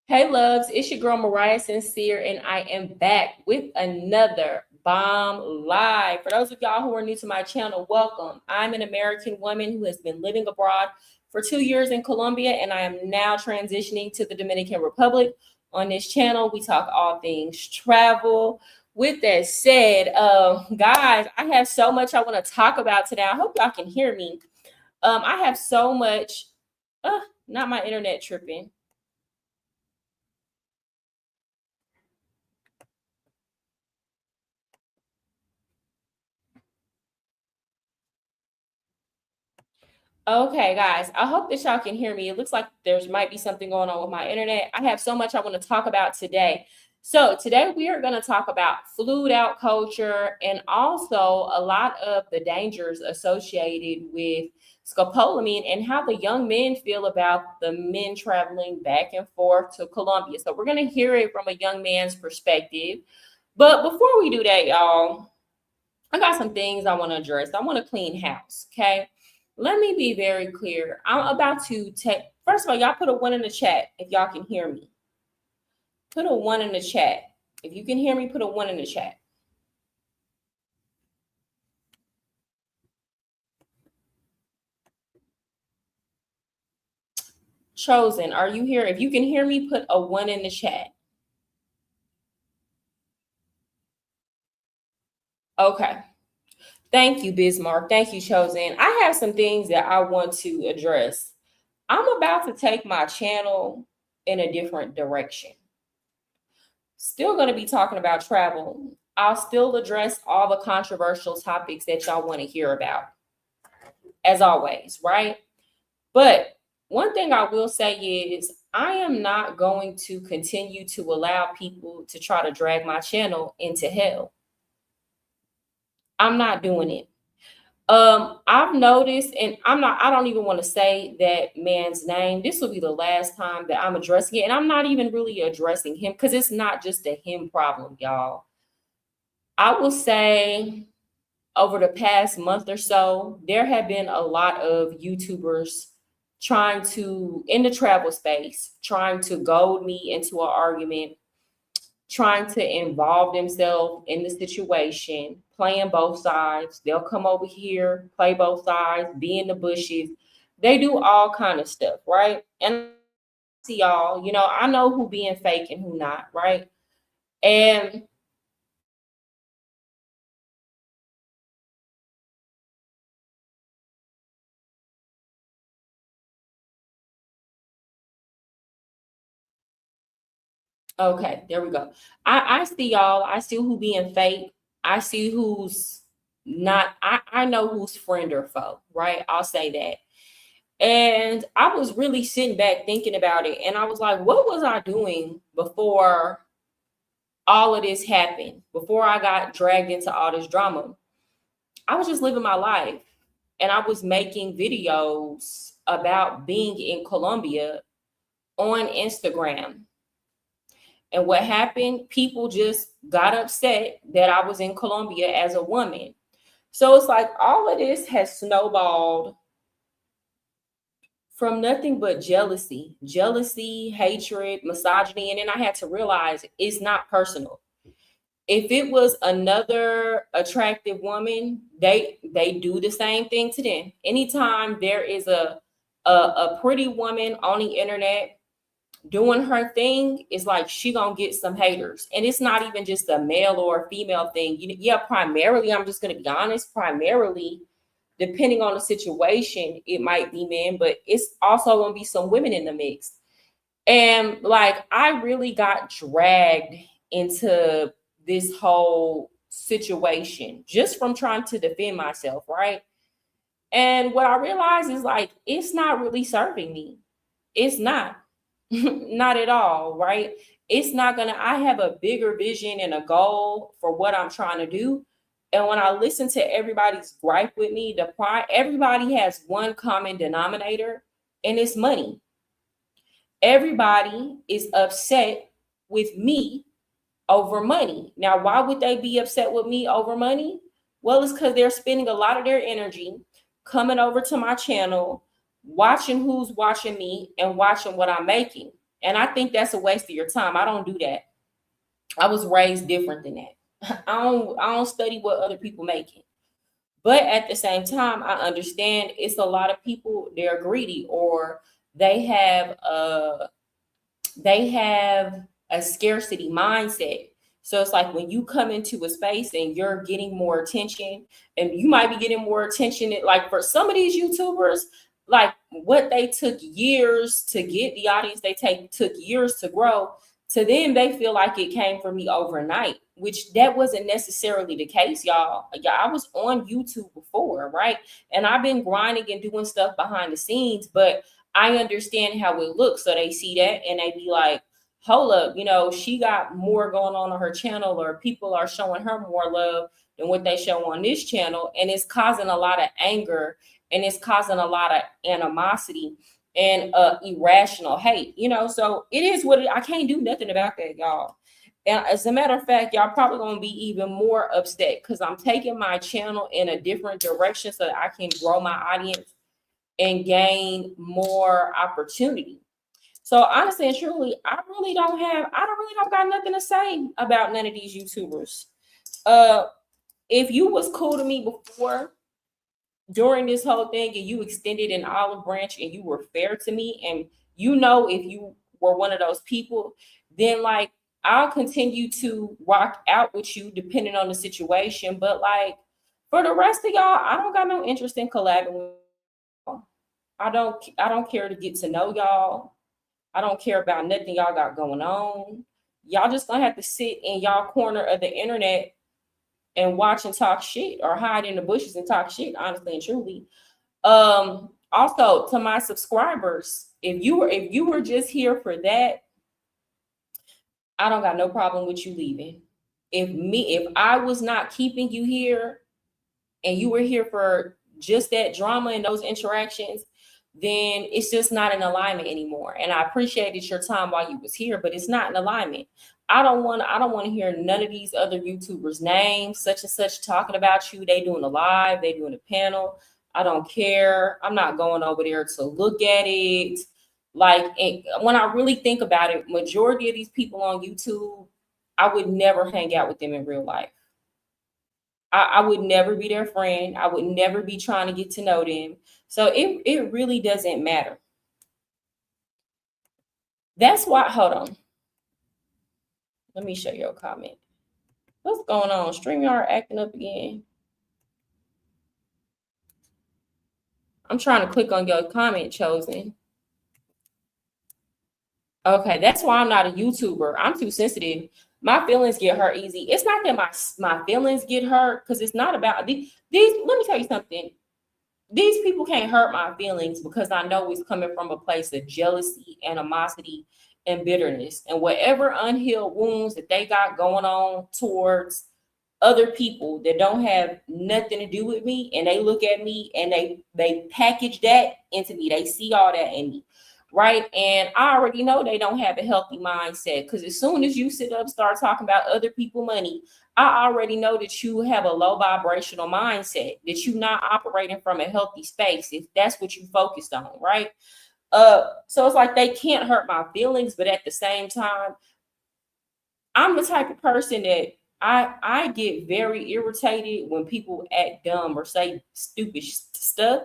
Hey loves, it's your girl MariahSincere, and I am back with another bomb live. For those of y'all who are new to my channel, welcome. I'm an American woman who has been living abroad for 2 years in Colombia, and I am now transitioning to the Dominican Republic. On this channel, we talk all things travel. With that said, guys, I have so much I want to talk about today. I hope y'all can hear me. I have so much. Not my internet tripping. Okay, guys, I hope that y'all can hear me. It looks like there's might be something going on with my internet. I have so much I want to talk about today. So today we are going to talk about flued out culture and also a lot of the dangers associated with scopolamine and how the young men feel about the men traveling back and forth to Colombia. So we're going to hear it from a young man's perspective. But before we do that, y'all, I got some things I want to address. I want to clean house, okay? Let me be very clear. I'm about to take, first of all, y'all put a one in the chat if y'all can hear me. Put a one in the chat. If you can hear me, put a one in the chat. Chosen, are you here? If you can hear me, put a one in the chat. Okay. Thank you, Bismarck. Thank you, Chosen. I have some things that I want to address. I'm about to take my channel in a different direction. Still going to be talking about travel. I'll still address all the controversial topics that y'all want to hear about, as always, right? But one thing I will say is I am not going to continue to allow people to try to drag my channel into hell. I'm not doing it. I've noticed, and I don't even want to say that man's name. This will be the last time that I'm addressing it. And I'm not even really addressing him because it's not just a him problem, y'all. I will say over the past month or so, there have been a lot of YouTubers trying to, in the travel space, trying to goad me into an argument, trying to involve themselves in the situation, playing both sides. They'll come over here, play both sides, be in the bushes. They do all kind of stuff, right? And I see y'all, I know who being fake and who not, right? And okay, there we go. I see y'all. I see who being fake. I see who's not. I know who's friend or foe, right? I'll say that. And I was really sitting back thinking about it, and I was like, what was I doing before all of this happened? Before I got dragged into all this drama, I was just living my life, and I was making videos about being in Colombia on Instagram. And what happened? People just got upset that I was in Colombia as a woman. So it's like all of this has snowballed from nothing but jealousy, hatred, misogyny. And then I had to realize it's not personal. If it was another attractive woman, they do the same thing to them. Anytime there is a pretty woman on the internet doing her thing, is like she gonna get some haters. And it's not even just a male or a female thing. Yeah, primarily, I'm just gonna be honest, primarily, depending on the situation, it might be men, but it's also gonna be some women in the mix. And like I really got dragged into this whole situation just from trying to defend myself, right? And what I realized is like it's not really serving me. It's not. Not at all, right? It's not gonna, I have a bigger vision and a goal for what I'm trying to do. And when I listen to everybody's gripe with me, everybody has one common denominator, and it's money. Everybody is upset with me over money. Now, why would they be upset with me over money? Well, it's because they're spending a lot of their energy coming over to my channel, watching who's watching me and watching what I'm making. And I think that's a waste of your time. I don't do that. I was raised different than that. I don't study what other people making. But at the same time, I understand it's a lot of people, they're greedy, or they have a they have a scarcity mindset. So it's like when you come into a space and you're getting more attention, and you might be getting more attention, like for some of these YouTubers, like what they took years to get the audience took years to grow. To them, they feel like it came from me overnight, which that wasn't necessarily the case, y'all. Yeah, I was on YouTube before, right? And I've been grinding and doing stuff behind the scenes, but I understand how it looks. So they see that and they be like, hold up, she got more going on her channel, or people are showing her more love than what they show on this channel. And it's causing a lot of anger, and it's causing a lot of animosity and irrational hate, so it is what I can't do nothing about that, y'all. And as a matter of fact, y'all probably gonna be even more upset because I'm taking my channel in a different direction so that I can grow my audience and gain more opportunity. So honestly and truly, I really don't got nothing to say about none of these YouTubers. If you was cool to me before during this whole thing and you extended an olive branch and you were fair to me, and if you were one of those people, then like I'll continue to rock out with you depending on the situation. But like for the rest of y'all, I don't got no interest in collabing with y'all. I don't care to get to know y'all. I don't care about nothing y'all got going on. Y'all just gonna have to sit in y'all corner of the internet and watch and talk shit, or hide in the bushes and talk shit, honestly and truly. Also to my subscribers, if you were just here for that, I don't got no problem with you leaving. If I was not keeping you here and you were here for just that drama and those interactions, then it's just not in alignment anymore. And I appreciated your time while you was here, but it's not in alignment. I don't want to hear none of these other YouTubers' names, such and such, talking about you. They doing a live, they doing a panel. I don't care. I'm not going over there to look at it. Like, when I really think about it, majority of these people on YouTube, I would never hang out with them in real life. I would never be their friend. I would never be trying to get to know them. So it really doesn't matter. That's why, hold on. Let me show you a comment. What's going on? StreamYard acting up again. I'm trying to click on your comment, Chosen. Okay, that's why I'm not a YouTuber. I'm too sensitive. My feelings get hurt easy. It's not that my feelings get hurt, because it's not about these. Let me tell you something. These people can't hurt my feelings because I know it's coming from a place of jealousy, animosity, and bitterness. And whatever unhealed wounds that they got going on towards other people that don't have nothing to do with me, and they look at me and they package that into me. They see all that in me. Right. And I already know they don't have a healthy mindset, because as soon as you sit up, start talking about other people money, I already know that you have a low vibrational mindset, that you're not operating from a healthy space, if that's what you focused on. Right. So it's like they can't hurt my feelings, but at the same time, I'm the type of person that I get very irritated when people act dumb or say stupid stuff.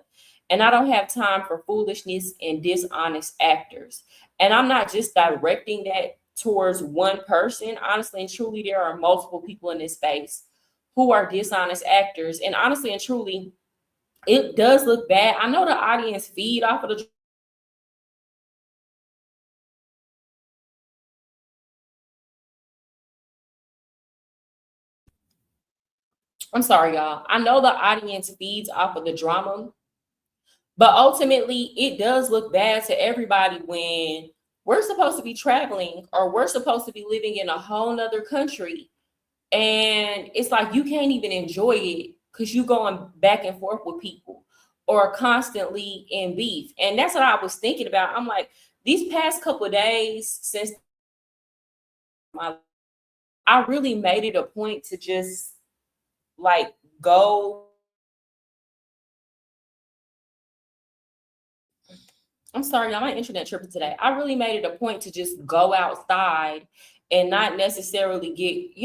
And I don't have time for foolishness and dishonest actors. And I'm not just directing that towards one person. Honestly and truly, there are multiple people in this space who are dishonest actors. And honestly and truly, it does look bad. I know the audience feed off of the. I'm sorry, y'all. I know the audience feeds off of the drama, but ultimately, it does look bad to everybody when we're supposed to be traveling, or we're supposed to be living in a whole nother country. And it's like you can't even enjoy it because you're going back and forth with people, or constantly in beef. And that's what I was thinking about. I'm like, these past couple of days since I really made it a point to just like go. I'm sorry, y'all, my internet tripping today. I really made it a point to just go outside and not necessarily get,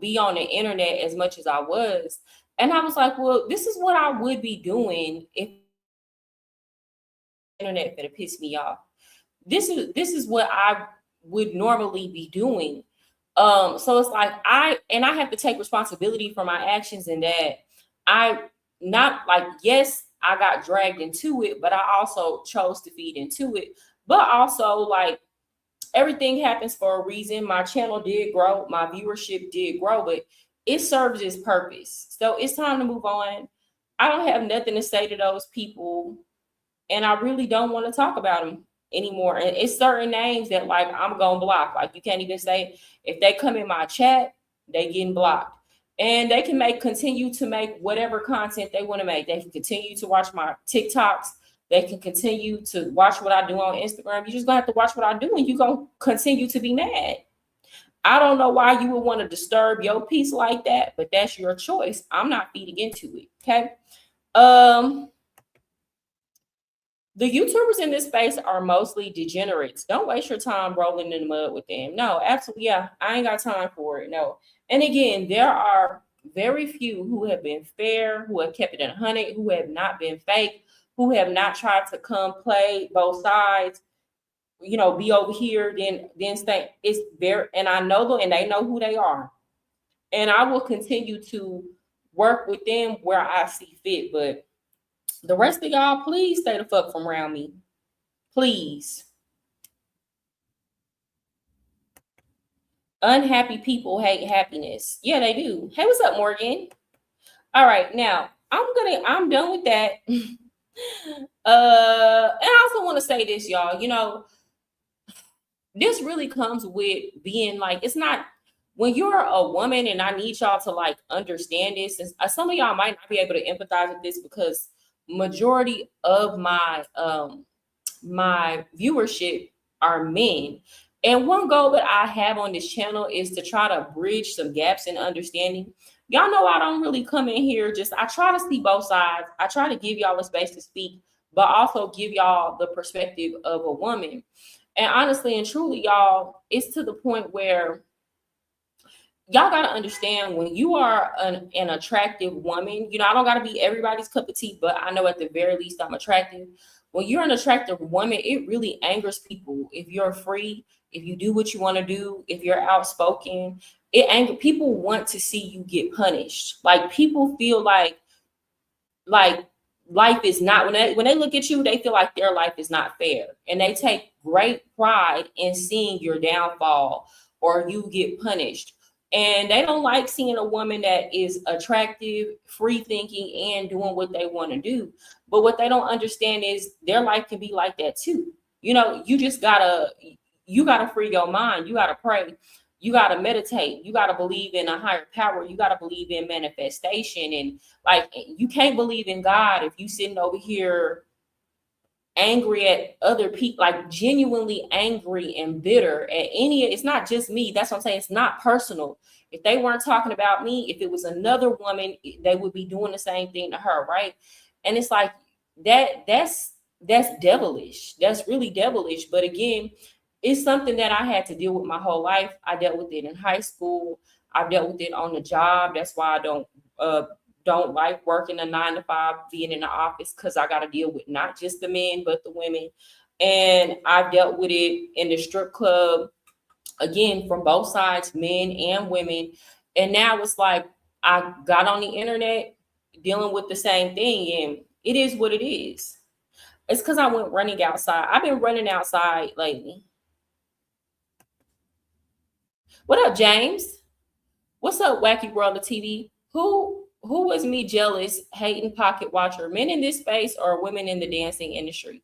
be on the internet as much as I was. And I was like, well, this is what I would be doing if the internet gonna piss me off. This is what I would normally be doing. So it's like I have to take responsibility for my actions, and that I not like, yes, I got dragged into it, but I also chose to feed into it. But also, like, everything happens for a reason. My channel did grow, my viewership did grow, but it serves its purpose. So it's time to move on. I don't have nothing to say to those people, and I really don't want to talk about them anymore. And it's certain names that, like, I'm gonna block. Like, you can't even say, if they come in my chat, they getting blocked. And they can continue to make whatever content they want to make. They can continue to watch my TikToks. They can continue to watch what I do on Instagram. You just gonna have to watch what I do, and you gonna continue to be mad. I don't know why you would want to disturb your peace like that, but that's your choice. I'm not feeding into it. Okay. Um, the YouTubers in this space are mostly degenerates. Don't waste your time rolling in the mud with them. No, absolutely. Yeah, I ain't got time for it. No. And again, there are very few who have been fair, who have kept it 100, who have not been fake, who have not tried to come play both sides, be over here, then stay. It's very, and I know them, and they know who they are. And I will continue to work with them where I see fit. But the rest of y'all, please stay the fuck from around me. Please. Unhappy people hate happiness. Yeah, they do. Hey, what's up, Morgan? All right, now I'm done with that. And I also want to say this, y'all. This really comes with being like, it's not, when you're a woman, and I need y'all to like understand this. And some of y'all might not be able to empathize with this, because majority of my viewership are men. And one goal that I have on this channel is to try to bridge some gaps in understanding. Y'all know I don't really come in here, I try to see both sides. I try to give y'all a space to speak, but also give y'all the perspective of a woman. And honestly and truly, y'all, it's to the point where y'all got to understand, when you are an attractive woman, I don't got to be everybody's cup of tea, but I know at the very least I'm attractive. When you're an attractive woman, it really angers people. If you're free, if you do what you want to do, if you're outspoken, people want to see you get punished. Like, people feel like life is not, when they look at you, they feel like their life is not fair, and they take great pride in seeing your downfall or you get punished. And they don't like seeing a woman that is attractive, free thinking, and doing what they want to do. But what they don't understand is their life can be like that too. You gotta free your mind. You gotta pray. You gotta meditate. You gotta believe in a higher power. You gotta believe in manifestation. And like, you can't believe in God if you sitting over here angry at other people, like genuinely angry and bitter at it's not just me. That's what I'm saying. It's not personal. If they weren't talking about me, if it was another woman, they would be doing the same thing to her, right? And it's like that's devilish. That's really devilish. But again, it's something that I had to deal with my whole life. I dealt with it in high school. I've dealt with it on the job. That's why I don't like working a 9 to 5, being in the office, because I got to deal with not just the men, but the women. And I've dealt with it in the strip club, again, from both sides, men and women. And now it's like, I got on the internet dealing with the same thing, and it is what it is. It's because I went running outside. I've been running outside lately. What up, James? What's up, Wacky World of TV? Who was me jealous, hating, pocket watcher? Men in this space or women in the dancing industry?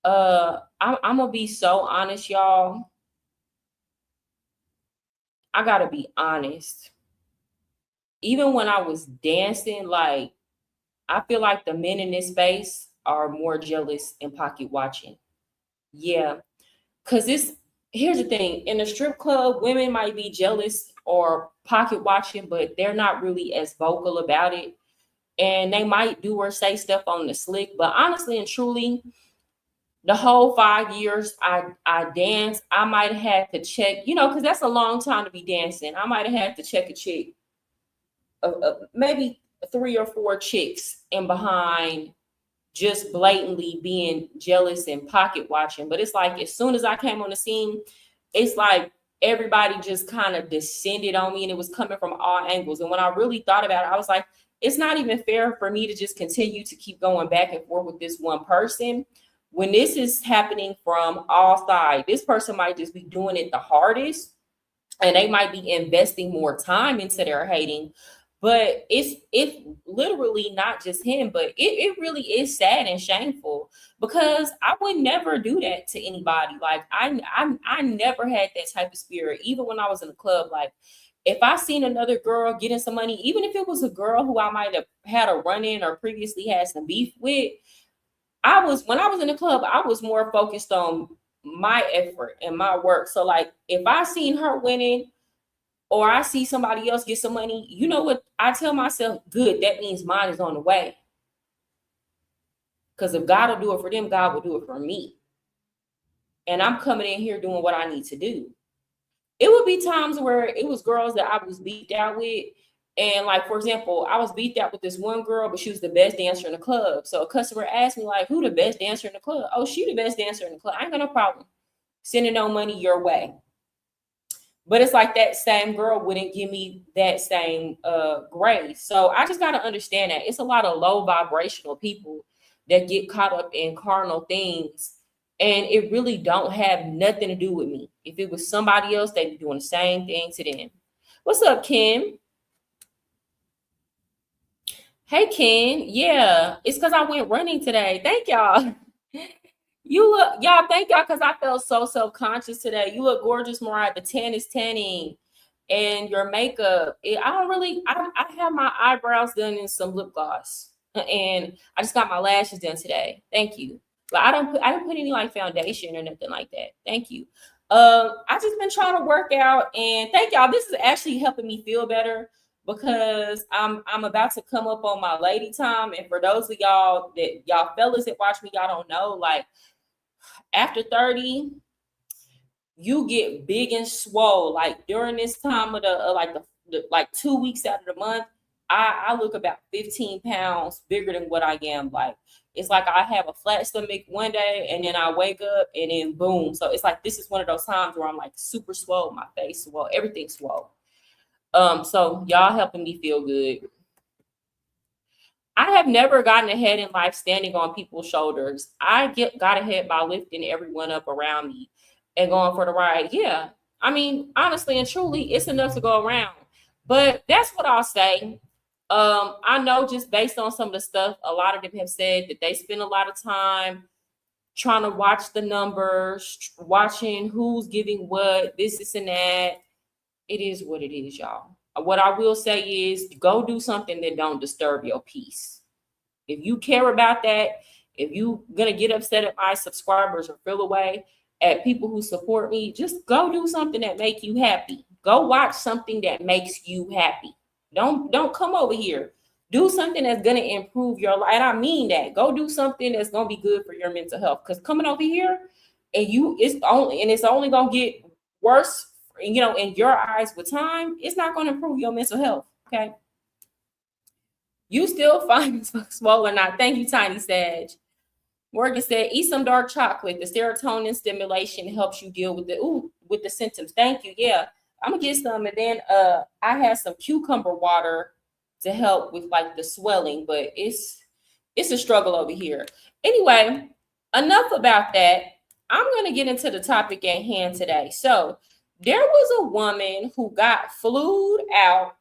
I'm gonna be so honest, y'all. I gotta be honest. Even when I was dancing, like, I feel like the men in this space are more jealous and pocket watching. Yeah, because here's the thing: in a strip club, women might be jealous or pocket watching, but they're not really as vocal about it. And they might do or say stuff on the slick, but honestly and truly, The whole 5 years I danced, I might have had to check, because that's a long time to be dancing. I might have had to check a chick, maybe 3 or 4 chicks in behind, just blatantly being jealous and pocket watching. But it's like as soon as I came on the scene, it's like everybody just kind of descended on me, and it was coming from all angles. And when I really thought about it, I was like, it's not even fair for me to just continue to keep going back and forth with this one person when this is happening from all sides. This person might just be doing it the hardest, and they might be investing more time into their hating. But it's literally not just him, but it really is sad and shameful, because I would never do that to anybody. Like I never had that type of spirit. Even when I was in the club, like if I seen another girl getting some money, even if it was a girl who I might have had a run-in or previously had some beef with, when I was in the club, I was more focused on my effort and my work. So like if I seen her winning, or I see somebody else get some money, you know what? I tell myself, good, that means mine is on the way. Because if God will do it for them, God will do it for me. And I'm coming in here doing what I need to do. It would be times where it was girls that I was beat out with. And like, for example, I was beat out with this one girl, but she was the best dancer in the club. So a customer asked me, like, who the best dancer in the club? Oh, she the best dancer in the club. I ain't got no problem sending no money your way. But it's like that same girl wouldn't give me that same grace. So I just got to understand that it's a lot of low vibrational people that get caught up in carnal things, and it really don't have nothing to do with me. If it was somebody else, they'd be doing the same thing to them. What's up, Kim? Hey, Ken. Yeah, it's because I went running today. Thank y'all. Y'all, thank y'all, because I felt so self-conscious today. You look gorgeous, Mariah. The tan is tanning, and your makeup. I have my eyebrows done and some lip gloss, and I just got my lashes done today. Thank you. But I didn't put any like foundation or nothing like that. Thank you. I just been trying to work out, and thank y'all. This is actually helping me feel better, because I'm about to come up on my lady time. And for those of y'all fellas that watch me, y'all don't know, like, after 30, you get big and swole. Like during this time of the like 2 weeks out of the month, I look about 15 pounds bigger than what I am. Like it's like I have a flat stomach one day, and then I wake up, and then boom. So it's like this is one of those times where I'm like super swole, my face swole, everything swole. So y'all helping me feel good. I have never gotten ahead in life standing on people's shoulders. Got ahead by lifting everyone up around me and going for the ride. Yeah. I mean, honestly and truly, it's enough to go around. But that's what I'll say. I know just based on some of the stuff, a lot of them have said that they spend a lot of time trying to watch the numbers, watching who's giving what, this and that. It is what it is, y'all. What I will say is go do something that don't disturb your peace. If you care about that, if you gonna get upset at my subscribers or feel away at people who support me, just go do something that make you happy. Go watch something that makes you happy. Don't come over here. Do something that's gonna improve your life. And I mean that. Go do something that's gonna be good for your mental health. Because coming over here and it's only gonna get worse, in your eyes with time, it's not going to improve your mental health. Okay. You still find swole or not. Thank you, Tiny Sag. Morgan said, eat some dark chocolate. The serotonin stimulation helps you deal with the symptoms. Thank you. Yeah. I'm gonna get some, and then I have some cucumber water to help with like the swelling, but it's a struggle over here. Anyway, enough about that. I'm gonna get into the topic at hand today. So there was a woman who got flued out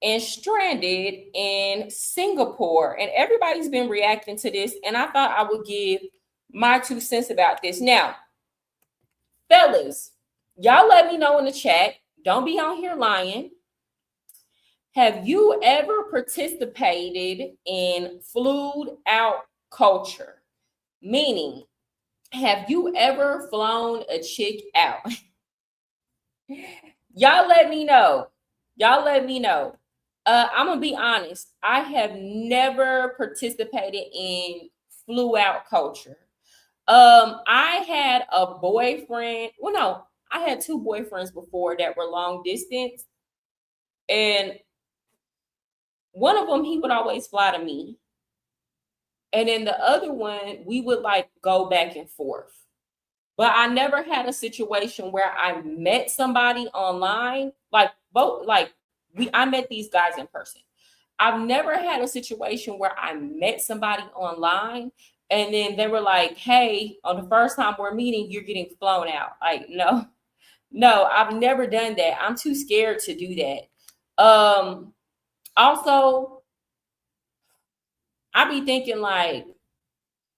and stranded in Singapore, and everybody's been reacting to this, and I thought I would give my 2 cents about this. Now, fellas, y'all let me know in the chat. Don't be on here lying. Have you ever participated in flued out culture? Meaning, have you ever flown a chick out? Y'all let me know. I'm gonna be honest. I have never participated in flew out culture. I had a boyfriend. Well, no, I had two boyfriends before that were long distance. And one of them, he would always fly to me. And then the other one, we would like go back and forth. But I never had a situation where I met somebody online. Like both, like I met these guys in person. I've never had a situation where I met somebody online and then they were like, hey, on the first time we're meeting, you're getting flown out. Like, no, I've never done that. I'm too scared to do that. Also, I be thinking like,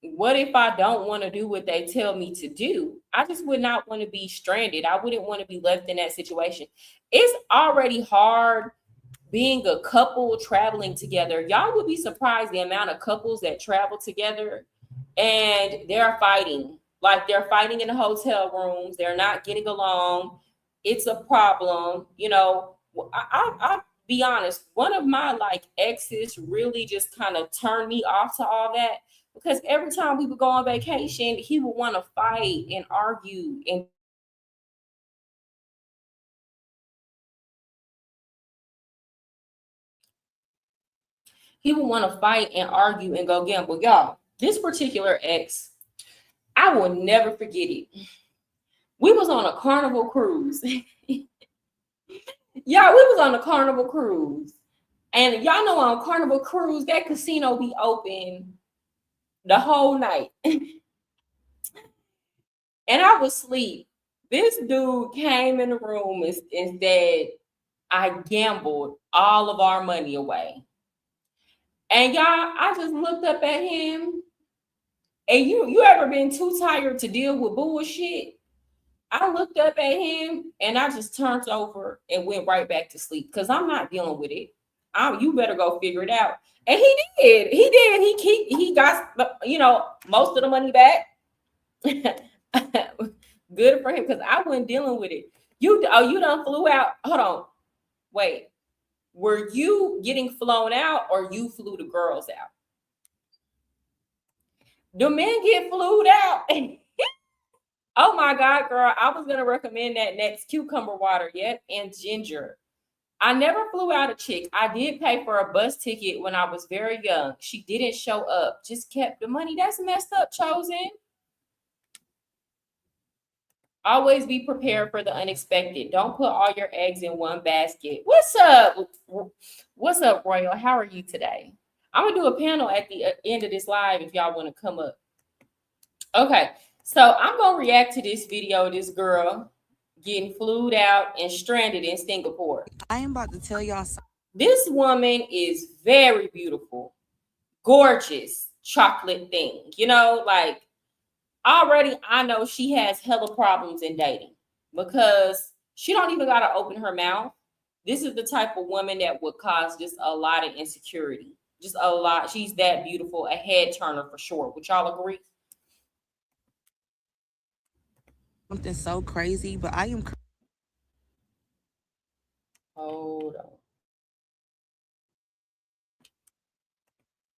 what if I don't want to do what they tell me to do? I just would not want to be stranded. I wouldn't want to be left in that situation. It's already hard being a couple traveling together. Y'all would be surprised the amount of couples that travel together and they're fighting. Like they're fighting in the hotel rooms. They're not getting along. It's a problem. You know, I'll be honest. One of my like exes really just kind of turned me off to all that. Because every time we would go on vacation, he would want to fight and argue and go gamble. Y'all, this particular ex, I will never forget it. We was on a Carnival cruise. Yeah, we was on a Carnival cruise. And y'all know on Carnival cruise, that casino be open the whole night. And I was asleep. This dude came in the room and said, I gambled all of our money away. And y'all, I just looked up at him. And you ever been too tired to deal with bullshit? I looked up at him and I just turned over and went right back to sleep because I'm not dealing with it. You better go figure it out. And he did. He got most of the money back. Good for him because I wasn't dealing with it. You done flew out. Hold on. Wait. Were you getting flown out or you flew the girls out? Do men get flew out? Oh my God, girl. I was going to recommend that next, cucumber water. Yep. And ginger. I never flew out a chick. I did pay for a bus ticket when I was very young. She didn't show up. Just kept the money. That's messed up, Chosen. Always be prepared for the unexpected. Don't put all your eggs in one basket. What's up? What's up, Royal? How are you today? I'm going to do a panel at the end of this live if y'all want to come up. Okay. So I'm going to react to this video of this girl getting flued out and stranded in Singapore. I am about to tell y'all something. This woman is very beautiful, gorgeous, chocolate thing. You know, like already I know she has hella problems in dating because she don't even got to open her mouth. This is the type of woman that would cause just a lot of insecurity. Just a lot. She's that beautiful, a head turner for sure. Would y'all agree? Something so crazy, but I am Hold on.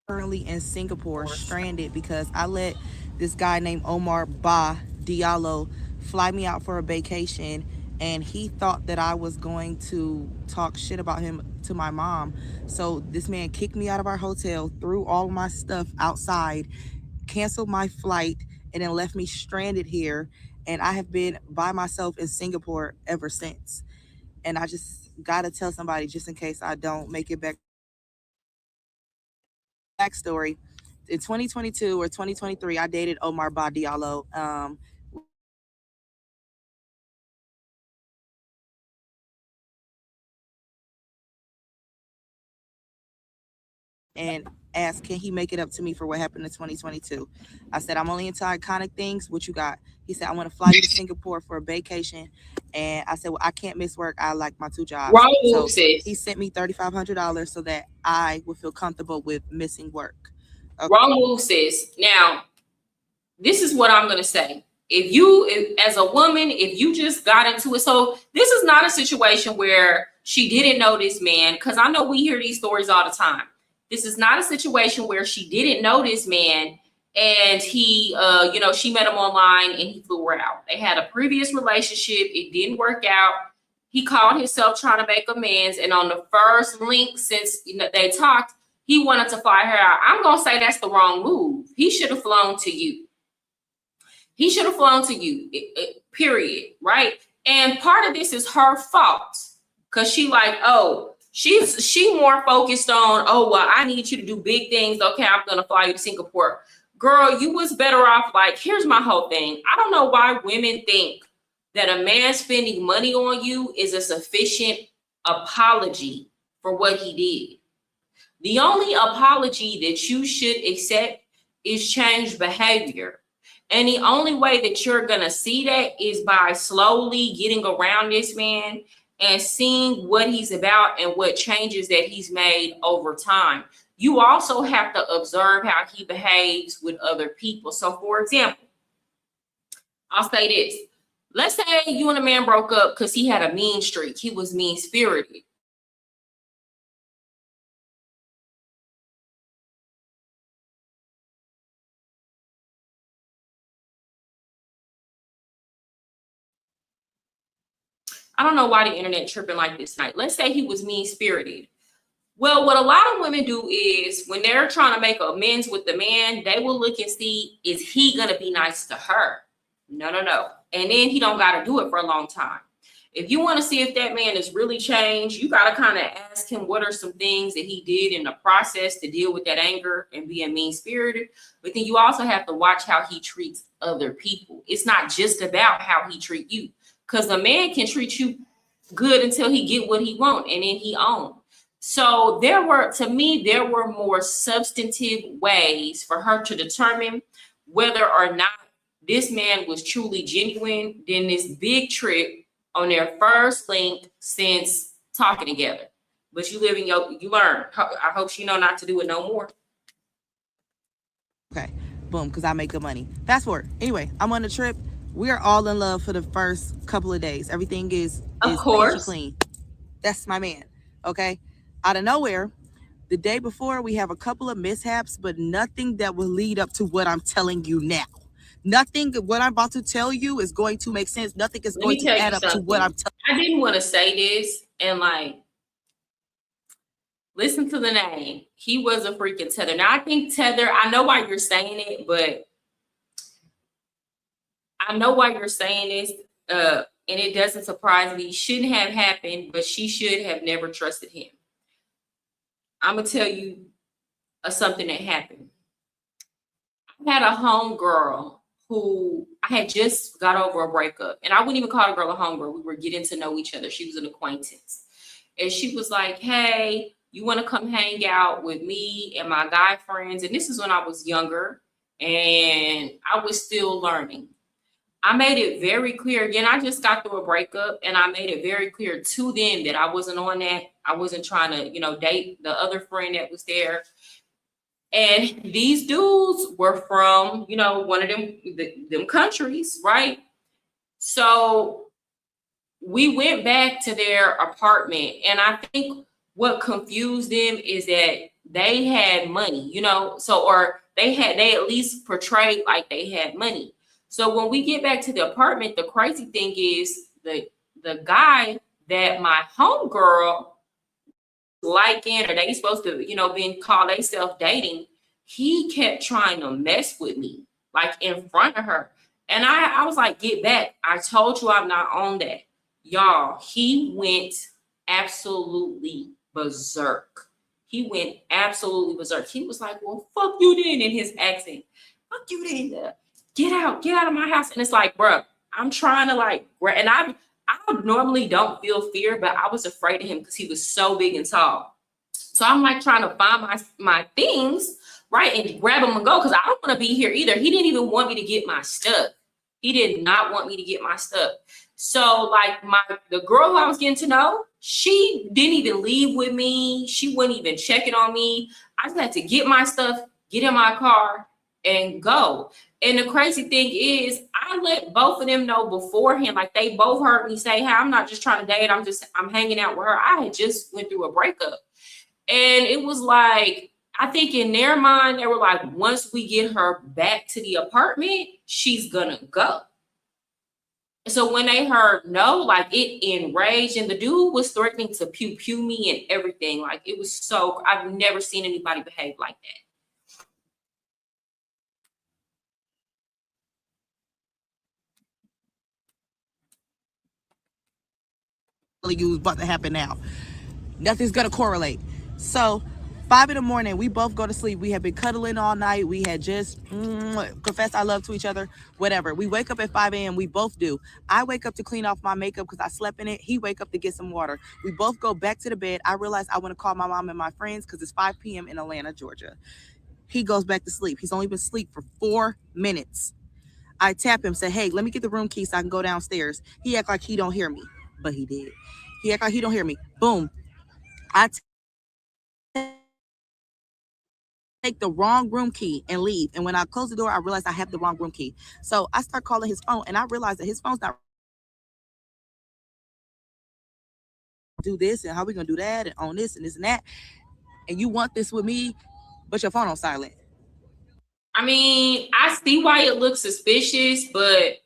currently in Singapore stranded because I let this guy named Omar Ba Diallo fly me out for a vacation, and he thought that I was going to talk shit about him to my mom. So this man kicked me out of our hotel, threw all my stuff outside, canceled my flight, and then left me stranded here. And I have been by myself in Singapore ever since. And I just gotta tell somebody just in case I don't make it back. Backstory: in 2022 or 2023, I dated Omar Ba Diallo. And asked, can he make it up to me for what happened in 2022? I said, I'm only into iconic things. What you got? He said, I want to fly you to Singapore for a vacation. And I said, well, I can't miss work. I like my two jobs. Wrong So move, sis. he sent me $3,500 so that I would feel comfortable with missing work. Okay. Wrong move, sis. Now, this is what I'm going to say. If as a woman, if you just got into it, so this is not a situation where she didn't know this man, because I know we hear these stories all the time. This is not a situation where she didn't know this man And he, she met him online and he flew her out. They had a previous relationship. It didn't work out. He called himself trying to make amends. And on the first link, since they talked, he wanted to fly her out. I'm going to say that's the wrong move. He should have flown to you. He should have flown to you, period, right? And part of this is her fault because she she more focused on, oh, well, I need you to do big things. Okay, I'm going to fly you to Singapore. Girl, you was better off. Like, here's my whole thing. I don't know why women think that a man spending money on you is a sufficient apology for what he did. The only apology that you should accept is change behavior. And the only way that you're going to see that is by slowly getting around this man and seeing what he's about and what changes that he's made over time. You also have to observe how he behaves with other people. So, for example, I'll say this. Let's say you and a man broke up because he had a mean streak. He was mean-spirited. I don't know why the internet tripping like this night. Let's say he was mean-spirited. Well, what a lot of women do is when they're trying to make amends with the man, they will look and see, is he going to be nice to her? No. And then he don't got to do it for a long time. If you want to see if that man is really changed, you got to kind of ask him what are some things that he did in the process to deal with that anger and being mean-spirited. But then you also have to watch how he treats other people. It's not just about how he treats you. Because a man can treat you good until he get what he want, and then he own. So there were more substantive ways for her to determine whether or not this man was truly genuine than this big trip on their first link since talking together. But you live in you learn. I hope she know not to do it no more. Okay, boom, because I make good money. Fast forward. Anyway, I'm on the trip. We are all in love for the first couple of days. Everything is peachy clean. That's my man. Okay. Out of nowhere, the day before, we have a couple of mishaps, but nothing that will lead up to what I'm telling you now. Nothing. What I'm about to tell you is going to make sense. Nothing is going to add up to what I'm telling you. I didn't want to say this and listen to the name. He was a freaking tether. Now I think tether. I know why you're saying it, but. I know why you're saying this, and it doesn't surprise me. It shouldn't have happened, but she should have never trusted him. I'm going to tell you something that happened. I had a homegirl who I had just got over a breakup, and I wouldn't even call the girl a homegirl. We were getting to know each other. She was an acquaintance. And she was like, hey, you want to come hang out with me and my guy friends? And this is when I was younger, and I was still learning. I made it very clear. Again, I just got through a breakup, and I made it very clear to them that I wasn't on that. I wasn't trying to, date the other friend that was there. And these dudes were from, one of them countries, right? So we went back to their apartment, and I think what confused them is that they had money, or they at least portrayed like they had money. So when we get back to the apartment, the crazy thing is the guy that my homegirl liking, or they supposed to, being called themselves dating, he kept trying to mess with me, like in front of her. And I was like, get back. I told you I'm not on that. Y'all, he went absolutely berserk. He went absolutely berserk. He was like, well, fuck you then, in his accent. Fuck you then. Get out of my house. And it's like, bro, I'm trying to and I normally don't feel fear, but I was afraid of him because he was so big and tall. So I'm trying to find my things, right, and grab them and go, because I don't want to be here either. He didn't even want me to get my stuff. He did not want me to get my stuff. So the girl who I was getting to know, she didn't even leave with me. She wasn't even checking on me. I just had to get my stuff, get in my car, and go. And the crazy thing is, I let both of them know beforehand. They both heard me say, hey, I'm not just trying to date. I'm hanging out with her. I had just went through a breakup. And it was I think in their mind, they were like, once we get her back to the apartment, she's gonna go. So when they heard no, like it enraged, and the dude was threatening to pew pew me and everything. Like it was so, I've never seen anybody behave like that. You about to happen now. Nothing's gonna correlate. So 5 in the morning, we both go to sleep. We have been cuddling all night. We had just confessed our love to each other, whatever. We wake up at 5 a.m. We both do. I wake up to clean off my makeup because I slept in it. He wake up to get some water. We both go back to the bed. I realize I want to call my mom and my friends because it's 5 p.m. in Atlanta, Georgia. He goes back to sleep. He's only been asleep for 4 minutes. I tap him, say, hey, let me get the room key so I can go downstairs. He act like he don't hear me, but he did. He act like he don't hear me. Boom. I take the wrong room key and leave. And when I close the door, I realize I have the wrong room key. So I start calling his phone, and I realize that his phone's not do this and how we gonna do that and on this and this and that. And you want this with me, but your phone on silent. I mean, I see why it looks suspicious, but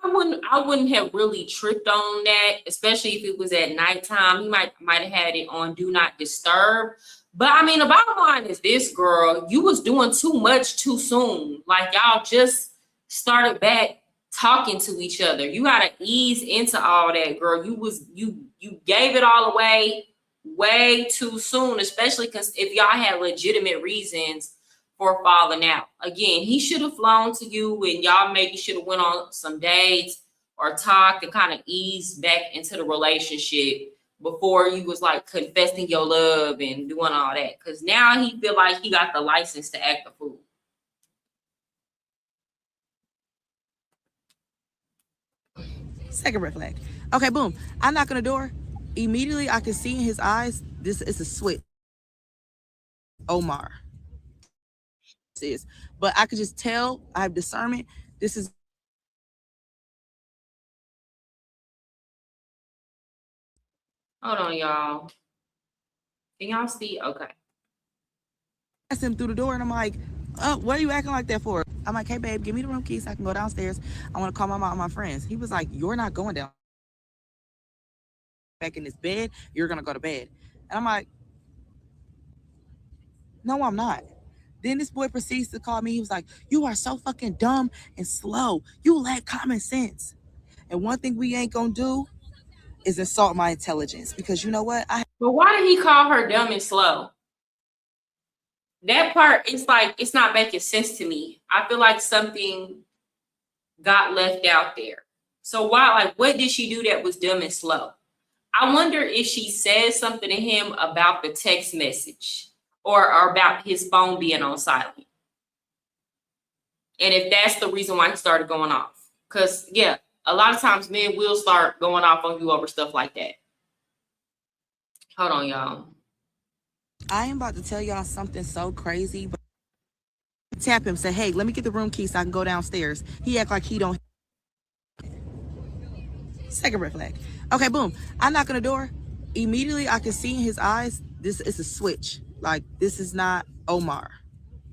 I wouldn't have really tripped on that, especially if it was at nighttime. He might have had it on do not disturb. But I mean, the bottom line is this, girl, you was doing too much too soon. Like y'all just started back talking to each other. You gotta ease into all that, girl. You gave it all away way too soon, especially because if y'all had legitimate reasons for falling out. Again, he should have flown to you, and y'all maybe should have went on some dates or talked and kind of eased back into the relationship before you was like confessing your love and doing all that. Because now he feel like he got the license to act a fool. Second red flag. Okay, boom. I knock on the door. Immediately, I can see in his eyes, this is a switch. Omar. Is, but I could just tell, I have discernment. This is Hold on, y'all. Can y'all see? Okay. I him through the door, and I'm like, what are you acting like that for? I'm like, hey babe, give me the room key so I can go downstairs. I want to call my mom and my friends. He was like, you're not going down back in this bed. You're gonna go to bed. And I'm like, no, I'm not. Then this boy proceeds to call me. He was like, you are so fucking dumb and slow. You lack common sense. And one thing we ain't gonna do is insult my intelligence, because you know what? But why did he call her dumb and slow? That part, it's like, it's not making sense to me. I feel like something got left out there. So why, like, what did she do that was dumb and slow? I wonder if she said something to him about the text message or about his phone being on silent. And if that's the reason why he started going off. Because, yeah, a lot of times men will start going off on you over stuff like that. Hold on, y'all. I am about to tell y'all something so crazy. But tap him, say, hey, let me get the room key so I can go downstairs. He act like he don't. Second red flag. Okay, boom. I knock on the door. Immediately, I can see in his eyes, this is a switch. Like, this is not Omar.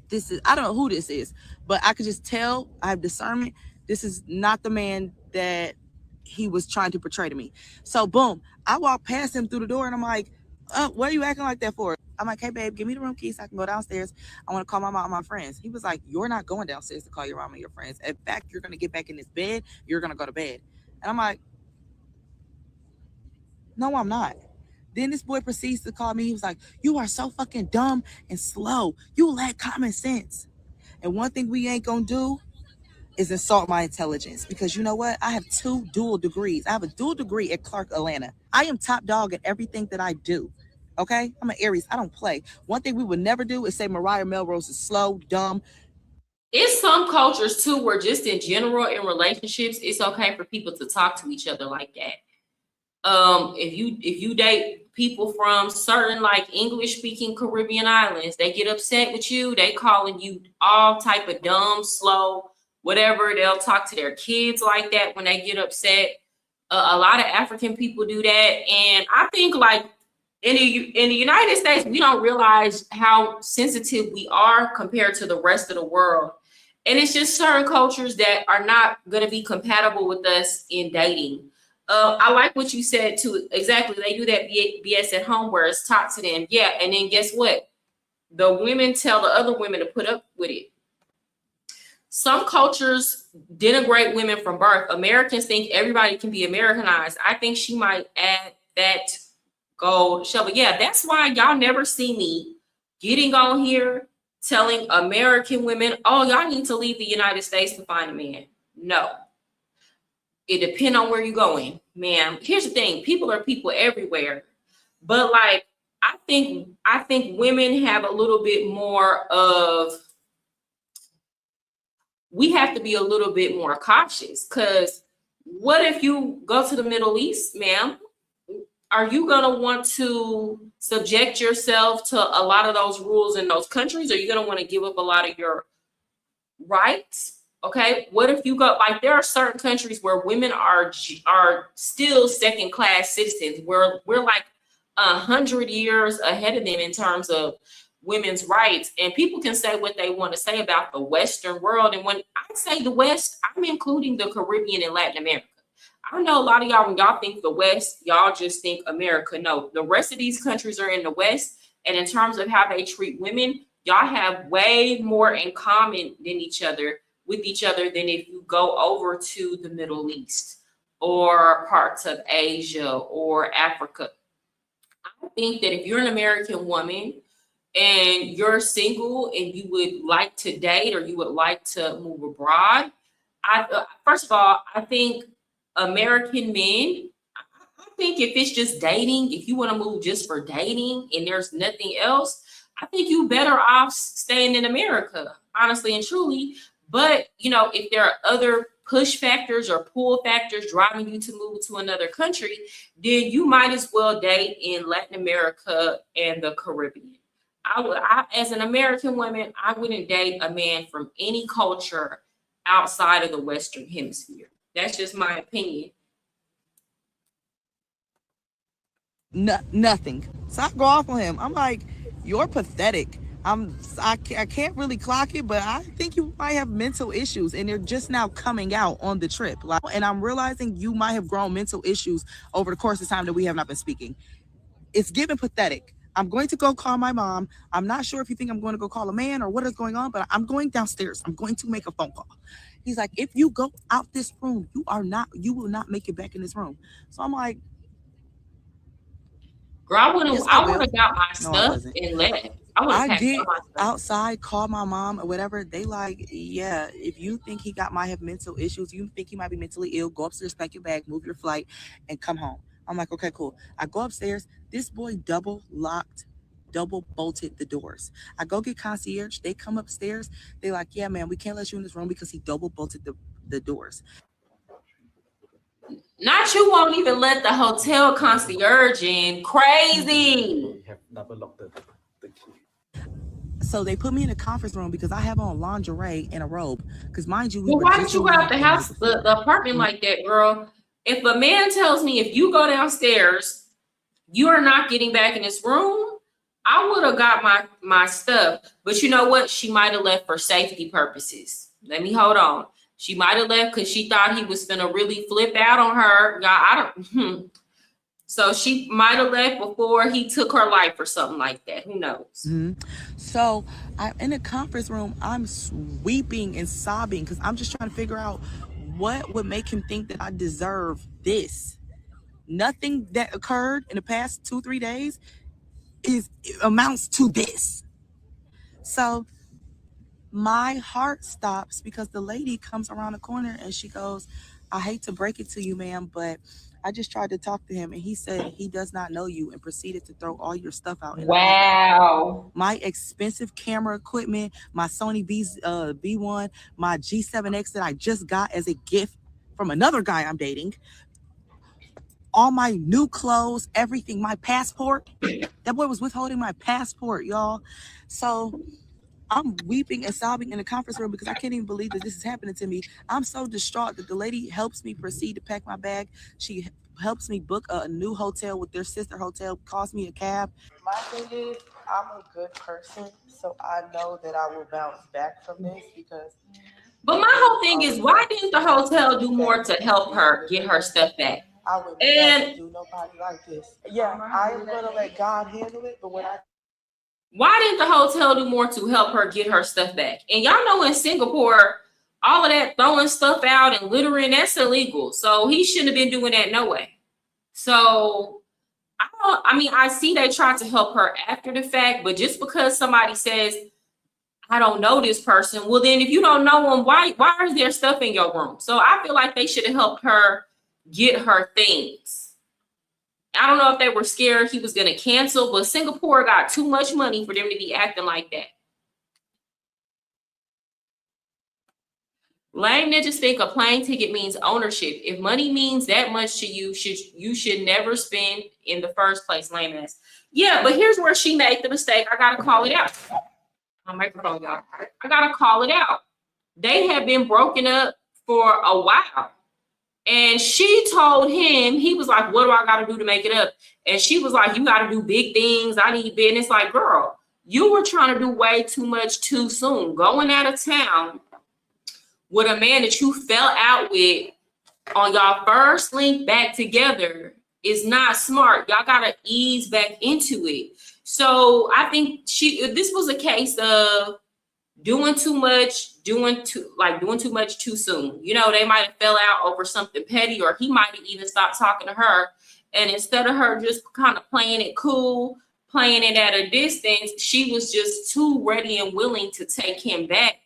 This is, I don't know who this is, but I could just tell, I have discernment. This is not the man that he was trying to portray to me. So, boom. I walk past him through the door, and I'm like, what are you acting like that for? I'm like, hey, babe, give me the room key so I can go downstairs. I want to call my mom and my friends. He was like, you're not going downstairs to call your mom and your friends. In fact, you're going to get back in this bed. You're going to go to bed. And I'm like, no, I'm not. Then this boy proceeds to call me. He was like, you are so fucking dumb and slow. You lack common sense. And one thing we ain't going to do is insult my intelligence, because you know what? I have 2 dual degrees. I have a dual degree at Clark, Atlanta. I am top dog at everything that I do. Okay? I'm an Aries. I don't play. One thing we would never do is say Mariah Melrose is slow, dumb. It's some cultures too where just in general in relationships, it's okay for people to talk to each other like that. If you date people from certain like English speaking Caribbean islands, they get upset with you, they calling you all type of dumb, slow, whatever. They'll talk to their kids like that when they get upset. A lot of African people do that, and I think like in the United States, we don't realize how sensitive we are compared to the rest of the world. And it's just certain cultures that are not going to be compatible with us in dating. I like what you said too. Exactly. They do that BS at home where it's taught to them. Yeah. And then guess what? The women tell the other women to put up with it. Some cultures denigrate women from birth. Americans think everybody can be Americanized. I think she might add that gold shovel. Yeah, that's why y'all never see me getting on here telling American women, oh, y'all need to leave the United States to find a man. No. It depends on where you're going, ma'am. Here's the thing, people are people everywhere. But like I think women have a little bit more of, we have to be a little bit more cautious, because what if you go to the Middle East, ma'am? Are you going to want to subject yourself to a lot of those rules in those countries? Or are you going to want to give up a lot of your rights? Okay. What if you go, like, there are certain countries where women are still second class citizens, where we're like 100 years ahead of them in terms of women's rights. And people can say what they want to say about the Western world. And when I say the West, I'm including the Caribbean and Latin America. I know a lot of y'all, when y'all think the West, y'all just think America. No, the rest of these countries are in the West. And in terms of how they treat women, y'all have way more in common with each other than if you go over to the Middle East or parts of Asia or Africa. I think that if you're an American woman and you're single and you would like to date or you would like to move abroad, first of all, I think American men, I think if it's just dating, if you want to move just for dating and there's nothing else, I think you better off staying in America, honestly and truly. But, if there are other push factors or pull factors driving you to move to another country, then you might as well date in Latin America and the Caribbean. As an American woman, I wouldn't date a man from any culture outside of the Western Hemisphere. That's just my opinion. Nothing. So I go off on him. I'm like, you're pathetic. I can't really clock it, but I think you might have mental issues, and they're just now coming out on the trip. And I'm realizing you might have grown mental issues over the course of time that we have not been speaking. It's given pathetic. I'm going to go call my mom. I'm not sure if you think I'm going to go call a man or what is going on, but I'm going downstairs. I'm going to make a phone call. He's like, if you go out this room, you will not make it back in this room. So I'm like, girl, I would have got my stuff and left. I did outside, call my mom or whatever. They like, yeah, if you think he might have mental issues, you think he might be mentally ill, go upstairs, pack your bag, move your flight, and come home. I'm like, okay, cool. I go upstairs. This boy double bolted the doors. I go get concierge. They come upstairs. They like, yeah, man, we can't let you in this room because he double bolted the doors. Not you won't even let the hotel concierge in. Crazy. We have never locked the key. So they put me in a conference room because I have on lingerie and a robe. Because mind you, well, why did you go out the house, the apartment like that, girl? If a man tells me if you go downstairs, you are not getting back in this room, I would have got my stuff. But you know what? She might have left for safety purposes. Let me hold on. She might have left because she thought he was gonna really flip out on her. So she might have left before he took her life or something like that. Who knows? Mm-hmm. So I'm in a conference room. I'm weeping and sobbing because I'm just trying to figure out what would make him think that I deserve this. Nothing that occurred in the past 2-3 days amounts to this. So my heart stops because the lady comes around the corner and she goes, I hate to break it to you, ma'am, but I just tried to talk to him and he said he does not know you and proceeded to throw all your stuff out. Wow. My expensive camera equipment, my Sony B1, my G7X that I just got as a gift from another guy I'm dating, all my new clothes, everything, my passport. That boy was withholding my passport, y'all. So I'm weeping and sobbing in the conference room because I can't even believe that this is happening to me. I'm so distraught that the lady helps me proceed to pack my bag. She helps me book a new hotel with their sister hotel, calls me a cab. My thing is, I'm a good person, so I know that I will bounce back from this because. But my whole thing is, why didn't the hotel do more to help her get her stuff back? I would And never do nobody like this. Yeah, I am gonna let God handle it, but when I. why didn't the hotel do more to help her get her stuff back? And y'all know in Singapore, all of that throwing stuff out and littering, that's illegal. So he shouldn't have been doing that no way. So I mean, I see they tried to help her after the fact, but just because somebody says, I don't know this person, well then if you don't know them, why is there stuff in your room? So I feel like they should have helped her get her things. I don't know if they were scared he was going to cancel, but Singapore got too much money for them to be acting like that. Lame niggas think a plane ticket means ownership. If money means that much to you, you should never spend in the first place, lame ass. Yeah, but here's where she made the mistake. I gotta call it out. My microphone, y'all. I gotta call it out. They have been broken up for a while. And she told him, he was like, what do I gotta do to make it up? And she was like, you gotta do big things. I need business. Like, girl, you were trying to do way too much too soon. Going out of town with a man that you fell out with on y'all first link back together is not smart. Y'all gotta ease back into it. So I think this was a case of doing too much too soon. You know, they might have fell out over something petty, or he might have even stopped talking to her. And instead of her just kind of playing it cool, playing it at a distance, she was just too ready and willing to take him back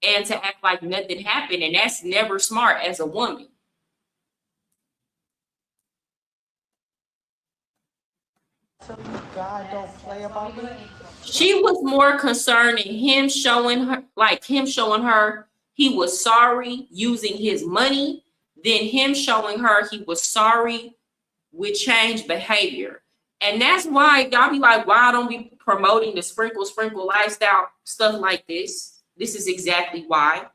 and to act like nothing happened. And that's never smart as a woman. So God don't play about me. She was more concerned in him showing her he was sorry using his money than him showing her he was sorry with changed behavior. And that's why y'all be like, why I don't be promoting the sprinkle lifestyle stuff like this. This is exactly why.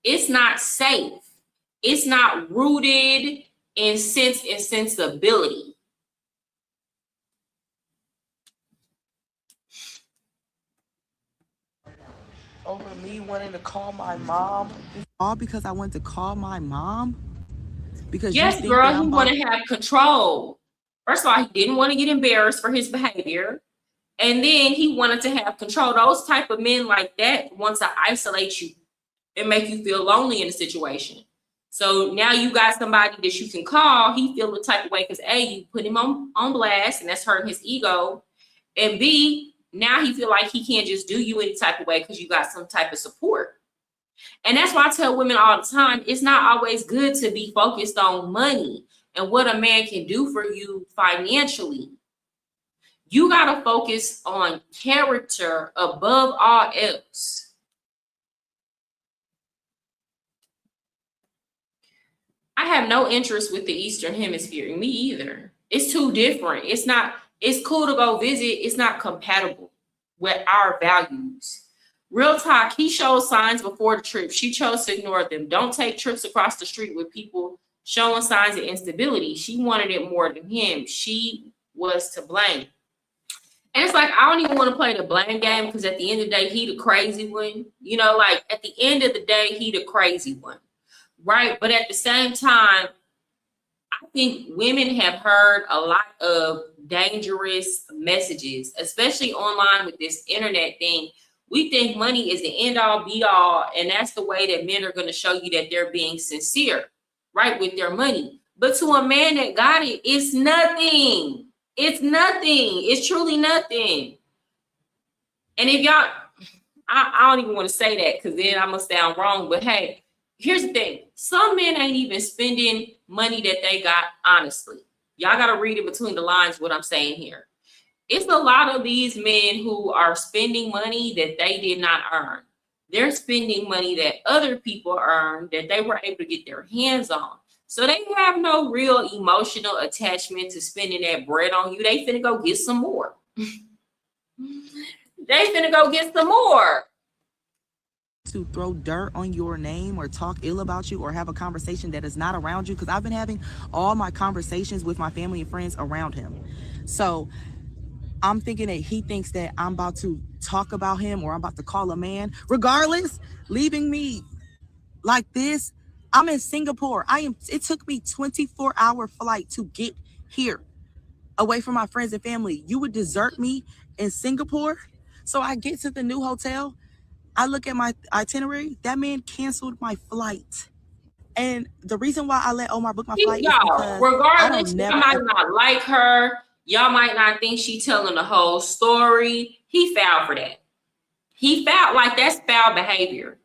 It's not safe. It's not rooted in sense and sensibility. Over me wanting to call my mom. All because I wanted to call my mom? Because yes, girl, he want to have control. First of all, he didn't want to get embarrassed for his behavior. And then he wanted to have control. Those type of men like that want to isolate you and make you feel lonely in a situation. So now you got somebody that you can call. He feel the type of way because A, you put him on blast, and that's hurting his ego. And B, now he feel like he can't just do you any type of way because you got some type of support. And that's why I tell women all the time, it's not always good to be focused on money and what a man can do for you financially. You got to focus on character above all else. I have no interest with the Eastern Hemisphere. Me either. It's too different. It's cool to go visit. It's not compatible with our values. Real talk, he showed signs before the trip. She chose to ignore them. Don't take trips across the street with people showing signs of instability. She wanted it more than him. She was to blame. And it's like, I don't even want to play the blame game because at the end of the day, he the crazy one. You know, like at the end of the day, he the crazy one. Right? But at the same time, I think women have heard a lot of dangerous messages, especially online with this internet thing. We think money is the end all be all, and that's the way that men are going to show you that they're being sincere, right, with their money. But to a man that got it, it's nothing. It's nothing. It's truly nothing. And if y'all, I don't even want to say that because then I'm going to sound wrong. But hey, here's the thing. Some men ain't even spending money that they got honestly. Y'all got to read in between the lines what I'm saying here. It's a lot of these men who are spending money that they did not earn. They're spending money that other people earned that they were able to get their hands on. So they have no real emotional attachment to spending that bread on you. They finna go get some more. to throw dirt on your name or talk ill about you or have a conversation that is not around you, because I've been having all my conversations with my family and friends around him. So I'm thinking that he thinks that I'm about to talk about him or I'm about to call a man. Regardless, leaving me like this. I'm in Singapore. It took me 24-hour flight to get here, away from my friends and family. You would desert me in Singapore? So I get to the new hotel. I look at my itinerary. That man canceled my flight. And the reason why I let Omar book my flight is Y'all, because I regardless, don't y'all never might not like her. Y'all might not think she telling the whole story. He fouled for that. He fouled, like that's foul behavior.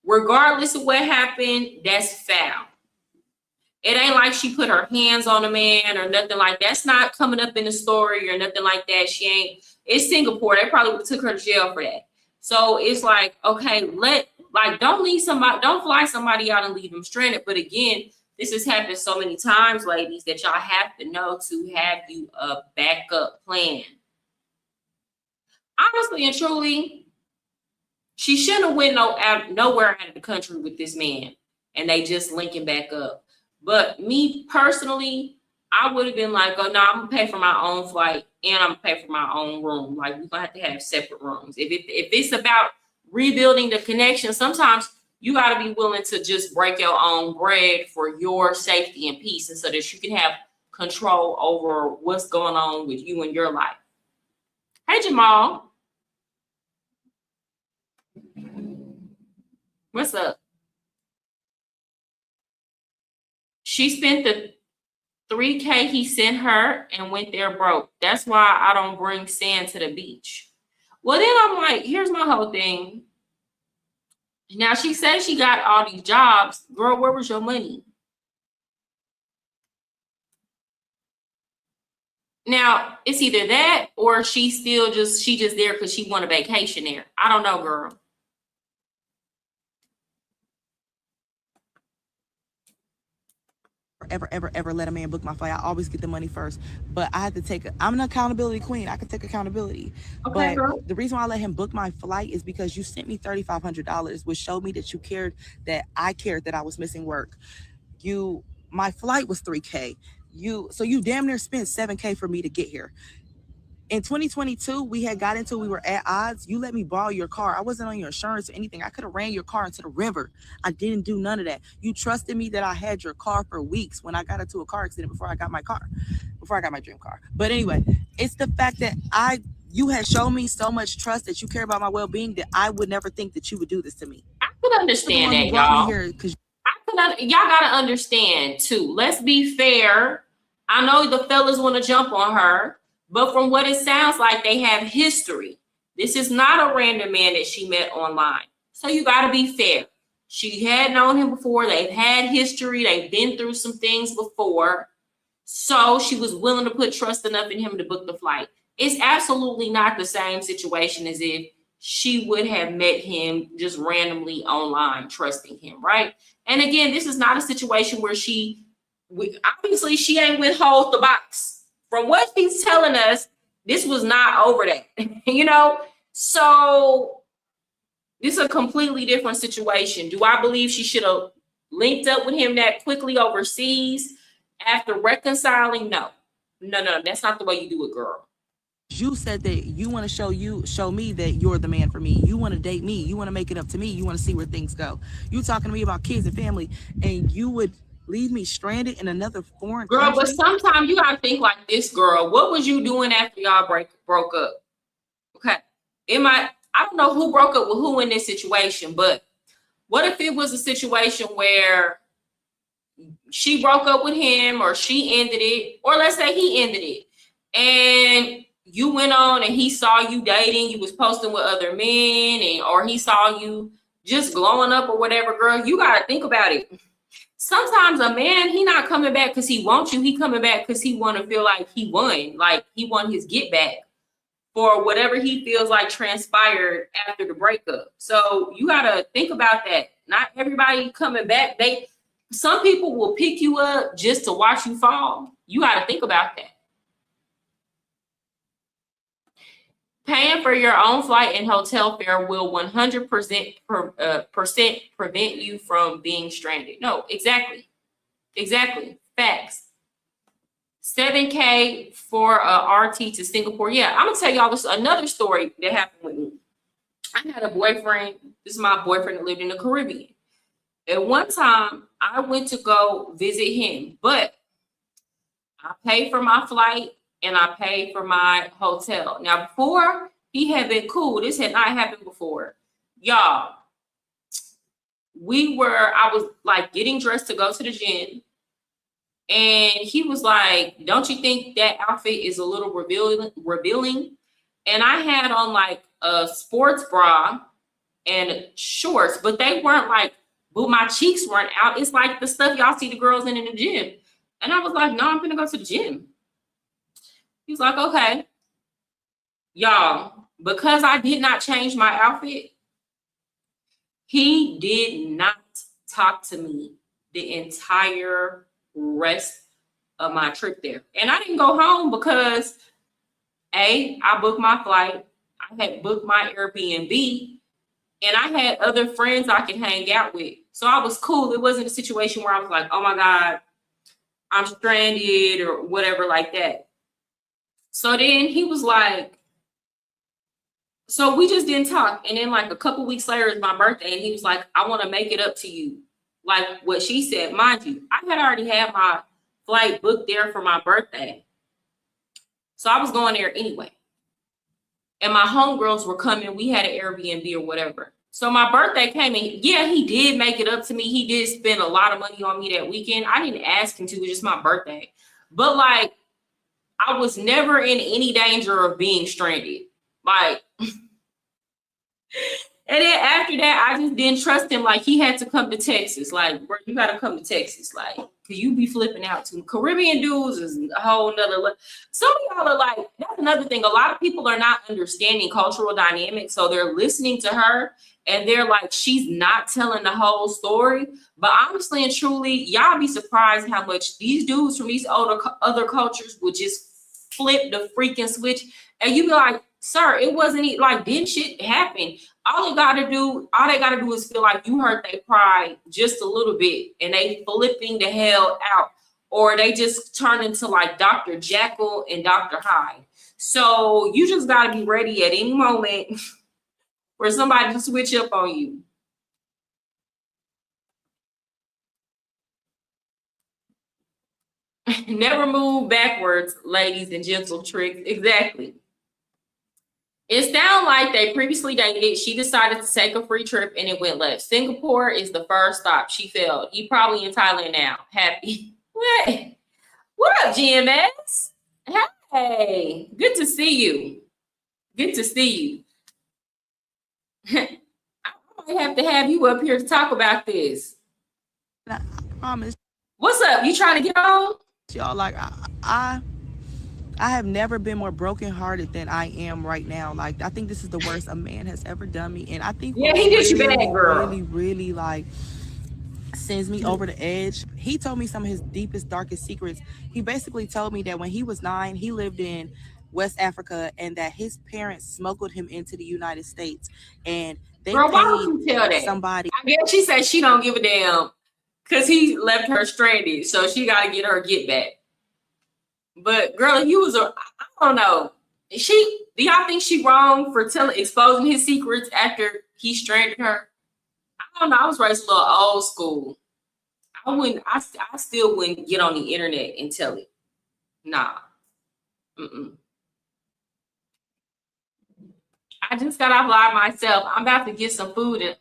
Regardless of what happened, that's foul. It ain't like she put her hands on a man or nothing like that. That's not coming up in the story or nothing like that. She ain't. It's Singapore. They probably would have took her to jail for that. So it's like, okay, don't leave somebody, don't fly somebody out and leave them stranded. But again, this has happened so many times, ladies, that y'all have to know to have you a backup plan. Honestly and truly, she shouldn't have went nowhere out of the country with this man, and they just linking back up. But me personally, I would have been like, oh no, I'm gonna pay for my own flight and I'm gonna pay for my own room. Like we're gonna have to have separate rooms. If it's about rebuilding the connection, sometimes you gotta be willing to just break your own bread for your safety and peace, and so that you can have control over what's going on with you and your life. Hey Jamal. What's up? She spent the $3K he sent her and went there broke. That's why I don't bring sand to the beach. Well, then I'm like, here's my whole thing. Now she says she got all these jobs. Girl, where was your money? Now, it's either that or she just there because she want a vacation there. I don't know, girl. ever let a man book my flight. I always get the money first, but I had to I'm an accountability queen. I can take accountability. Okay, but girl. The reason why I let him book my flight is because you sent me $3,500, which showed me that you cared, that I cared that I was missing work. My flight was $3K. So you damn near spent $7K for me to get here. In 2022, we were at odds. You let me borrow your car. I wasn't on your insurance or anything. I could have ran your car into the river. I didn't do none of that. You trusted me that I had your car for weeks when I got into a car accident before I got my dream car. But anyway, it's the fact that you had shown me so much trust that you care about my well-being that I would never think that you would do this to me. I could understand that, y'all. Y'all gotta understand too. Let's be fair. I know the fellas want to jump on her. But from what it sounds like, they have history. This is not a random man that she met online. So you got to be fair. She had known him before. They've had history. They've been through some things before. So she was willing to put trust enough in him to book the flight. It's absolutely not the same situation as if she would have met him just randomly online, trusting him, right? And again, this is not a situation where obviously she ain't withhold the box. From what he's telling us, this was not over that, So this is a completely different situation. Do I believe she should have linked up with him that quickly overseas after reconciling? No, that's not the way you do it, girl. You said that you want to show me that you're the man for me. You want to date me. You want to make it up to me. You want to see where things go. You talking to me about kids and family, and you would leave me stranded in another foreign country? But sometimes you gotta think like this, girl. What was you doing after y'all broke up? Okay. I don't know who broke up with who in this situation, but what if it was a situation where she broke up with him or she ended it, or let's say he ended it, and you went on and he saw you dating, you was posting with other men, or he saw you just glowing up or whatever, girl, you gotta think about it. Sometimes a man, he not coming back because he wants you. He coming back because he want to feel like he won. Like he won his get back for whatever he feels like transpired after the breakup. So you got to think about that. Not everybody coming back. Some people will pick you up just to watch you fall. You got to think about that. Paying for your own flight and hotel fare will 100% prevent you from being stranded. No, exactly. Facts. 7K for a RT to Singapore. Yeah, I'm gonna tell y'all this another story that happened with me. I had a boyfriend. This is my boyfriend that lived in the Caribbean. At one time, I went to go visit him, but I paid for my flight and I paid for my hotel. Now, before he had been cool. This had not happened before. Y'all, I was like getting dressed to go to the gym. And he was like, don't you think that outfit is a little revealing? And I had on like a sports bra and shorts, but they weren't like, but my cheeks weren't out. It's like the stuff y'all see the girls in the gym. And I was like, no, I'm gonna go to the gym. He was like, okay. Y'all, because I did not change my outfit, he did not talk to me the entire rest of my trip there. And I didn't go home because I booked my flight, I had booked my Airbnb, and I had other friends I could hang out with. So I was cool. It wasn't a situation where I was like, oh my God, I'm stranded or whatever like that. So then he was like, so we just didn't talk. And then like a couple weeks later is my birthday. And he was like, I want to make it up to you. Like what she said, mind you, I had already had my flight booked there for my birthday. So I was going there anyway. And my homegirls were coming. We had an Airbnb or whatever. So my birthday came and yeah, he did make it up to me. He did spend a lot of money on me that weekend. I didn't ask him to, it was just my birthday. But like, I was never in any danger of being stranded. Like, and then after that, I just didn't trust him. Like, he had to come to Texas. Like, bro, you got to come to Texas. Like, because you be flipping out too. Caribbean dudes is a whole nother. Some of y'all are like, that's another thing. A lot of people are not understanding cultural dynamics. So they're listening to her and they're like, she's not telling the whole story. But honestly and truly, y'all be surprised how much these dudes from these other cultures would just flip the freaking switch. And you be like, sir, it wasn't like, didn't shit happen? All they gotta do is feel like you hurt their pride just a little bit and they flipping the hell out, or they just turn into like Dr. Jekyll and Dr. Hyde. So you just gotta be ready at any moment for somebody to switch up on you. Never move backwards, ladies and gentle tricks. Exactly. It sounds like they previously dated. She decided to take a free trip and it went left. Singapore is the first stop. She failed. He probably in Thailand now. Happy. What? What up, GMS? Hey, good to see you. Good to see you. I might have to have you up here to talk about this. I promise. What's up? You trying to get on? Y'all, like I have never been more brokenhearted than I am right now. Like, I think this is the worst a man has ever done me. And I think yeah, he did you bad, girl. Really like sends me over the edge. He told me some of his deepest, darkest secrets. He basically told me that when he was 9, he lived in West Africa and that his parents smuggled him into the United States. And they girl, why would you tell that? Somebody. I guess she said she don't give a damn because he left her stranded. So she got to get her get back. But girl, if you was I don't know. Do y'all think she wrong for exposing his secrets after he stranded her? I don't know. I was raised a little old school. I still wouldn't get on the internet and tell it. Nah. I just got off live myself. I'm about to get some food, and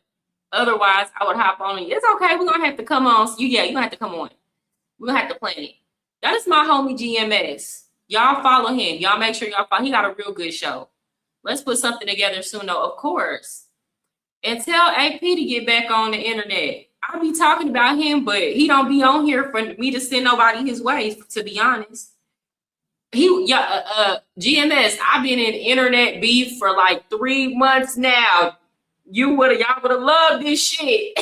otherwise I would hop on it. It's okay. We're gonna have to come on. You're gonna have to come on. We're gonna have to plan it. That is my homie GMS. Y'all follow him. Y'all make sure y'all follow. He got a real good show. Let's put something together soon, though, of course. And tell AP to get back on the internet. I'll be talking about him, but he don't be on here for me to send nobody his way, to be honest. GMS, I've been in internet beef for like 3 months now. Y'all would have loved this shit.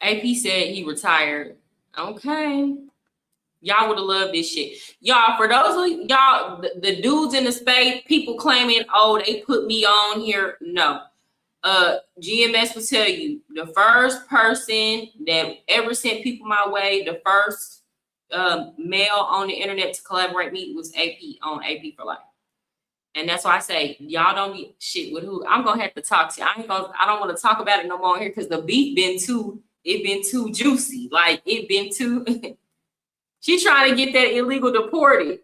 AP said he retired. Okay. Y'all would have loved this shit. Y'all, for those of y'all, the dudes in the space, people claiming, oh, they put me on here. No. GMS will tell you the first person that ever sent people my way, the first male on the internet to collaborate me was AP on AP for Life. And that's why I say y'all don't get shit with who. I'm gonna have to talk to you. I don't want to talk about it no more here because the beef been too juicy. Like it been too she trying to get that illegal deported.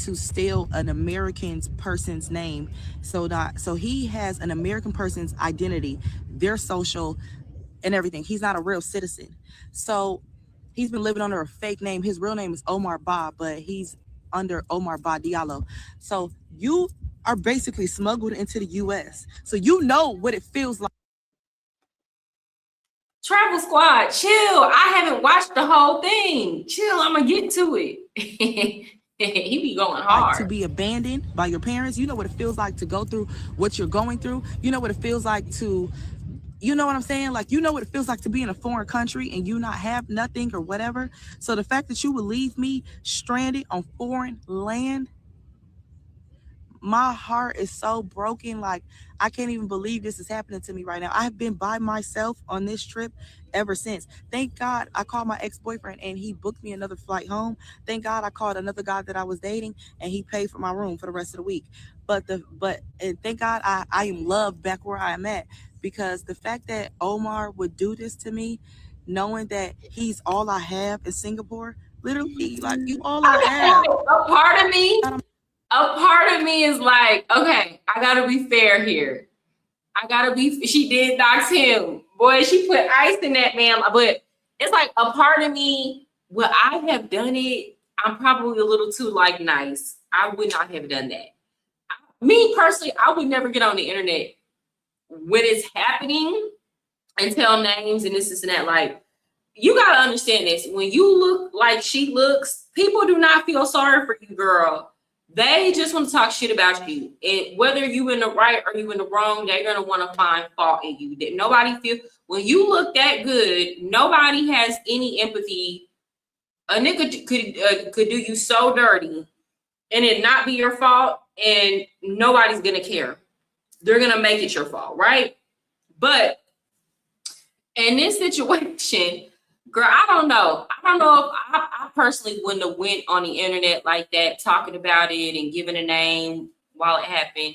To steal an American person's name, so he has an American person's identity, their social and everything. He's not a real citizen, so he's been living under a fake name. His real name is Omar Ba, but he's under Omar Ba Diallo. So you are basically smuggled into the U.S. So you know what it feels like. Travel Squad, chill. I haven't watched the whole thing. Chill, I'm gonna get to it. He be going hard. Like to be abandoned by your parents. You know what it feels like to go through what you're going through. You know what it feels like to, you know what I'm saying? Like, you know what it feels like to be in a foreign country and you not have nothing or whatever. So the fact that you would leave me stranded on foreign land, my heart is so broken. Like, I can't even believe this is happening to me right now. I have been by myself on this trip ever since. Thank God I called my ex-boyfriend and he booked me another flight home. Thank God I called another guy that I was dating and he paid for my room for the rest of the week. But thank God I am loved back where I am at, because the fact that Omar would do this to me, knowing that he's all I have in Singapore, literally, like, you all I have. A part of me is like, okay, I gotta be fair here. She did dox him. Boy, she put ice in that man. But it's like a part of me, would I have done it? I'm probably a little too like nice. I would not have done that. Me personally, I would never get on the internet when it's happening and tell names and this and that. Like, you gotta understand this. When you look like she looks, people do not feel sorry for you, girl. They just want to talk shit about you. And whether you in the right or you in the wrong, they're going to want to find fault in you. That nobody feel, when you look that good, nobody has any empathy. A nigga could do you so dirty and it not be your fault, and nobody's going to care. They're going to make it your fault, right? But in this situation, girl, I don't know if I personally wouldn't have went on the internet like that, talking about it and giving a name while it happened.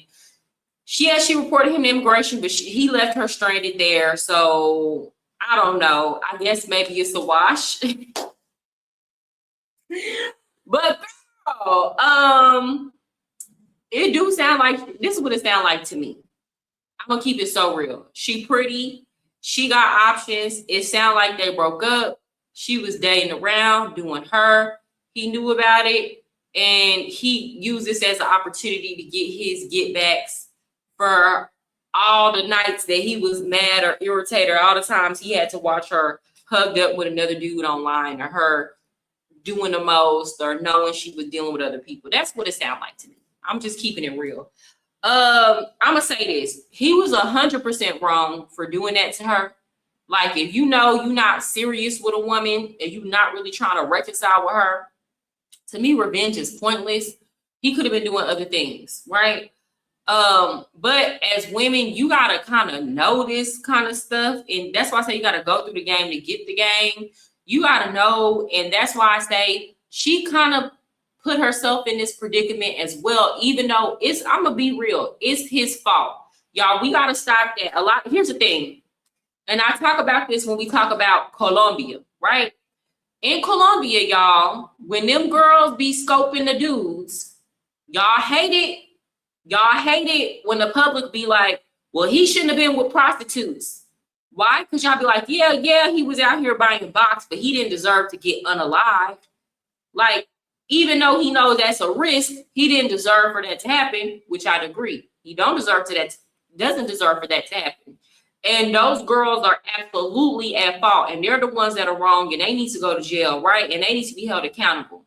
She reported him to immigration, but he left her stranded there. So I don't know. I guess maybe it's a wash. But girl, it do sound like, this is what it sounds like to me. I'm gonna keep it so real. She pretty. She got options. It sounded like they broke up. She was dating around, doing her. He knew about it, and he used this as an opportunity to get his get backs for all the nights that he was mad or irritated, or all the times he had to watch her hugged up with another dude online, or her doing the most, or knowing she was dealing with other people. That's what it sounded like to me. I'm just keeping it real. I'm gonna say this. He was 100% wrong for doing that to her. Like, if you know you're not serious with a woman and you're not really trying to reconcile with her, to me, revenge is pointless. He could have been doing other things, right? But as women, you gotta kind of know this kind of stuff, and that's why I say you gotta go through the game to get the game. You gotta know, and that's why I say she kind of put herself in this predicament as well, even though I'm gonna be real, it's his fault. Y'all, we gotta stop that. Here's the thing, and I talk about this when we talk about Colombia, right? In Colombia, y'all, when them girls be scoping the dudes, y'all hate it. Y'all hate it when the public be like, well, he shouldn't have been with prostitutes. Why? Because y'all be like, yeah, he was out here buying a box, but he didn't deserve to get unalived. Like, even though he knows that's a risk, he didn't deserve for that to happen, which I'd agree. He doesn't deserve for that to happen. And those girls are absolutely at fault, and they're the ones that are wrong, and they need to go to jail, right? And they need to be held accountable.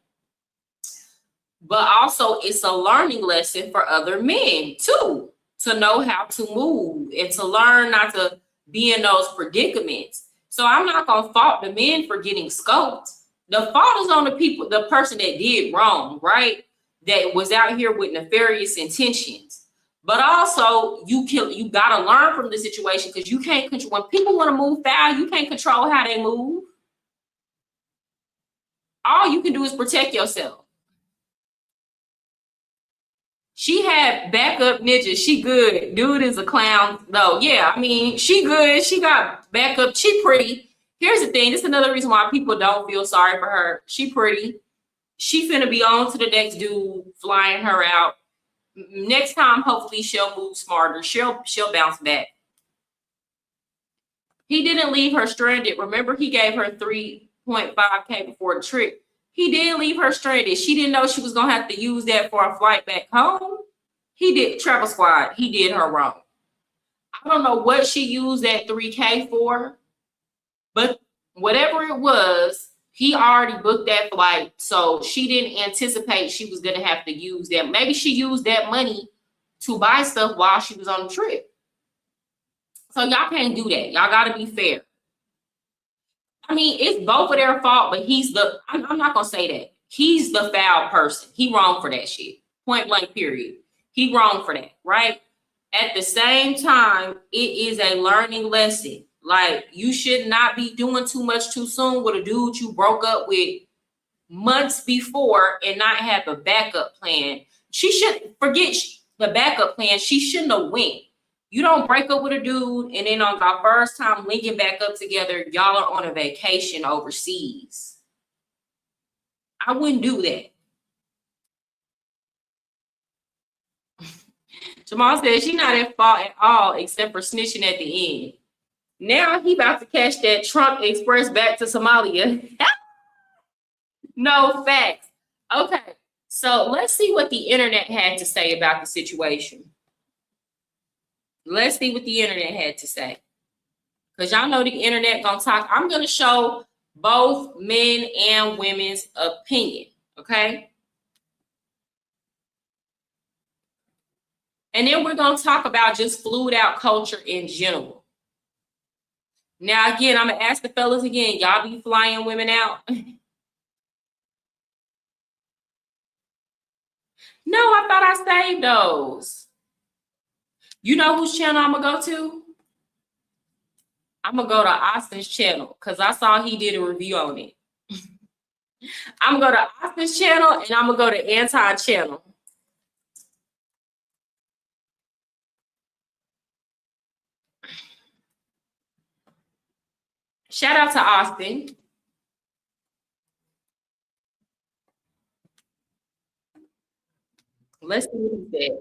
But also, it's a learning lesson for other men too, to know how to move and to learn not to be in those predicaments. So I'm not gonna fault the men for getting scoped. The fault is on the person that did wrong, right? That was out here with nefarious intentions. But also, you gotta learn from the situation, because you can't control when people want to move foul. You can't control how they move. All you can do is protect yourself. She had backup ninjas. She good. Dude is a clown, though. Yeah, I mean, she good. She got backup. She pretty. Here's the thing. This is another reason why people don't feel sorry for her. She pretty. She finna be on to the next dude, flying her out. Next time, hopefully, she'll move smarter. She'll bounce back. He didn't leave her stranded. Remember, he gave her $3.5K before the trip. He did leave her stranded. She didn't know she was gonna have to use that for a flight back home. He did. Travel Squad. He did her wrong. I don't know what she used that $3K for, but whatever it was, he already booked that flight, so she didn't anticipate she was gonna have to use that. Maybe she used that money to buy stuff while she was on the trip. So y'all can't do that. Y'all gotta be fair. I mean, it's both of their fault, but I'm not gonna say that. He's the foul person. He wrong for that shit. Point blank, period. He wrong for that, right? At the same time, it is a learning lesson. Like, you should not be doing too much too soon with a dude you broke up with months before and not have a backup plan. She should forget the backup plan. She shouldn't have went. You don't break up with a dude and then on our first time linking back up together, y'all are on a vacation overseas. I wouldn't do that. Jamal said she's not at fault at all except for snitching at the end. Now he about to catch that Trump Express back to Somalia. No facts. Okay, so let's see what the internet had to say about the situation. Let's see what the internet had to say. Because y'all know the internet gonna talk. I'm gonna show both men and women's opinion, okay? And then we're gonna talk about just fluid out culture in general. Now, again, I'm gonna ask the fellas again, y'all be flying women out? No, I thought I saved those. You know whose channel I'm gonna go to? I'm gonna go to Austin's channel because I saw he did a review on it. I'm gonna go to Austin's channel and I'm gonna go to Anton's channel. Shout out to Austin. Let's see what he said.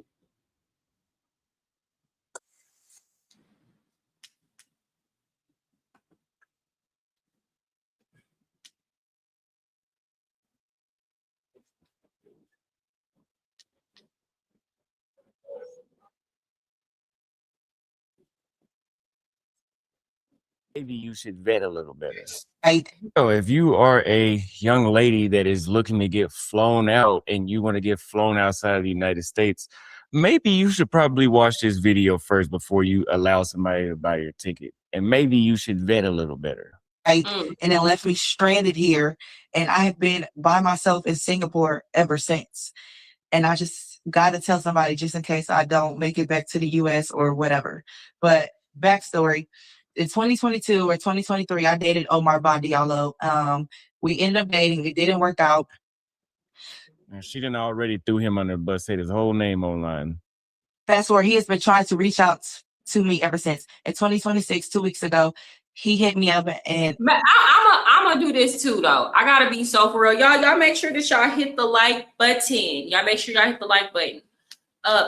Maybe you should vet a little better. Right. So if you are a young lady that is looking to get flown out and you want to get flown outside of the United States, maybe you should probably watch this video first before you allow somebody to buy your ticket. And maybe you should vet a little better. Right. And it left me stranded here. And I have been by myself in Singapore ever since. And I just got to tell somebody just in case I don't make it back to the US or whatever. But backstory. In 2022 or 2023, I dated Omar Ba Diallo. We ended up dating. It didn't work out. And she done already threw him under the bus, said his whole name online. Fast forward, he has been trying to reach out to me ever since. In 2026, 2 weeks ago, he hit me up and... But I'm gonna do this too, though. I gotta be so for real. Y'all make sure that y'all hit the like button. Y'all make sure y'all hit the like button.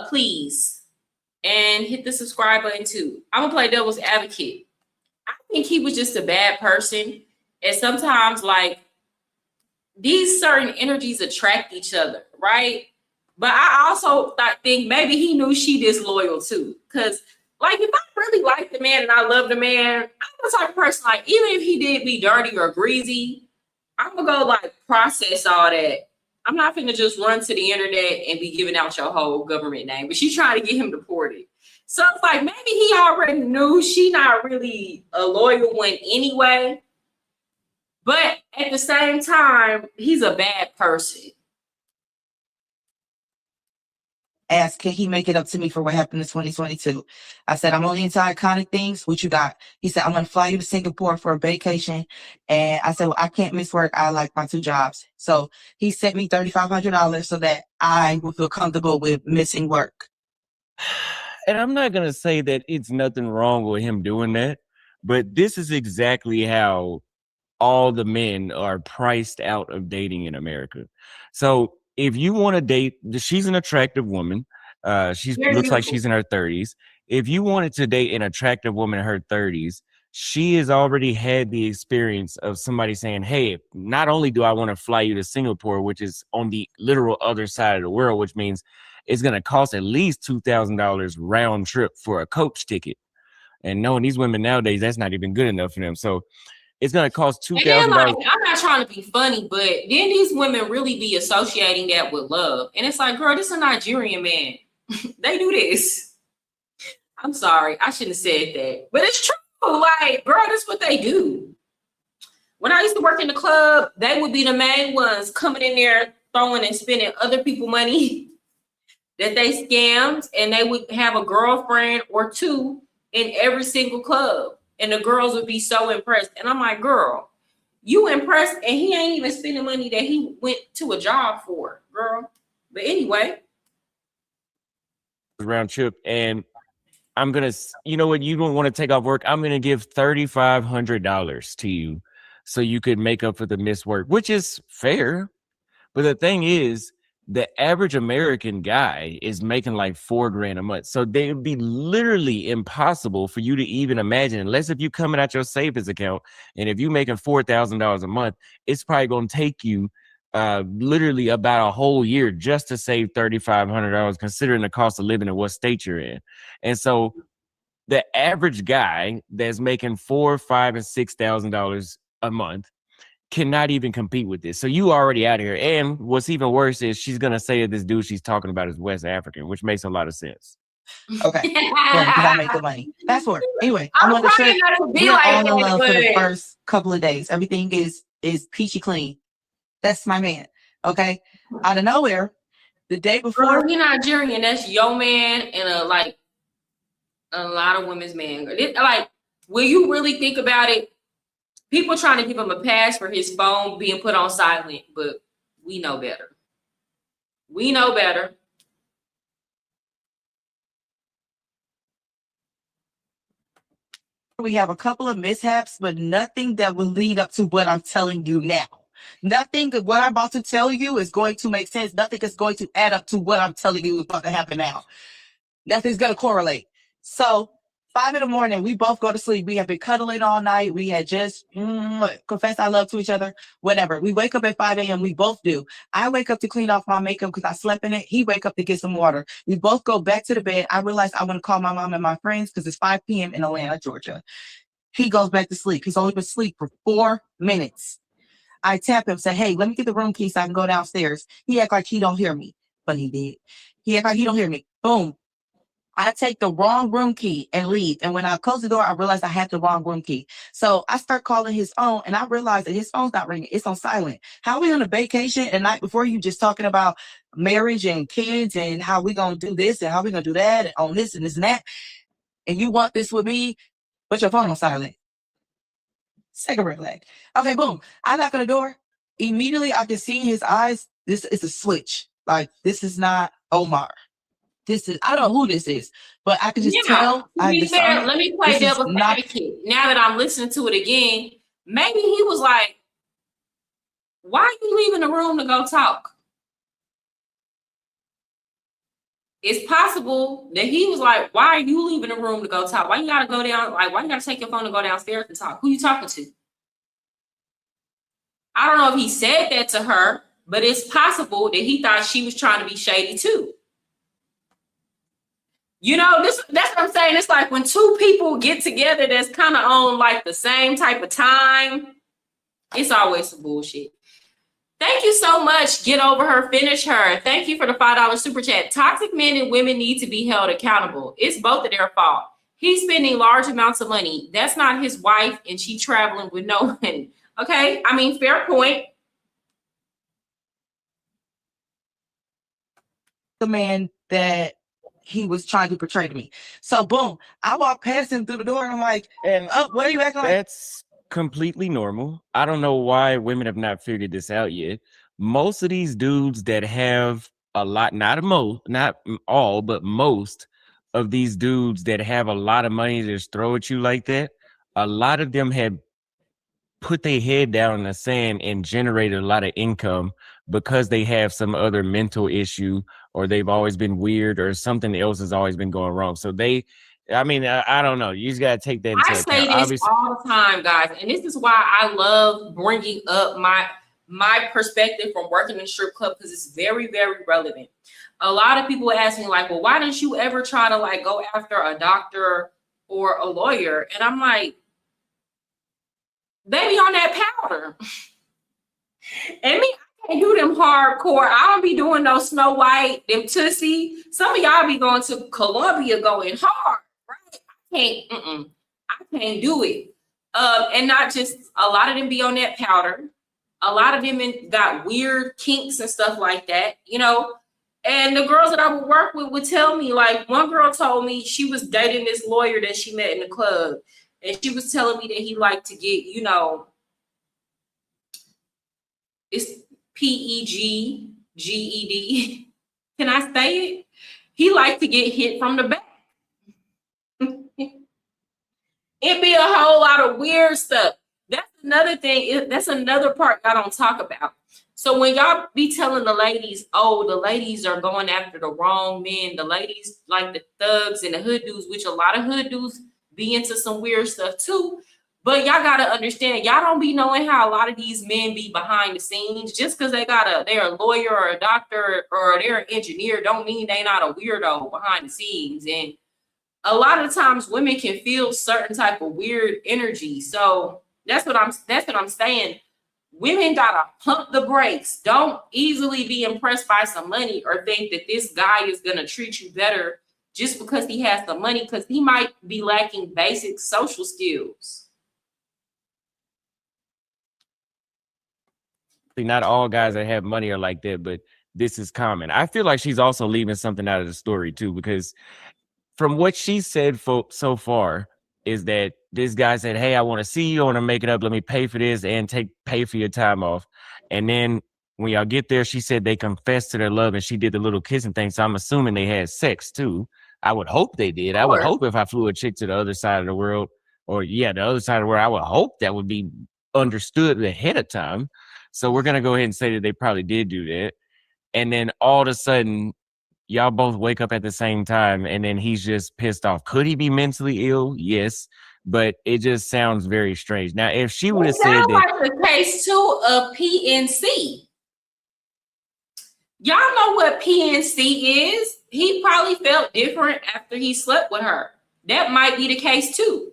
Please. And hit the subscribe button too. I'm gonna play devil's advocate. I think he was just a bad person. And sometimes, like, these certain energies attract each other, right? But I also think maybe he knew she disloyal too. Because, like, if I really like the man and I love the man, I'm the type of person, like, even if he did be dirty or greasy, I'm going to go, like, process all that. I'm not finna just run to the internet and be giving out your whole government name. But she's trying to get him deported. So it's like maybe he already knew she not really a loyal one anyway. But at the same time, he's a bad person. Asked, can he make it up to me for what happened in 2022? I said, I'm only into iconic things. What you got? He said, I'm going to fly you to Singapore for a vacation. And I said, well, I can't miss work. I like my 2 jobs. So he sent me $3,500 so that I would feel comfortable with missing work. And I'm not going to say that it's nothing wrong with him doing that, but this is exactly how all the men are priced out of dating in America. So if you want to date, she's an attractive woman. She looks like she's in her 30s. If you wanted to date an attractive woman in her 30s, she has already had the experience of somebody saying, hey, not only do I want to fly you to Singapore, which is on the literal other side of the world, which means it's going to cost at least $2,000 round trip for a coach ticket. And knowing these women nowadays, that's not even good enough for them. So it's going to cost $2,000. Like, I'm not trying to be funny, but then these women really be associating that with love. And it's like, girl, this is a Nigerian man. They do this. I'm sorry. I shouldn't have said that. But it's true. Like, girl, that's what they do. When I used to work in the club, they would be the main ones coming in there, throwing and spending other people's money that they scammed. And they would have a girlfriend or 2 in every single club. And the girls would be so impressed. And I'm like, girl, you impressed and he ain't even spending money that he went to a job for, girl. But anyway. Round trip. And I'm going to, you know what, you don't want to take off work. I'm going to give $3,500 to you so you could make up for the missed work, which is fair. But the thing is, the average American guy is making like $4,000 a month. So they would be literally impossible for you to even imagine, unless if you coming out your savings account. And if you're making $4,000 a month, it's probably going to take you literally about a whole year just to save $3,500, considering the cost of living in what state you're in. And so the average guy that's making $4,000, $5,000, and $6,000 a month cannot even compete with this. So you already out here. And what's even worse is she's going to say that this dude she's talking about is West African, which makes a lot of sense. Okay. Yeah, because I make the money. Fast forward. Anyway, I'm on the trip. We're all in love for the first couple of days. Everything is peachy clean. That's my man. Okay. Out of nowhere, the day before. Girl, you're Nigerian. That's your man and a lot of women's men. Like, will you really think about it? People trying to give him a pass for his phone being put on silent, but we know better. We know better. We have a couple of mishaps, but nothing that will lead up to what I'm telling you now. Nothing that what I'm about to tell you is going to make sense. Nothing is going to add up to what I'm telling you is about to happen now. Nothing's going to correlate. So 5 a.m, we both go to sleep. We have been cuddling all night. We had just confessed our love to each other, whatever. We wake up at 5 a.m. We both do. I wake up to clean off my makeup because I slept in it. He wake up to get some water. We both go back to the bed. I realize I want to call my mom and my friends because it's 5 p.m. in Atlanta, Georgia. He goes back to sleep. He's only been asleep for 4 minutes. I tap him, say, hey, let me get the room key so I can go downstairs. He act like he don't hear me, but he did. He act like he don't hear me. Boom. I take the wrong room key and leave. And when I close the door, I realize I had the wrong room key. So I start calling his phone and I realize that his phone's not ringing. It's on silent. How are we on a vacation and night before you just talking about marriage and kids and how we going to do this and how we going to do that and on this and this and that. And you want this with me, but your phone on silent. Second red flag. Okay, boom. I knock on the door. Immediately I can see in his eyes, this is a switch. Like, this is not Omar. This is, I don't know who this is, but I can just tell. Let me play devil's advocate. Now that I'm listening to it again, maybe he was like, why are you leaving the room to go talk? It's possible that he was like, why are you leaving the room to go talk? Why you gotta go down? Like, why you gotta take your phone and go downstairs and talk? Who you talking to? I don't know if he said that to her, but it's possible that he thought she was trying to be shady too. You know, that's what I'm saying. It's like when 2 people get together that's kind of on like the same type of time, it's always some bullshit. Thank you so much. Get over her, finish her. Thank you for the $5 super chat. Toxic men and women need to be held accountable. It's both of their fault. He's spending large amounts of money. That's not his wife, and she traveling with no money. Okay, I mean, fair point. The man that he was trying to portray to me. So boom, I walked past him through the door and I'm like, oh, what are you acting like? That's completely normal. I don't know why women have not figured this out yet. Most of these dudes that have a lot, not all, but most of these dudes that have a lot of money to just throw at you like that, a lot of them have put their head down in the sand and generated a lot of income because they have some other mental issue, or they've always been weird, or something else has always been going wrong. So I don't know. You just got to take that into account. I say this Obviously, all the time, guys, and this is why I love bringing up my perspective from working in strip club, because it's very, very relevant. A lot of people ask me like, well, why didn't you ever try to like go after a doctor or a lawyer? And I'm like, they be on that powder. And me, I can't do them hardcore. I don't be doing no Snow White, them Tootsie. Some of y'all be going to Columbia going hard, right? I can't do it. And not just, a lot of them be on that powder. A lot of them got weird kinks and stuff like that, you know. And the girls that I would work with would tell me, like, one girl told me she was dating this lawyer that she met in the club. And she was telling me that he liked to get, you know, it's PEGGED. Can I say it? He liked to get hit from the back. It'd be a whole lot of weird stuff. That's another thing. That's another part I don't talk about. So when y'all be telling the ladies, oh, the ladies are going after the wrong men, the ladies like the thugs and the hood dudes, which a lot of hood dudes be into some weird stuff too. But y'all gotta understand, y'all don't be knowing how a lot of these men be behind the scenes. Just because they're a lawyer or a doctor or they're an engineer, don't mean they not a weirdo behind the scenes. And a lot of times women can feel certain type of weird energy. So that's what I'm saying. Women gotta pump the brakes. Don't easily be impressed by some money or think that this guy is gonna treat you better just because he has the money, because he might be lacking basic social skills. not all guys that have money are like that, but this is common. I feel like she's also leaving something out of the story too, because from what she said so far is that this guy said, hey, I want to see you, I want to make it up, let me pay for this and pay for your time off. And then when y'all get there, she said they confessed to their love and she did the little kissing thing. So I'm assuming they had sex too. I would hope they did. I would hope if I flew a chick to the other side of the world, the other side of the world, I would hope that would be understood ahead of time. So we're going to go ahead and say that they probably did do that. And then all of a sudden, y'all both wake up at the same time and then he's just pissed off. Could he be mentally ill? Yes. But it just sounds very strange. Now, if she would have said that, like the case too of PNC. Y'all know what PNC is. He probably felt different after he slept with her. That might be the case too.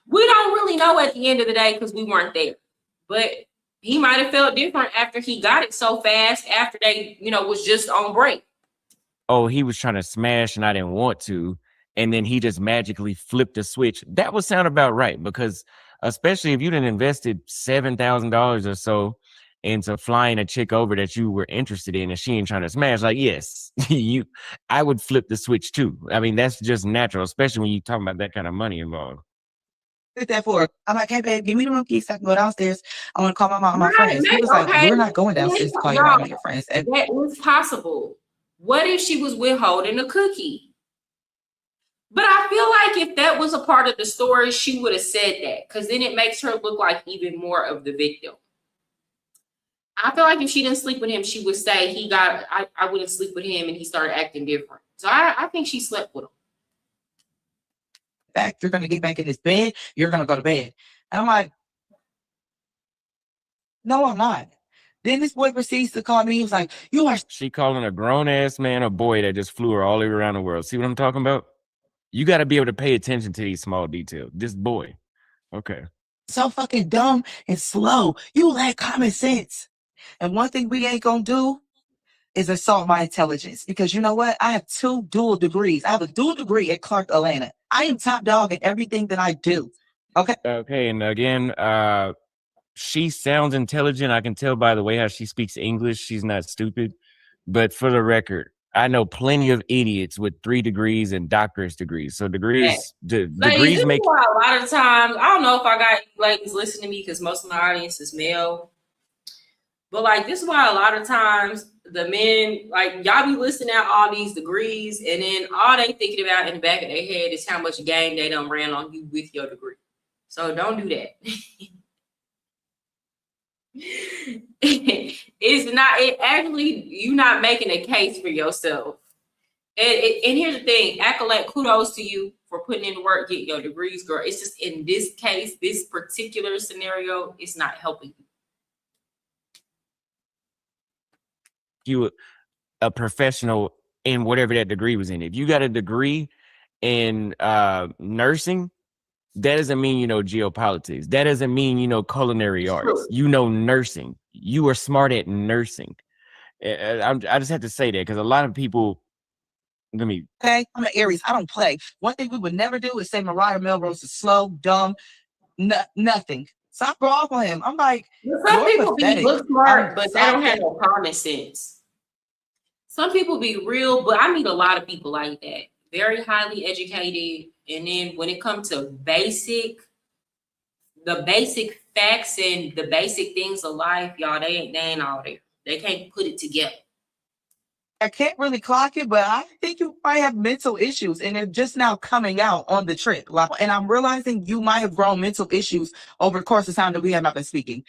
We don't really know at the end of the day because we weren't there. But he might have felt different after he got it so fast after they, was just on break. Oh, he was trying to smash and I didn't want to. And then he just magically flipped the switch. That would sound about right, because especially if you done invested $7,000 or so into flying a chick over that you were interested in and she ain't trying to smash, like, yes, I would flip the switch too. I mean, that's just natural, especially when you're talking about that kind of money involved. Did that for? I'm like, hey babe, give me the room keys so I can go downstairs. I want to call my mom and my friends. He was like, we're not going downstairs to call your mom and your friends. And that was possible. What if she was withholding a cookie? But I feel like if that was a part of the story, she would have said that, because then it makes her look like even more of the victim. I feel like if she didn't sleep with him, she would say I wouldn't sleep with him and he started acting different. So I think she slept with him. Fact, you're gonna get back in this bed, you're gonna go to bed. And I'm like, no, I'm not. Then this boy proceeds to call me. He was like, you are. She calling a grown ass man a boy that just flew her all the way around the world. See what I'm talking about? You got to be able to pay attention to these small details. This boy. Okay. So fucking dumb and slow. You lack common sense. And one thing we ain't gonna do is assault my intelligence, because you know what? I have 2 dual degrees. I have a dual degree at Clark Atlanta. I am top dog in everything that I do. Okay. Okay. And again, she sounds intelligent. I can tell by the way how she speaks English. She's not stupid. But for the record, I know plenty of idiots with 3 degrees and doctorate degrees. So degrees Ladies, make why a lot of times, I don't know if I got ladies listening to me because most of my audience is male. But like, this is why a lot of times the men, like, y'all be listing out all these degrees, and then all they thinking about in the back of their head is how much game they done ran on you with your degree. So don't do that. It's not, it actually, you're not making a case for yourself. And here's the thing, accolade, kudos to you for putting in the work, get your degrees, girl. It's just in this case, this particular scenario, it's not helping you. You a professional in whatever that degree was in. If you got a degree in nursing, that doesn't mean you know geopolitics. That doesn't mean you know culinary arts. You know nursing. You are smart at nursing. I just have to say that because a lot of people. Okay, I'm an Aries. I don't play. One thing we would never do is say Mariah Melrose is slow, dumb, nothing. So I grow up on him. I'm like, some people look smart, but they don't have no common sense. Some people be real, but I meet a lot of people like that. Very highly educated. And then when it comes to the basic facts and the basic things of life, y'all, they ain't all there. They can't put it together. I can't really clock it, but I think you might have mental issues, and they're just now coming out on the trip. And I'm realizing you might have grown mental issues over the course of time that we have not been speaking.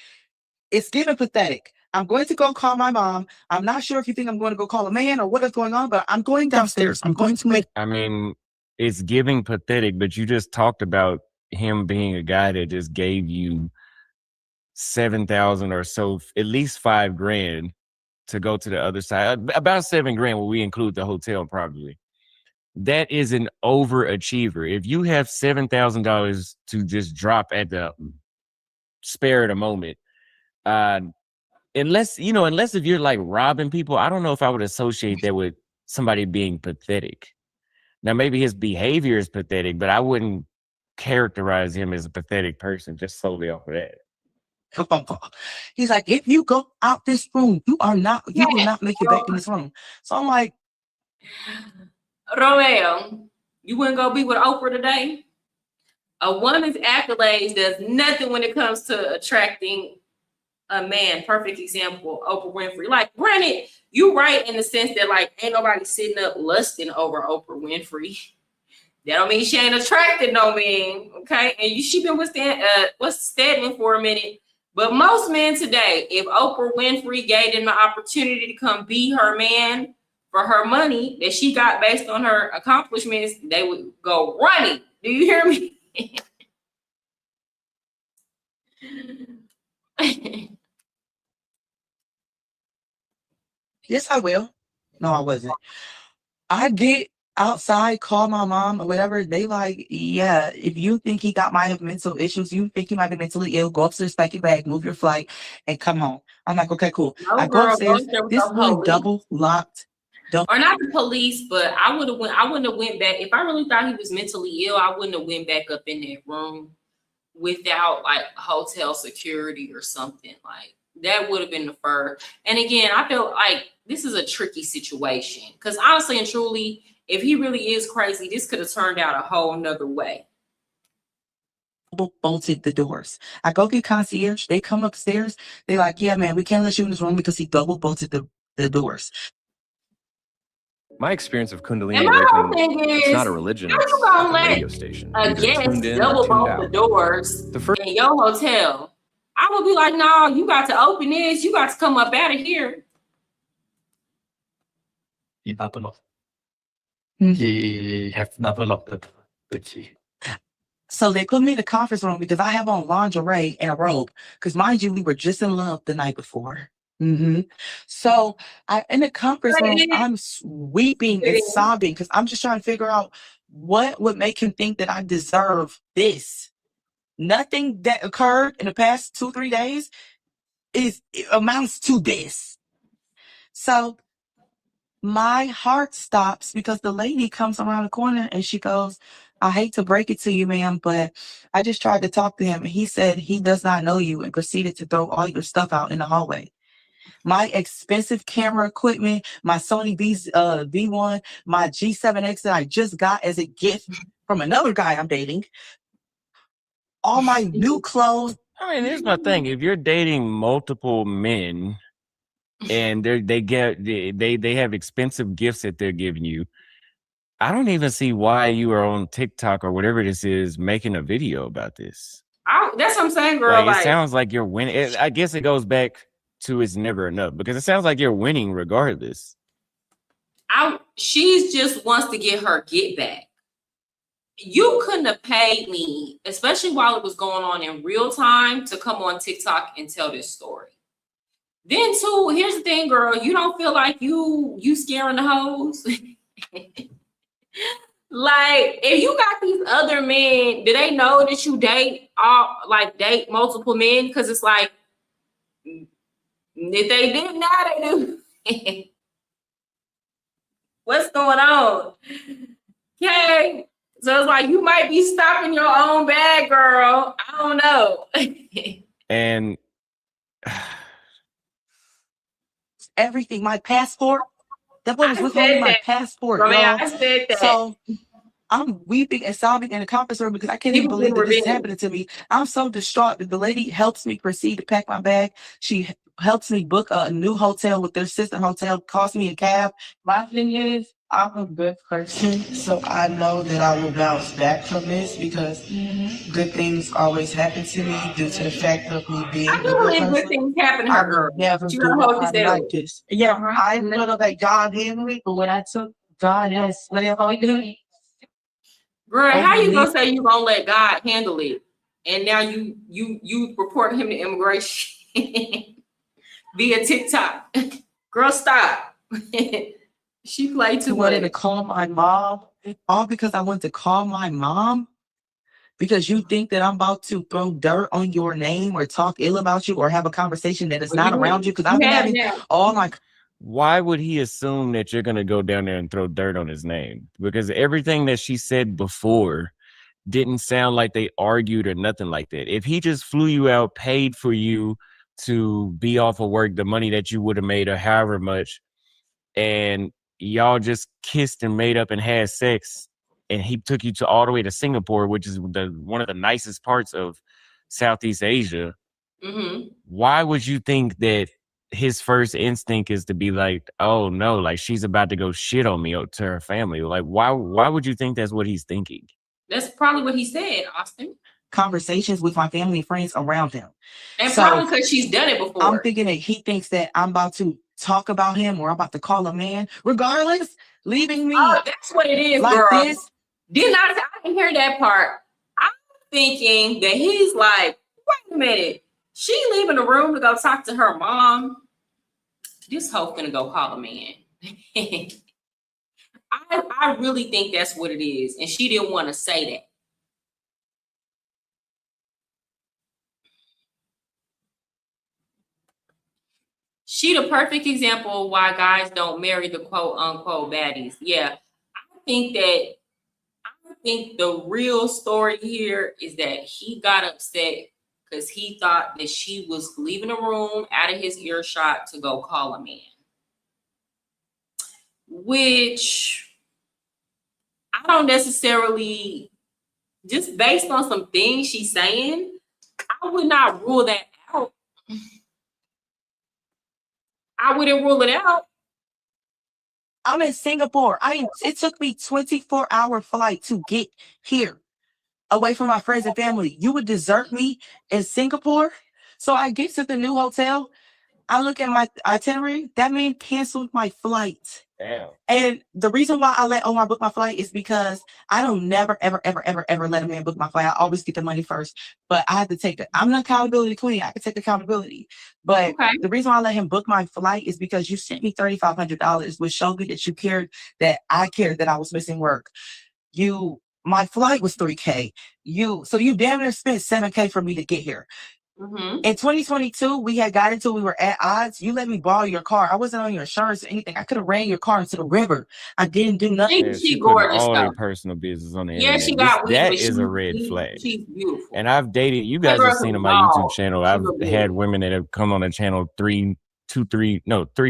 It's getting pathetic. I'm going to go call my mom. I'm not sure if you think I'm going to go call a man or what is going on, but I'm going downstairs. I'm going to make. I mean, it's giving pathetic, but you just talked about him being a guy that just gave you 7,000 or so, at least $5,000 to go to the other side. About $7,000 when we include the hotel, probably. That is an overachiever. If you have $7,000 to just drop at the spare at a moment, unless if you're like robbing people, I don't know if I would associate that with somebody being pathetic. Now, maybe his behavior is pathetic, but I wouldn't characterize him as a pathetic person just solely off of that. Phone call. He's like, if you go out this room, you will not make it back in this room. So I'm like, Romeo, you wouldn't go be with Oprah today? A woman's accolades does nothing when it comes to attracting a man. Perfect example, Oprah Winfrey. Like, granted, you right in the sense that like ain't nobody sitting up lusting over Oprah Winfrey. That don't mean she ain't attracted no man, okay? And she been standing for a minute. But most men today, if Oprah Winfrey gave them the opportunity to come be her man for her money that she got based on her accomplishments, they would go running. Do you hear me? yes, I will. No, I wasn't. I did outside call my mom or whatever. They like, yeah, if you think he might have mental issues, you think he might be mentally ill, go upstairs, pack your bag, move your flight, and come home. I'm like, okay, cool. No, I go upstairs. This room double locked. Or not the police, but I wouldn't have went back. If I really thought he was mentally ill, I wouldn't have went back up in that room without like hotel security or something. Like that would have been the first. And again, I feel like this is a tricky situation because honestly and truly, if he really is crazy, this could have turned out a whole nother way. Bolted the doors. I go get concierge. They come upstairs. They're like, yeah, man, we can't let you in this room because he double bolted the doors. My experience of Kundalini awakening, it's not a religion, it's like a radio station. A guest double bolt the doors in your hotel. I would be like, no, you got to open this. You got to come up out of here. He never locked. He have never locked the key. So they put me in the conference room because I have on lingerie and a robe. Because mind you, we were just in love the night before. So in the conference room, I'm weeping and sobbing because I'm just trying to figure out what would make him think that I deserve this. Nothing that occurred in the past 2-3 days amounts to this. So my heart stops because the lady comes around the corner and she goes, I hate to break it to you, ma'am, but I just tried to talk to him and he said he does not know you, and proceeded to throw all your stuff out in the hallway. My expensive camera equipment, my Sony V1, my G7X that I just got as a gift from another guy I'm dating, all my new clothes. I mean, here's my thing. If you're dating multiple men and they have expensive gifts that they're giving you, I don't even see why you are on TikTok or whatever this is making a video about this. That's what I'm saying, girl. Like, it sounds like you're winning. I guess it goes back to it's never enough, because it sounds like you're winning regardless. She's just wants to get her get back. You couldn't have paid me, especially while it was going on in real time, to come on TikTok and tell this story. Then too, here's the thing, girl. You don't feel like you scaring the hoes? Like, if you got these other men, do they know that you date multiple men? Because it's like, if they didn't, now they do. What's going on? Okay. So it's like you might be stopping your own bag, girl. I don't know. And everything, my passport. That boy was withholding my passport, y'all. I said that. So I'm weeping and sobbing in the conference room because I can't even believe that this is happening to me. I'm so distraught that the lady helps me proceed to pack my bag. She helps me book a new hotel with their sister hotel, cost me a cab. My thing is, I'm a good person, so I know that I will bounce back from this, because good things always happen to me due to the fact of me being a good person. Good things happen to her, girl. Never do like this. Yeah, I know that God handled me, but when I took God has girl, how you gonna say you gonna let God handle it, and now you report him to immigration via TikTok? Girl, stop. She played too much. Wanted to call my mom, all because I wanted to call my mom, because you think that I'm about to throw dirt on your name or talk ill about you or have a conversation that is not around you, because I've been having all my. Why would he assume that you're gonna go down there and throw dirt on his name? Because everything that she said before didn't sound like they argued or nothing like that. If he just flew you out, paid for you to be off of work, the money that you would have made or however much, and y'all just kissed and made up and had sex, and he took you to all the way to Singapore, which is one of the nicest parts of Southeast Asia. Why would you think that his first instinct is to be like, oh no, like she's about to go shit on me to her family? Like, why would you think that's what he's thinking? That's probably what he said, Austin. Conversations with my family and friends around him. And so, probably because she's done it before. I'm thinking that he thinks that I'm about to talk about him or I'm about to call a man, regardless, leaving me. Oh, that's what it is, like girl. This. I didn't hear that part. I'm thinking that he's like, wait a minute. She leaving the room to go talk to her mom. This hoe gonna go call a man. I really think that's what it is. And she didn't want to say that. She the perfect example of why guys don't marry the quote unquote baddies. Yeah, I think the real story here is that he got upset because he thought that she was leaving the room out of his earshot to go call a man. Which I don't necessarily, just based on some things she's saying, I would not rule that out. I wouldn't rule it out. I'm in Singapore. It took me 24-hour flight to get here, away from my friends and family. You would desert me in Singapore? So I get to the new hotel. I look at my itinerary. That man canceled my flight. Damn. And the reason why I let Omar book my flight is because I don't never, ever, ever, ever, ever let a man book my flight. I always get the money first. But I have to take it. I'm an accountability queen. I can take accountability. But the reason why I let him book my flight is because you sent me $3,500, which showed me that you cared, that I cared that I was missing work. You My flight was $3K. So you damn near spent $7K for me to get here. In 2022, we were at odds. You let me borrow your car. I wasn't on your insurance or anything. I could have ran your car into the river. I didn't do nothing. Yeah, she putting all their personal business on the internet. She got that is a red flag. She's beautiful. And I've dated, you guys have seen on my YouTube channel. I've had women that have come on the channel 3,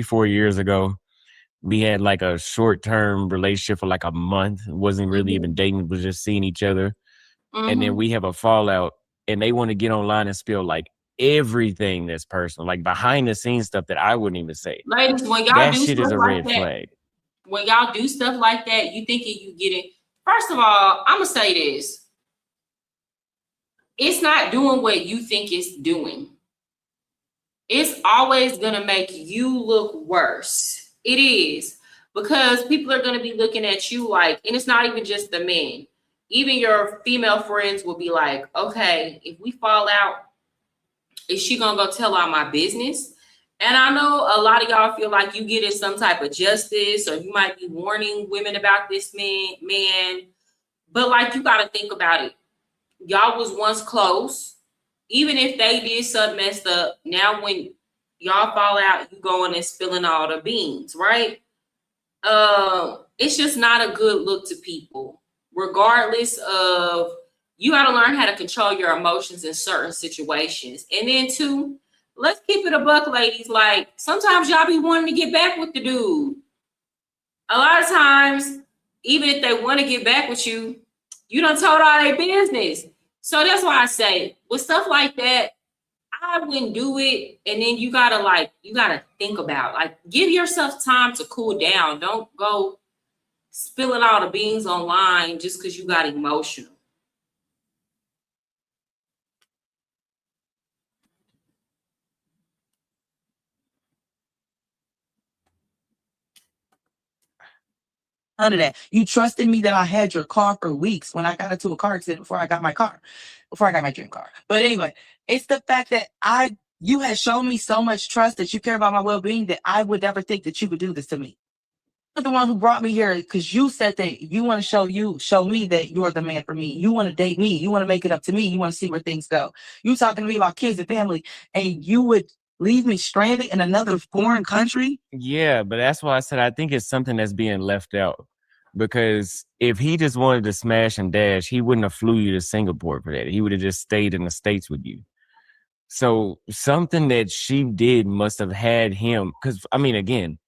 4 years ago. We had like a short-term relationship for like a month. It wasn't really even dating, it was just seeing each other. And then we have a fallout and they want to get online and spill like everything that's personal, like behind the scenes stuff that I wouldn't even say. Ladies, when y'all that do shit stuff is a like red that, flag. When y'all do stuff like that, you thinking you get it. First of all, I'm gonna say this. It's not doing what you think it's doing. It's always gonna make you look worse. It is, because people are gonna be looking at you like, and it's not even just the men. Even your female friends will be like, okay, if we fall out, is she gonna go tell all my business? And I know a lot of y'all feel like you getting some type of justice, or you might be warning women about this man. But like, you gotta think about it. Y'all was once close. Even if they did something messed up, now when y'all fall out, you going and spilling all the beans, right? It's just not a good look to people. Regardless of, you got to learn how to control your emotions in certain situations. And then two, let's keep it a buck, ladies. Like, sometimes y'all be wanting to get back with the dude. A lot of times, even if they want to get back with you, you done told all their business. So that's why I say, with stuff like that, I wouldn't do it. And then you gotta think about, like, give yourself time to cool down. Don't go spilling all the beans online just because you got emotional. None of that. You trusted me that I had your car for weeks when I got into a car accident before I got my dream car. But anyway, it's the fact that you had shown me so much trust that you care about my well-being that I would never think that you would do this to me. You're the one who brought me here because you said that you want to show me that you're the man for me. You want to date me. You want to make it up to me. You want to see where things go. You talking to me about kids and family, and you would leave me stranded in another foreign country? Yeah, but that's why I said I think it's something that's being left out. Because if he just wanted to smash and dash, he wouldn't have flew you to Singapore for that. He would have just stayed in the States with you. So something that she did must have had him, because I mean, again,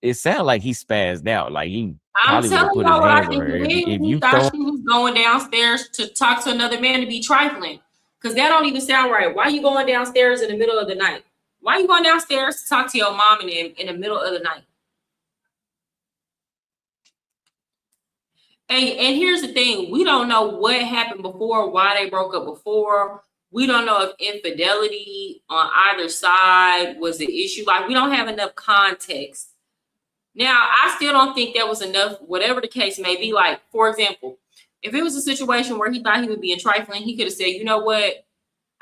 it sounded like he spazzed out. Like I'm telling you what I think if you thought she was going downstairs to talk to another man to be trifling. Because that don't even sound right. Why are you going downstairs in the middle of the night? Why are you going downstairs to talk to your mom and them in the middle of the night? And here's the thing. We don't know what happened before, why they broke up before. We don't know if infidelity on either side was the issue. Like, we don't have enough context. Now, I still don't think that was enough, whatever the case may be. Like, for example, if it was a situation where he thought he would be in trifling, he could have said, you know what?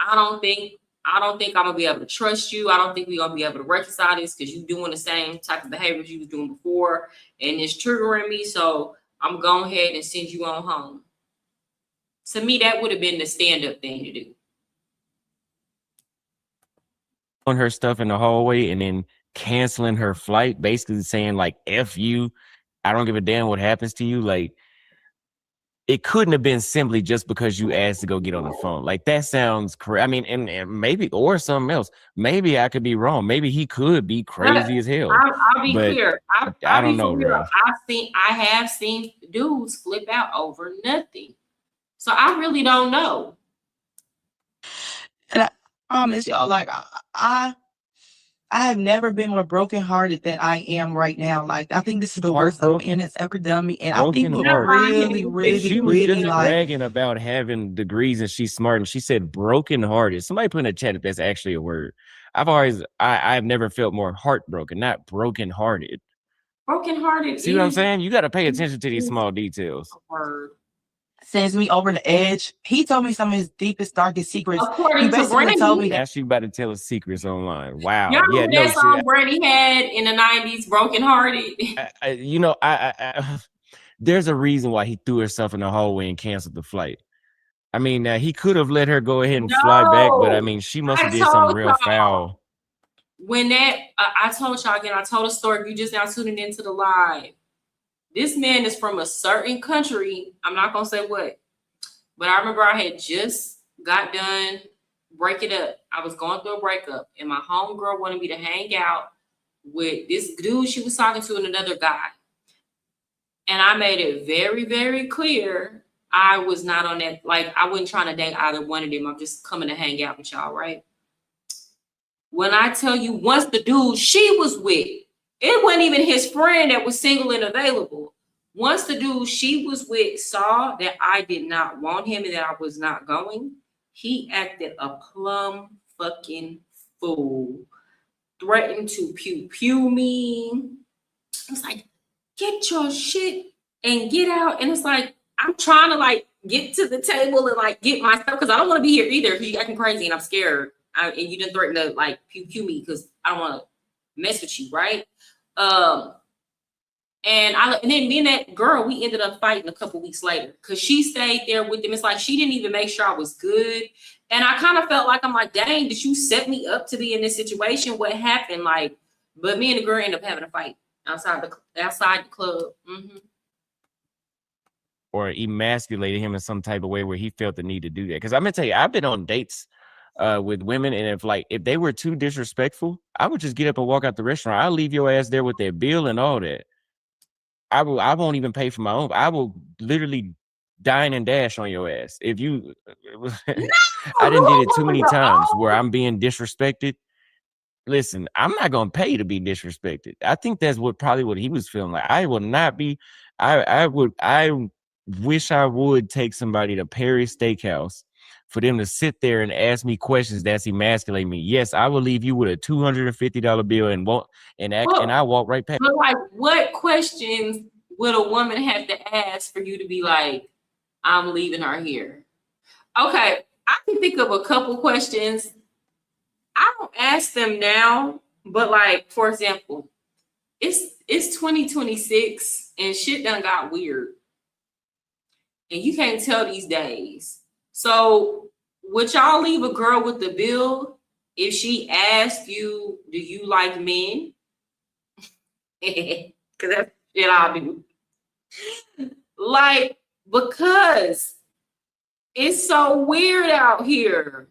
I don't think I'm gonna be able to trust you. I don't think we're gonna be able to reconcile this because you're doing the same type of behaviors you was doing before, and it's triggering me. So I'm going ahead and send you on home. To me, that would have been the stand-up thing to do. On her stuff in the hallway and then canceling her flight, basically saying like, F you, I don't give a damn what happens to you. Like, it couldn't have been simply just because you asked to go get on the phone. Like, that sounds crazy. I mean, and maybe, or something else. Maybe I could be wrong. Maybe he could be crazy as hell. I'll be clear. I don't know, bro. I have seen dudes flip out over nothing. So I really don't know. And I promise y'all, like, I have never been more brokenhearted than I am right now. Like, I think this is the worst man that's ever done me. And I think she was just bragging about having degrees and she's smart, and she said brokenhearted. Somebody put in a chat if that's actually a word. I've never felt more heartbroken, not brokenhearted. Brokenhearted. See what I'm saying? You got to pay attention to these small details. Sends me over the edge. He told me some of his deepest, darkest secrets. According to Brandy, told me that. Now she about to tell us secrets online. Wow. Yeah, no, song Brandy had in the 90s, Broken Hearted. there's a reason why he threw himself in the hallway and canceled the flight. I mean, he could have let her go ahead and fly back, but I mean, she must have did something real foul. When that, I told y'all again, I told a story. If you just now tuning into the live, this man is from a certain country. I'm not gonna say what, but I remember I had just got done breaking up. I was going through a breakup, and my homegirl wanted me to hang out with this dude she was talking to and another guy. And I made it very, very clear I was not on that. Like, I wasn't trying to date either one of them. I'm just coming to hang out with y'all, right? When I tell you, once the dude she was with, it wasn't even his friend that was single and available. Once the dude she was with saw that I did not want him and that I was not going, he acted a plumb fucking fool. Threatened to pew me. It's like, get your shit and get out. And it's like, I'm trying to like get to the table and like get my stuff because I don't want to be here either because you acting crazy and I'm scared. And you didn't threaten to like pew me because I don't want to mess with you, right? And then me and that girl, we ended up fighting a couple weeks later because she stayed there with them. It's like she didn't even make sure I was good. And I kind of felt like, I'm like, dang, did you set me up to be in this situation? What happened? Like, but me and the girl ended up having a fight outside the club. Mm-hmm. Or emasculated him in some type of way where he felt the need to do that. Because I'm gonna tell you, I've been on dates with women, and if they were too disrespectful, I would just get up and walk out the restaurant. I'll leave your ass there with their bill and all that. I won't even pay for my own. I will literally dine and dash on your ass. If you I didn't did it too many times where I'm being disrespected. Listen, I'm not gonna pay to be disrespected. I think that's probably what he was feeling like. I will not be. I wish I would take somebody to Paris Steakhouse for them to sit there and ask me questions that's emasculating me. Yes, I will leave you with a $250 bill and I walk right past. But like, what questions would a woman have to ask for you to be like, I'm leaving her here? Okay, I can think of a couple questions. I don't ask them now, but like, for example, it's 2026 and shit done got weird. And you can't tell these days. So would y'all leave a girl with the bill if she asked you, do you like men? Because that's shit I'll do. Like, because it's so weird out here.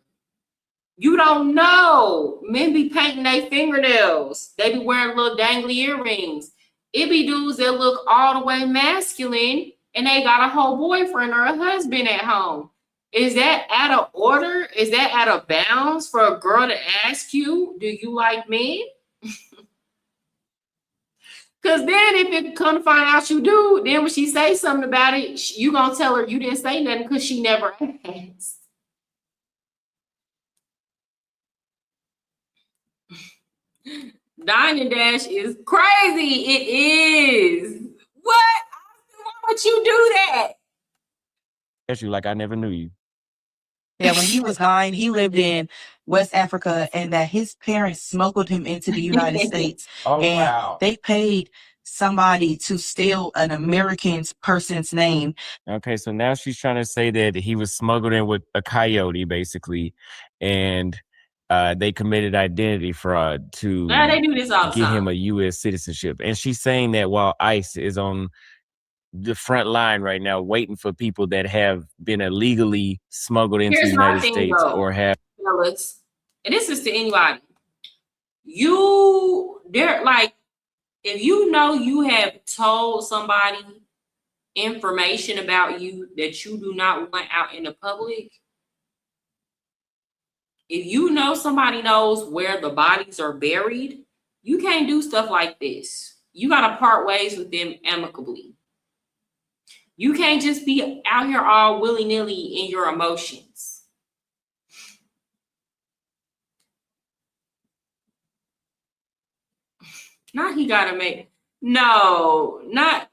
You don't know. Men be painting their fingernails. They be wearing little dangly earrings. It be dudes that look all the way masculine and they got a whole boyfriend or a husband at home. Is that out of order? Is that out of bounds for a girl to ask you, do you like men? Because then if it come to find out you do, then when she say something about it, you gonna tell her you didn't say nothing because she never asked. Dine and dash is crazy. It is. What? Why would you do that? You like I never knew you. Yeah, when he was 9, he lived in West Africa, and that his parents smuggled him into the United States. Oh, and wow. They paid somebody to steal an American person's name. Okay, so now she's trying to say that he was smuggled in with a coyote, basically, and they committed identity fraud to they do this all the get time. him a U.S. citizenship. And she's saying that while ICE is on the front line right now, waiting for people that have been illegally smuggled into the United States or have. Fellas, and this is to anybody. If you know you have told somebody information about you that you do not want out in the public, if you know somebody knows where the bodies are buried, you can't do stuff like this. You got to part ways with them amicably. You can't just be out here all willy-nilly in your emotions. Not he gotta make, no, not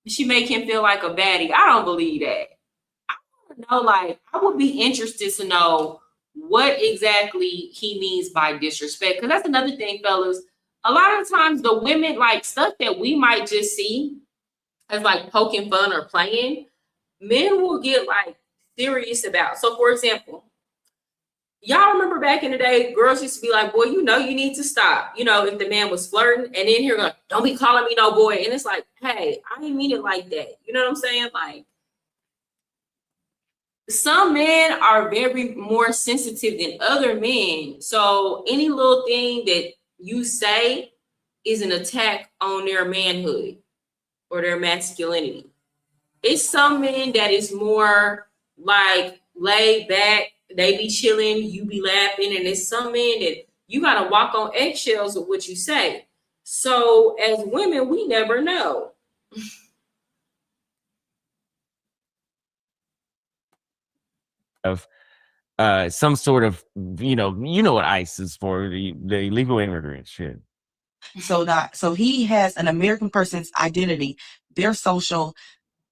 she make him feel like a baddie. I don't believe that. I want to know, like, I would be interested to know what exactly he means by disrespect. Because that's another thing, fellas. A lot of times the women, like, stuff that we might just see as like poking fun or playing, men will get like serious about. So for example, y'all remember back in the day, girls used to be like, boy, you know, you need to stop. You know, if the man was flirting, and then here going, don't be calling me no boy. And it's like, hey, I didn't mean it like that. You know what I'm saying? Like, some men are very more sensitive than other men. So any little thing that you say is an attack on their manhood or their masculinity. It's some men that is more like laid back, they be chilling, you be laughing, and it's some men that you gotta walk on eggshells with what you say. So as women, we never know. Of some sort of, you know what ICE is for, the illegal immigrant shit. So he has an American person's identity, their social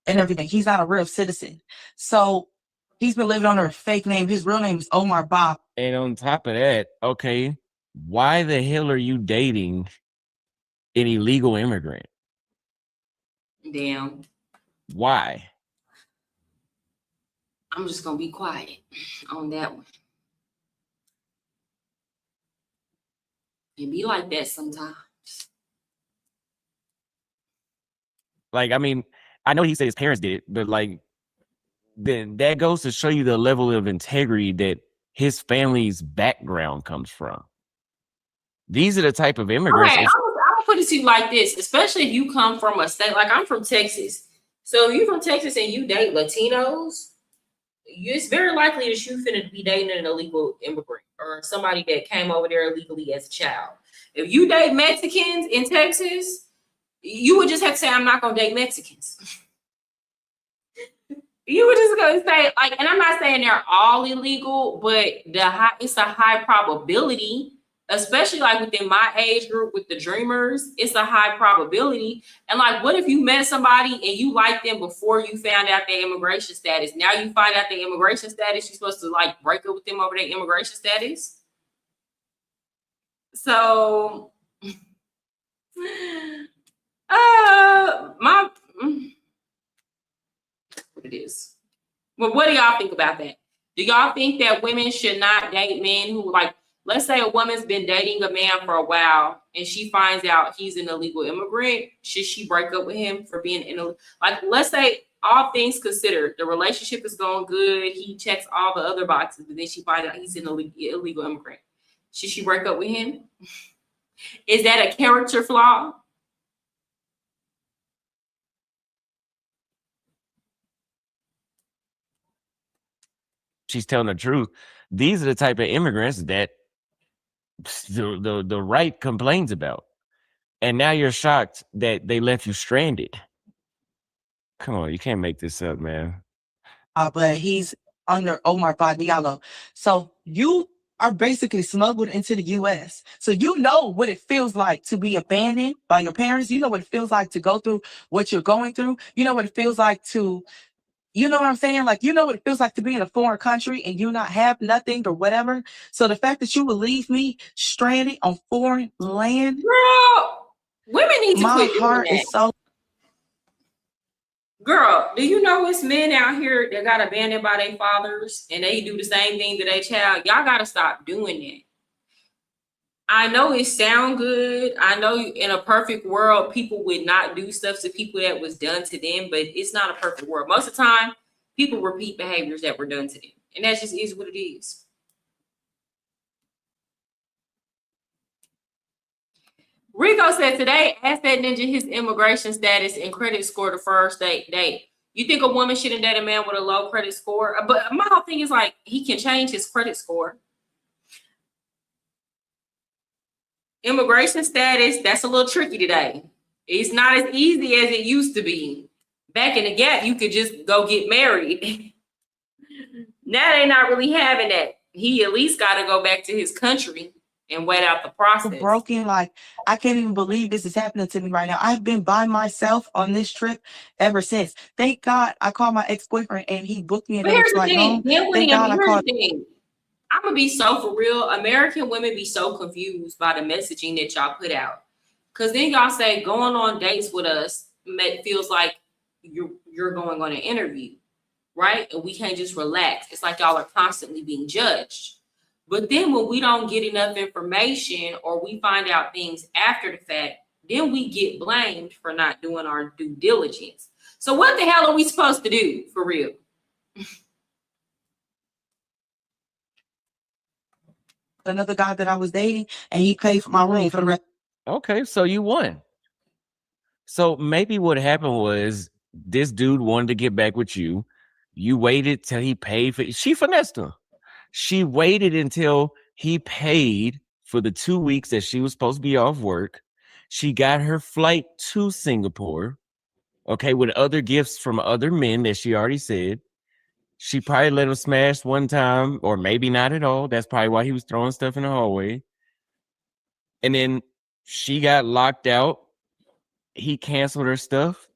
and everything. He's not a real citizen. So he's been living under a fake name. His real name is Omar Ba. And on top of that, okay, why the hell are you dating an illegal immigrant? Damn. Why? I'm just gonna be quiet on that one. It be like that sometimes. Like, I mean, I know he said his parents did it, but like, then that goes to show you the level of integrity that his family's background comes from. These are the type of immigrants. Okay, I'll put it to you like this, especially if you come from a state, like I'm from Texas. So if you're from Texas and you date Latinos, it's very likely that you're finna be dating an illegal immigrant or somebody that came over there illegally as a child. If you date Mexicans in Texas, you would just have to say, I'm not gonna date Mexicans. You were just gonna say, like, and I'm not saying they're all illegal, but it's a high probability, especially like within my age group with the dreamers, it's a high probability. And like, what if you met somebody and you liked them before you found out their immigration status? Now you find out their immigration status, you're supposed to like break up with them over their immigration status. So it is. Well, what do y'all think about that? Do y'all think that women should not date men who, like, let's say a woman's been dating a man for a while and she finds out he's an illegal immigrant? Should she break up with him for being like, let's say all things considered, the relationship is going good, he checks all the other boxes, but then she finds out he's an illegal immigrant. Should she break up with him? Is that a character flaw? She's telling the truth. These are the type of immigrants that the right complains about. And now you're shocked that they left you stranded. Come on, you can't make this up, man. But he's under Omar Ba Diallo. So you are basically smuggled into the U.S. So you know what it feels like to be abandoned by your parents. You know what it feels like to go through what you're going through. You know what it feels like to, you know what I'm saying? Like, you know what it feels like to be in a foreign country and you not have nothing or whatever. So the fact that you will leave me stranded on foreign land, girl, women need to my quit doing heart that. is so. Girl, do you know it's men out here that got abandoned by their fathers and they do the same thing to their child? Y'all gotta stop doing that. I know it sound good. I know in a perfect world, people would not do stuff to people that was done to them, but it's not a perfect world. Most of the time, people repeat behaviors that were done to them. And that just is what it is. Rico said today, asked that ninja his immigration status and credit score the first date. You think a woman shouldn't date a man with a low credit score? But my whole thing is like, he can change his credit score. Immigration status, that's a little tricky today. It's not as easy as it used to be. Back in the gap, you could just go get married. Now they're not really having that. He at least got to go back to his country and wait out the process. Broken, like, I can't even believe this is happening to me right now. I've been by myself on this trip ever since. Thank God I called my ex-boyfriend and he booked me another flight home. Thank God I called. I'm gonna be so for real. American women be so confused by the messaging that y'all put out. Cause then y'all say going on dates with us feels like you're going on an interview, right? And we can't just relax. It's like y'all are constantly being judged. But then when we don't get enough information or we find out things after the fact, then we get blamed for not doing our due diligence. So what the hell are we supposed to do for real? Another guy that I was dating, and he paid for my room for the rest. Okay, so you won. So maybe what happened was this dude wanted to get back with you. You waited till he paid for. She finessed him. She waited until he paid for the 2 weeks that she was supposed to be off work. She got her flight to Singapore, okay, with other gifts from other men that she already said. She probably let him smash one time, or maybe not at all. That's probably why he was throwing stuff in the hallway. And then she got locked out. He canceled her stuff.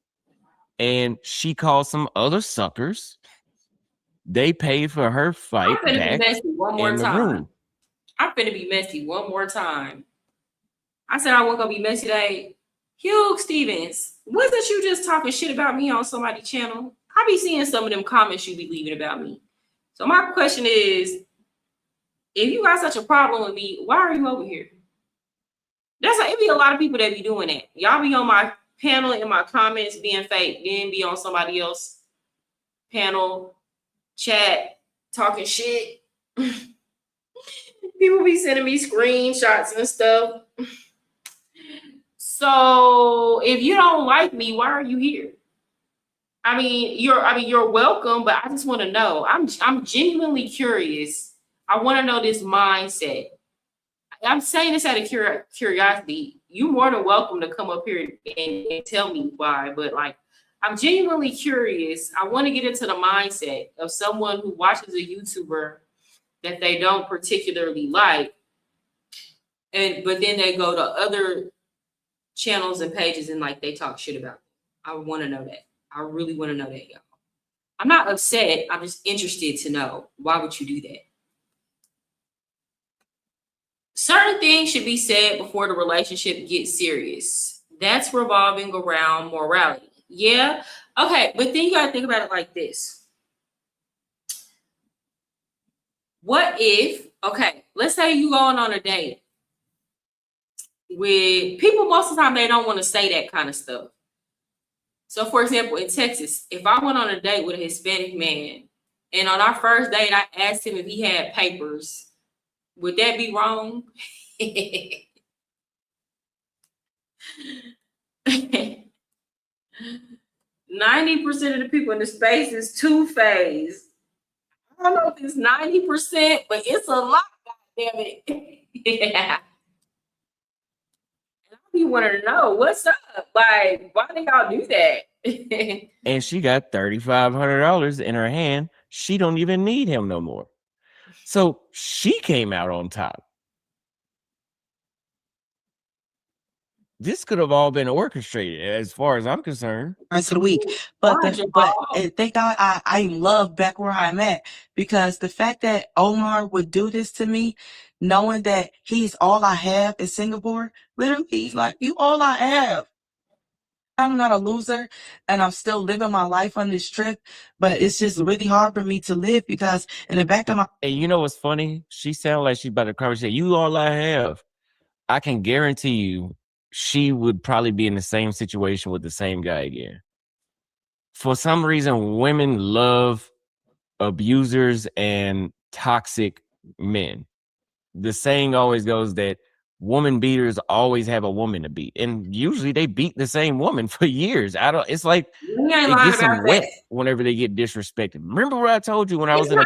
And she called some other suckers. They paid for her flight I'm finna back be messy one more in the time. room. I'm finna be messy one more time. I said I wasn't gonna be messy today. Hugh Stevens, wasn't you just talking shit about me on somebody's channel? I be seeing some of them comments you be leaving about me. So my question is, if you got such a problem with me, why are you over here? That's like, it be a lot of people that be doing that. Y'all be on my panel in my comments being fake, then be on somebody else panel, chat, talking shit. People be sending me screenshots and stuff. So if you don't like me, why are you here? You're welcome, but I just want to know. I'm genuinely curious. I want to know this mindset. I'm saying this out of curiosity. You're more than welcome to come up here and tell me why, but like, I'm genuinely curious. I want to get into the mindset of someone who watches a YouTuber that they don't particularly like, but then they go to other channels and pages and like they talk shit about them. I want to know that. I really want to know that, y'all. I'm not upset. I'm just interested to know, why would you do that? Certain things should be said before the relationship gets serious. That's revolving around morality. Yeah. Okay. But then you got to think about it like this. What if, okay, let's say you going on a date with people, most of the time they don't want to say that kind of stuff. So for example, in Texas, if I went on a date with a Hispanic man and on our first date, I asked him if he had papers, would that be wrong? 90% of the people in the space is two-faced. I don't know if it's 90%, but it's a lot, goddamn it. Yeah. You wanted to know what's up. Like, why do y'all do that? And she got $3,500 in her hand. She don't even need him no more. So she came out on top. This could have all been orchestrated, as far as I'm concerned. Rest of the week, thank God I love back where I'm at, because the fact that Omar would do this to me, knowing that he's all I have in Singapore, literally, he's like, you all I have. I'm not a loser, and I'm still living my life on this trip, but it's just really hard for me to live because in the back of my. And you know what's funny? She sounded like she about to cry. She said, you all I have. I can guarantee you she would probably be in the same situation with the same guy again. For some reason, women love abusers and toxic men. The saying always goes that woman beaters always have a woman to beat, and usually they beat the same woman for years. It's like it gets them wet whenever they get disrespected. Remember what I told you when I was in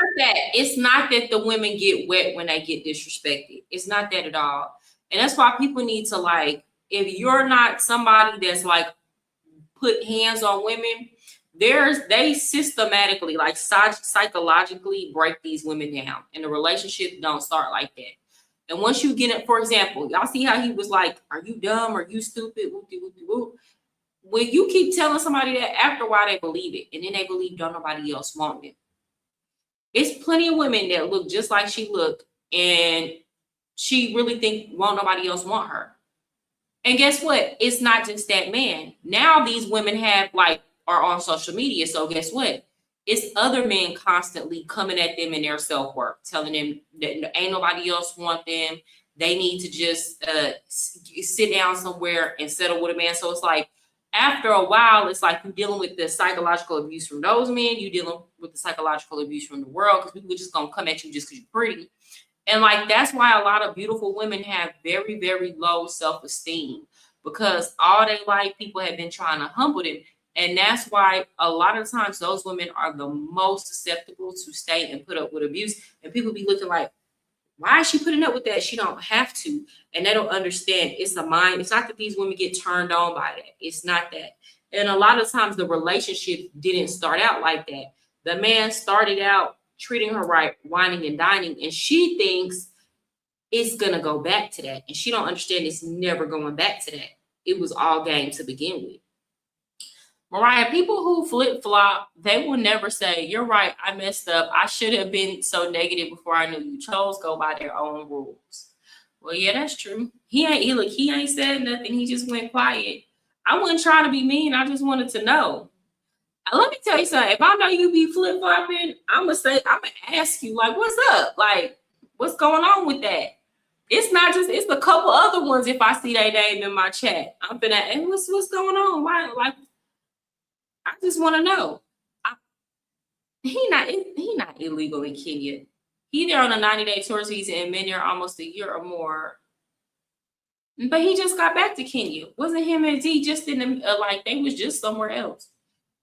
It's not that the women get wet when they get disrespected. It's not that at all. And that's why people need to, like, if you're not somebody that's like put hands on women, they systematically, like, psychologically break these women down, and the relationship don't start like that. And once you get it, for example, y'all see how he was like, are you dumb? Are you stupid? Whoop-de-whoop-de-whoop. When you keep telling somebody that, after a while they believe it, and then they believe don't nobody else want it. It's plenty of women that look just like she looked, and she really think won't nobody else want her. And guess what? It's not just that man. Now these women have, like, are on social media. So guess what? It's other men constantly coming at them in their self-worth, telling them that ain't nobody else want them. They need to just sit down somewhere and settle with a man. So it's like, after a while, it's like you're dealing with the psychological abuse from those men. You're dealing with the psychological abuse from the world, because people are just going to come at you just because you're pretty. And like, that's why a lot of beautiful women have very, very low self-esteem, because all they life people have been trying to humble them. And that's why a lot of times those women are the most susceptible to stay and put up with abuse. And people be looking like, why is she putting up with that? She don't have to. And they don't understand. It's a mind. It's not that these women get turned on by that. It's not that. And a lot of times the relationship didn't start out like that. The man started out treating her right, whining and dining, and she thinks it's going to go back to that. And she don't understand it's never going back to that. It was all game to begin with. Mariah, people who flip-flop, they will never say, you're right, I messed up. I should have been so negative before I knew you. Chose go by their own rules. Well, yeah, that's true. He ain't said nothing. He just went quiet. I wasn't trying to be mean. I just wanted to know. Let me tell you something. If I know you be flip-flopping, I'm going to ask you, like, what's up? Like, what's going on with that? It's not just, it's a couple other ones. If I see their name in my chat, I'm gonna, hey, what's going on? Why, like, I just want to know. He not illegal in Kenya. He there on a 90-day tour season and been there almost a year or more. But he just got back to Kenya. Wasn't him and Z just in the like they was just somewhere else?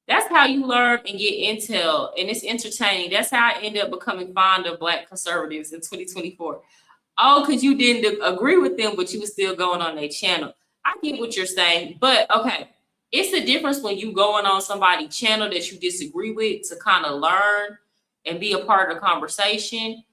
That's how you learn and get intel, and it's entertaining. That's how I ended up becoming fond of Black conservatives in 2024. Oh, because you didn't agree with them, but you were still going on their channel. I get what you're saying, but okay. It's the difference when you going on somebody's channel that you disagree with to kind of learn and be a part of the conversation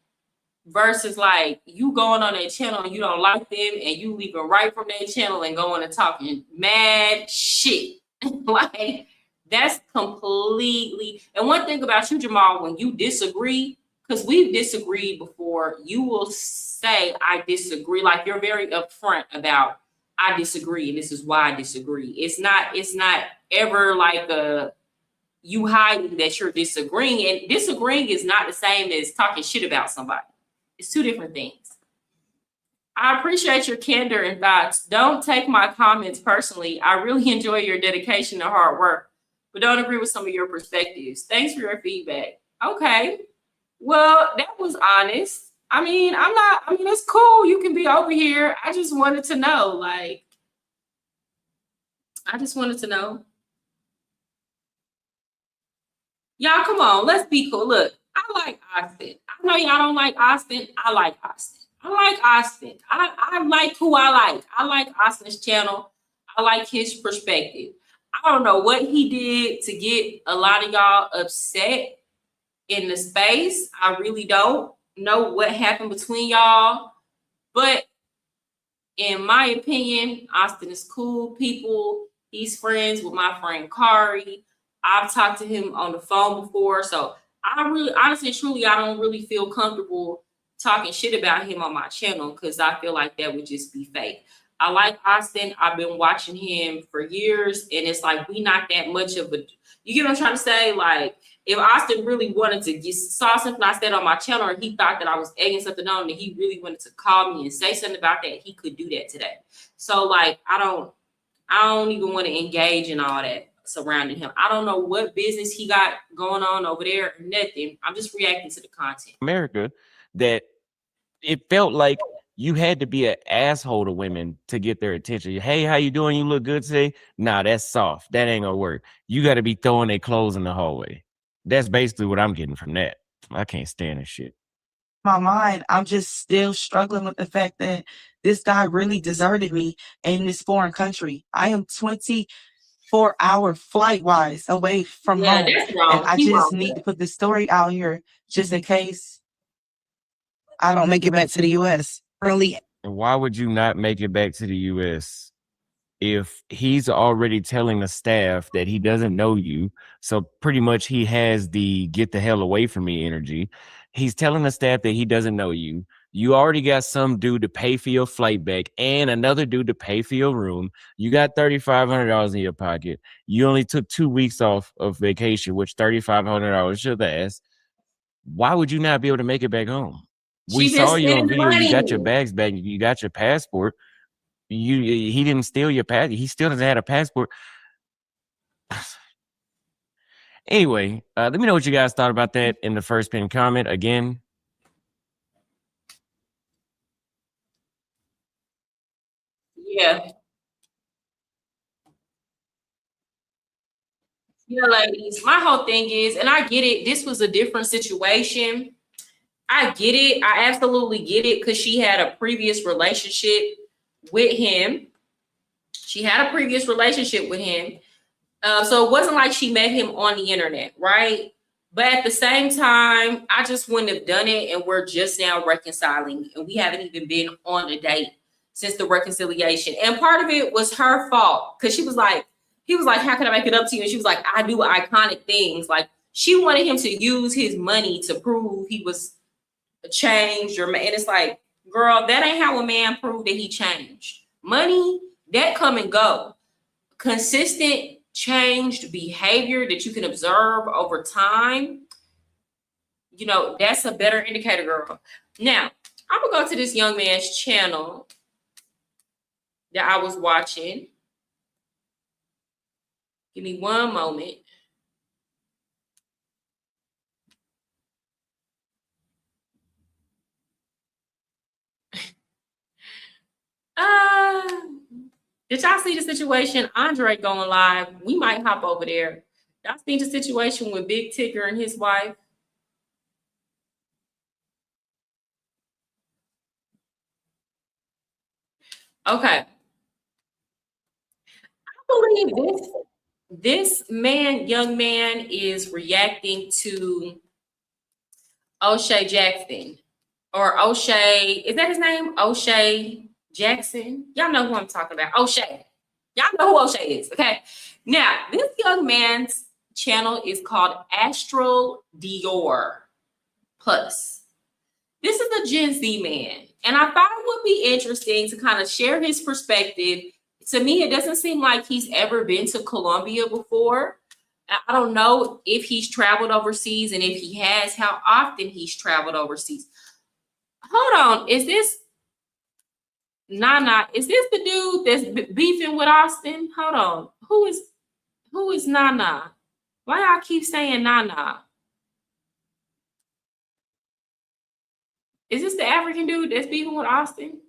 versus like you going on their channel and you don't like them and you leaving right from their channel and going and talking mad shit. Like, that's completely. And one thing about you, Jamal, when you disagree, because we've disagreed before, you will say, I disagree. Like, you're very upfront about, I disagree, and this is why I disagree. It's not ever like you hiding that you're disagreeing. And disagreeing is not the same as talking shit about somebody. It's two different things. I appreciate your candor and thoughts. Don't take my comments personally. I really enjoy your dedication and hard work, but don't agree with some of your perspectives. Thanks for your feedback. Okay. Well, that was honest. I mean, it's cool. You can be over here. I just wanted to know, Y'all, come on. Let's be cool. Look, I like Austin. I know y'all don't like Austin. I like Austin. I like who I like. I like Austin's channel. I like his perspective. I don't know what he did to get a lot of y'all upset in the space. I really don't know what happened between y'all, but in my opinion, Austin is cool people. He's friends with my friend Kari. I've talked to him on the phone before, so I really, honestly, truly, I don't really feel comfortable talking shit about him on my channel because I feel like that would just be fake. I like Austin. I've been watching him for years, and it's like we not that much of a. You get what I'm trying to say? Like, if Austin really wanted to saw something I said on my channel, or he thought that I was egging something on, and he really wanted to call me and say something about that, he could do that today. So like, I don't even want to engage in all that surrounding him. I don't know what business he got going on over there. Nothing. I'm just reacting to the content. America, that it felt like you had to be an asshole to women to get their attention. Hey, how you doing? You look good today. Nah, that's soft. That ain't gonna work. You got to be throwing their clothes in the hallway. That's basically what I'm getting from that. I can't stand this shit. My mind, I'm just still struggling with the fact that this guy really deserted me in this foreign country. I am 24-hour flight-wise away from home. That's wrong. And I just need to put the story out here just in case I don't make it back to the U.S. early. And why would you not make it back to the U.S. if he's already telling the staff that he doesn't know you? So pretty much he has the get the hell away from me energy. He's telling the staff that he doesn't know you. You already got some dude to pay for your flight back and another dude to pay for your room. You got $3,500 in your pocket. You only took 2 weeks off of vacation, which $3,500 should ask. Why would you not be able to make it back home? We saw you on video. You got your bags back. You got your passport. He didn't steal your passport. He still doesn't have a passport. Anyway, let me know what you guys thought about that in the first pinned comment. Again, Yeah. Yeah, ladies. My whole thing is, and I get it, this was a different situation. I get it. I absolutely get it because she had a previous relationship with him. She had a previous relationship with him. So it wasn't like she met him on the internet, right? But at the same time, I just wouldn't have done it. And we're just now reconciling. And we haven't even been on a date since the reconciliation. And part of it was her fault because he was like, how can I make it up to you? And she was like, I do iconic things. Like she wanted him to use his money to prove he was changed. And it's like, girl, that ain't how a man proved that he changed. Money, that come and go. Consistent changed behavior that you can observe over time, you know, that's a better indicator, girl. Now, I'm gonna go to this young man's channel that I was watching. Give me one moment. Did y'all see the situation? Andre going live. We might hop over there. Y'all seen the situation with Big Ticker and his wife? Okay. I believe this young man is reacting to O'Shea Jackson. Or O'Shea, is that his name? O'Shea Jackson. Y'all know who I'm talking about. O'Shea. Y'all know who O'Shea is, okay? Now, this young man's channel is called Astral Dior Plus. This is a Gen Z man, and I thought it would be interesting to kind of share his perspective. To me, it doesn't seem like he's ever been to Colombia before. I don't know if he's traveled overseas, and if he has, how often he's traveled overseas. Hold on, is this Nana? Is this the dude that's beefing with Austin? Hold on, who is Nana? Why y'all keep saying Nana? Is this the African dude that's beefing with Austin?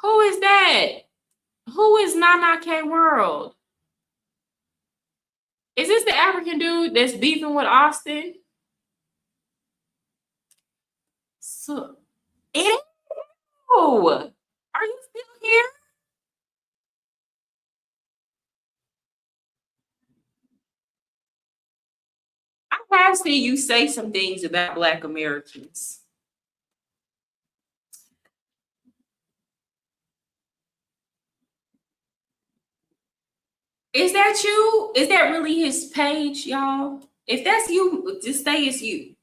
Who is that? Who is Nana K World? Is this the African dude that's beefing with Austin? So, are you still here? I have seen you say some things about Black Americans. Is that you? Is that really his page, y'all? If that's you, just say it's you.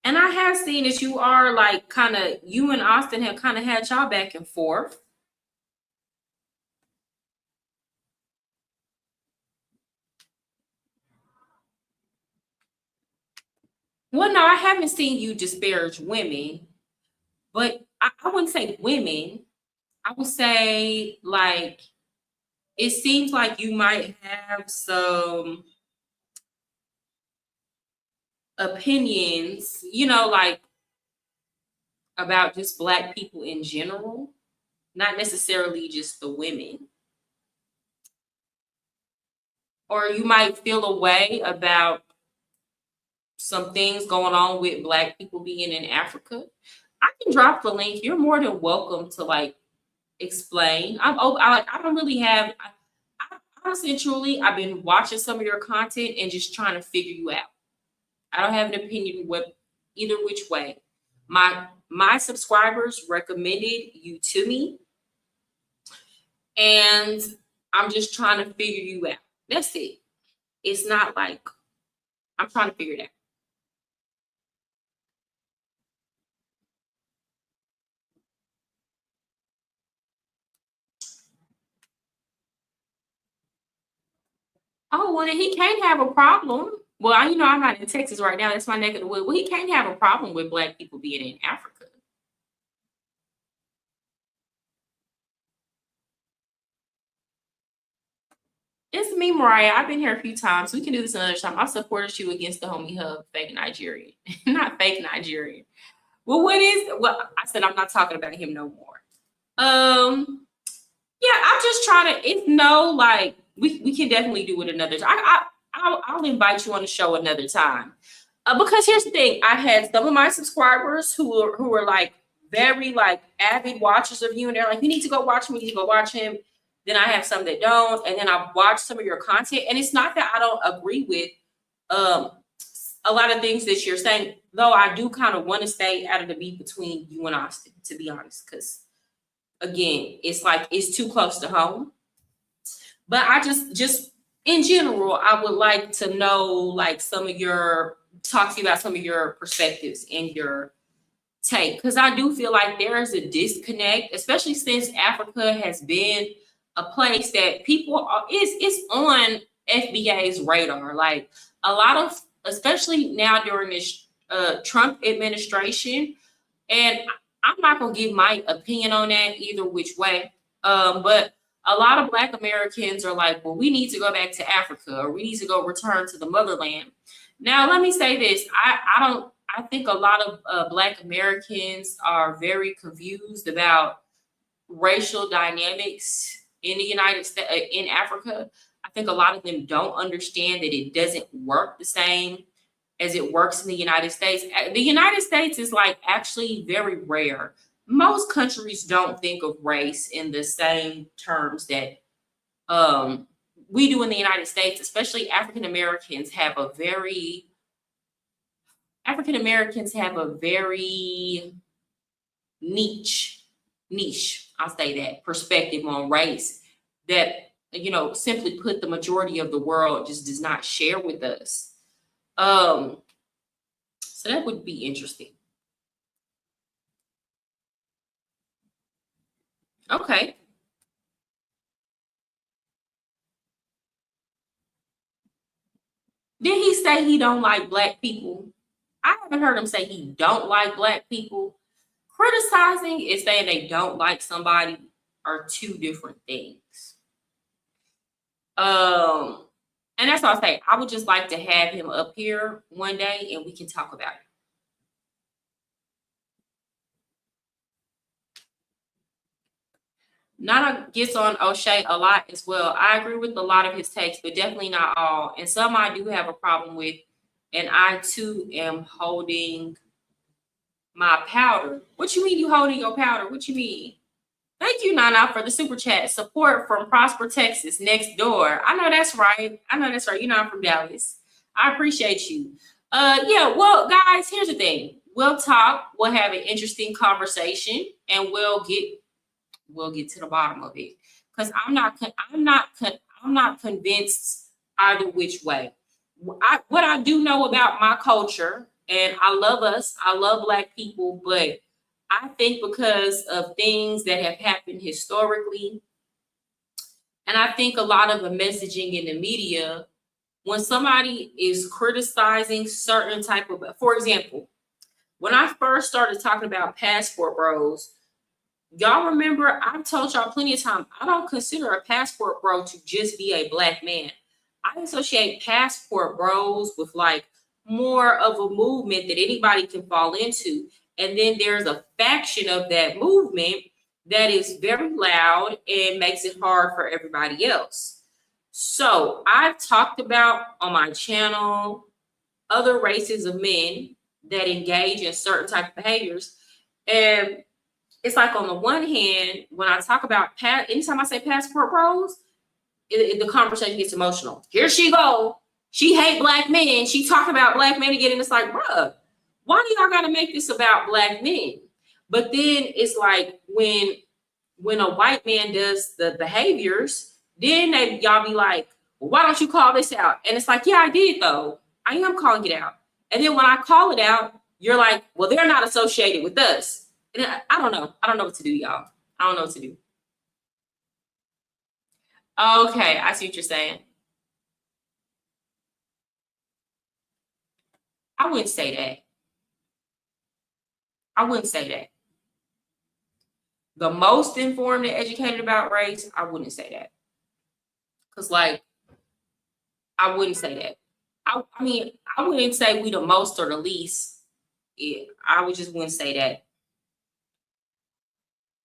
And I have seen that you are like kind of, you and Austin have kind of had y'all back and forth. Well, no, I haven't seen you disparage women, but I wouldn't say women. I would say like, it seems like you might have some opinions, you know, like about just Black people in general, not necessarily just the women. Or you might feel a way about some things going on with Black people being in Africa. I can drop the link. You're more than welcome to like explain. I don't really have. Honestly and truly, I've been watching some of your content and just trying to figure you out. I don't have an opinion either which way. My subscribers recommended you to me, and I'm just trying to figure you out. That's it. It's not like I'm trying to figure it out. Oh, well, then he can't have a problem. Well, I'm not in Texas right now. That's my neck of the woods. Well, he can't have a problem with Black people being in Africa. It's me, Mariah. I've been here a few times. We can do this another time. I supported you against the homie hub, fake Nigerian. Not fake Nigerian. Well, I said I'm not talking about him no more. Yeah, I'm just trying to, we can definitely do it another time. I'll invite you on the show another time. Because here's the thing, I had some of my subscribers who are like very like avid watchers of you, and they're like, you need to go watch him, you need to go watch him. Then I have some that don't, and then I've watched some of your content, and it's not that I don't agree with a lot of things that you're saying, though I do kind of want to stay out of the beef between you and Austin, to be honest, because again, it's like it's too close to home. But I just in general, I would like to know like talk to you about some of your perspectives and your take, because I do feel like there is a disconnect, especially since Africa has been a place that it's on FBA's radar. Like a lot of, especially now during this Trump administration, and I'm not gonna give my opinion on that either which way. But a lot of Black Americans are like, well, we need to go back to Africa, or we need to go return to the motherland. Now, let me say this. I think a lot of Black Americans are very confused about racial dynamics in the United States, in Africa. I think a lot of them don't understand that it doesn't work the same as it works in the United States. The United States is like actually very rare. Most countries don't think of race in the same terms that we do in the United States, especially African Americans have a very niche, I'll say that, perspective on race that, simply put, the majority of the world just does not share with us. So that would be interesting. Okay. Did he say he don't like Black people? I haven't heard him say he don't like Black people. Criticizing and saying they don't like somebody are two different things. And that's what I say. I would just like to have him up here one day and we can talk about it. Nana gets on O'Shea a lot as well. I agree with a lot of his takes, but definitely not all. And some I do have a problem with. And I too am holding my powder. What you mean you holding your powder? What you mean? Thank you, Nana, for the super chat. Support from Prosper, Texas, next door. I know that's right. You know I'm from Dallas. I appreciate you. Yeah, well, guys, here's the thing. We'll talk. We'll have an interesting conversation, and we'll get to the bottom of it. Because I'm not convinced either which way. What I do know about my culture, and I love us, I love Black people, but I think because of things that have happened historically, and I think a lot of the messaging in the media, when somebody is criticizing certain type of, for example, when I first started talking about passport bros, y'all remember I've told y'all plenty of times, I don't consider a passport bro to just be a Black man. I associate passport bros with like more of a movement that anybody can fall into. And then there's a faction of that movement that is very loud and makes it hard for everybody else. So I've talked about on my channel other races of men that engage in certain type of behaviors. And it's like on the one hand, when I talk about anytime I say passport bros, the conversation gets emotional. Here she go. She hate Black men. She talking about Black men again. And it's like, bruh, why do y'all got to make this about Black men? But then it's like when a white man does the behaviors, then y'all be like, well, why don't you call this out? And it's like, yeah, I did though. I am calling it out. And then when I call it out, you're like, well, they're not associated with us. And I don't know. I don't know what to do, y'all. I don't know what to do. Okay, I see what you're saying. I wouldn't say that. I wouldn't say that. The most informed and educated about race, I wouldn't say that. Because, like, I wouldn't say that. I mean, I wouldn't say we the most or the least. I would just wouldn't say that.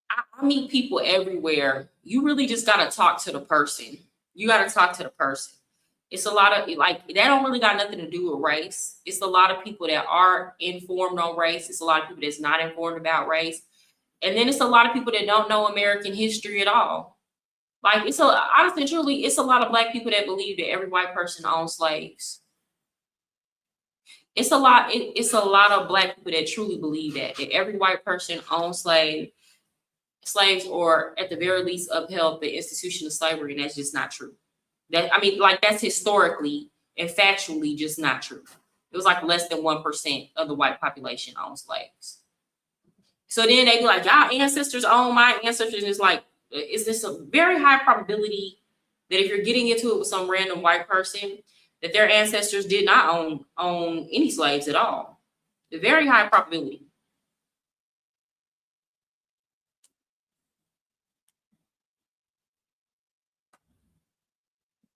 I meet people everywhere. You really just got to talk to the person. You got to talk to the person. It's a lot of, like, that don't really got nothing to do with race. It's a lot of people that are informed on race. It's a lot of people that's not informed about race. And then it's a lot of people that don't know American history at all. Like, honestly, truly, it's a lot of Black people that believe that every white person owns slaves. It's a lot of Black people that truly believe that every white person owns slaves, or at the very least upheld the institution of slavery, and that's just not true. That's historically and factually just not true. It was like less than 1% of the white population owned slaves. So then they be like, y'all ancestors own my ancestors. And it's like, is this a very high probability that if you're getting into it with some random white person, that their ancestors did not own any slaves at all? A very high probability.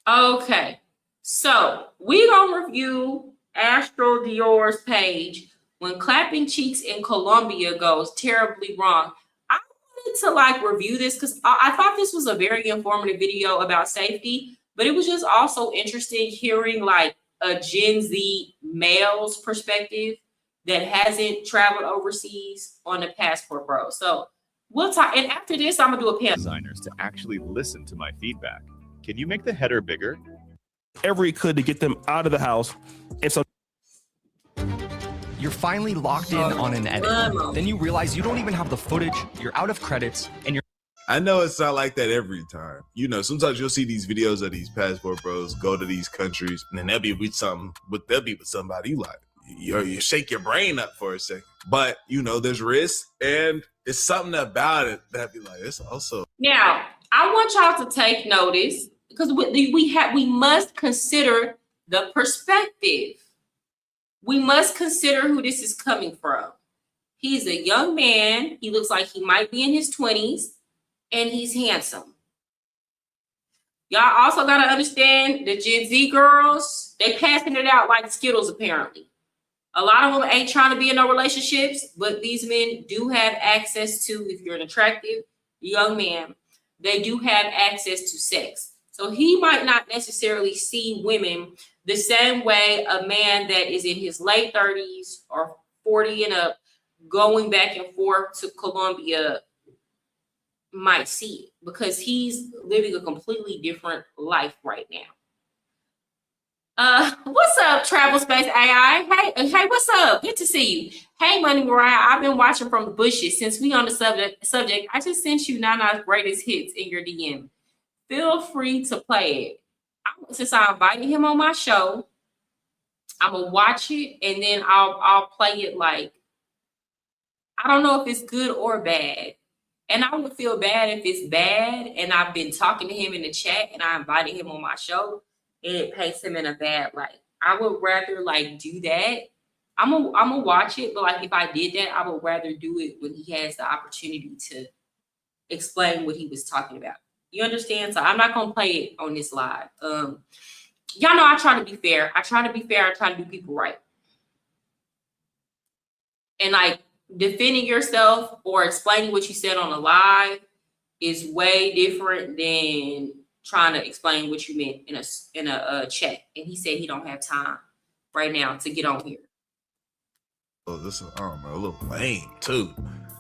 Okay, so we gonna review Astro Dior's page when clapping cheeks in Colombia goes terribly wrong. I wanted to review this because I thought this was a very informative video about safety, but it was just also interesting hearing like a Gen Z male's perspective that hasn't traveled overseas on the Passport Bro. So we'll talk, and after this, I'm gonna do a panel. Designers to actually listen to my feedback. Can you make the header bigger? Every could to get them out of the house. And so you're finally locked in on an edit. Then you realize you don't even have the footage, you're out of credits, and you're... I know it's not like that every time. You know, sometimes you'll see these videos of these Passport Bros go to these countries, and then they'll be with somebody you like. You shake your brain up for a second. But, you know, there's risk, and it's something about it that be like, it's also... Now, I want y'all to take notice, because we must consider the perspective. We must consider who this is coming from. He's a young man. He looks like he might be in his 20s, and he's handsome. Y'all also got to understand the Gen Z girls, they passing it out like Skittles, apparently. A lot of them ain't trying to be in no relationships, but these men do have access to, if you're an attractive young man, they do have access to sex. So he might not necessarily see women the same way a man that is in his late 30s or 40 and up going back and forth to Colombia might see it, because he's living a completely different life right now. What's up, Travel Space AI? Hey, what's up? Good to see you. Hey, Money Mariah, I've been watching from the bushes. Since we on the subject, I just sent you Nana's greatest hits in your DM. Feel free to play it. Since I invited him on my show, I'm gonna watch it and then I'll play it. Like, I don't know if it's good or bad. And I would feel bad if it's bad and I've been talking to him in the chat and I invited him on my show and it paints him in a bad light. I would rather do that. I'm gonna watch it, but if I did that, I would rather do it when he has the opportunity to explain what he was talking about. You understand? So I'm not gonna play it on this live. Y'all know I try to be fair. I try to do people right. And defending yourself or explaining what you said on a live is way different than trying to explain what you meant in a chat. And he said he don't have time right now to get on here. Oh, this is, I don't know, a little lame too.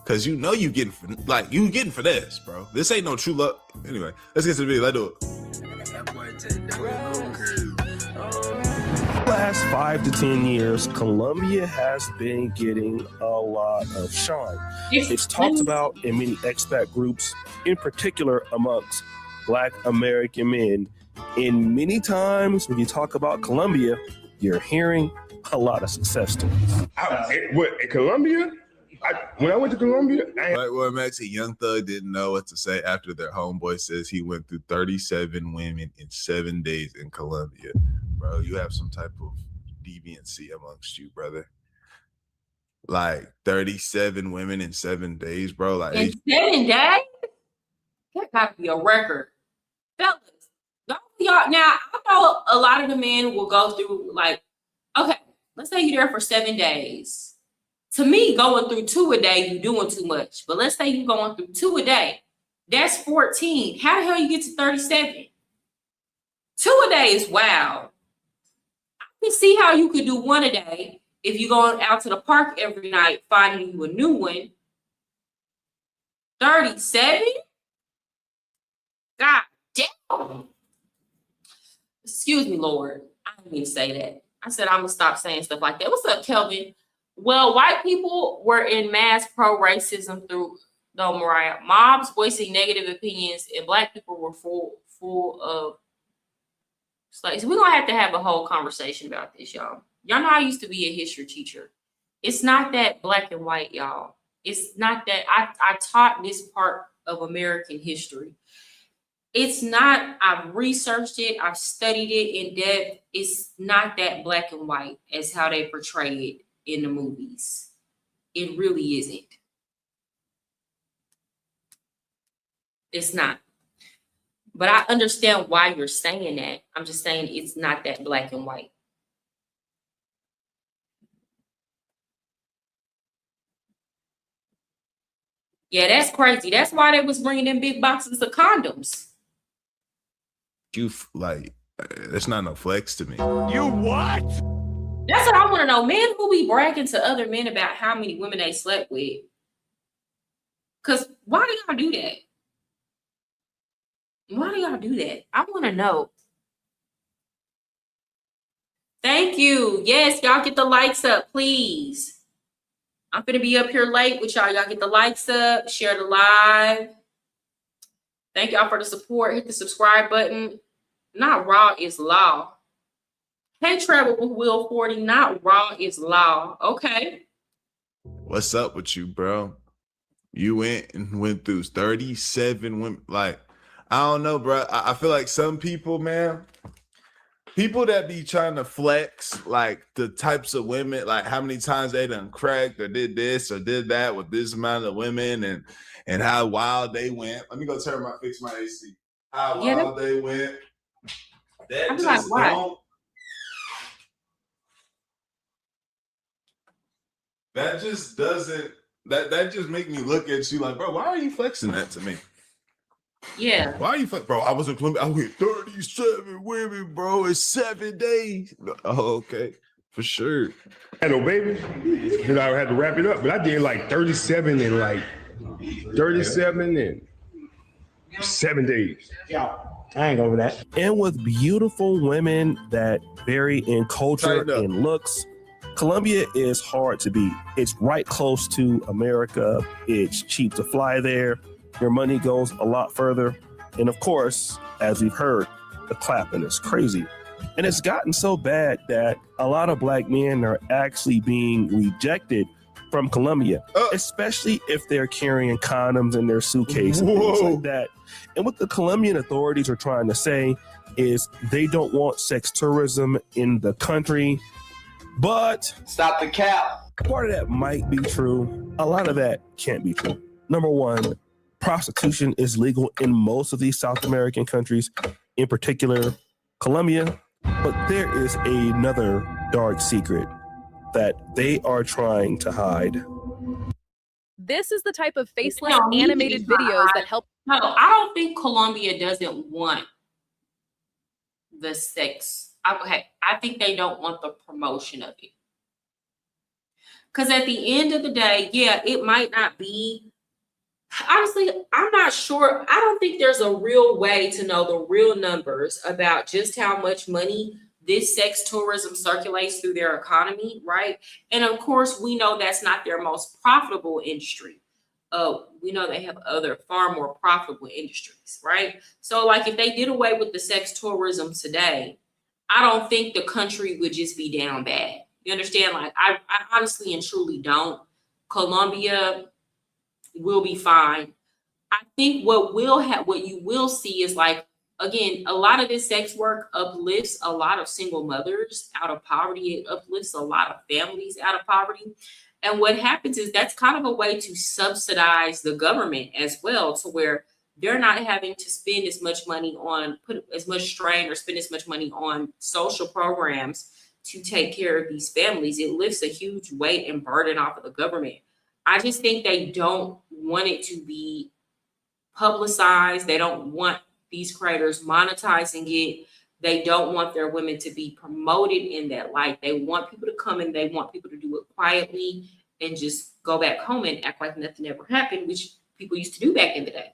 Cause you know you getting for this, bro. This ain't no true love. Anyway, let's get to the video. Let's do it. last 5 to 10 years, Colombia has been getting a lot of shine. It's talked about in many expat groups, in particular amongst Black American men. And many times when you talk about Colombia, you're hearing a lot of success stories. In Colombia? When I went to Colombia, Well, Maxie, Young Thug didn't know what to say after their homeboy says he went through 37 women in 7 days in Colombia. Bro, you have some type of deviancy amongst you, brother. Like 37 women in 7 days, bro. Like in 7 days? That got to be a record. Fellas, y'all. Now, I know a lot of the men will go through, like, okay, let's say you're there for 7 days. To me, going through 2 a day, you're doing too much. But let's say you're going through 2 a day. That's 14. How the hell you get to 37? 2 a day is wild. I can see how you could do 1 a day if you're going out to the park every night, finding you a new one. 37? God damn. Excuse me, Lord. I didn't mean to say that. I said I'm going to stop saying stuff like that. What's up, Kelvin? Well, white people were in mass pro-racism through, though, Mariah. Mobs voicing negative opinions, and black people were full of slaves. We're going to have a whole conversation about this, y'all. Y'all know I used to be a history teacher. It's not that black and white, y'all. It's not that. I taught this part of American history. It's not, I've researched it, I've studied it in depth. It's not that black and white as how they portray it in the movies. It really isn't. It's not. But I understand why you're saying that. I'm just saying it's not that black and white. Yeah, that's crazy. That's why they was bringing in big boxes of condoms. you like, it's not no flex to me. You what? That's what I want to know. Men who be bragging to other men about how many women they slept with. Because why do y'all do that? Why do y'all do that? I want to know. Thank you. Yes, y'all get the likes up, please. I'm going to be up here late with y'all. Y'all get the likes up, share the live. Thank y'all for the support. Hit the subscribe button. Not raw is law. Hey, Travel with Will 40. Not raw is law. Okay. What's up with you, bro? You went through 37 women. Like, I don't know, bro. I feel like some people, man, people that be trying to flex, like the types of women, like how many times they done cracked or did this or did that with this amount of women and how wild they went. Let me go fix my AC. How wild they went. That just don't. That just doesn't. That just make me look at you like, bro, why are you flexing that to me? Yeah. Why are you flexing? Bro, I was in Columbia. I went 37 women, bro, in 7 days. Oh, okay. For sure. Had no baby. Then I had to wrap it up. But I did like 37 in like 37 and 7 days. Yeah. I ain't over that. And with beautiful women that vary in culture and looks, Colombia is hard to beat. It's right close to America. It's cheap to fly there. Your money goes a lot further. And of course, as we've heard, the clapping is crazy. And it's gotten so bad that a lot of black men are actually being rejected from Colombia, especially if they're carrying condoms in their suitcase and things like that. And what the Colombian authorities are trying to say is they don't want sex tourism in the country. But stop the cap. Part of that might be true. A lot of that can't be true. Number one, prostitution is legal in most of these South American countries, in particular Colombia. But there is another dark secret that they are trying to hide. This is the type of faceless animated videos that help. No, I don't think Colombia doesn't want the sex. Okay, I think they don't want the promotion of it. Because at the end of the day, yeah, it might not be. Honestly, I'm not sure. I don't think there's a real way to know the real numbers about just how much money this sex tourism circulates through their economy, right? And of course, we know that's not their most profitable industry. We know they have other far more profitable industries, right? So like if they did away with the sex tourism today, I don't think the country would just be down bad. You understand? Like I honestly and truly don't. Colombia will be fine. I think what you will see is like again, a lot of this sex work uplifts a lot of single mothers out of poverty. It uplifts a lot of families out of poverty. And what happens is that's kind of a way to subsidize the government as well, to where they're not having to spend as much money on, put as much strain or spend as much money on social programs to take care of these families. It lifts a huge weight and burden off of the government. I just think they don't want it to be publicized. They don't want these creators monetizing it. They don't want their women to be promoted in that light. They want people to come and they want people to do it quietly and just go back home and act like nothing ever happened, which people used to do back in the day.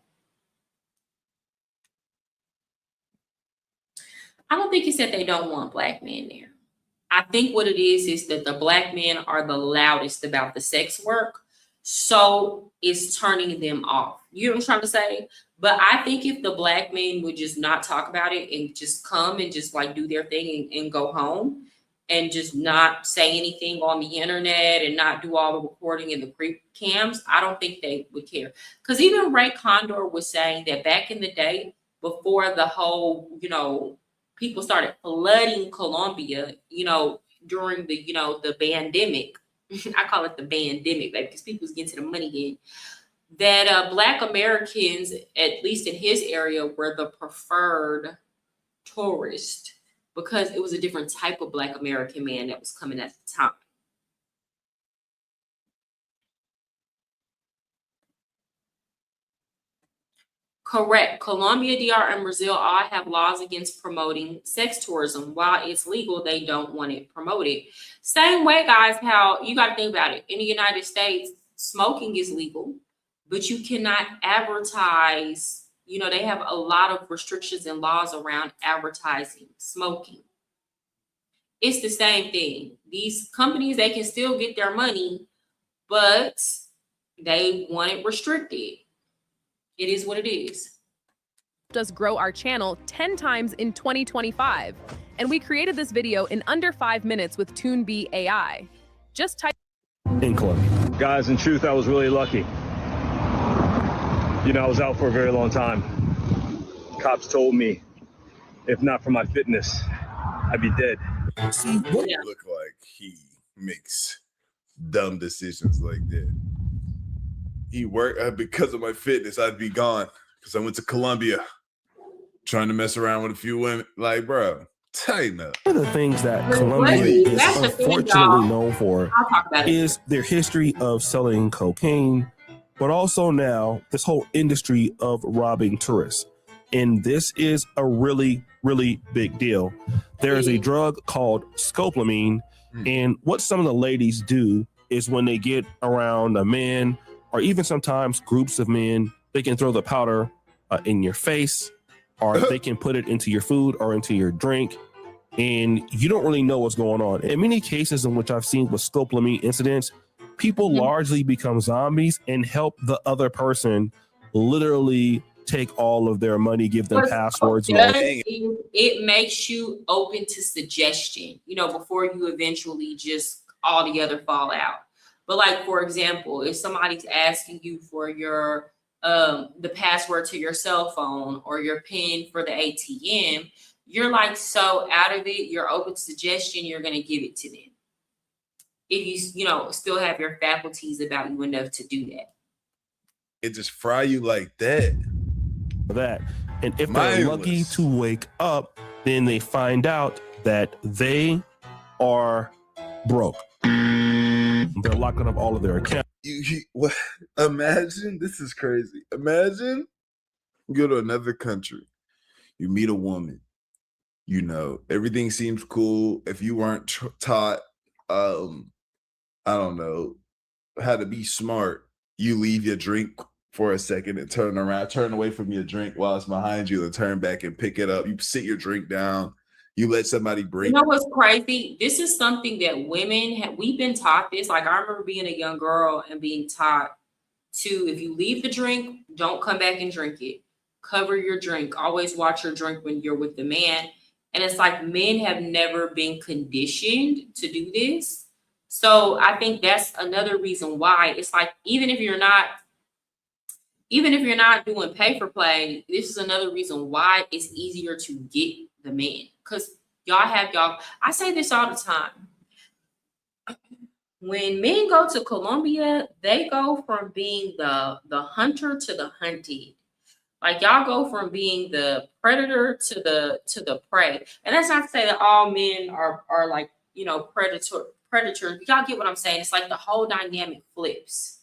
I don't think it's that they don't want Black men there. I think what it is that the Black men are the loudest about the sex work, so it's turning them off. You know what I'm trying to say? But I think if the Black men would just not talk about it and just come and just like do their thing and go home and just not say anything on the internet and not do all the recording and the creep cams, I don't think they would care. Because even Ray Condor was saying that back in the day, before the whole, people started flooding Colombia, during the, the pandemic. I call it the pandemic, baby, because people was getting to the money again. That Black Americans, at least in his area, were the preferred tourist because it was a different type of Black American man that was coming at the time. Correct. Colombia, DR, and Brazil all have laws against promoting sex tourism. While it's legal, they don't want it promoted. Same way, guys, how you got to think about it. In the United States, smoking is legal, but you cannot advertise. They have a lot of restrictions and laws around advertising smoking. It's the same thing. These companies, they can still get their money, but they want it restricted. It is what it is. Us grow our channel 10 times in 2025. And we created this video in under 5 minutes with TuneB AI. Just type in Colombia. Guys, in truth, I was really lucky. I was out for a very long time. Cops told me, if not for my fitness, I'd be dead. See, what look like he makes dumb decisions like that. He worked because of my fitness. I'd be gone because I went to Colombia trying to mess around with a few women. Like, bro, tighten up. One of the things that Colombia is unfortunately known for is their history of selling cocaine, but also now this whole industry of robbing tourists. And this is a really, really big deal. There is a drug called scopolamine, and what some of the ladies do is when they get around a man, or even sometimes groups of men, they can throw the powder in your face, or they can put it into your food or into your drink, and you don't really know what's going on. In many cases in which I've seen with scopolamine incidents, people largely become zombies and help the other literally take all of their money, give them passwords. It makes you open to suggestion, before you eventually just altogether fall out. But like, for example, if somebody's asking you for your the password to your cell phone or your PIN for the ATM, you're like so out of it, you're open to suggestion, you're going to give it to them. If you, still have your faculties about you enough to do that. It just fry you like that. And if they're lucky to wake up, then they find out that they are broke. They're locking up all of their accounts. Imagine, this is crazy. Imagine you go to another country, you meet a woman, everything seems cool. If you weren't taught, I don't know, how to be smart, you leave your drink for a second and turn away from your drink while it's behind you and turn back and pick it up. You sit your drink down. You let somebody bring. You know what's crazy? This is something that women we've been taught this. Like, I remember being a young girl and being taught to, if you leave the drink, don't come back and drink it. Cover your drink. Always watch your drink when you're with the man. And it's like men have never been conditioned to do this. So I think that's another reason why it's like, even if you're not even if you're not doing pay for play, this is another reason why it's easier to get the men. Because I say this all the time. When men go to Colombia, they go from being the hunter to the hunted. Like y'all go from being the predator to the prey. And that's not to say that all men are like, predators. Y'all get what I'm saying? It's like the whole dynamic flips.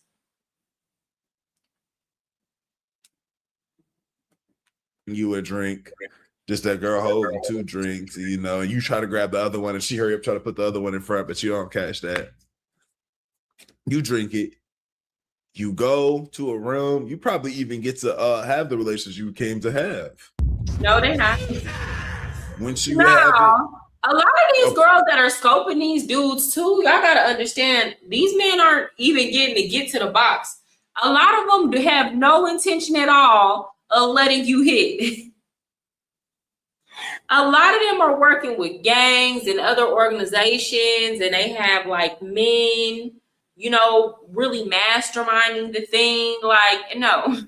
You a drink, just that girl holding 2 drinks, and you try to grab the other one, and she hurry up try to put the other one in front, but you don't catch that. You drink it. You go to a room. You probably even get to have the relationship you came to have. No, they're not. Once you have it. A lot of these girls that are scoping these dudes too, y'all gotta understand, these men aren't even getting to get to the box. A lot of them have no intention at all of letting you hit. A lot of them are working with gangs and other organizations, and they have like men, really masterminding the thing. Like, no.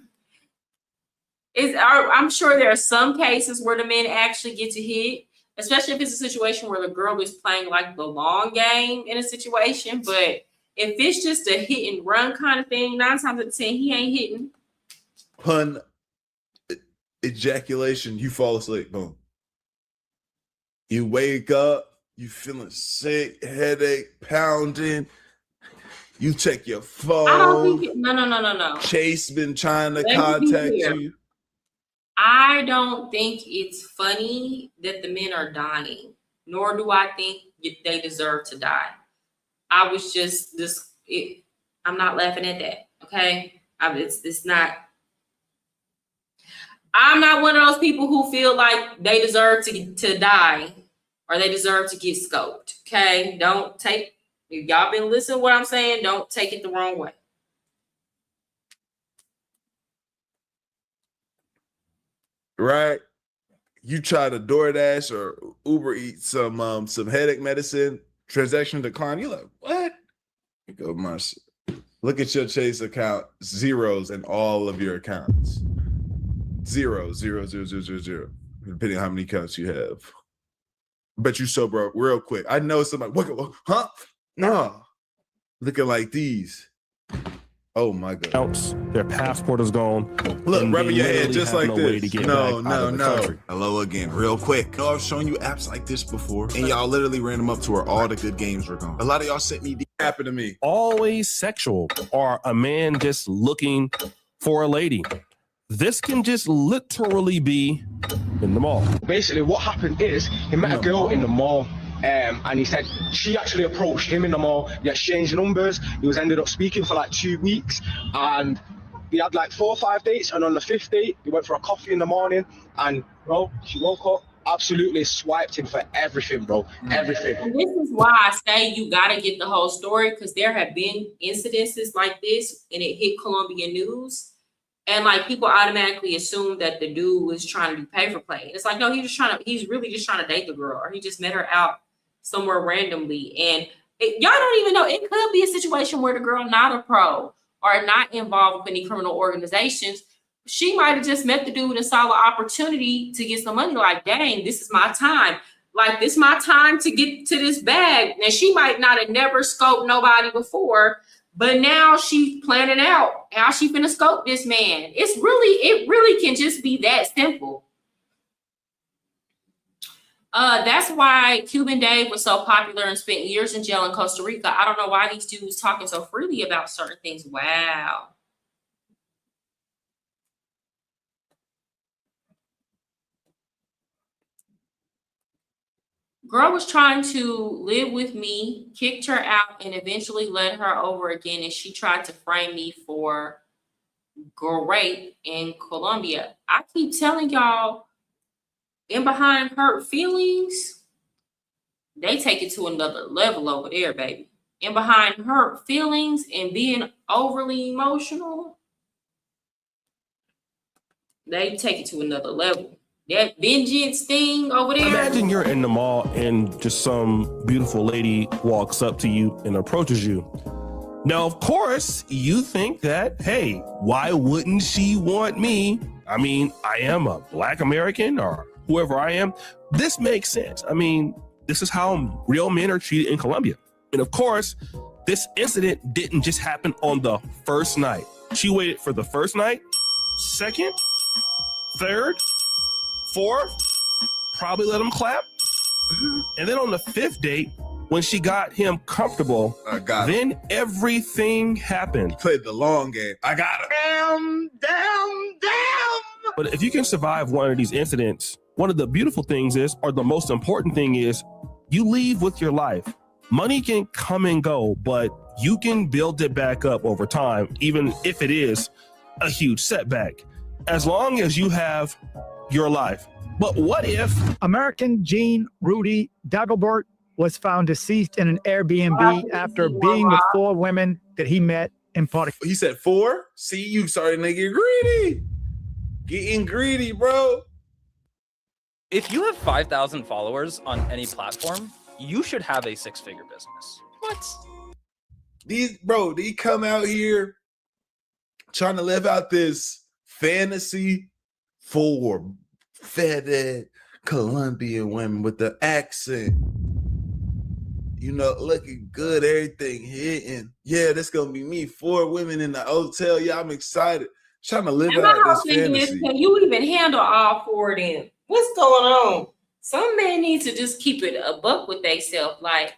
I'm sure there are some cases where the men actually get to hit, especially if it's a situation where the girl is playing like the long game in a situation. But if it's just a hit and run kind of thing, 9 times out of 10, he ain't hitting. Pun ejaculation, you fall asleep. Boom. You wake up, you feeling sick, headache, pounding. You check your phone. I don't think no. Chase been trying to contact you. I don't think it's funny that the men are dying, nor do I think they deserve to die. I was just I'm not laughing at that. Okay, it's not. I'm not one of those people who feel like they deserve to die or they deserve to get scoped. Okay, don't take. If y'all been listening to what I'm saying, don't take it the wrong way. Right? You try to DoorDash or Uber Eats some headache medicine, transaction decline. You're like, what? You go, Marcia. Look at your Chase account, zeros in all of your accounts. 0, 0, 0, 0, 0, 0, depending on how many accounts you have. Bet you sober up real quick. I know somebody, what, huh? No. Looking like these. Oh my God. Their passport is gone. Look, rubbing your head just like this. No. Country. Hello again, real quick. I've shown you apps like this before, and y'all literally ran them up to where all the good games were gone. A lot of y'all sent me happened to me. Always sexual, or a man just looking for a lady. This can just literally be in the mall. Basically, what happened is he met a girl in the mall. And he said she actually approached him in the mall. They exchanged numbers. He was ended up speaking for like 2 weeks, and they had like 4 or 5 dates. And on the 5th date, they went for a coffee in the morning. And bro, she woke up, absolutely swiped him for everything, bro, everything. And this is why I say you gotta get the whole story, because there have been incidences like this, and it hit Colombian news. And like people automatically assume that the dude was trying to do pay for play. It's like, no, he's really just trying to date the girl, or he just met her out somewhere randomly. And y'all don't even know, it could be a situation where the girl not a pro or not involved with any criminal organizations. She might have just met the dude and saw the opportunity to get some money. Like, dang, this is my time. Like, this is my time to get to this bag. And she might not have never scoped nobody before, but now she's planning out how she finna scope this man. It really can just be that simple. That's why Cuban Dave was so popular and spent years in jail in Costa Rica. I don't know why these dudes talking so freely about certain things. Wow. Girl was trying to live with me, kicked her out, and eventually led her over again. And she tried to frame me for rape in Colombia. I keep telling y'all, in behind hurt feelings, they take it to another level over there, baby. In behind hurt feelings and being overly emotional, they take it to another level. That vengeance thing over there. Imagine you're in the mall and just some beautiful lady walks up to you and approaches you. Now, of course, you think that, hey, why wouldn't she want me? I mean, I am a Black American or whoever I am. This makes sense. I mean, this is how real men are treated in Colombia. And of course, this incident didn't just happen on the first night. She waited for the first night, second, third, fourth, probably let him clap. And then on the fifth date, when she got him comfortable, then everything happened. Played the long game. I got him. Damn. But if you can survive one of these incidents, one of the beautiful things is, or the most important thing is, you leave with your life. Money can come and go, but you can build it back up over time, even if it is a huge setback, as long as you have your life. But what if American Jean Rudy Dagobert was found deceased in an Airbnb after being with 4 women that he met in party? He said 4? See, you starting to get greedy. Getting greedy, bro. If you have 5,000 followers on any platform, you should have a 6-figure business. What? These come out here trying to live out this fantasy for fed Colombian women with the accent. You know, looking good, everything hitting. Yeah, this gonna be me. 4 women in the hotel. Yeah, I'm excited. Trying to live out this fantasy. Can you even handle all 4 of them? What's going on? Some men need to just keep it a buck with themselves. Like,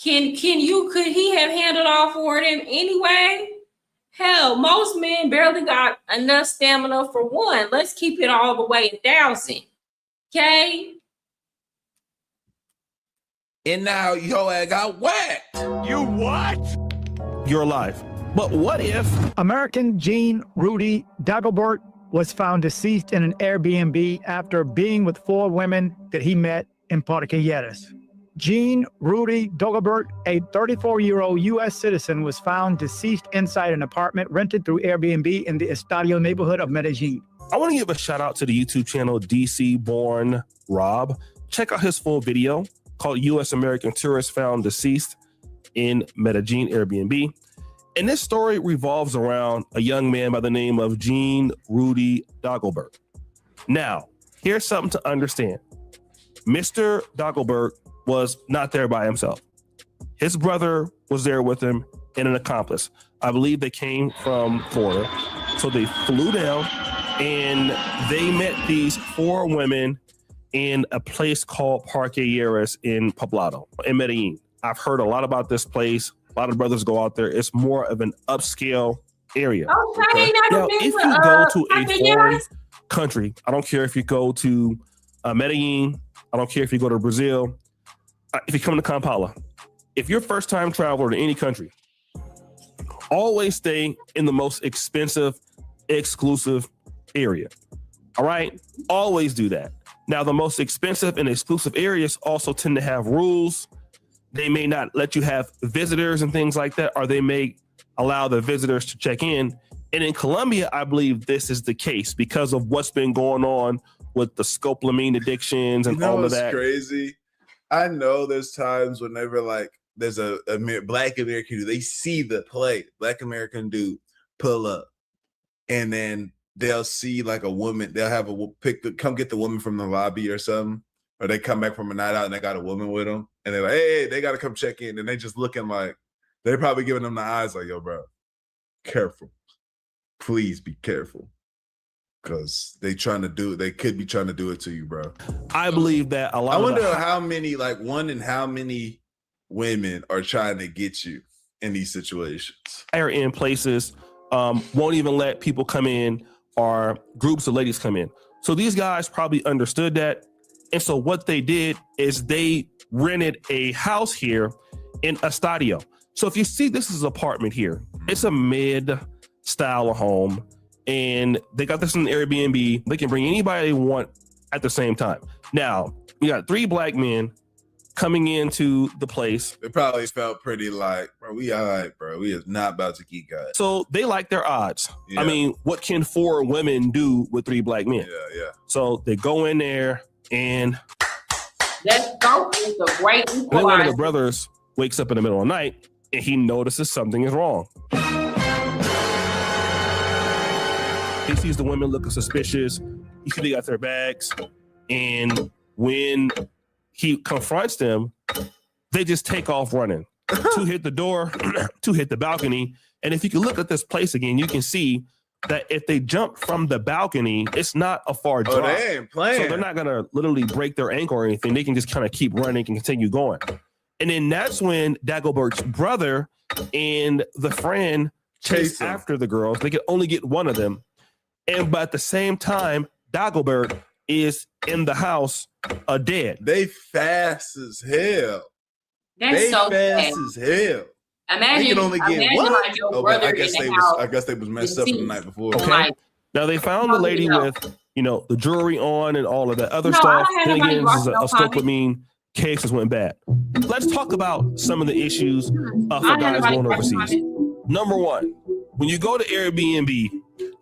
could he have handled all 4 of them anyway? Hell, most men barely got enough stamina for 1. Let's keep it all the way 1,000. Okay? And now yo, I got whacked. You what? Your life. But what if American Jean Rudy Dagobert was found deceased in an Airbnb after being with 4 women that he met in Parquilleras? Jean Rudy Dagobert, a 34-year-old U.S. citizen, was found deceased inside an apartment rented through Airbnb in the Estadio neighborhood of Medellin. I want to give a shout out to the YouTube channel DC Born Rob. Check out his full video called U.S. American Tourist Found Deceased in Medellin Airbnb. And this story revolves around a young man by the name of Jean Rudy Dagobert. Now, here's something to understand. Mr. Dagobert was not there by himself. His brother was there with him and an accomplice. I believe they came from Florida. So they flew down and they met these 4 women in a place called Parquilleras in Poblado, in Medellin. I've heard a lot about this place. A lot of brothers go out there. It's more of an upscale area. Okay. Now, if you go to a foreign country, I don't care if you go to Medellin, I don't care if you go to Brazil, if you come to Kampala, if you're first time traveler to any country, always stay in the most expensive, exclusive area. All right? Always do that. Now, the most expensive and exclusive areas also tend to have rules. They may not let you have visitors and things like that, or they may allow the visitors to check in. And in Colombia, I believe this is the case because of what's been going on with the scopolamine addictions and all of that. Crazy. I know there's times whenever like there's a Black American dude, they see the play, Black American dude pull up, and then they'll see like a woman, they'll have come get the woman from the lobby or something, or they come back from a night out and they got a woman with them, and they're like, hey, they got to come check in, and they just looking like, they're probably giving them the eyes like, yo, bro, careful. Please be careful. Because they could be trying to do it to you, bro. I believe that a lot. I wonder how many, like one in how many women are trying to get you in these situations. Are in places, won't even let people come in or groups of ladies come in. So these guys probably understood that. And so what they did is they rented a house here in Estadio. So if you see, this is an apartment here. It's a mid-style home. And they got this in Airbnb. They can bring anybody they want at the same time. Now, you got 3 Black men coming into the place. They probably felt pretty like, bro, we all right, bro. We is not about to keep going. So they like their odds. Yeah. I mean, what can 4 women do with 3 Black men? Yeah. So they go in there and let's go. It's a great then one of the brothers wakes up in the middle of the night and he notices something is wrong. He sees the women looking suspicious. He sees they got their bags. And when he confronts them, they just take off running. Two hit the door, two hit the balcony. And if you can look at this place again, you can see that if they jump from the balcony, it's not a far drop. Oh, they ain't playing. So they're not going to literally break their ankle or anything. They can just kind of keep running and continue going. And then that's when Dagobert's brother and the friend chase after the girls. They can only get one of them. But at the same time, Dagobert is in the house dead. They fast as hell. That's they so fast sad. as hell. Imagine, they can only get imagine what? like your Oh, brother I guess in they the was. house. I guess they was messed up the night before. Okay. Like, Now they found the lady with, the jewelry on and all of that other No, stuff. I don't Then have again, nobody this is a watch no scopolamine case just went bad. Let's talk about some of the issues for guys going overseas. Number one, when you go to Airbnb,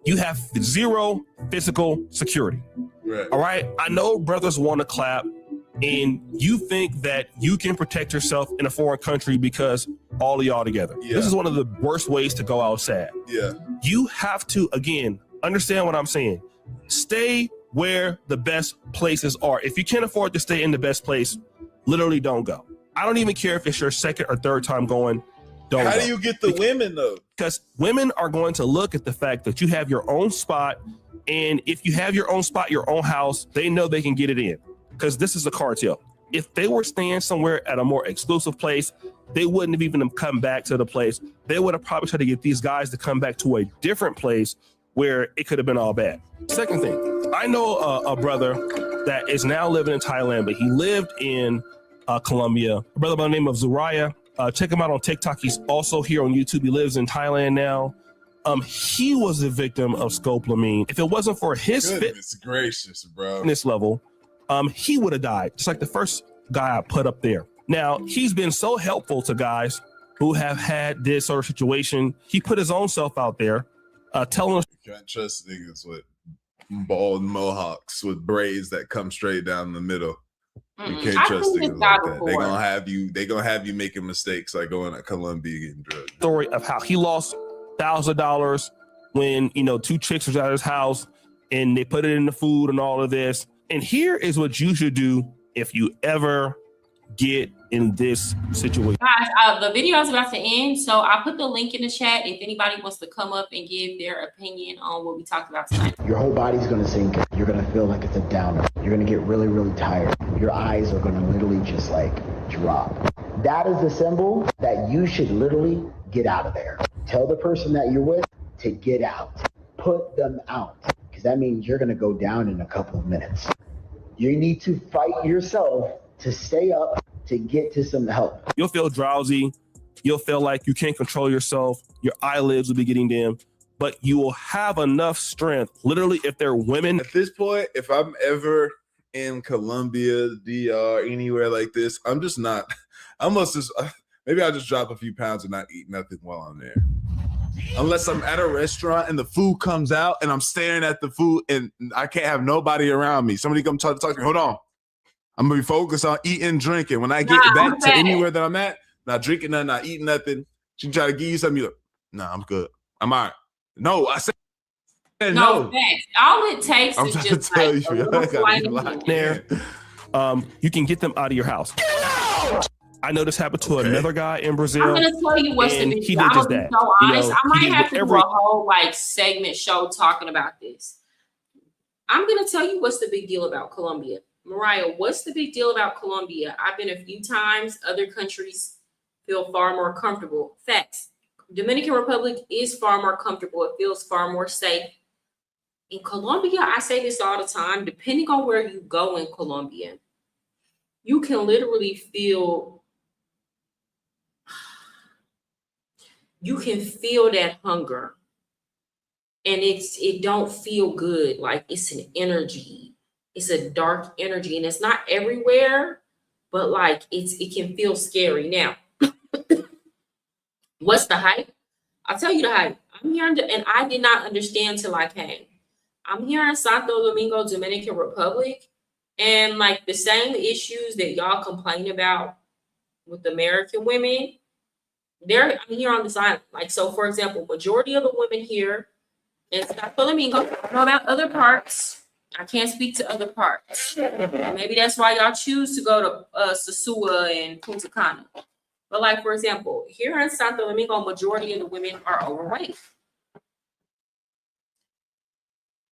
you have zero physical security. Right. All right. I know brothers want to clap, and you think that you can protect yourself in a foreign country because all of y'all together. Yeah. This is one of the worst ways to go outside. Yeah. You have to, again, understand what I'm saying. Stay where the best places are. If you can't afford to stay in the best place, literally don't go. I don't even care if it's your second or third time going. Don't How go. do you get the women though? Because women are going to look at the fact that you have your own spot. And if you have your own spot, your own house, they know they can get it in. Because this is a cartel. If they were staying somewhere at a more exclusive place, they wouldn't have even come back to the place. They would have probably tried to get these guys to come back to a different place where it could have been all bad. Second thing, I know a brother that is now living in Thailand, but he lived in Colombia. A brother by the name of Zuriah. Check him out on TikTok. He's also here on YouTube. He lives in Thailand now. He was a victim of scopolamine. If it wasn't for his Goodness gracious, bro. fitness level, he would have died, just like the first guy I put up there. Now, he's been so helpful to guys who have had this sort of situation. He put his own self out there, telling us. You can't trust niggas with bald mohawks with braids that come straight down the middle. You can't trust niggas like that. They gonna have you making mistakes like going to Colombia getting drugged. Story of how he lost $1,000 when, two chicks was at his house and they put it in the food and all of this. And here is what you should do if you ever get in this situation. Guys, the video is about to end, so I put the link in the chat if anybody wants to come up and give their opinion on what we talked about tonight. Your whole body's going to sink. You're going to feel like it's a downer. You're going to get really, really tired. Your eyes are going to literally just drop. That is a symbol that you should literally get out of there. Tell the person that you're with to get out. Put them out. Because that means you're going to go down in a couple of minutes. You need to fight yourself to stay up, to get to some help. You'll feel drowsy. You'll feel like you can't control yourself. Your eyelids will be getting dim, but you will have enough strength. Literally, if they're women. At this point, if I'm ever in Colombia, DR, anywhere like this, I'm just not. Maybe I'll just drop a few pounds and not eat nothing while I'm there. Unless I'm at a restaurant and the food comes out and I'm staring at the food and I can't have nobody around me. Somebody come talk to me. Hold on. I'm gonna be focused on eating and drinking. When I get back to anywhere that I'm at, not drinking nothing, not eating nothing. She try to give you something, you're like, nah, I'm good. I'm all right. No, I said no. All it takes is just tell like you, a little flight there, you can get them out of your house. I know this happened to another guy in Brazil. I'm gonna tell you what's the big he deal. did I'm just gonna be that. so honest. I might have to do every a whole segment show talking about this. I'm gonna tell you what's the big deal about Colombia. Mariah, what's the big deal about Colombia? I've been a few times. Other countries feel far more comfortable. Facts. Dominican Republic is far more comfortable. It feels far more safe. In Colombia, I say this all the time, depending on where you go in Colombia, you can literally feel that hunger. And it don't feel good. Like it's an energy. It's a dark energy. And it's not everywhere, but like it can feel scary. Now, what's the hype? I'll tell you the hype. I'm here and I did not understand till I came. I'm here in Santo Domingo, Dominican Republic, and like the same issues that y'all complain about with American women, They're here on this island. Like, so for example, majority of the women here in South Flamingo, I don't know about other parts. I can't speak to other parts. Maybe that's why y'all choose to go to Sosua and Punta Cana. But like, for example, here in Santo Domingo, majority of the women are overweight.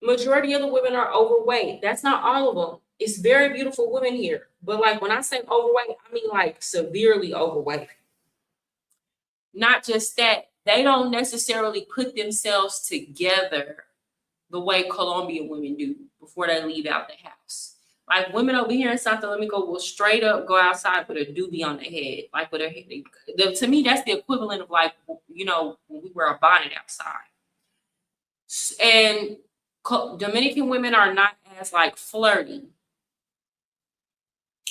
Majority of the women are overweight. That's not all of them. It's very beautiful women here. But like, when I say overweight, I mean like severely overweight. Not just that, they don't necessarily put themselves together the way Colombian women do before they leave out the house. Like, women over here in Santo Domingo will straight up go outside with a doobie on their head. Like, with to me, that's the equivalent of like, you know, when we wear a bonnet outside. And Dominican women are not as like flirty.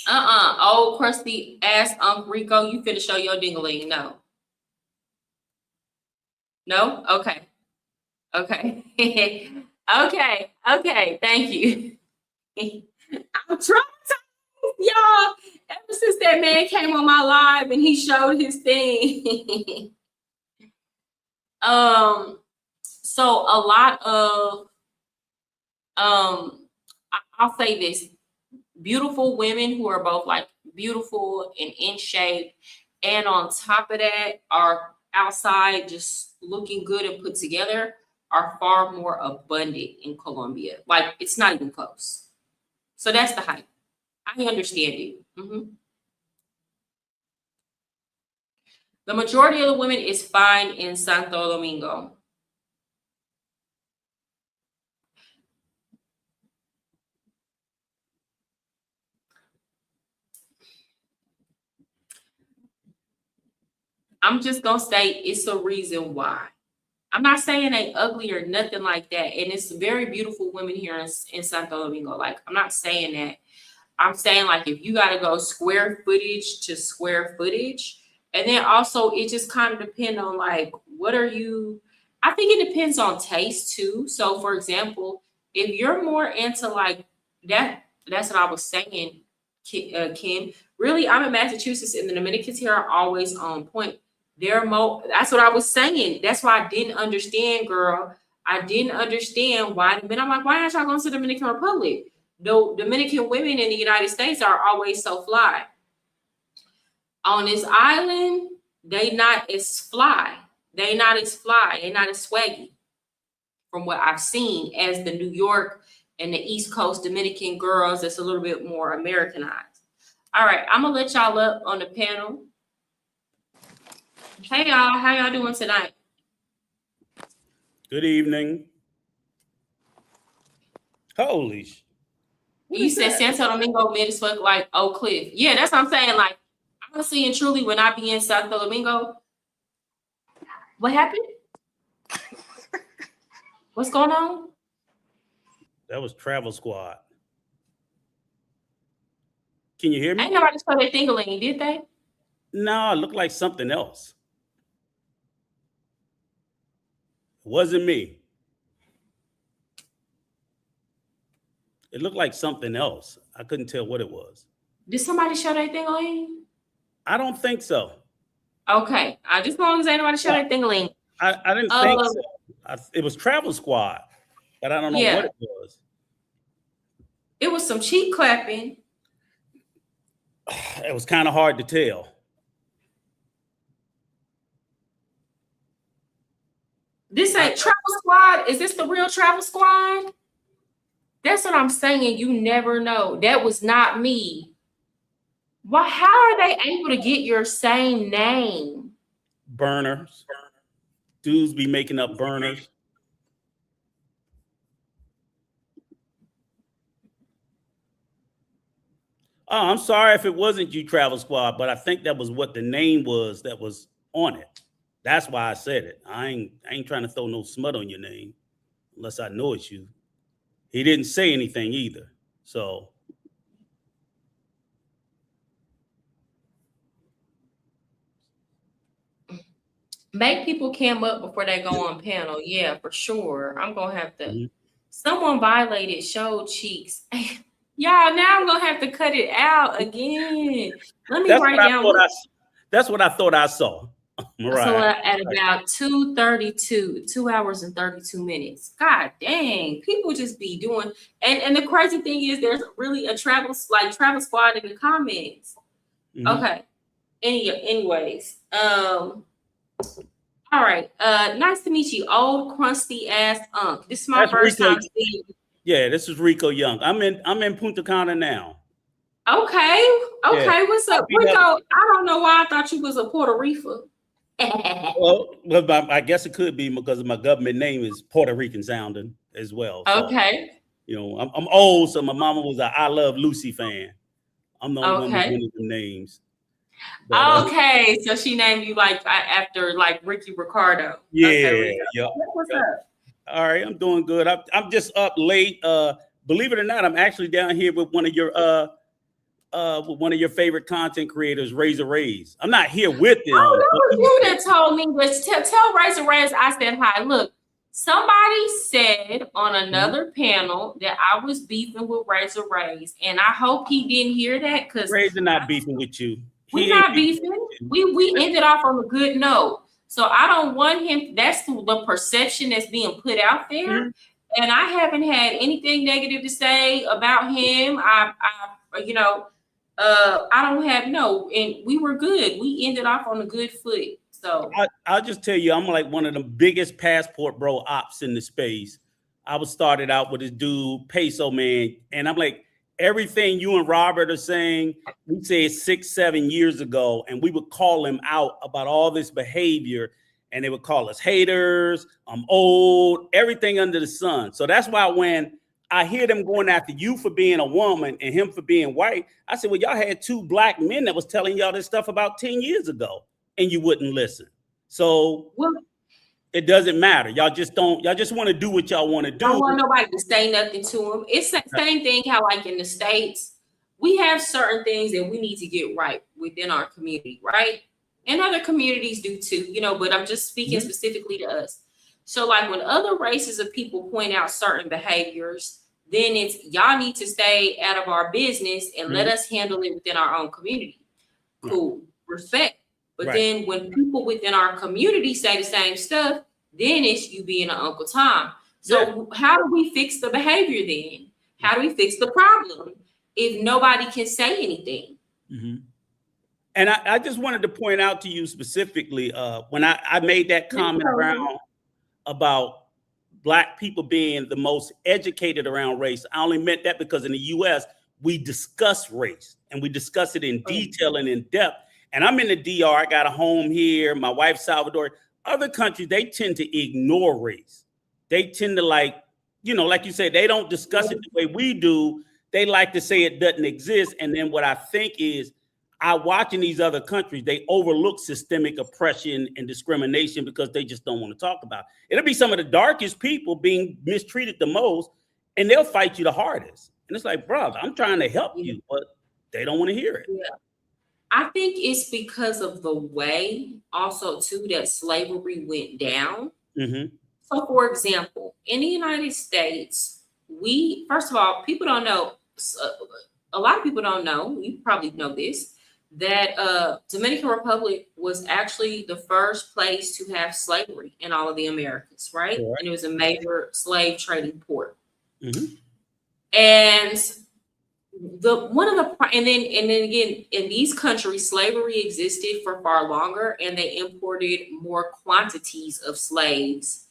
Old crusty ass Uncle Rico, you finna show your dingaling. No. No? Okay. Okay. Okay. Thank you. I'm traumatized, y'all. Ever since that man came on my live and he showed his thing. So a lot of I'll say this, beautiful women who are both like beautiful and in shape, and on top of that are outside just looking good and put together, are far more abundant in Colombia. Like, it's not even close. So that's the hype. I understand it. The majority of the women is fine in Santo Domingo. I'm just gonna say it's a reason why. I'm not saying they ugly or nothing like that. And it's very beautiful women here in Santo Domingo. Like, I'm not saying that. I'm saying, like, if you gotta go square footage to square footage, and then also it just kind of depends on like, what are you, I think it depends on taste too. So for example, if you're more into like that, that's what I was saying, Kim. Really, I'm in Massachusetts and the Dominicans here are always on point. They're more, that's what I was saying. That's why I didn't understand, girl. I didn't understand why. But I'm like, why aren't y'all going to the Dominican Republic? The Dominican women in the United States are always so fly. On this island, they not as fly. They not as fly. They not as swaggy, from what I've seen, as the New York and the East Coast Dominican girls that's a little bit more Americanized. All right, I'm gonna let y'all up on the panel. Hey y'all, how y'all doing tonight? Good evening. Holy sh! You said Santo Domingo mid as fuck like Oak Cliff. Yeah, that's what I'm saying. Like, honestly and truly, when I be in Santo Domingo, what happened? What's going on? That was Travel Squad. Can you hear me? Ain't nobody saw that thingling, did they? No, it looked like something else. It wasn't me. It looked like something else. I couldn't tell what it was. Did somebody show that thingling? I don't think so. Okay, just as long as ain't nobody show that thingling. I didn't think so. It was Travel Squad, but I don't know what it was. It was some cheek clapping. It was kind of hard to tell. This ain't Travel Squad. Is this the real Travel Squad? That's what I'm saying. You never know. That was not me. Why? How are they able to get your same name? Burners. Dudes be making up burners. Oh, I'm sorry if it wasn't you, Travel Squad, but I think that was what the name was that was on it. That's why I said it. I ain't trying to throw no smut on your name unless I know it's you. He didn't say anything either. So make people cam up before they go on panel. Yeah, for sure. I'm gonna have to. Someone violated show cheeks. Y'all, now I'm gonna have to cut it out again. Let me write down. That's what I thought I saw. Mariah. So at about 2:32, 2 hours and 32 minutes. God dang, people just be doing. And the crazy thing is, there's really a travel squad in the comments. Okay. Anyways, all right. Nice to meet you, old crusty ass unk. This is my first time seeing you. Yeah, this is Rico Young. I'm in Punta Cana now. Okay. Yeah. What's up, Rico? I don't know why I thought you was a Puerto Rican. Well, I guess it could be because my government name is Puerto Rican sounding as well. So, Okay. You know, I'm old, so my mama was a I Love Lucy fan. I'm the only one with one of the names. But, Okay, so she named you like after like Ricky Ricardo. Yeah, okay, yeah. What's up? All right, I'm doing good. I'm just up late. Believe it or not, I'm actually down here with one of your favorite content creators, Razor Rays. I'm not here with them. Oh, that was you that told me. But tell Razor Rays I said hi. Look, somebody said on another panel that I was beefing with Razor Rays, and I hope he didn't hear that because Razor not beefing with you. We're not beefing. We ended off on a good note. So I don't want him. That's the perception that's being put out there. And I haven't had anything negative to say about him. I don't have and we were good. We ended off on a good foot. So I'll just tell you, I'm like one of the biggest passport bro ops in the space. I was started out with this dude, Peso Man, and I'm like, everything you and Robert are saying, we said 6-7 years ago, and we would call him out about all this behavior, and they would call us haters, I'm old, everything under the sun. So that's why when I hear them going after you for being a woman and him for being white, I said, well, y'all had two black men that was telling y'all this stuff about 10 years ago, and you wouldn't listen. So it doesn't matter. Y'all just want to do what y'all want to do. Don't want nobody to say nothing to him. It's the same thing how like in the States, we have certain things that we need to get right within our community, right? And other communities do too, but I'm just speaking specifically to us. So like when other races of people point out certain behaviors, then it's y'all need to stay out of our business and let us handle it within our own community. Cool. Respect. But then when people within our community say the same stuff, then it's you being an Uncle Tom. So how do we fix the behavior then? How do we fix the problem if nobody can say anything? And I just wanted to point out to you specifically, when I made that comment around about Black people being the most educated around race, I only meant that because in the US, we discuss race and we discuss it in detail and in depth. And I'm in the DR, I got a home here, my wife's Salvador. Other countries, they tend to ignore race. They tend to like you said, they don't discuss it the way we do. They like to say it doesn't exist. And then what I think is, I watch in these other countries, they overlook systemic oppression and discrimination because they just don't want to talk about it. It'll be some of the darkest people being mistreated the most, and they'll fight you the hardest. And it's like, brother, I'm trying to help you, but they don't want to hear it. Yeah. I think it's because of the way also too that slavery went down. So for example, in the United States, first of all, people don't know, a lot of people don't know, you probably know this, that Dominican Republic was actually the first place to have slavery in all of the Americas, right? And it was a major slave trading port. And then again, in these countries, slavery existed for far longer, and they imported more quantities of slaves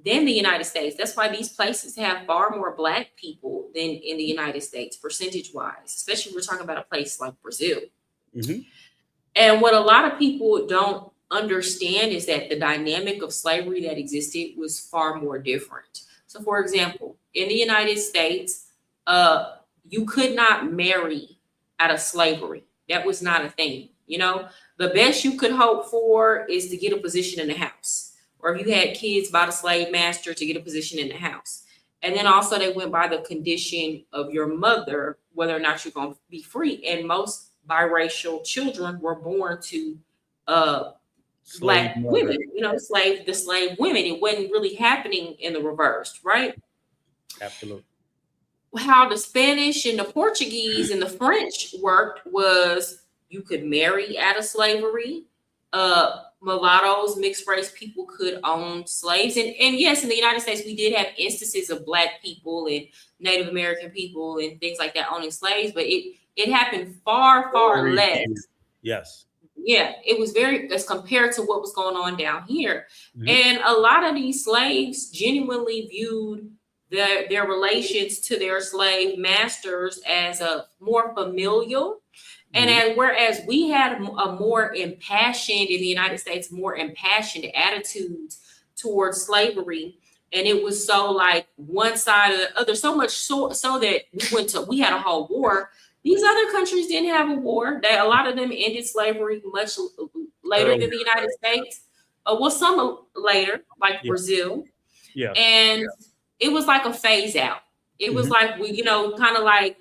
than the United States. That's why these places have far more Black people than in the United States, percentage-wise, especially if we're talking about a place like Brazil. And what a lot of people don't understand is that the dynamic of slavery that existed was far more different. So for example, in the United States, you could not marry out of slavery. That was not a thing. The best you could hope for is to get a position in the house, or if you had kids by the slave master, to get a position in the house. And then also they went by the condition of your mother, whether or not you're going to be free. And most biracial children were born to Black women, the slave women. It wasn't really happening in the reverse, right? Absolutely. How the Spanish and the Portuguese and the French worked was you could marry out of slavery. mulattoes, mixed race people could own slaves. And yes, in the United States, we did have instances of Black people and Native American people and things like that owning slaves, but it happened far, far less. Yes. Yeah, it was very, as compared to what was going on down here. Mm-hmm. And a lot of these slaves genuinely viewed their relations to their slave masters as a more familial. And whereas we had a more impassioned, in the United States, more impassioned attitudes towards slavery, and it was so like one side or the other, so much so that we had a whole war. These other countries didn't have a war. A lot of them ended slavery much later than the United States. Well, some later, like Brazil. Yeah. And it was like a phase out. It was like, we, kind of like,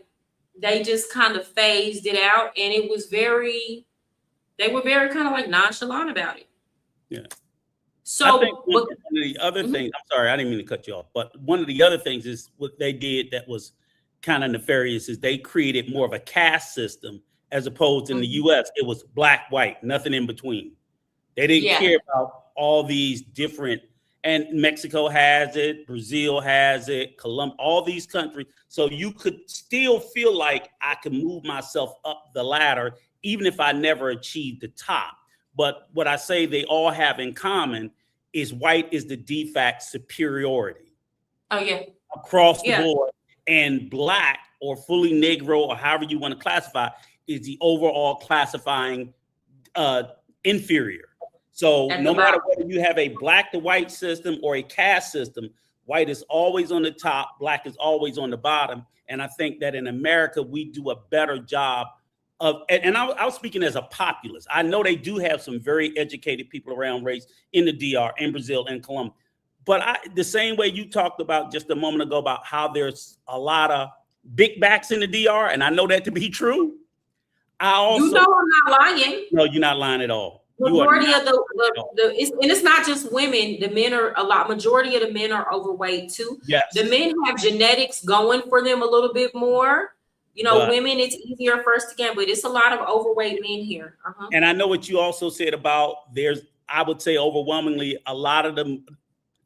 they just kind of phased it out, and it was they were very kind of like nonchalant about it. Yeah. So I think one of the other things, I'm sorry, I didn't mean to cut you off, but one of the other things is what they did that was kind of nefarious is they created more of a caste system, as opposed to in the US, it was black, white, nothing in between. They didn't care about all these different, and Mexico has it, Brazil has it, Colombia, all these countries. So you could still feel like I can move myself up the ladder, even if I never achieved the top. But what I say they all have in common is white is the de facto superiority. Oh, yeah. Across the board. And black or fully Negro, or however you want to classify, is the overall classifying inferior. So no matter whether you have a black to white system or a caste system, white is always on the top, black is always on the bottom. And I think that in America, we do a better job of, and I was speaking as a populist. I know they do have some very educated people around race in the DR, in Brazil, and Colombia. But the same way you talked about just a moment ago about how there's a lot of big backs in the DR, and I know that to be true. I also, I'm not lying. No, you're not lying at all. Majority of it's not just women. The men are majority of the men are overweight too. Yes. The men have genetics going for them a little bit more. Women, it's easier for us to get, but it's a lot of overweight men here. And I know what you also said about I would say overwhelmingly, a lot of them,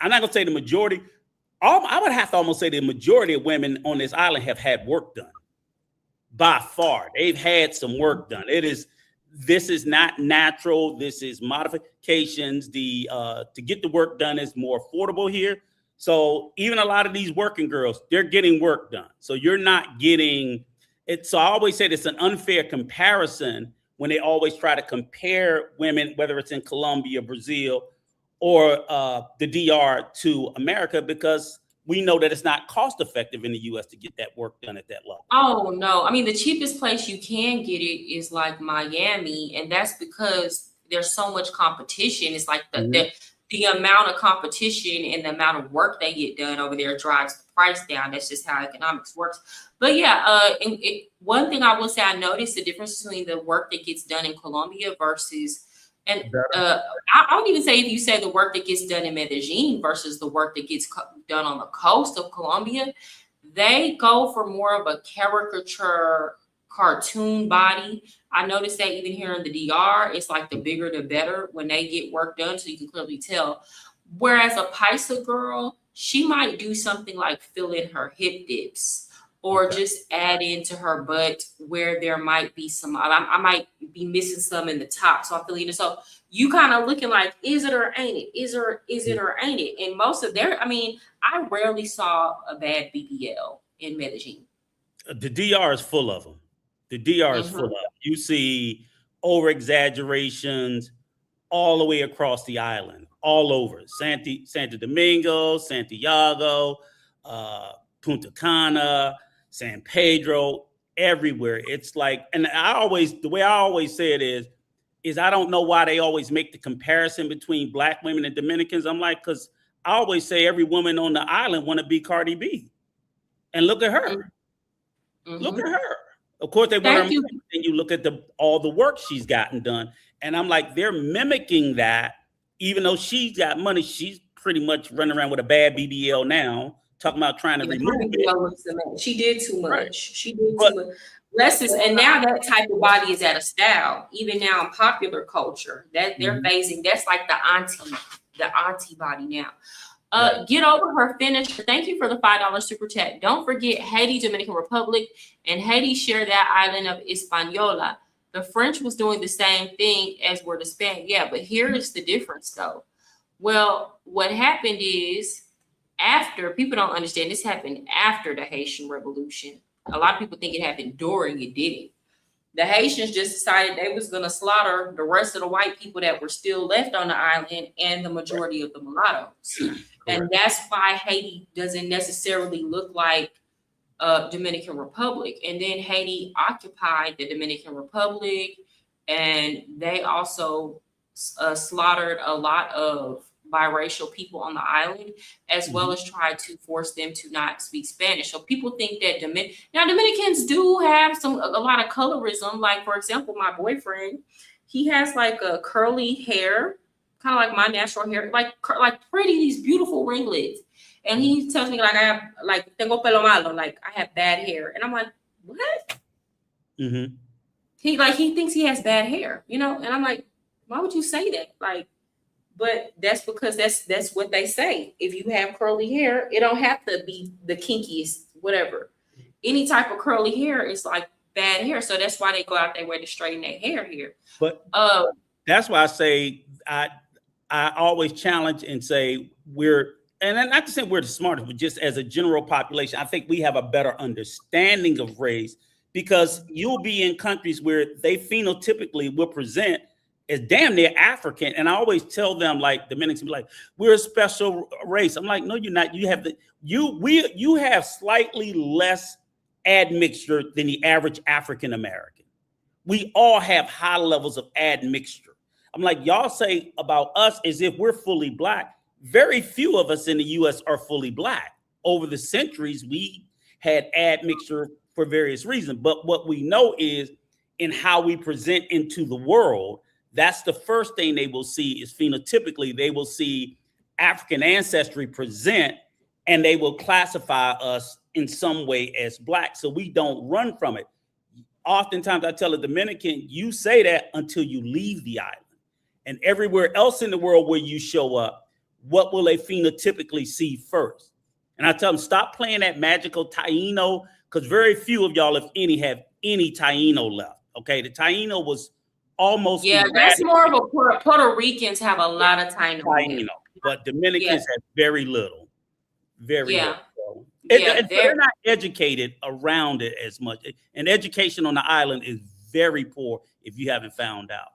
I'm not gonna say the majority, I would have to almost say the majority of women on this island have had work done. By far, they've had some work done. This is not natural. This is modifications. To get the work done is more affordable here. So even a lot of these working girls, they're getting work done. So you're not getting it. So I always say it's an unfair comparison when they always try to compare women, whether it's in Colombia, Brazil, or the DR to America, because we know that it's not cost effective in the US to get that work done at that level. Oh, no. I mean, the cheapest place you can get it is like Miami. And that's because there's so much competition. It's like the amount of competition and the amount of work they get done over there drives the price down. That's just how economics works. But yeah, one thing I will say, I noticed the difference between the work that gets done in Colombia versus I don't even say if you say the work that gets done in Medellin versus the work that gets done on the coast of Colombia, they go for more of a caricature cartoon body. I noticed that even here in the DR, it's like the bigger the better when they get work done, so you can clearly tell. Whereas a Paisa girl, she might do something like fill in her hip dips or just add into her butt where there might be some, I might be missing some in the top. So I feel, so you kind of looking like, is it or ain't it? Is it or ain't it? And most of I rarely saw a bad BBL in Medellin. The DR is full of them. The DR is full of them. You see over exaggerations all the way across the island, all over. Santo Domingo, Santiago, Punta Cana, San Pedro, everywhere. It's like, and the way I always say it is I don't know why they always make the comparison between black women and Dominicans. I'm like, because I always say every woman on the island want to be Cardi B. And look at her. Look at her. Of course, they want her, and you look at all the work she's gotten done. And I'm like, they're mimicking that, even though she's got money, she's pretty much running around with a bad BBL now, talking about trying to remove it. She did too much. Right. She did too much. And now that type of body is at a style. Even now in popular culture, that they're phasing. That's like the auntie body now. Get over her finisher. Thank you for the $5 super chat. Don't forget Haiti, Dominican Republic, and Haiti share that island of Hispaniola. The French was doing the same thing as were the Spanish. Yeah, but here is the difference though. Well, what happened is after, people don't understand, this happened after the Haitian Revolution. A lot of people think it happened during, it didn't. The Haitians just decided they was going to slaughter the rest of the white people that were still left on the island and the majority of the mulattoes. And that's why Haiti doesn't necessarily look like Dominican Republic. And then Haiti occupied the Dominican Republic, and they also slaughtered a lot of biracial people on the island, as well as tried to force them to not speak Spanish. So people think that Dominicans do have a lot of colorism. Like, for example, my boyfriend, he has like a curly hair, kind of like my natural hair, like pretty, these beautiful ringlets. And he tells me like I have like tengo pelo malo, like I have bad hair. And I'm like, what? He thinks he has bad hair, you know? And I'm like, why would you say that? Like, but that's because that's what they say. If you have curly hair, it don't have to be the kinkiest, whatever. Any type of curly hair is like bad hair. So that's why they go out their way to straighten their hair here. But that's why I say I always challenge and say and not to say we're the smartest, but just as a general population, I think we have a better understanding of race, because you'll be in countries where they phenotypically will present as damn near African. And I always tell them, like, Dominicans be like, we're a special race. I'm like, no, you're not. You have you have slightly less admixture than the average African American. We all have high levels of admixture. I'm like, y'all say about us as if we're fully Black. Very few of us in the US are fully Black. Over the centuries, we had admixture for various reasons. But what we know is in how we present into the world, that's the first thing they will see is phenotypically, they will see African ancestry present, and they will classify us in some way as Black. So we don't run from it. Oftentimes I tell a Dominican, you say that until you leave the island. And everywhere else in the world where you show up, what will they phenotypically see first? And I tell them, stop playing that magical Taino, because very few of y'all, if any, have any Taino left. Okay, the Taino was almost that's more of a Puerto Ricans have a lot of Taino, but Dominicans have very little, very little. So they're not educated around it as much, and education on the island is very poor if you haven't found out.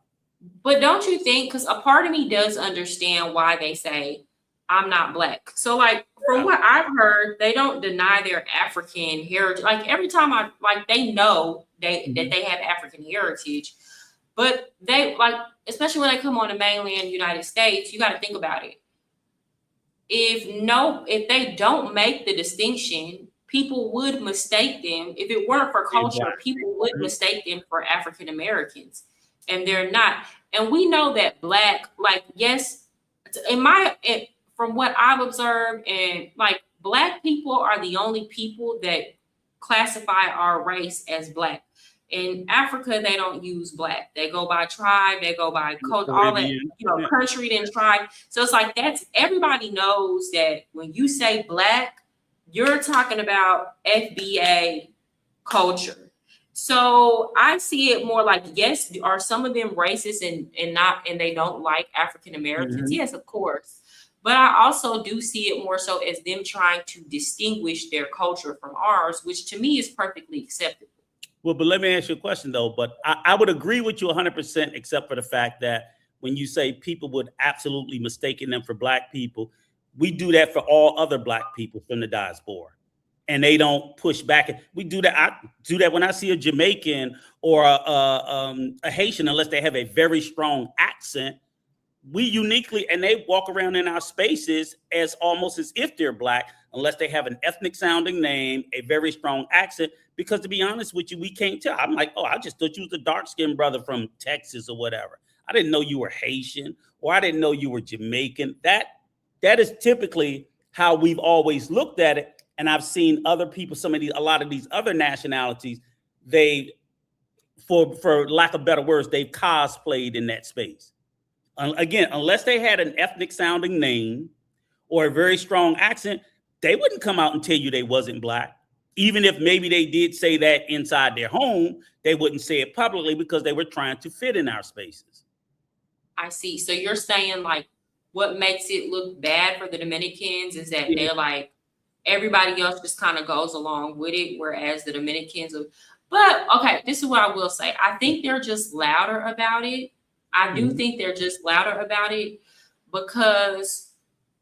But don't you think, because a part of me does understand why they say I'm not Black. So like from what I've heard, they don't deny their African heritage. Like every time they know that they have African heritage, but they especially when they come on the mainland United States, you got to think about it. If they don't make the distinction, people would mistake them. If it weren't for culture, people would mistake them for African Americans. And they're not. And we know that Black, from what I've observed, and Black people are the only people that classify our race as Black. In Africa, they don't use Black. They go by tribe, they go by code, all that, country and tribe. So it's like everybody knows that when you say Black, you're talking about FBA culture. So I see it more like, yes, are some of them racist and they don't like African Americans? Yes, of course. But I also do see it more so as them trying to distinguish their culture from ours, which to me is perfectly acceptable. Well, but let me ask you a question though. But I would agree with you 100%, except for the fact that when you say people would absolutely mistaken them for Black people, we do that for all other Black people from the diaspora. And they don't push back. We do that. I do that when I see a Jamaican or a Haitian, unless they have a very strong accent. We uniquely, and they walk around in our spaces as almost as if they're Black, unless they have an ethnic sounding name, a very strong accent. Because to be honest with you, we can't tell. I'm like, oh, I just thought you was a dark skinned brother from Texas or whatever. I didn't know you were Haitian, or I didn't know you were Jamaican. That is typically how we've always looked at it. and I've seen other people, a lot of these other nationalities, for lack of better words, they've cosplayed in that space. Again, unless they had an ethnic sounding name or a very strong accent, they wouldn't come out and tell you they wasn't Black. Even if maybe they did say that inside their home, they wouldn't say it publicly because they were trying to fit in our spaces. I see. So you're saying like what makes it look bad for the Dominicans is that they're like, everybody else just kind of goes along with it, whereas the Dominicans are. But okay, this is what I will say. I think they're just louder about it. I do think they're just louder about it because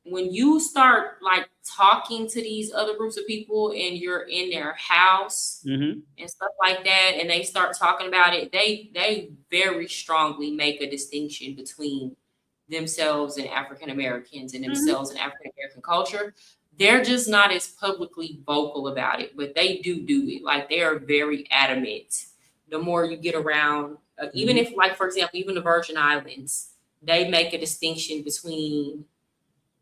when you start like talking to these other groups of people and you're in their house and stuff like that, and they start talking about it, they very strongly make a distinction between themselves and African Americans and themselves and African American culture. They're just not as publicly vocal about it, but they do it. Like they are very adamant. The more you get around, even if, like, for example, even the Virgin Islands, they make a distinction between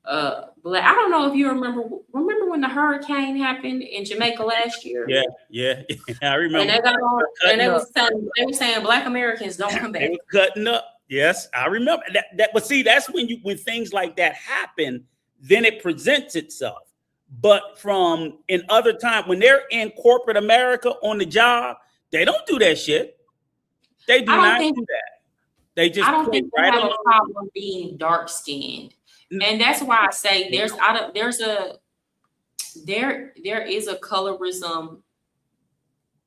Black. I don't know if you remember when the hurricane happened in Jamaica last year. Yeah, I remember. And they got on, and they were saying Black Americans don't come back. They were cutting up. Yes, I remember that. But see, that's when things like that happen, then it presents itself. But from in other times, when they're in corporate America on the job, they don't do that shit. They do not do that. They just I don't think they have a problem being dark skinned, and that's why I say there is a colorism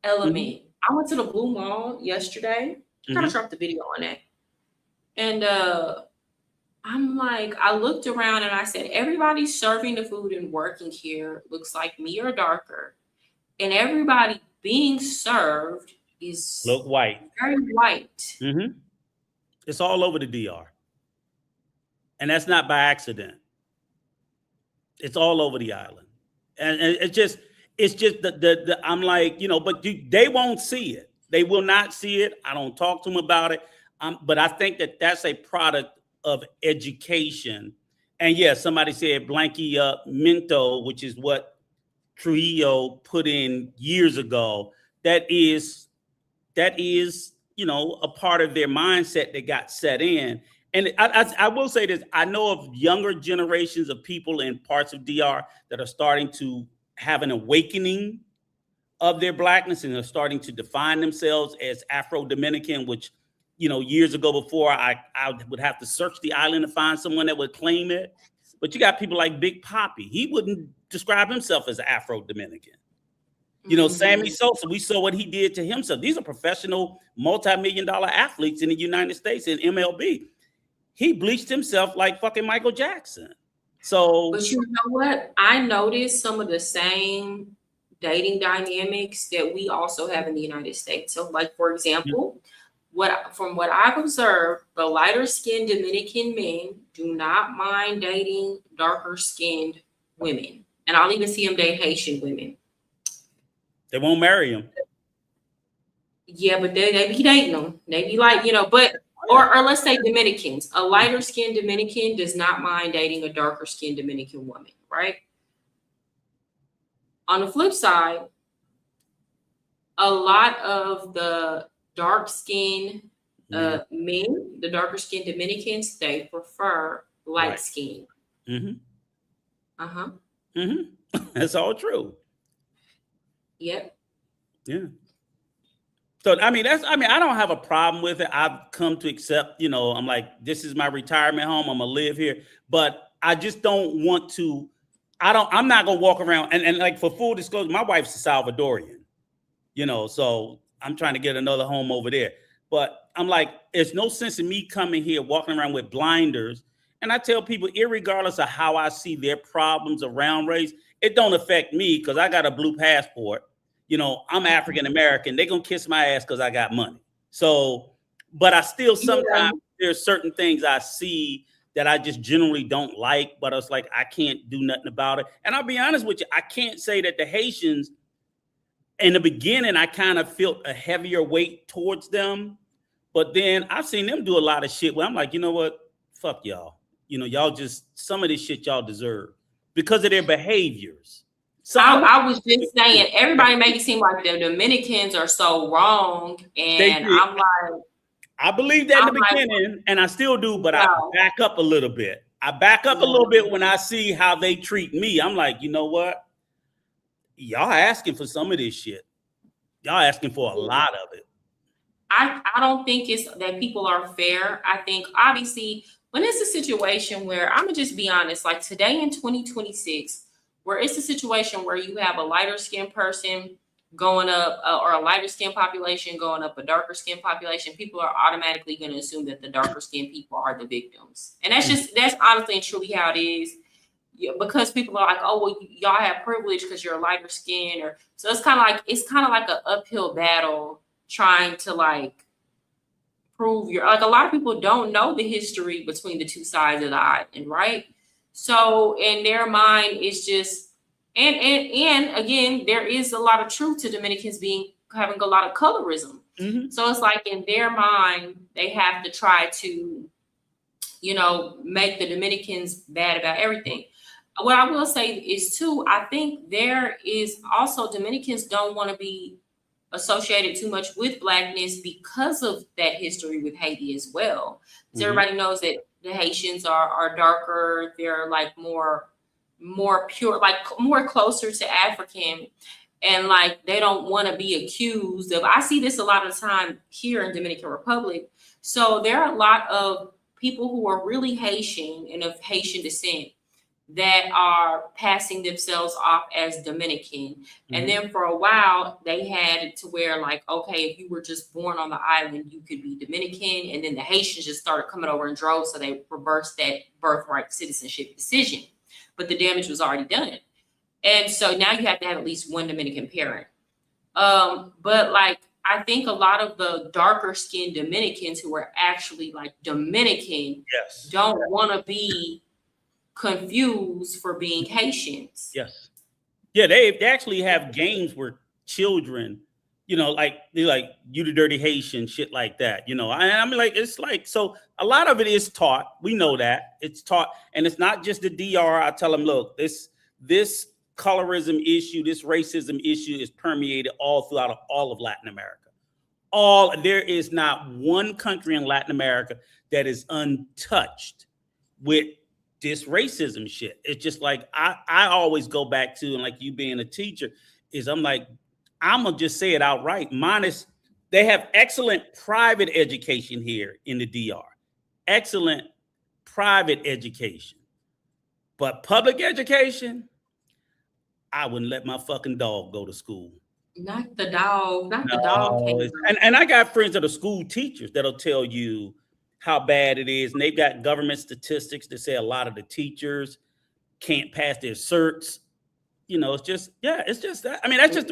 element. I went to the Blue Mall yesterday. Kind of dropped the video on that, and I'm like, I looked around and I said, everybody serving the food and working here looks like me or darker, and everybody being served is look white, very white. It's all over the DR, and that's not by accident. It's all over the island, and it's just the I'm like, but they won't see it. They will not see it. I don't talk to them about it. But I think that's a product of education. And yes, somebody said blanqueamiento, which is what Trujillo put in years ago. That is, a part of their mindset that got set in. And I will say this, I know of younger generations of people in parts of DR that are starting to have an awakening of their Blackness and are starting to define themselves as Afro-Dominican, which, years ago before I would have to search the island to find someone that would claim it. But you got people like Big Papi. He wouldn't describe himself as Afro-Dominican. Sammy Sosa, we saw what he did to himself. These are professional multi-million-dollar athletes in the United States in MLB. He bleached himself like fucking Michael Jackson. So, but you know what? I noticed some of the same dating dynamics that we also have in the United States. So, like, for example, from what I've observed, the lighter skinned Dominican men do not mind dating darker skinned women. And I'll even see them date Haitian women. They won't marry him. Yeah, but they be dating them. They be like, but or let's say Dominicans. A lighter skinned Dominican does not mind dating a darker skinned Dominican woman, right? On the flip side, a lot of the dark skinned men, the darker skinned Dominicans, they prefer light skin. That's all true. Yep. Yeah. So I don't have a problem with it. I've come to accept, I'm like, this is my retirement home. I'm gonna live here. But I just don't want to, I'm not gonna walk around and like, for full disclosure, my wife's a Salvadorian, so I'm trying to get another home over there. But I'm like, there's no sense in me coming here walking around with blinders. And I tell people, irregardless of how I see their problems around race, it don't affect me because I got a blue passport. I'm African American. They're going to kiss my ass because I got money. So, but I still sometimes there's certain things I see that I just generally don't like, but it's like, I can't do nothing about it. And I'll be honest with you, I can't say that the Haitians, in the beginning, I kind of felt a heavier weight towards them. But then I've seen them do a lot of shit where I'm like, you know what? Fuck y'all. Y'all just, some of this shit y'all deserve because of their behaviors. So I was just saying, everybody make it seem like the Dominicans are so wrong, and I'm like, I believe that in the beginning, and I still do, but I back up a little bit. I back up a little bit when I see how they treat me. I'm like, you know what? Y'all asking for some of this shit. Y'all asking for a lot of it. I don't think it's that people are fair. I think obviously when it's a situation where, I'm gonna just be honest, like today in 2026, where it's a situation where you have a lighter skinned person going up, or a lighter skinned population going up a darker skinned population, people are automatically going to assume that the darker skinned people are the victims. And that's honestly and truly how it is. Yeah, because people are like, oh, well, y'all have privilege because you're a lighter skin, or so it's kind of like an uphill battle trying to like prove a lot of people don't know the history between the two sides of the island, right? So in their mind, it's just and again, there is a lot of truth to Dominicans having a lot of colorism. Mm-hmm. So it's like in their mind, they have to try to, make the Dominicans bad about everything. What I will say is too, I think there is also Dominicans don't want to be associated too much with Blackness because of that history with Haiti as well. Because everybody knows that the Haitians are darker, they're like more pure, like more closer to African, and like they don't want to be accused of. I see this a lot of the time here in Dominican Republic. So there are a lot of people who are really Haitian and of Haitian descent that are passing themselves off as Dominican. And then for a while, they had it to where like, okay, if you were just born on the island, you could be Dominican. And then the Haitians just started coming over in droves. So they reversed that birthright citizenship decision. But the damage was already done. And so now you have to have at least one Dominican parent. But like, I think a lot of the darker skinned Dominicans who are actually like Dominican don't want to be confused for being Haitians. Yes. Yeah, they actually have games where children, like they're like, you the dirty Haitian, shit like that. I mean, like, it's like, so a lot of it is taught. We know that it's taught, and it's not just the DR. I tell them, look, this colorism issue, this racism issue is permeated all throughout all of Latin America. There is not one country in Latin America that is untouched with this racism shit. It's just like I always go back to, and like you being a teacher, is I'm like, I'm gonna just say it outright. They have excellent private education here in the DR. Excellent private education. But public education, I wouldn't let my fucking dog go to school. Not the dog. The dog. And I got friends that are school teachers that'll tell you how bad it is. And they've got government statistics that say a lot of the teachers can't pass their certs. It's just that. I mean, that's just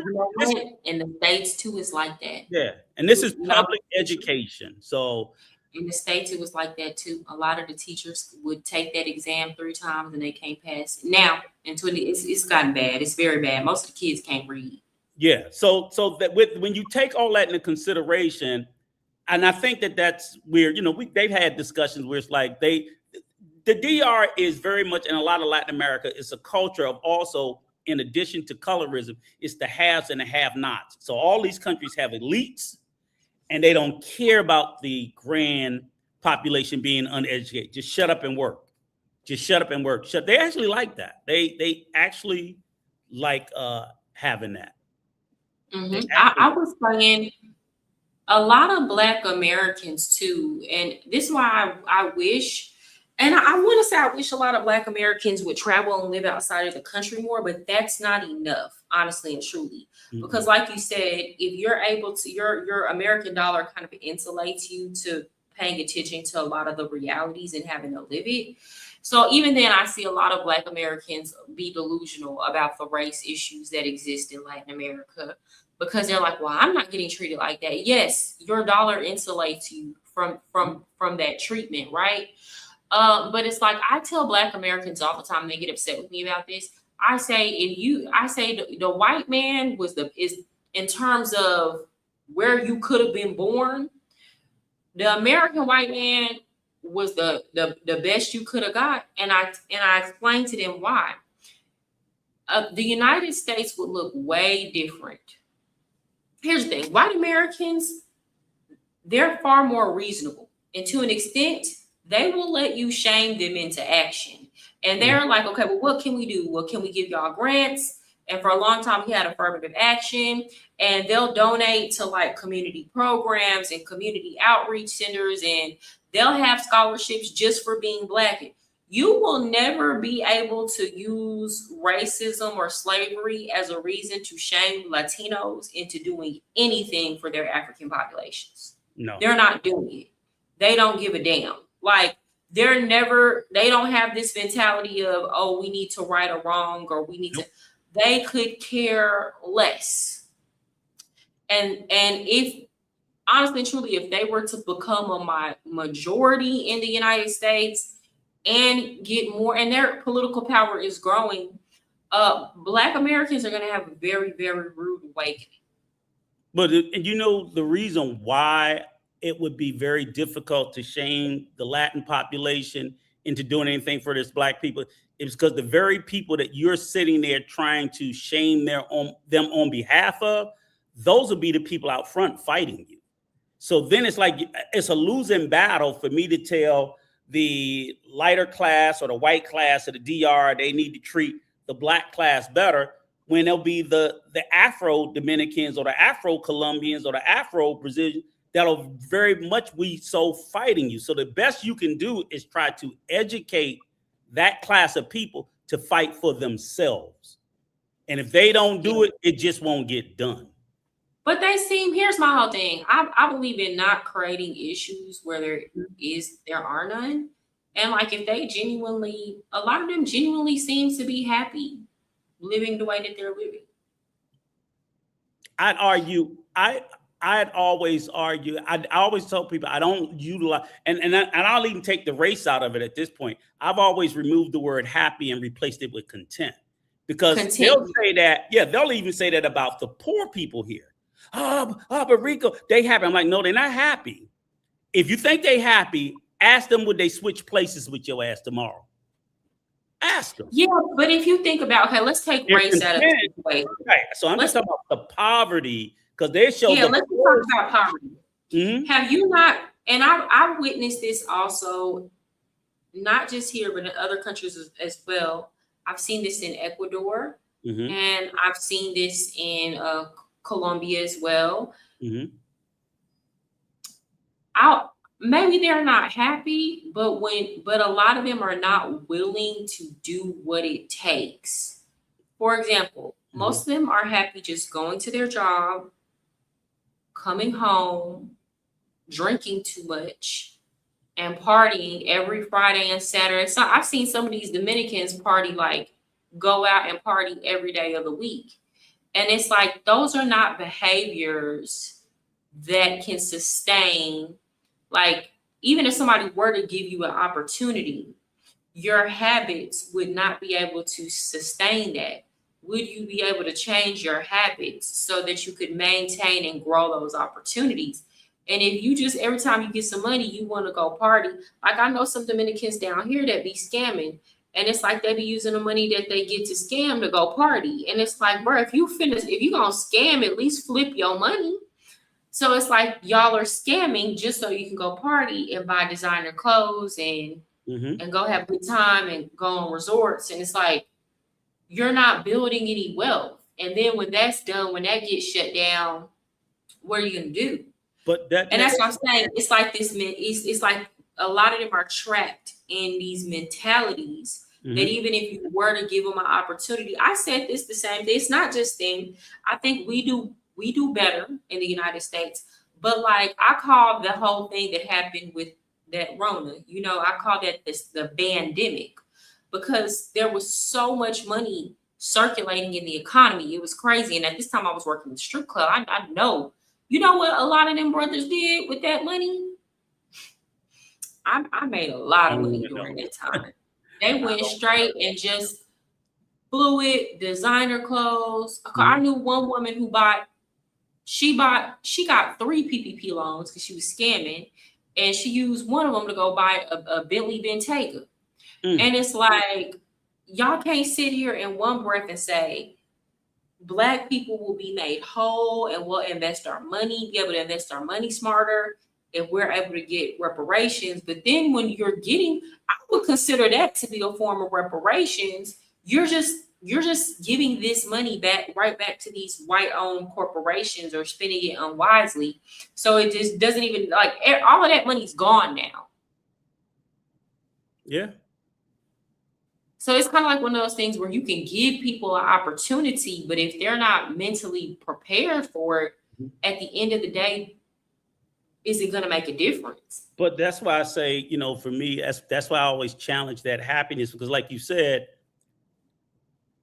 in the States too, it's like that. Yeah. And this is public education. So in the States, it was like that too. A lot of the teachers would take that exam 3 times and they can't pass it. Now, it's gotten bad. It's very bad. Most of the kids can't read. Yeah. So that when you take all that into consideration, and I think that's where, they've had discussions where it's like the DR is very much, in a lot of Latin America, it's a culture of also, in addition to colorism, it's the haves and the have-nots. So all these countries have elites, and they don't care about the grand population being uneducated. Just shut up and work. Just shut up and work. They actually like that. They actually like having that. Mm-hmm. I was saying a lot of Black Americans too, and this is why I wish, and I want to say I wish a lot of Black Americans would travel and live outside of the country more, but that's not enough, honestly and truly. Mm-hmm. Because like you said, if you're able to, your American dollar kind of insulates you to paying attention to a lot of the realities and having to live it. So even then, I see a lot of Black Americans be delusional about the race issues that exist in Latin America, because they're like, well, I'm not getting treated like that. Yes, your dollar insulates you from that treatment, right? But it's like, I tell Black Americans all the time, they get upset with me about this. I say, the white man is in terms of where you could have been born, the American white man was the best you could have got. And I explained to them why. the United States would look way different. Here's the thing: white Americans, they're far more reasonable, and to an extent, they will let you shame them into action. And they're like, okay, well, what can we do? Well, can we give y'all grants? And for a long time, we had affirmative action, and they'll donate to like community programs and community outreach centers, and they'll have scholarships just for being Black. You will never be able to use racism or slavery as a reason to shame Latinos into doing anything for their African populations. No, they're not doing it. They don't give a damn. Like, they don't have this mentality of, oh, we need to right a wrong, or we need to, they could care less. And if, honestly and truly, if they were to become a majority in the United States and get more, and their political power is growing, Black Americans are going to have a very, very rude awakening. But the reason why it would be very difficult to shame the Latin population into doing anything for this Black people is because the very people that you're sitting there trying to shame them on behalf of, those will be the people out front fighting you. So then it's like, it's a losing battle for me to tell the lighter class or the white class of the DR they need to treat the Black class better, when there'll be the Afro Dominicans or the Afro Colombians or the Afro Brazilians that'll very much be so fighting you. So the best you can do is try to educate that class of people to fight for themselves. And if they don't do it, it just won't get done. But here's my whole thing. I believe in not creating issues where there are none. And like, if they a lot of them genuinely seems to be happy living the way that they're living. I'd always argue. I always tell people I don't utilize, and I'll even take the race out of it at this point. I've always removed the word happy and replaced it with content, because they'll say that. Yeah, they'll even say that about the poor people here. But Rico, they happy. I'm like, no, they're not happy. If you think they happy, ask them, would they switch places with your ass tomorrow? Ask them. Yeah, but if you think about, okay, let's take race out of the way. Right. So I'm just talking about the poverty, because they show. Yeah, let's talk about poverty. Mm-hmm. Have you not? And I've witnessed this also, not just here, but in other countries as well. I've seen this in Ecuador, and I've seen this in Colombia as well. Maybe they're not happy, but a lot of them are not willing to do what it takes. For example, most of them are happy just going to their job, coming home, drinking too much, and partying every Friday and Saturday. So I've seen some of these Dominicans party, like go out and party every day of the week. And it's like, those are not behaviors that can sustain. Like, even if somebody were to give you an opportunity, your habits would not be able to sustain that. Would you be able to change your habits so that you could maintain and grow those opportunities? And if you just, every time you get some money, you want to go party. Like, I know some Dominicans down here that be scamming, and it's like they be using the money that they get to scam to go party. And it's like, bro, if you gonna scam, at least flip your money. So it's like y'all are scamming just so you can go party and buy designer clothes and go have a good time and go on resorts. And it's like, you're not building any wealth. And then when that's done, when that gets shut down, what are you gonna do? And that's what I'm saying. It's like this, it's like a lot of them are trapped in these mentalities that even if you were to give them an opportunity, I said this the same thing. It's not just them. I think we do better in the United States, but like, I call the whole thing that happened with that Rona, I call that the pandemic, because there was so much money circulating in the economy. It was crazy. And at this time I was working in the strip club. I know, what a lot of them brothers did with that money? I made a lot of money during that time. They went straight and just blew it, designer clothes. I knew one woman who she got 3 PPP loans because she was scamming, and she used one of them to go buy a Bentley Bentayga. And it's like, y'all can't sit here in one breath and say Black people will be made whole and we'll invest our money, be able to invest our money smarter if we're able to get reparations. But then when you're getting, I would consider that to be a form of reparations. You're just giving this money back right back to these white-owned corporations or spending it unwisely. So it just doesn't even, like, all of that money's gone now. Yeah. So it's kind of like one of those things where you can give people an opportunity, but if they're not mentally prepared for it, at the end of the day, is it going to make a difference? But that's why I say, you know, for me, that's why I always challenge that happiness, because like you said,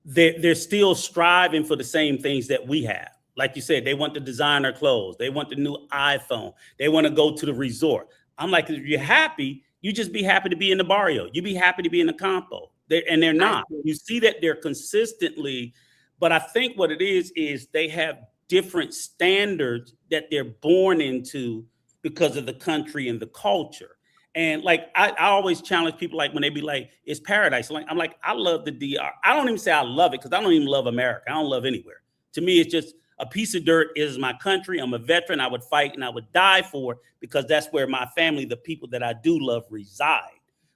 they're still striving for the same things that we have. Like you said, they want the designer clothes. They want the new iPhone. They want to go to the resort. I'm like, if you're happy, you just be happy to be in the barrio. You be happy to be in the campo. And they're not. You see that they're consistently, but I think what it is they have different standards that they're born into because of the country and the culture. And like, I always challenge people, like when they be like, it's paradise. Like, I'm like, I love the DR. I don't even say I love it because I don't even love America. I don't love anywhere. To me, it's just a piece of dirt. Is my country. I'm a veteran. I would fight and I would die for it because that's where my family, the people that I do love, reside.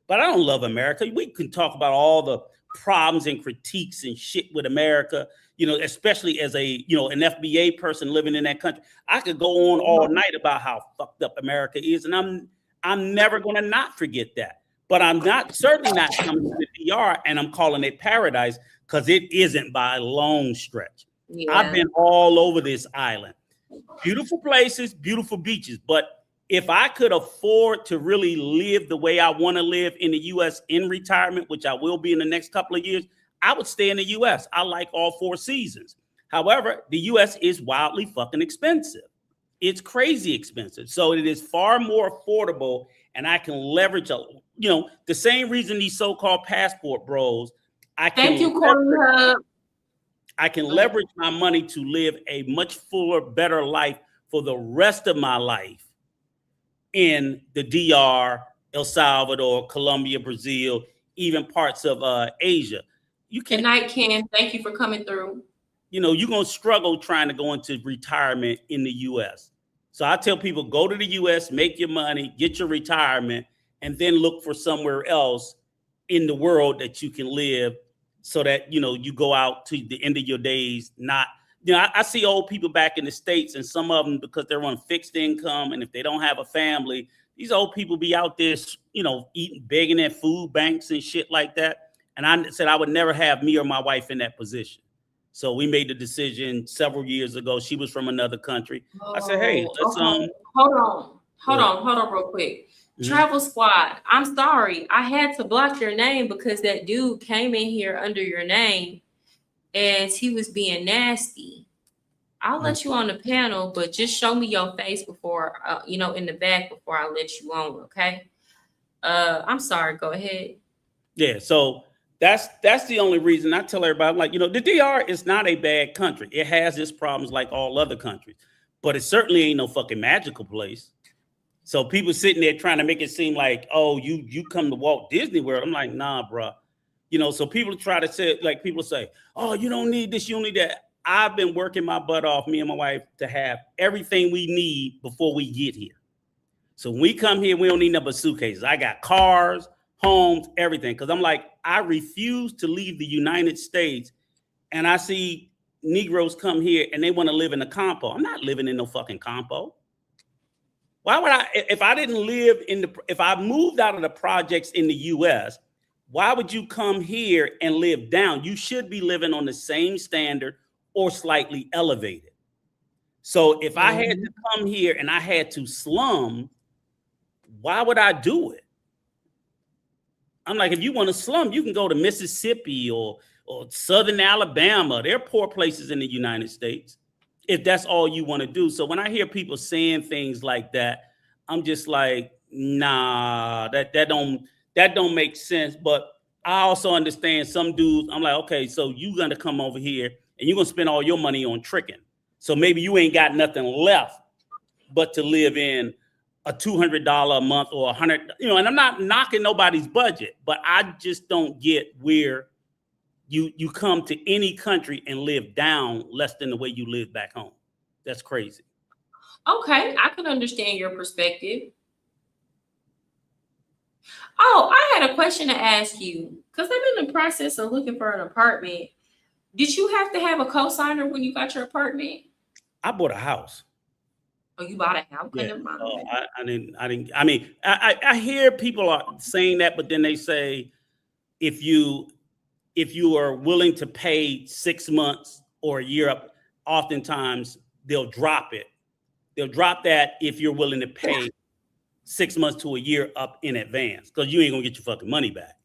But I don't love America. We can talk about all the problems and critiques and shit with America, you know, especially as an FBA person living in that country. I could go on all night about how fucked up America is. And I'm never going to not forget that. But I'm certainly not coming to the DR and I'm calling it paradise because it isn't by a long stretch. Yeah. I've been all over this island. Beautiful places, beautiful beaches. But if I could afford to really live the way I want to live in the U.S. in retirement, which I will be in the next couple of years, I would stay in the U.S. I like all 4 seasons. However, the U.S. is wildly fucking expensive. It's crazy expensive. So it is far more affordable, and I can leverage, the same reason these so-called passport bros, I can leverage my money to live a much fuller, better life for the rest of my life in the DR, El Salvador, Colombia, Brazil, even parts of Asia. Good night, Ken. Thank you for coming through. You know, you're going to struggle trying to go into retirement in the U.S. So I tell people, go to the U.S., make your money, get your retirement, and then look for somewhere else in the world that you can live so that, you go out to the end of your days not. I see old people back in the States, and some of them, because they're on fixed income, and if they don't have a family, these old people be out there, eating, begging at food banks and shit like that. And I said I would never have me or my wife in that position. So we made the decision several years ago. She was from another country. I said, hey, let's hold on real quick. Mm-hmm. Travel Squad, I'm sorry. I had to block your name because that dude came in here under your name and he was being nasty. I'll let you on the panel, but just show me your face before, in the back before I let you on, okay? I'm sorry. Go ahead. Yeah, so that's the only reason I tell everybody, like, the DR is not a bad country. It has its problems like all other countries, but it certainly ain't no fucking magical place. So people sitting there trying to make it seem like, oh, you come to Walt Disney World. I'm like, nah, bro. So people try to say, like, people say, oh, you don't need this, you don't need that. I've been working my butt off, me and my wife, to have everything we need before we get here. So when we come here, we don't need nothing but suitcases. I got cars, homes, everything. Because I'm like, I refuse to leave the United States. And I see Negroes come here and they want to live in a compo. I'm not living in no fucking compo. Why would I, if I didn't live if I moved out of the projects in the US, why would you come here and live down? You should be living on the same standard or slightly elevated. So if I had to come here and I had to slum, why would I do it? I'm like, if you want to slum, you can go to Mississippi or Southern Alabama. There are poor places in the United States, if that's all you want to do. So when I hear people saying things like that, I'm just like, nah, that don't make sense. But I also understand some dudes. I'm like, okay, so you're going to come over here and you're going to spend all your money on tricking. So maybe you ain't got nothing left but to live in a $200 a month or $100, and I'm not knocking nobody's budget, but I just don't get where you come to any country and live down less than the way you live back home. That's crazy. Okay, I can understand your perspective. Oh, I had a question to ask you because I'm in the process of looking for an apartment. Did you have to have a cosigner when you got your apartment? I bought a house. Oh, you bought a house? Yeah. I didn't. I mean, I hear people are saying that, but then they say if you are willing to pay 6 months or a year up, oftentimes they'll drop it. They'll drop that if you're willing to pay 6 months to a year up in advance, because you ain't gonna get your fucking money back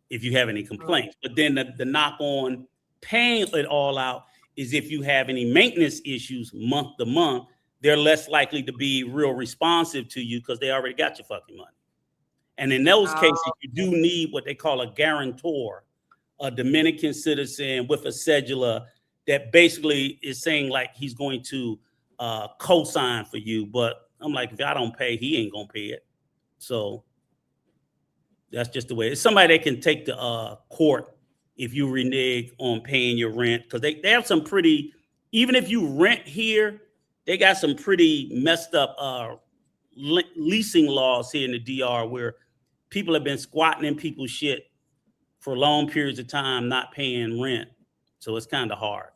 if you have any complaints. But then the knock on paying it all out is if you have any maintenance issues month to month, they're less likely to be real responsive to you because they already got your fucking money. And in those cases, you do need what they call a guarantor, a Dominican citizen with a cedula that basically is saying like he's going to co-sign for you. But I'm like, if I don't pay, he ain't gonna pay it. So that's just the way. It's somebody that can take to court if you renege on paying your rent, because they have some pretty, even if you rent here, they got some pretty messed up leasing laws here in the DR where people have been squatting in people's shit for long periods of time, not paying rent. So it's kind of hard.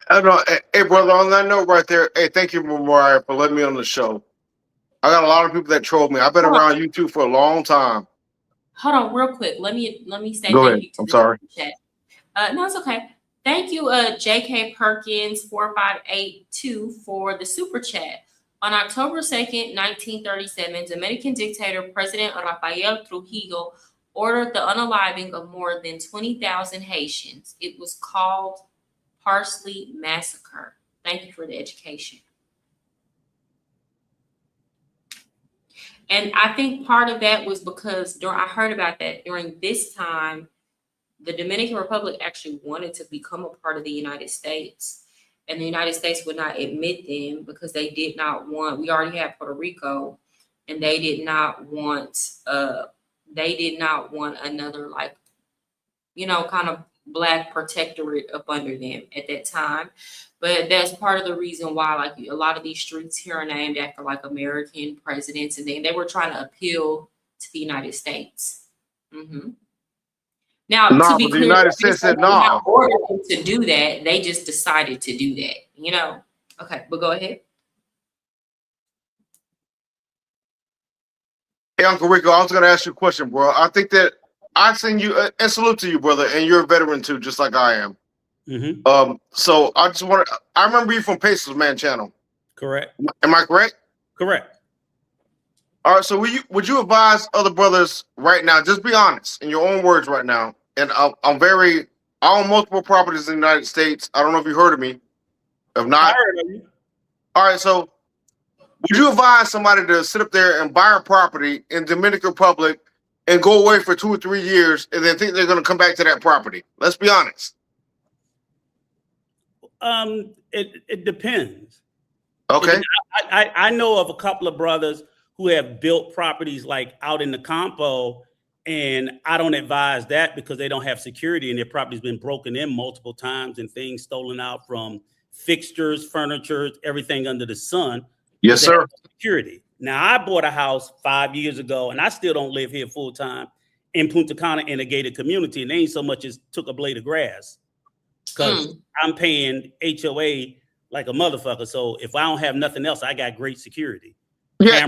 I know. Hey, brother, on that note right there, hey, thank you, Mariah, for letting me on the show. I got a lot of people that troll me. I've been around YouTube for a long time. Hold on, real quick. Let me say Go thank ahead. you to I'm the sorry. chat. No, it's okay. Thank you, JK Perkins 4582 for the super chat. On October 2nd, 1937, Dominican dictator President Rafael Trujillo ordered the unaliving of more than 20,000 Haitians. It was called Parsley Massacre. Thank you for the education. And I think part of that was because I heard about that during this time, the Dominican Republic actually wanted to become a part of the United States. And the United States would not admit them because they did not want, we already had Puerto Rico, and they did not want another, like, you know, kind of Black protectorate up under them at that time. But that's part of the reason why, like, a lot of these streets here are named after like American presidents, and then they were trying to appeal to the United States. Mm-hmm. Now, to be clear, the United States said no. Ordered them to do that. They just decided to do that, you know. Okay, but go ahead. Hey, Uncle Rico, I was going to ask you a question, bro. I think that I send you and salute to you, brother, and you're a veteran too, just like I am. Mm-hmm. So I just want to. I remember you from Pacers Man channel. Correct. Am I correct? Correct. All right. So would you advise other brothers right now? Just be honest in your own words right now. And I own multiple properties in the United States. I don't know if you heard of me. If not, I heard of you. All right. So would you advise somebody to sit up there and buy a property in Dominican Republic and go away for 2 or 3 years and then think they're going to come back to that property? Let's be honest. It depends. Okay. I know of a couple of brothers who have built properties like out in the Campo, and I don't advise that because they don't have security and their property's been broken in multiple times and things stolen out from fixtures, furniture, everything under the sun. Yes, sir. Security. Now, I bought a house 5 years ago, and I still don't live here full time in Punta Cana in a gated community, and they ain't so much as took a blade of grass because I'm paying HOA like a motherfucker. So if I don't have nothing else, I got great security. Yeah,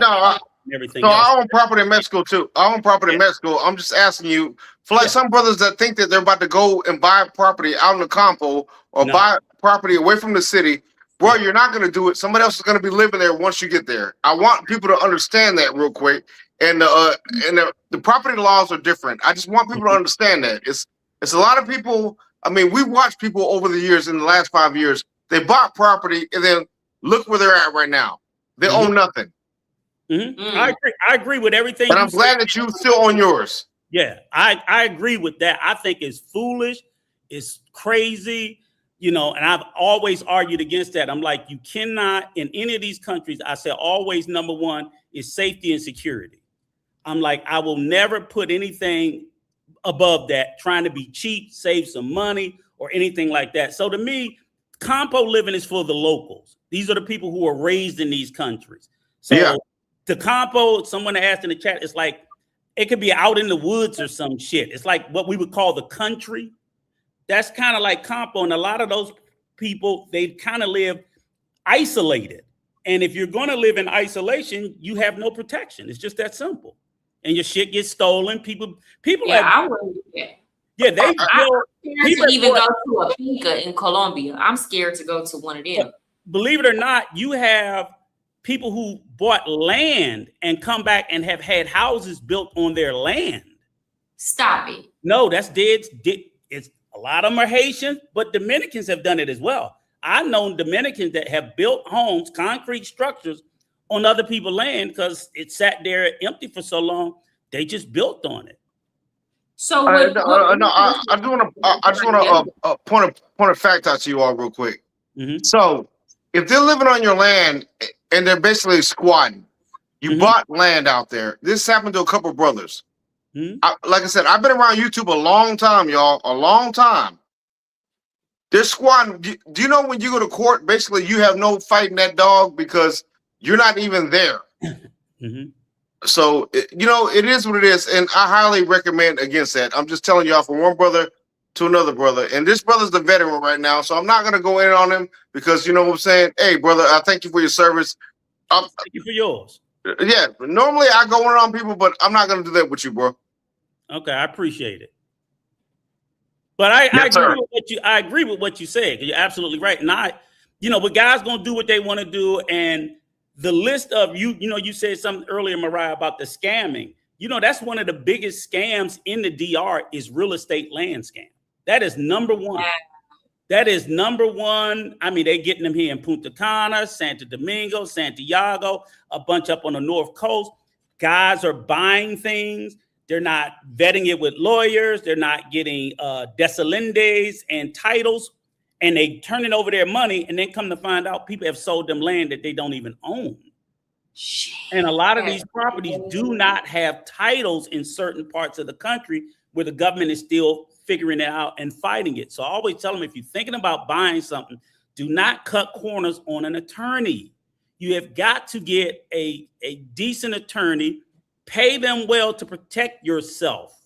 everything. No, else. I own property in Mexico too. I own property in Mexico. I'm just asking you, for like some brothers that think that they're about to go and buy property out in the Campo or buy property away from the city. Bro, you're not going to do it. Somebody else is going to be living there once you get there. I want people to understand that real quick. And the property laws are different. I just want people to understand that. It's a lot of people. I mean, we watched people over the years in the last 5 years. They bought property and then look where they're at right now. They own nothing. I agree with everything. And I'm glad that you still own yours. Yeah, I agree with that. I think it's foolish. It's crazy. You know, and I've always argued against that. I'm like, you cannot, in any of these countries, I say always number one is safety and security. I'm like, I will never put anything above that, trying to be cheap, save some money, or anything like that. So to me, compo living is for the locals. These are the people who are raised in these countries. So the compo, someone asked in the chat, it's like it could be out in the woods or some shit. It's like what we would call the country. That's kind of like compo. And a lot of those people, they kind of live isolated. And if you're going to live in isolation, you have no protection. It's just that simple. And your shit gets stolen. People Yeah, have, I wouldn't do that. yeah, they I'm scared to even go to a finca in Colombia. I'm scared to go to one of them. Believe it or not, you have people who bought land and come back and have had houses built on their land. Stop it. No, that's dead. It's a lot of them are Haitians, but Dominicans have done it as well. I've known Dominicans that have built homes, concrete structures on other people's land because it sat there empty for so long. They just built on it. So I just want to point a fact out to you all real quick. So if they're living on your land and they're basically squatting, you bought land out there. This happened to a couple of brothers. Like I said, I've been around YouTube a long time, y'all, a long time. They're squatting. Do you know when you go to court, basically you have no fighting that dog because you're not even there. So, you know, it is what it is. And I highly recommend against that. I'm just telling y'all from one brother to another brother. And this brother's the veteran right now. So I'm not going to go in on him because, you know what I'm saying? Hey, brother, I thank you for your service. Thank you for yours. Yeah. Normally I go in on people, but I'm not going to do that with you, bro. Okay. I appreciate it. But I agree with what you said. You're absolutely right. And but guys going to do what they want to do. And the list of you said something earlier, Mariah, about the scamming. You know, that's one of the biggest scams in the DR is real estate land scam. That is number one. That is number one. I mean, they're getting them here in Punta Cana, Santo Domingo, Santiago, a bunch up on the North Coast. Guys are buying things. They're not vetting it with lawyers. They're not getting desalindes and titles. And they turning over their money and then come to find out people have sold them land that they don't even own. And a lot of these properties do not have titles in certain parts of the country where the government is still figuring it out and fighting it. So I always tell them, if you're thinking about buying something, do not cut corners on an attorney. You have got to get a decent attorney, pay them well to protect yourself.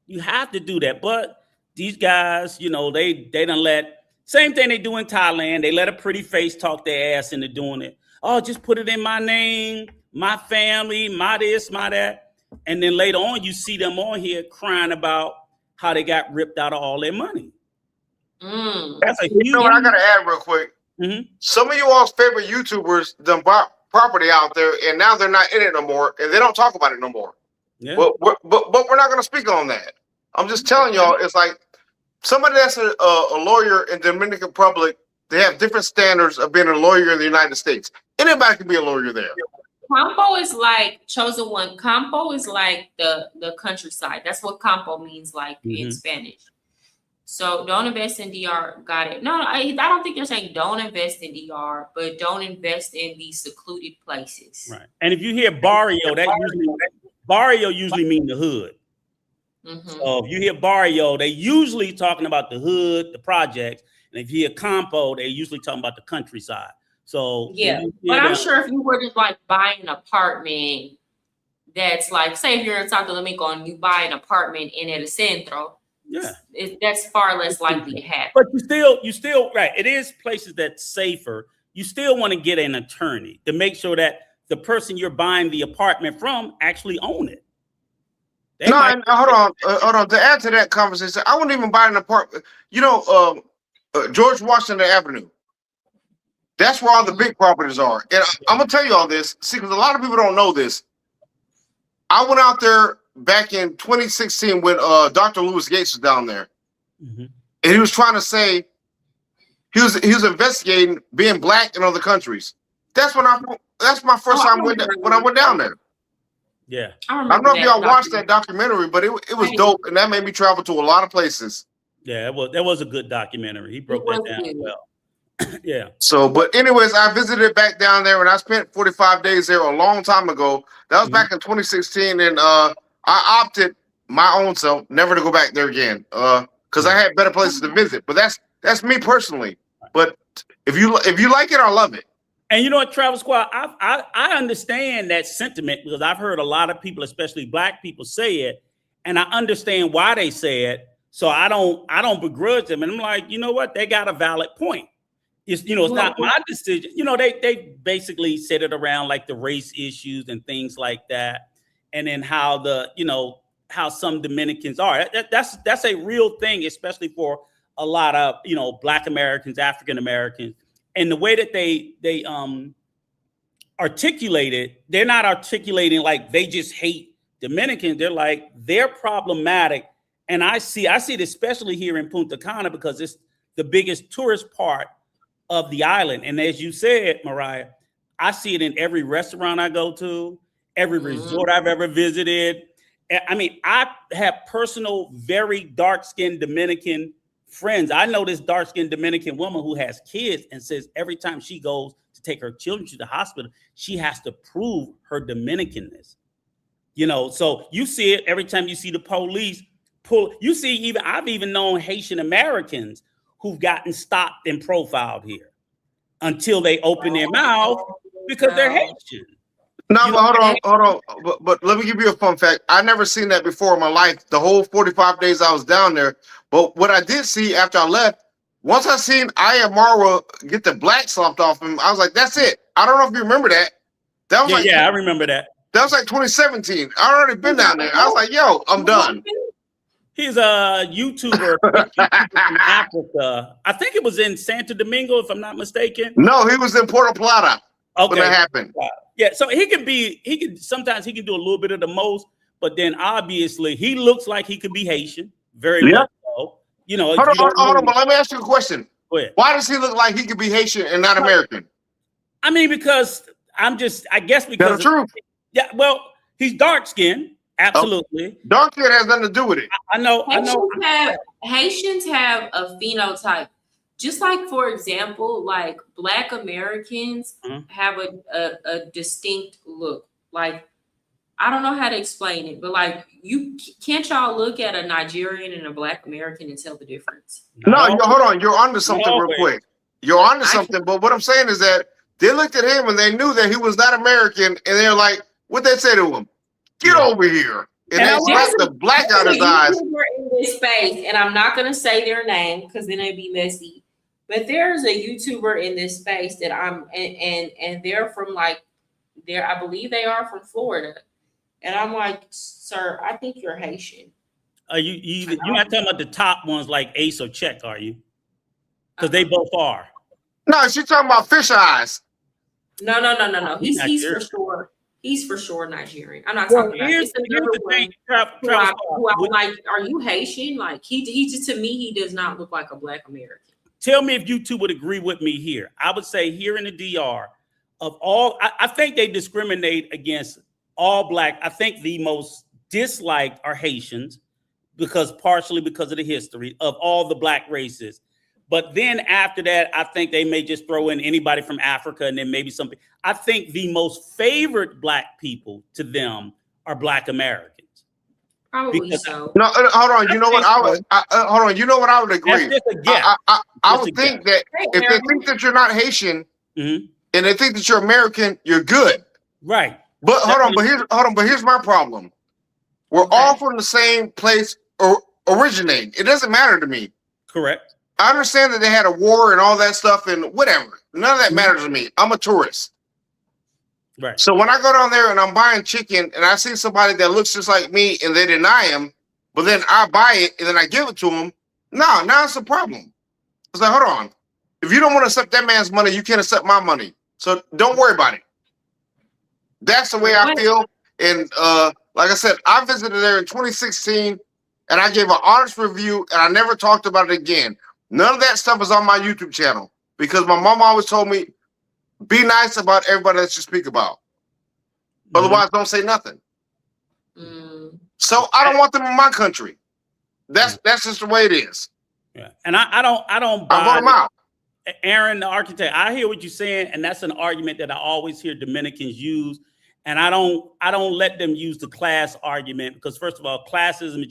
You have to do that. But these guys, they done let, same thing they do in Thailand. They let a pretty face talk their ass into doing it. Oh, just put it in my name, my family, my this, my that. And then later on, you see them on here crying about how they got ripped out of all their money. That's a huge. You know what I got to add real quick? Some of you all's favorite YouTubers done bought property out there, and now they're not in it no more, and they don't talk about it no more. Yeah. But we're not going to speak on that. I'm just telling y'all, it's like somebody that's a lawyer in the Dominican Republic, they have different standards of being a lawyer in the United States. Anybody can be a lawyer there. Campo is like chosen one. Campo is like the countryside. That's what campo means, like in Spanish. So don't invest in DR. Got it. No, I don't think they're saying don't invest in DR, but don't invest in these secluded places. Right. And if you hear barrio, barrio usually mean the hood. So if you hear barrio, they usually talking about the hood, the projects. And if you hear campo, they usually talking about the countryside. So yeah, but I'm sure if you were to like buy an apartment that's like, say if you're in Santo Domingo and you buy an apartment in El Centro, that's far less likely to happen. But you still right. It is places that's safer. You still want to get an attorney to make sure that the person you're buying the apartment from actually own it. Hold on. To add to that conversation, I wouldn't even buy an apartment. George Washington Avenue. That's where all the big properties are. And I'm gonna tell you all this, because a lot of people don't know this. I went out there back in 2016 when Dr. Lewis Gates was down there, and he was trying to say he was investigating being black in other countries. That's my first time when I went down there. Yeah, I don't know if y'all watched that documentary, but it was dope, and that made me travel to a lot of places. Yeah, that was a good documentary. He broke that down well. Yeah. So, but anyways, I visited back down there and I spent 45 days there a long time ago. That was back in 2016, and I opted my own self never to go back there again. Because I had better places to visit. But that's me personally. But if you like it, I love it. And you know what, Travel Squad, I understand that sentiment because I've heard a lot of people, especially Black people, say it, and I understand why they say it. So I don't begrudge them, and I'm like, you know what, they got a valid point. It's not my decision. They basically set it around like the race issues and things like that, and then how how some Dominicans are. That's a real thing, especially for a lot of Black Americans, African Americans. And the way that they articulate it, they're not articulating like they just hate Dominicans. They're like, they're problematic. And I see it especially here in Punta Cana because it's the biggest tourist part of the island. And as you said, Mariah, I see it in every restaurant I go to, every resort I've ever visited. I mean, I have personal, very dark-skinned Dominican friends. I know this dark-skinned Dominican woman who has kids and says every time she goes to take her children to the hospital, she has to prove her Dominicanness. So you see it every time you see the police pull. You see, I've even known Haitian Americans who've gotten stopped and profiled here until they open their mouth because they're Haitian. No, but hold on. But let me give you a fun fact. I never seen that before in my life. The whole 45 days I was down there. But what I did see after I left, once I seen Marwa get the black slumped off him, I was like, that's it. I don't know if you remember that. That was I remember that. That was like 2017. I already been down there. I was like, yo, I'm done. He's a YouTuber from Africa. I think it was in Santo Domingo, if I'm not mistaken. No, he was in Puerto Plata when that happened. Yeah, so sometimes he can do a little bit of the most, but then obviously he looks like he could be Haitian, very much so. Hold on, but let me ask you a question. Go ahead. Why does he look like he could be Haitian and not American? I mean, because I guess because that's true. Yeah, well, he's dark skinned, absolutely. Dark skin has nothing to do with it. I know. Haitians have a phenotype. Just like, for example, like Black Americans have a distinct look. Like, I don't know how to explain it, but like, can't y'all look at a Nigerian and a Black American and tell the difference? No, hold on. You're onto something real quick. You're onto something. But what I'm saying is that they looked at him and they knew that he was not American, and they're like, what they say to him? Get over here. And they slapped the black out of his eyes. In this space, and I'm not going to say their name because then it'd be messy. But there's a YouTuber in this space that and they're from I believe they are from Florida. And I'm like, sir, I think you're Haitian. You're not talking about the top ones like Ace or Check, are you? Because they both are. No, she's talking about fish eyes. No. He's for sure. He's for sure Nigerian. I'm not talking about. Here's the thing. I'm like, are you Haitian? Like he just, to me, he does not look like a Black American. Tell me if you two would agree with me here. I would say here in the DR, of all, I think they discriminate against all Black. I think the most disliked are Haitians partially because of the history of all the Black races. But then after that, I think they may just throw in anybody from Africa and then maybe something. I think the most favorite Black people to them are Black Americans. Probably so. No, hold on. You know what? Hold on. You know what? I would agree. I would think that if they think that you're not Haitian and they think that you're American, you're good. Right. But hold on. But here's my problem. We're all from the same place or originating. It doesn't matter to me. Correct. I understand that they had a war and all that stuff and whatever. None of that matters to me. I'm a tourist. Right. So when I go down there and I'm buying chicken and I see somebody that looks just like me and they deny him, but then I buy it and then I give it to him, now it's a problem. It's like, hold on. If you don't want to accept that man's money, you can't accept my money. So don't worry about it. That's the way I feel. And like I said, I visited there in 2016 and I gave an honest review and I never talked about it again. None of that stuff is on my YouTube channel because my mom always told me, be nice about everybody that you speak about. Otherwise, don't say nothing. So I don't want them in my country. That's just the way it is. Yeah. And I don't buy I them out. Aaron, the architect, I hear what you're saying, and that's an argument that I always hear Dominicans use. And I don't let them use the class argument because first of all, classism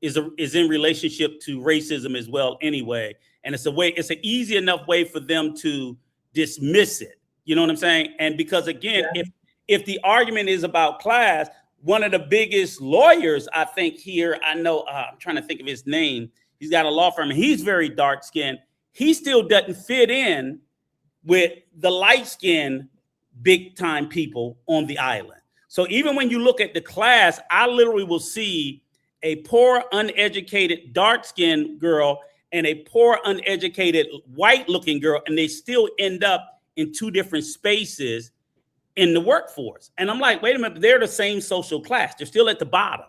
is in relationship to racism as well anyway. And it's an easy enough way for them to dismiss it. You know what I'm saying? And because again, if the argument is about class, one of the biggest lawyers I think here, I know, I'm trying to think of his name. He's got a law firm and he's very dark skinned. He still doesn't fit in with the light skinned big time people on the island. So even when you look at the class, I literally will see a poor, uneducated, dark skinned girl and a poor, uneducated, white looking girl, and they still end up in two different spaces in the workforce. And I'm like, wait a minute, they're the same social class. They're still at the bottom,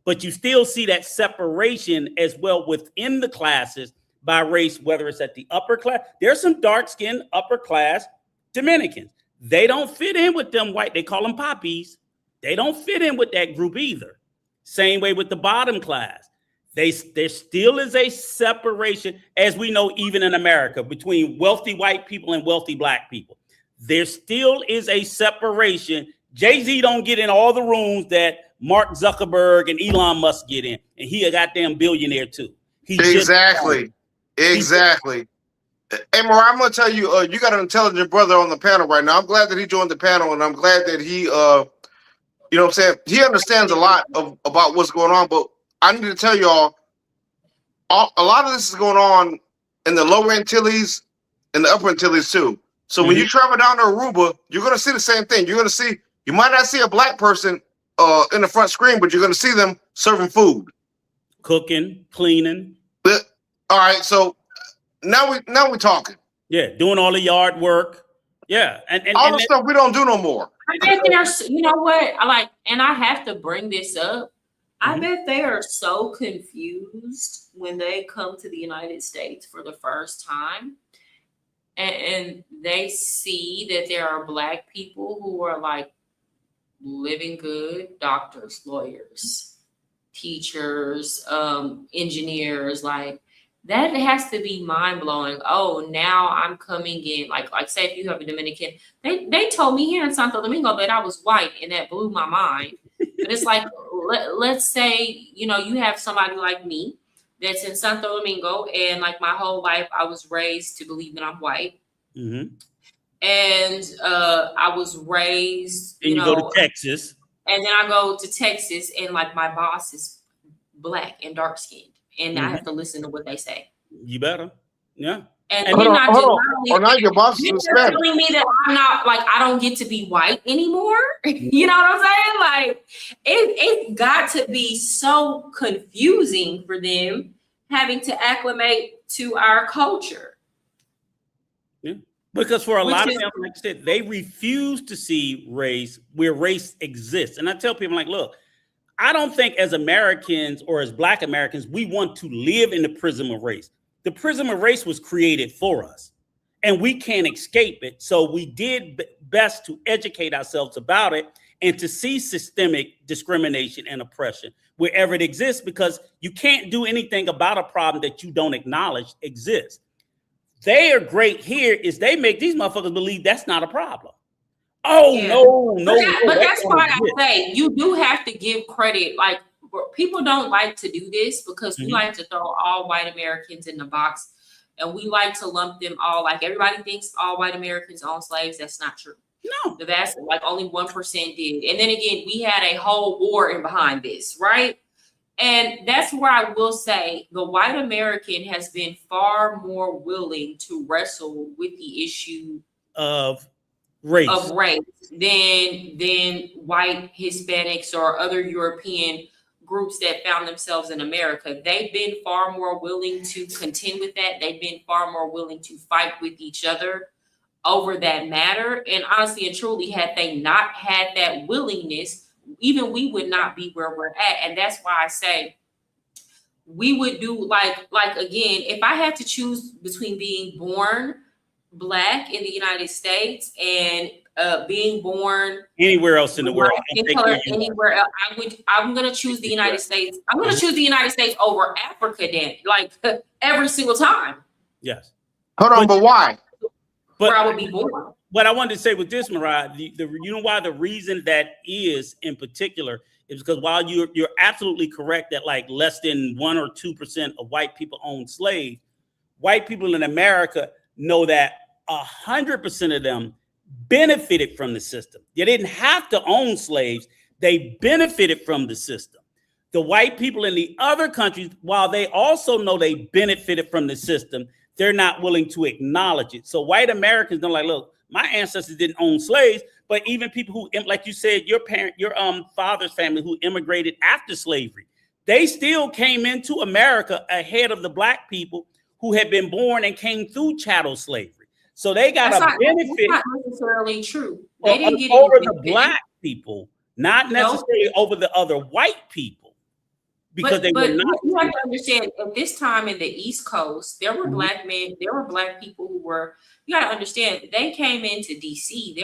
but you still see that separation as well within the classes by race, whether it's at the upper class. There's some dark skinned upper class Dominicans. They don't fit in with them white. They call them poppies. They don't fit in with that group either. Same way with the bottom class. There still is a separation, as we know, even in America, between wealthy white people and wealthy black people. There still is a separation. Jay-Z don't get in all the rooms that Mark Zuckerberg and Elon Musk get in. And he a goddamn billionaire too. Exactly. Hey, Mariah, I'm going to tell you, you got an intelligent brother on the panel right now. I'm glad that he joined the panel, and I'm glad that he, you know what I'm saying? He understands a lot about what's going on, but I need to tell y'all, a lot of this is going on in the lower Antilles and the upper Antilles too. So when you travel down to Aruba, you're going to see the same thing. You're going to see, you might not see a black person in the front screen, but you're going to see them serving food. Cooking, cleaning. All right, so now we're talking. Yeah, doing all the yard work. Yeah, and all the stuff we don't do no more. I bet there's, you know what, and I have to bring this up. I bet they are so confused when they come to the United States for the first time, and they see that there are black people who are like living good, doctors, lawyers, teachers, engineers, like. That has to be mind blowing. Oh, now I'm coming in. Like say if you have a Dominican, they told me here in Santo Domingo that I was white, and that blew my mind. But it's like, let's say, you have somebody like me that's in Santo Domingo, and like my whole life I was raised to believe that I'm white. Mm-hmm. And I was raised, and you go to Texas. And then I go to Texas, and like my boss is black and dark skinned. And I have to listen to what they say. You better, yeah. And then now your boss is telling me that I'm not I don't get to be white anymore. You know what I'm saying? Like it got to be so confusing for them having to acclimate to our culture. Yeah, because for a lot of them, like I said, they refuse to see race where race exists. And I tell people look. I don't think as Americans or as Black Americans, we want to live in the prism of race. The prism of race was created for us and we can't escape it. So we did best to educate ourselves about it and to see systemic discrimination and oppression wherever it exists, because you can't do anything about a problem that you don't acknowledge exists. They are great here is they make these motherfuckers believe that's not a problem. Oh, yeah. No. But that's why I say you do have to give credit. Like people don't like to do this because we like to throw all white Americans in the box, and we like to lump them all. Like everybody thinks all white Americans own slaves. That's not true. No, the vast only 1% did. And then again, we had a whole war in behind this, right? And that's where I will say the white American has been far more willing to wrestle with the issue of race than white Hispanics or other European groups that found themselves in America. They've been far more willing to contend with that. They've been far more willing to fight with each other over that matter. And honestly and truly, had they not had that willingness, even we would not be where we're at. And that's why I say we would do like again, if I had to choose between being born Black in the United States and being born anywhere else in the world, anywhere else, I'm gonna choose the United States. I'm gonna choose the United States over Africa then, every single time. Yes. Hold on, but why? Where I would be born. what I wanted to say with this, Mariah, you know why the reason that is in particular is because while you're absolutely correct that like less than 1 or 2% of white people own slaves, white people in America know that 100% of them benefited from the system. They didn't have to own slaves. They benefited from the system. The white people in the other countries, while they also know they benefited from the system, they're not willing to acknowledge it. So white Americans don't like, look, my ancestors didn't own slaves, but even people who, like you said, your father's family who immigrated after slavery, they still came into America ahead of the black people who had been born and came through chattel slavery. So they got a benefit. That's not necessarily true. They didn't get over the black people, not necessarily over the other white people. Because but you have to understand, at this time in the East Coast, there were black men, there were black people who were, you got to understand, they came into DC,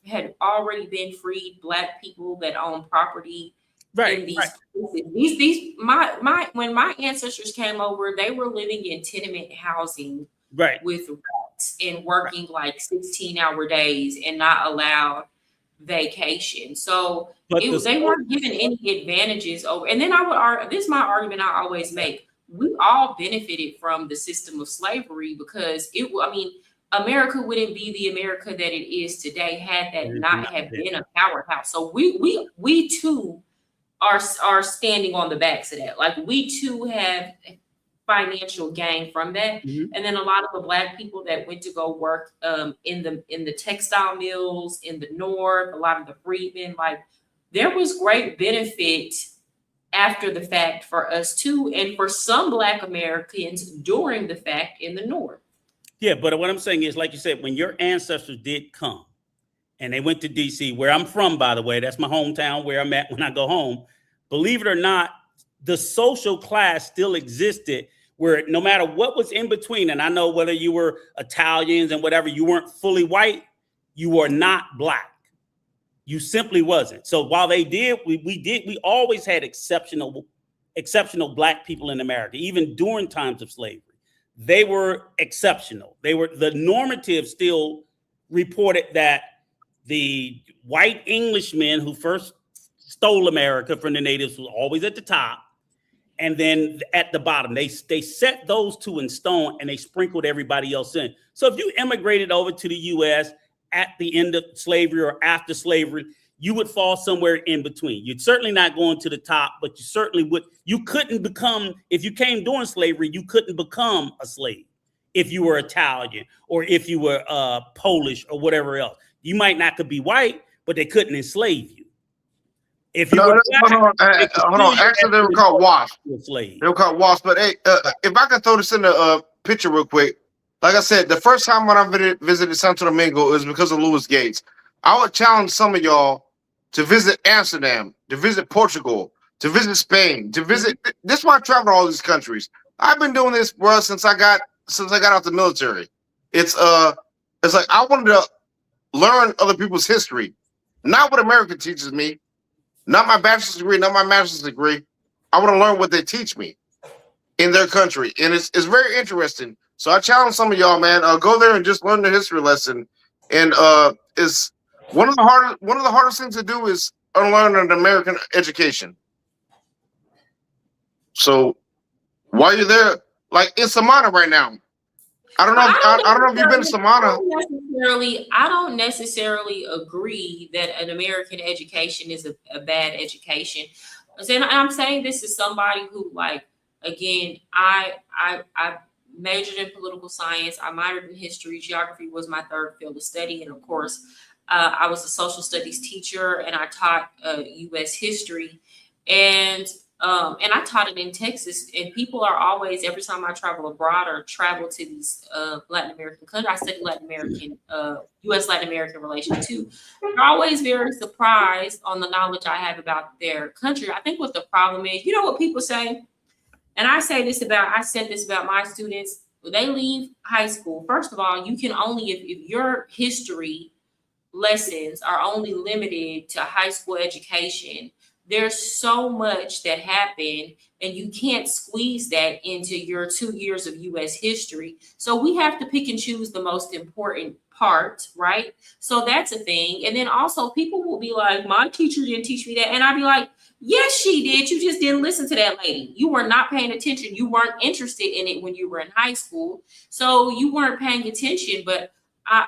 had already been freed black people that owned property in these places. When my ancestors came over, they were living in tenement housing with rats and working like 16-hour days and not allowed vacation. So they weren't given any advantages over. And then I would argue, this is my argument I always make. We all benefited from the system of slavery because America wouldn't be the America that it is today had that not have been a powerhouse. So we too are standing on the backs of that. Like we too have financial gain from that. And then a lot of the black people that went to go work in the textile mills in the North, a lot of the freedmen, like there was great benefit after the fact for us too, and for some black Americans during the fact in the North. Yeah, but what I'm saying is, like you said, when your ancestors did come and they went to DC, where I'm from, by the way, that's my hometown where I'm at when I go home. Believe it or not, the social class still existed where no matter what was in between, and I know whether you were Italians and whatever, you weren't fully white, you were not black. You simply wasn't. So while they did, we always had exceptional black people in America, even during times of slavery. They were exceptional. The normative still reported that the white Englishmen who first stole America from the natives was always at the top. And then at the bottom, they set those two in stone and they sprinkled everybody else in. So if you immigrated over to the US at the end of slavery or after slavery, you would fall somewhere in between. You're certainly not going to the top, but you certainly would. You couldn't become, if you came during slavery, you couldn't become a slave if you were Italian or if you were Polish or whatever else. You might not could be white, but they couldn't enslave you. If you hold on. Actually, they were called WASP. They were called WASP. But hey, if I could throw this in the picture real quick, like I said, the first time when I visited Santo Domingo, it was because of Louis Gates. I would challenge some of y'all to visit Amsterdam, to visit Portugal, to visit Spain, to visit. This is why I travel to all these countries. I've been doing this, bro, since I got out the military. It's like I wanted to learn other people's history, not what America teaches me. Not my bachelor's degree, not my master's degree. I want to learn what they teach me in their country. And it's very interesting. So I challenge some of y'all, man, go there and just learn the history lesson. And it's one of the hardest things to do is unlearn an American education. So while you're there, like in Samana right now, I don't know if you've been to Samana. I don't necessarily agree that an American education is a bad education. And I'm saying this is somebody who, like, again, I majored in political science. I minored in history. Geography was my third field of study. And of course, I was a social studies teacher and I taught U.S. history. And I taught it in Texas, and people are always, every time I travel abroad or travel to these Latin American countries, I study Latin American, U.S. Latin American relations too. They're always very surprised on the knowledge I have about their country. I think what the problem is, you know what people say, and I said this about my students, when they leave high school, first of all, you can only, if your history lessons are only limited to high school education, there's so much that happened and you can't squeeze that into your 2 years of U.S. history. So we have to pick and choose the most important part, right? So that's a thing. And then also people will be like, my teacher didn't teach me that. And I'd be like, yes, she did. You just didn't listen to that lady. You were not paying attention. You weren't interested in it when you were in high school. So you weren't paying attention. But I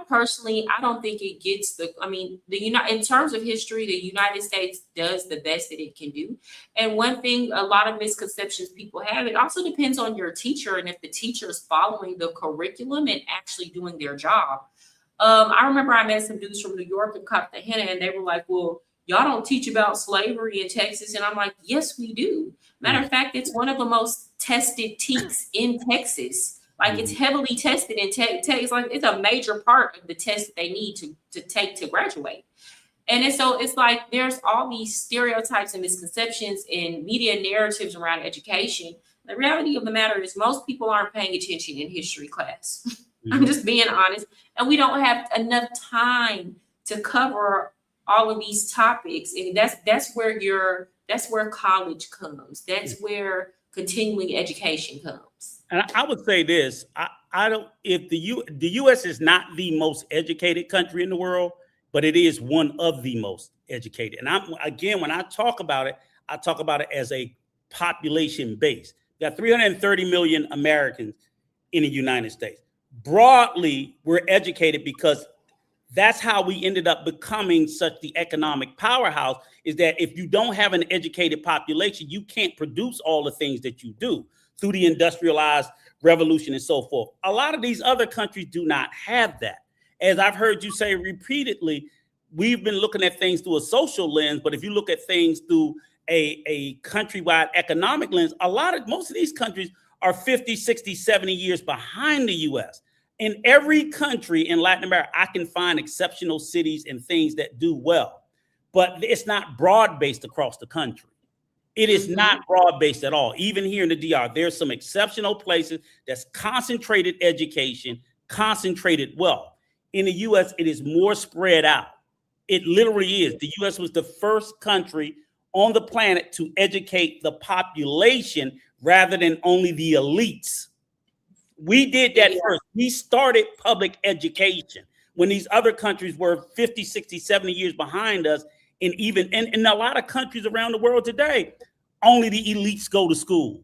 personally, I don't think it gets in terms of history, the United States does the best that it can do. And one thing, a lot of misconceptions people have, it also depends on your teacher and if the teacher is following the curriculum and actually doing their job. I remember I met some dudes from New York and Cartagena, and they were like, well, y'all don't teach about slavery in Texas. And I'm like, yes, we do. Matter of fact, it's one of the most tested TEKS in Texas. Like it's heavily tested in Texas. Like it's a major part of the test that they need to take to graduate. And so it's like there's all these stereotypes and misconceptions and media narratives around education. The reality of the matter is most people aren't paying attention in history class. I'm just being honest. And we don't have enough time to cover all of these topics. And that's where college comes. That's where continuing education comes. And I would say this: I don't. If the U.S. is not the most educated country in the world, but it is one of the most educated. And when I talk about it, I talk about it as a population base. We got 330 million Americans in the United States. Broadly, we're educated because that's how we ended up becoming such the economic powerhouse. Is that if you don't have an educated population, you can't produce all the things that you do through the industrialized revolution and so forth. A lot of these other countries do not have that. As I've heard you say repeatedly, we've been looking at things through a social lens, but if you look at things through a countrywide economic lens, most of these countries are 50, 60, 70 years behind the US. In every country in Latin America, I can find exceptional cities and things that do well, but it's not broad-based across the country. It is not broad-based at all. Even here in the DR, there's some exceptional places that's concentrated education, concentrated wealth. In the US, it is more spread out. It literally is. The US was the first country on the planet to educate the population rather than only the elites. We did that first. We started public education when these other countries were 50, 60, 70 years behind us. And even in a lot of countries around the world today, only the elites go to school.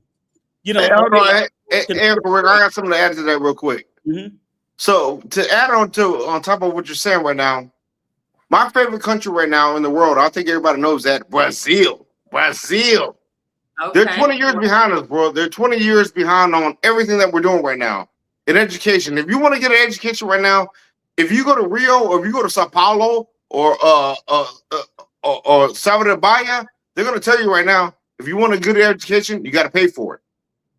You know, I got something to add to that real quick. So to add on top of what you're saying right now, my favorite country right now in the world, I think everybody knows that, Brazil. Okay. They're 20 years behind us, bro. They're 20 years behind on everything that we're doing right now in education. If you want to get an education right now, if you go to Rio or if you go to Sao Paulo or Salvador Bahia, they're going to tell you right now, if you want a good education, you got to pay for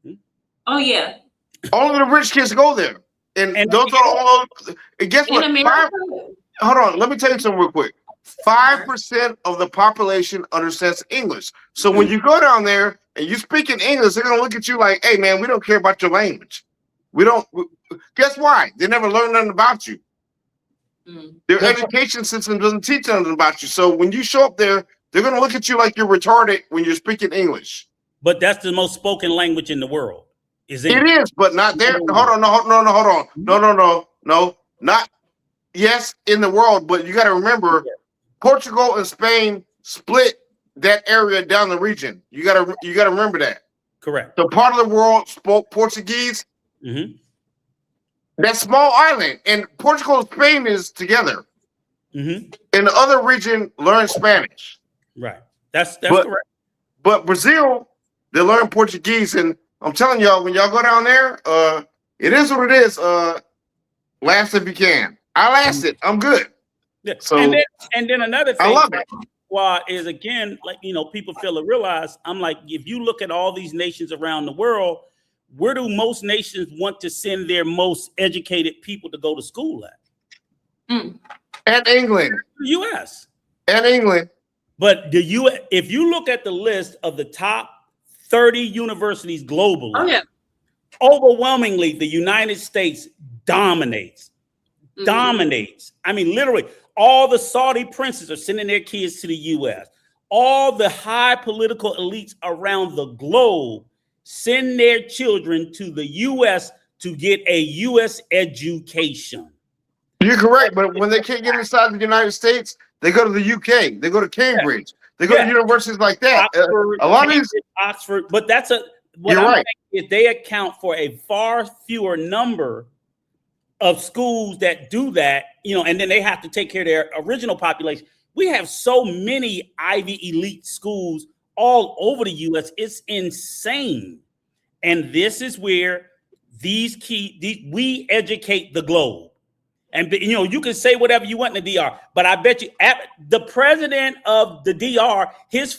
it. Oh, yeah. All of the rich kids go there. And those are all, and guess what? Hold on, let me tell you something real quick. 5% of the population understands English. So when you go down there and you speak in English, they're going to look at you like, hey, man, we don't care about your language. Guess why? They never learned nothing about you. Their education system doesn't teach nothing about you. So when you show up there, they're going to look at you like you're retarded when you're speaking English. But that's the most spoken language in the world. It is, but not there. Hold on. No, not yes in the world, but you got to remember, Portugal and Spain split that area down the region. You got to remember that. Correct. The part of the world spoke Portuguese. That small island, and Portugal and Spain is together. And the other region learned Spanish. Right. That's correct. But Brazil, they learn Portuguese, and I'm telling y'all, when y'all go down there, it is what it is. Last if you can. I lasted. I'm good. Yeah. So and then another thing I love it. Is again, like, you know, people fail to realize, I'm like, if you look at all these nations around the world, where do most nations want to send their most educated people to go to school at? And England. The US. And England. But if you look at the list of the top 30 universities globally, overwhelmingly, the United States dominates. I mean, literally, all the Saudi princes are sending their kids to the US. All the high political elites around the globe send their children to the US to get a US education. You're correct, but when they can't get inside the United States, they go to the UK. They go to Cambridge. They go to universities like that. Oxford, A lot of these, Oxford, but that's a. What you're I'm right. saying is they account for a far fewer number of schools that do that, and then they have to take care of their original population. We have so many Ivy elite schools all over the U.S. It's insane, and this is where we educate the globe. And you can say whatever you want in the DR, but I bet you the president of the DR,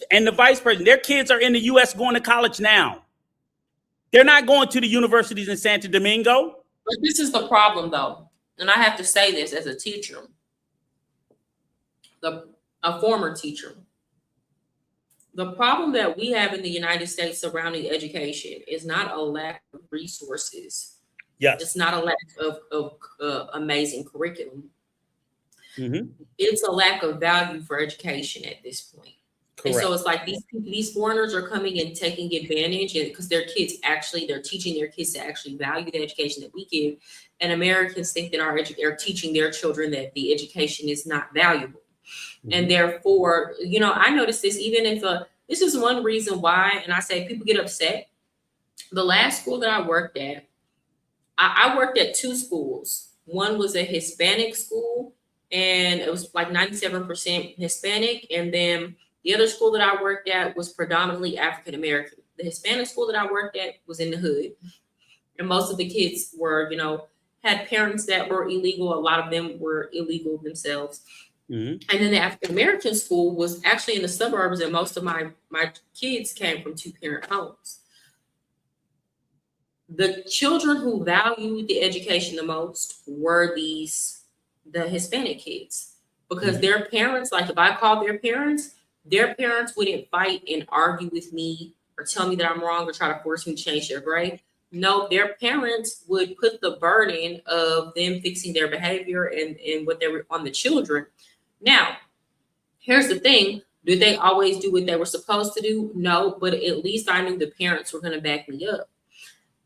and the vice president, their kids are in the U.S. going to college now. They're not going to the universities in Santo Domingo. But this is the problem, though, and I have to say this as a teacher, a former teacher. The problem that we have in the United States surrounding education is not a lack of resources. Yes. It's not a lack of amazing curriculum. Mm-hmm. It's a lack of value for education at this point. Correct. And so it's like these foreigners are coming and taking advantage, and because they're teaching their kids to actually value the education that we give, and Americans think that are teaching their children that the education is not valuable. Mm-hmm. And therefore, I noticed this even if this is one reason why, and I say people get upset. The last school that I worked at, I worked at two schools. One was a Hispanic school, and it was like 97% Hispanic. And then the other school that I worked at was predominantly African American. The Hispanic school that I worked at was in the hood. And most of the kids were, had parents that were illegal. A lot of them were illegal themselves. Mm-hmm. And then the African American school was actually in the suburbs, and most of my kids came from two-parent homes. The children who valued the education the most were the Hispanic kids, because their parents, like if I called their parents wouldn't fight and argue with me or tell me that I'm wrong or try to force me to change their grade. No, their parents would put the burden of them fixing their behavior and what they were on the children. Now, here's the thing. Did they always do what they were supposed to do? No, but at least I knew the parents were going to back me up.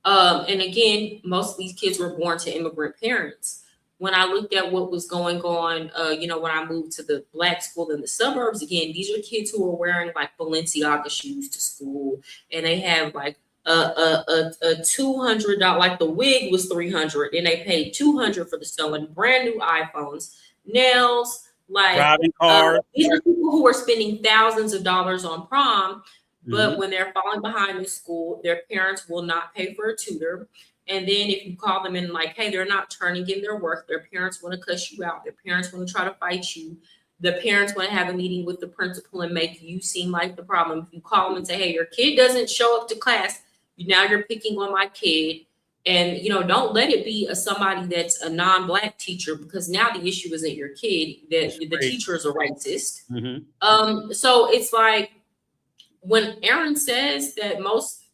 And again, most of these kids were born to immigrant parents. When I looked at what was going on, when I moved to the Black school in the suburbs, again, these are kids who are wearing like Balenciaga shoes to school, and they have like a $200, like the wig was $300, and they paid $200 for the sewing, brand new iPhones, nails, like driving cars. These are people who are spending thousands of dollars on prom. But when they're falling behind in school, their parents will not pay for a tutor. And then if you call them in like, hey, they're not turning in their work, their parents want to cuss you out. Their parents want to try to fight you. The parents want to have a meeting with the principal and make you seem like the problem. If you call them and say, hey, your kid doesn't show up to class, now you're picking on my kid. And, don't let it be somebody that's a non-Black teacher, because now the issue isn't your kid, that the teacher is a racist. Mm-hmm. So it's like, when Aaron says that most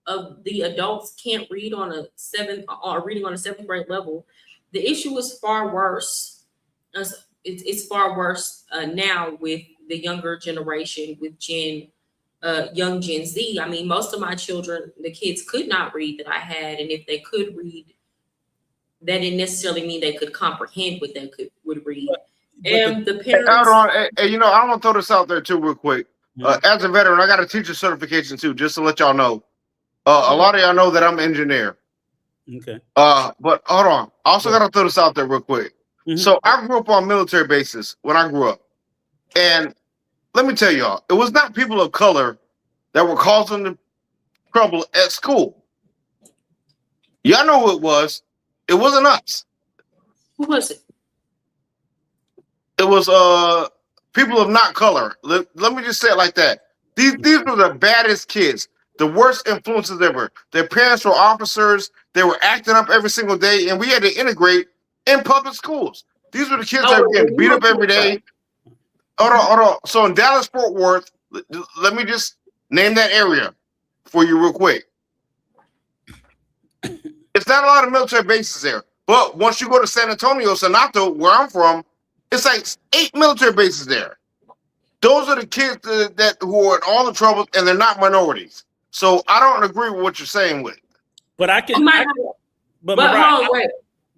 of the adults can't read on reading on a seventh grade level, the issue is far worse. It's far worse now with the younger generation, with young Gen Z. I mean, most of my children, the kids could not read that I had, and if they could read, that didn't necessarily mean they could comprehend what they would read. And the parents. Hold on, I want to throw this out there too, real quick. As a veteran, I got a teacher certification too, just to let y'all know. A lot of y'all know that I'm an engineer. Okay. But hold on. I also got to throw this out there real quick. Mm-hmm. So I grew up on military bases when I grew up. And let me tell y'all, it was not people of color that were causing the trouble at school. Y'all know who it was. It wasn't us. Who was it? It was people of not color. Let me just say it like that. These were the baddest kids, the worst influences ever. Their parents were officers. They were acting up every single day, and we had to integrate in public schools. These were the kids that were getting beat up every day. Hold on. So in Dallas, Fort Worth, let me just name that area for you real quick. It's not a lot of military bases there, but once you go to San Antonio, Sonato, where I'm from, it's like 8 military bases there. Those are the kids who are in all the troubles, and they're not minorities. So I don't agree with what you're saying with. But I can. But hold on, wait.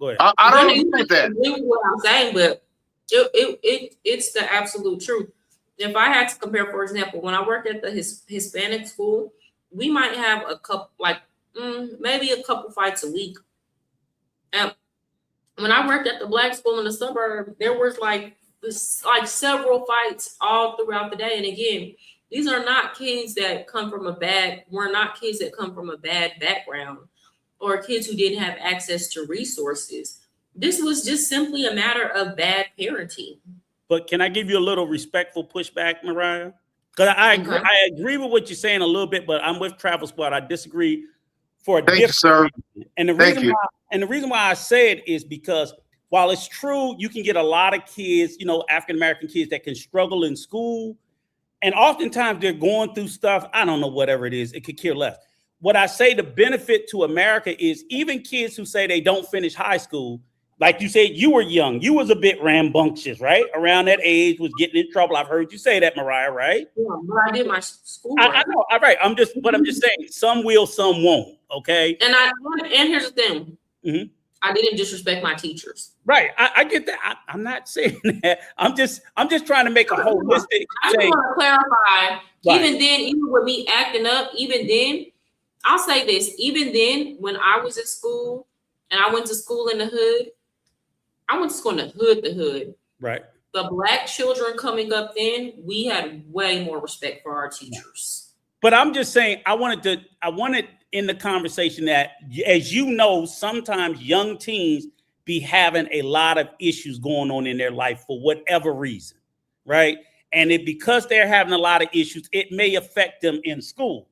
Go ahead. I don't agree with that. Agree with what I'm saying, but it's the absolute truth. If I had to compare, for example, when I worked at the Hispanic school, we might have a couple, like maybe a couple fights a week. And when I worked at the Black school in the suburb, there was like several fights all throughout the day. And again, these are not kids that come from kids that come from a bad background or kids who didn't have access to resources. This was just simply a matter of bad parenting. But can I give you a little respectful pushback, Mariah? Because I agree with what you're saying a little bit, but I'm with Travel Squad. I disagree for a different reason. And the reason why I say it is because while it's true, you can get a lot of kids, African-American kids that can struggle in school. And oftentimes they're going through stuff. I don't know, whatever it is, it could care less. What I say the benefit to America is even kids who say they don't finish high school, like you said, you were young. You was a bit rambunctious, right? Around that age, was getting in trouble. I've heard you say that, Mariah, right? Yeah, but I did my school. I know. All right. I'm just saying, some will, some won't. Okay. And here's the thing. Mm-hmm. I didn't disrespect my teachers. Right. I get that. I'm not saying that. I'm just trying to make a holistic. I just want to clarify. Right. Even then, even with me acting up, even then, I'll say this. Even then, when I was at school and I went to school in the hood, I went to school in the hood. Right. The Black children coming up then, we had way more respect for our teachers. But I'm just saying, I wanted in the conversation that, as you know, sometimes young teens be having a lot of issues going on in their life for whatever reason, right? And because they're having a lot of issues, it may affect them in school.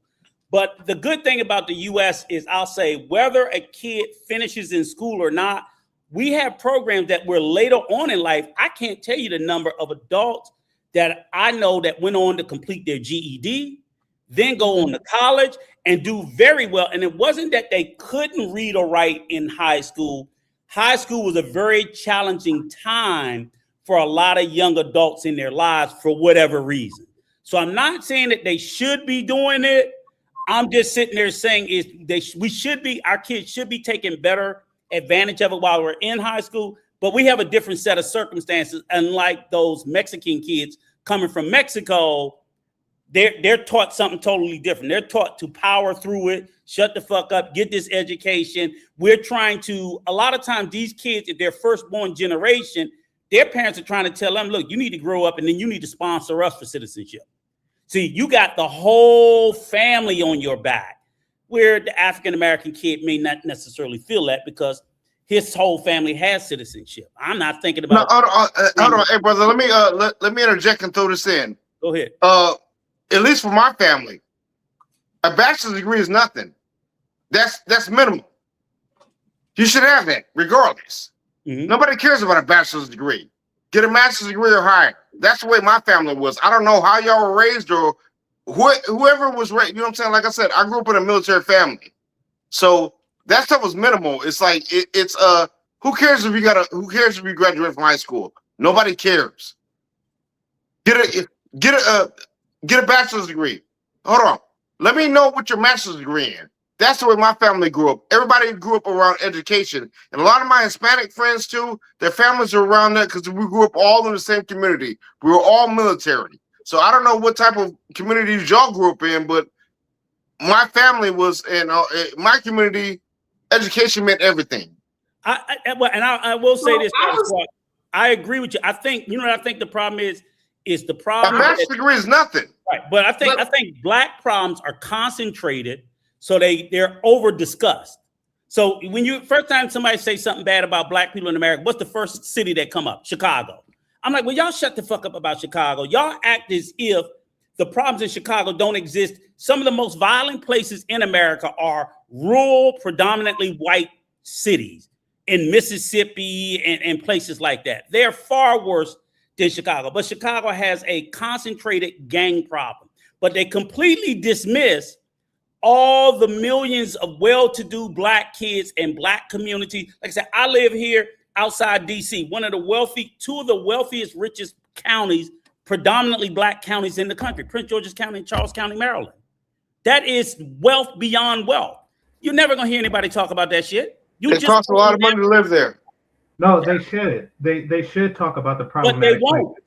But the good thing about the U.S. is, I'll say, whether a kid finishes in school or not, we have programs that were later on in life. I can't tell you the number of adults that I know that went on to complete their GED, then go on to college and do very well. And it wasn't that they couldn't read or write in high school. High school was a very challenging time for a lot of young adults in their lives for whatever reason. So I'm not saying that they should be doing it. I'm just sitting there saying our kids should be taking better advantage of it while we're in high school, but we have a different set of circumstances. Unlike those Mexican kids coming from Mexico, they're taught something totally different. They're taught to power through it, shut the fuck up, get this education. We're trying to, a lot of times these kids, if they're firstborn generation, their parents are trying to tell them, look, you need to grow up and then you need to sponsor us for citizenship. See, you got the whole family on your back, where the African-American kid may not necessarily feel that because his whole family has citizenship. I'm not thinking about. No, hold on, hey brother. Let me interject and throw this in. Go ahead. At least for my family, a bachelor's degree is nothing. That's minimal. You should have that regardless. Mm-hmm. Nobody cares about a bachelor's degree. Get a master's degree or higher. That's the way my family was. I don't know how y'all were raised or whoever was raised. You know what I'm saying? Like I said, I grew up in a military family, so that stuff was minimal. It's like it's who cares if you graduate from high school? Nobody cares. Get a bachelor's degree. Hold on. Let me know what your master's degree in. That's the way my family grew up. Everybody grew up around education. And a lot of my Hispanic friends too, their families are around that because we grew up all in the same community. We were all military. So I don't know what type of communities y'all grew up in, but my family was in my community, education meant everything. I will say this. I agree with you. I think, you know what I think the problem is the problem. A master's degree is nothing. Right. But I think Black problems are concentrated, so they're over discussed. So when first time somebody say something bad about Black people in America, what's the first city that come up? Chicago. I'm like, well, y'all shut the fuck up about Chicago. Y'all act as if the problems in Chicago don't exist. Some of the most violent places in America are rural, predominantly white cities in Mississippi and places like that. They're far worse than Chicago. But Chicago has a concentrated gang problem. But they completely dismiss all the millions of well-to-do Black kids and Black community. Like I said, I live here outside DC, two of the wealthiest, richest counties, predominantly Black counties in the country, Prince George's County and Charles County, Maryland. That is wealth beyond wealth. You're never gonna hear anybody talk about that shit. It costs a lot of money to live there. No, they should. They should talk about the problematic. But they won't.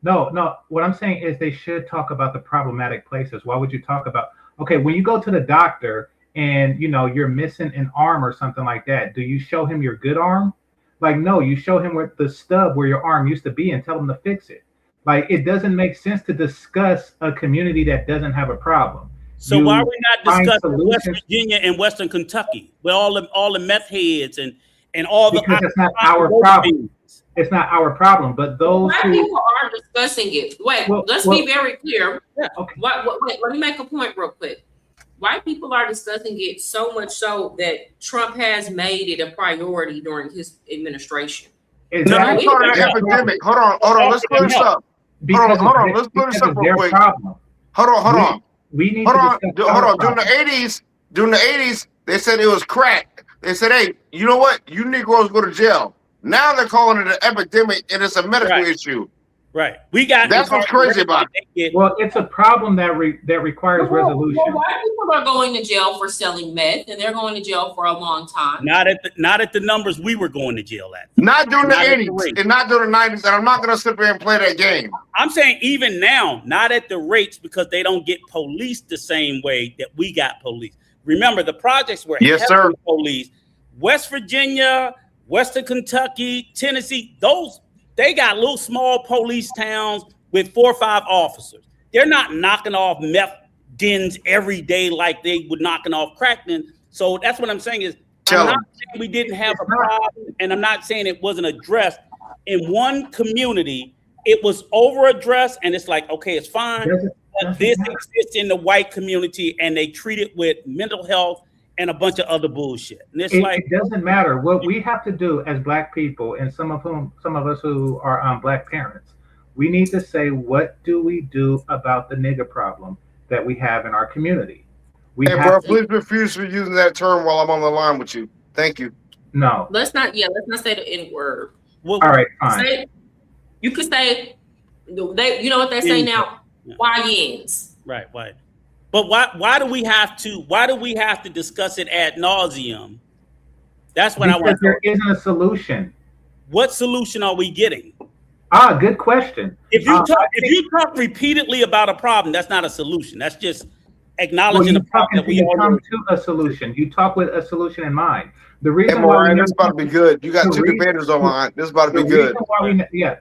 No. What I'm saying is they should talk about the problematic places. Why would you talk about? Okay, when you go to the doctor and you're missing an arm or something like that, do you show him your good arm? Like, no, you show him where the stub where your arm used to be and tell him to fix it. Like, it doesn't make sense to discuss a community that doesn't have a problem. So why are we not discussing West Virginia and Western Kentucky with all the meth heads and all the? Because it's not our problem. It's not our problem. But those Black people are discussing it. Wait, let's be very clear. Yeah, okay. Wait, let me make a point real quick. White people are discussing it so much so that Trump has made it a priority during his administration. No, it's not an epidemic. Hold on. Let's clear this up. Hold on. Let's clear this up real quick. Hold on. Hold on. During the 80s, they said it was crack. They said, hey, you know what? You Negroes go to jail. Now they're calling it an epidemic, and it's a medical issue. Right. That's what's crazy about it. Well, it's a problem that requires resolution. Well, white people are going to jail for selling meth, and they're going to jail for a long time. Not at the numbers we were going to jail at. Not during the 80s and not during the 90s, and I'm not going to sit there and play that game. I'm saying even now, not at the rates because they don't get policed the same way that we got policed. Remember, the projects were heavily policed. West Virginia, Western Kentucky, Tennessee, they got little small police towns with 4 or 5 officers. They're not knocking off meth dens every day like they would knocking off crack dens. So that's what I'm saying is I'm not saying we didn't have a problem, and I'm not saying it wasn't addressed. In one community, it was over addressed, and it's like, okay, it's fine. But this exists in the white community, and they treat it with mental health and a bunch of other bullshit. And it doesn't matter. What we have to do as Black people, and some of us who are Black parents, we need to say, what do we do about the nigger problem that we have in our community? Please refuse from using that term while I'm on the line with you. Thank you. No. Let's not say the N word. All right, fine. You could say, you know what they say now? YNs. Right. But why do we have to discuss it ad nauseum? That's what I want. There isn't a solution. What solution are we getting? Good question. If you talk repeatedly about a problem, that's not a solution. That's just acknowledging the problem that we all come to a solution. You talk with a solution in mind. The reason why this is about to be good. You got 2 debaters online. This is about to be good.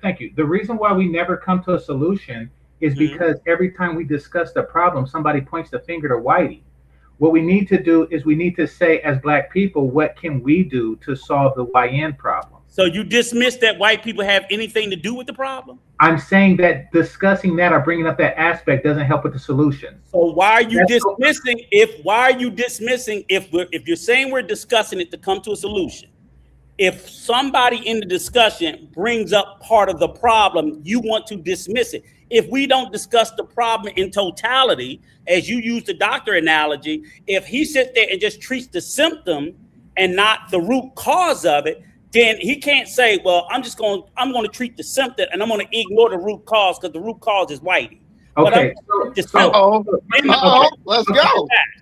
Thank you. The reason why we never come to a solution is because every time we discuss the problem, somebody points the finger to Whitey. What we need to do is we need to say, as Black people, what can we do to solve the YN problem? So you dismiss that white people have anything to do with the problem? I'm saying that discussing that or bringing up that aspect doesn't help with the solution. So why are you dismissing if you're saying we're discussing it to come to a solution? If somebody in the discussion brings up part of the problem, you want to dismiss it. If we don't discuss the problem in totality, as you use the doctor analogy, if he sits there and just treats the symptom and not the root cause of it, then he can't say, well, I'm going to treat the symptom and I'm going to ignore the root cause because the root cause is whitey. Okay. Let's go.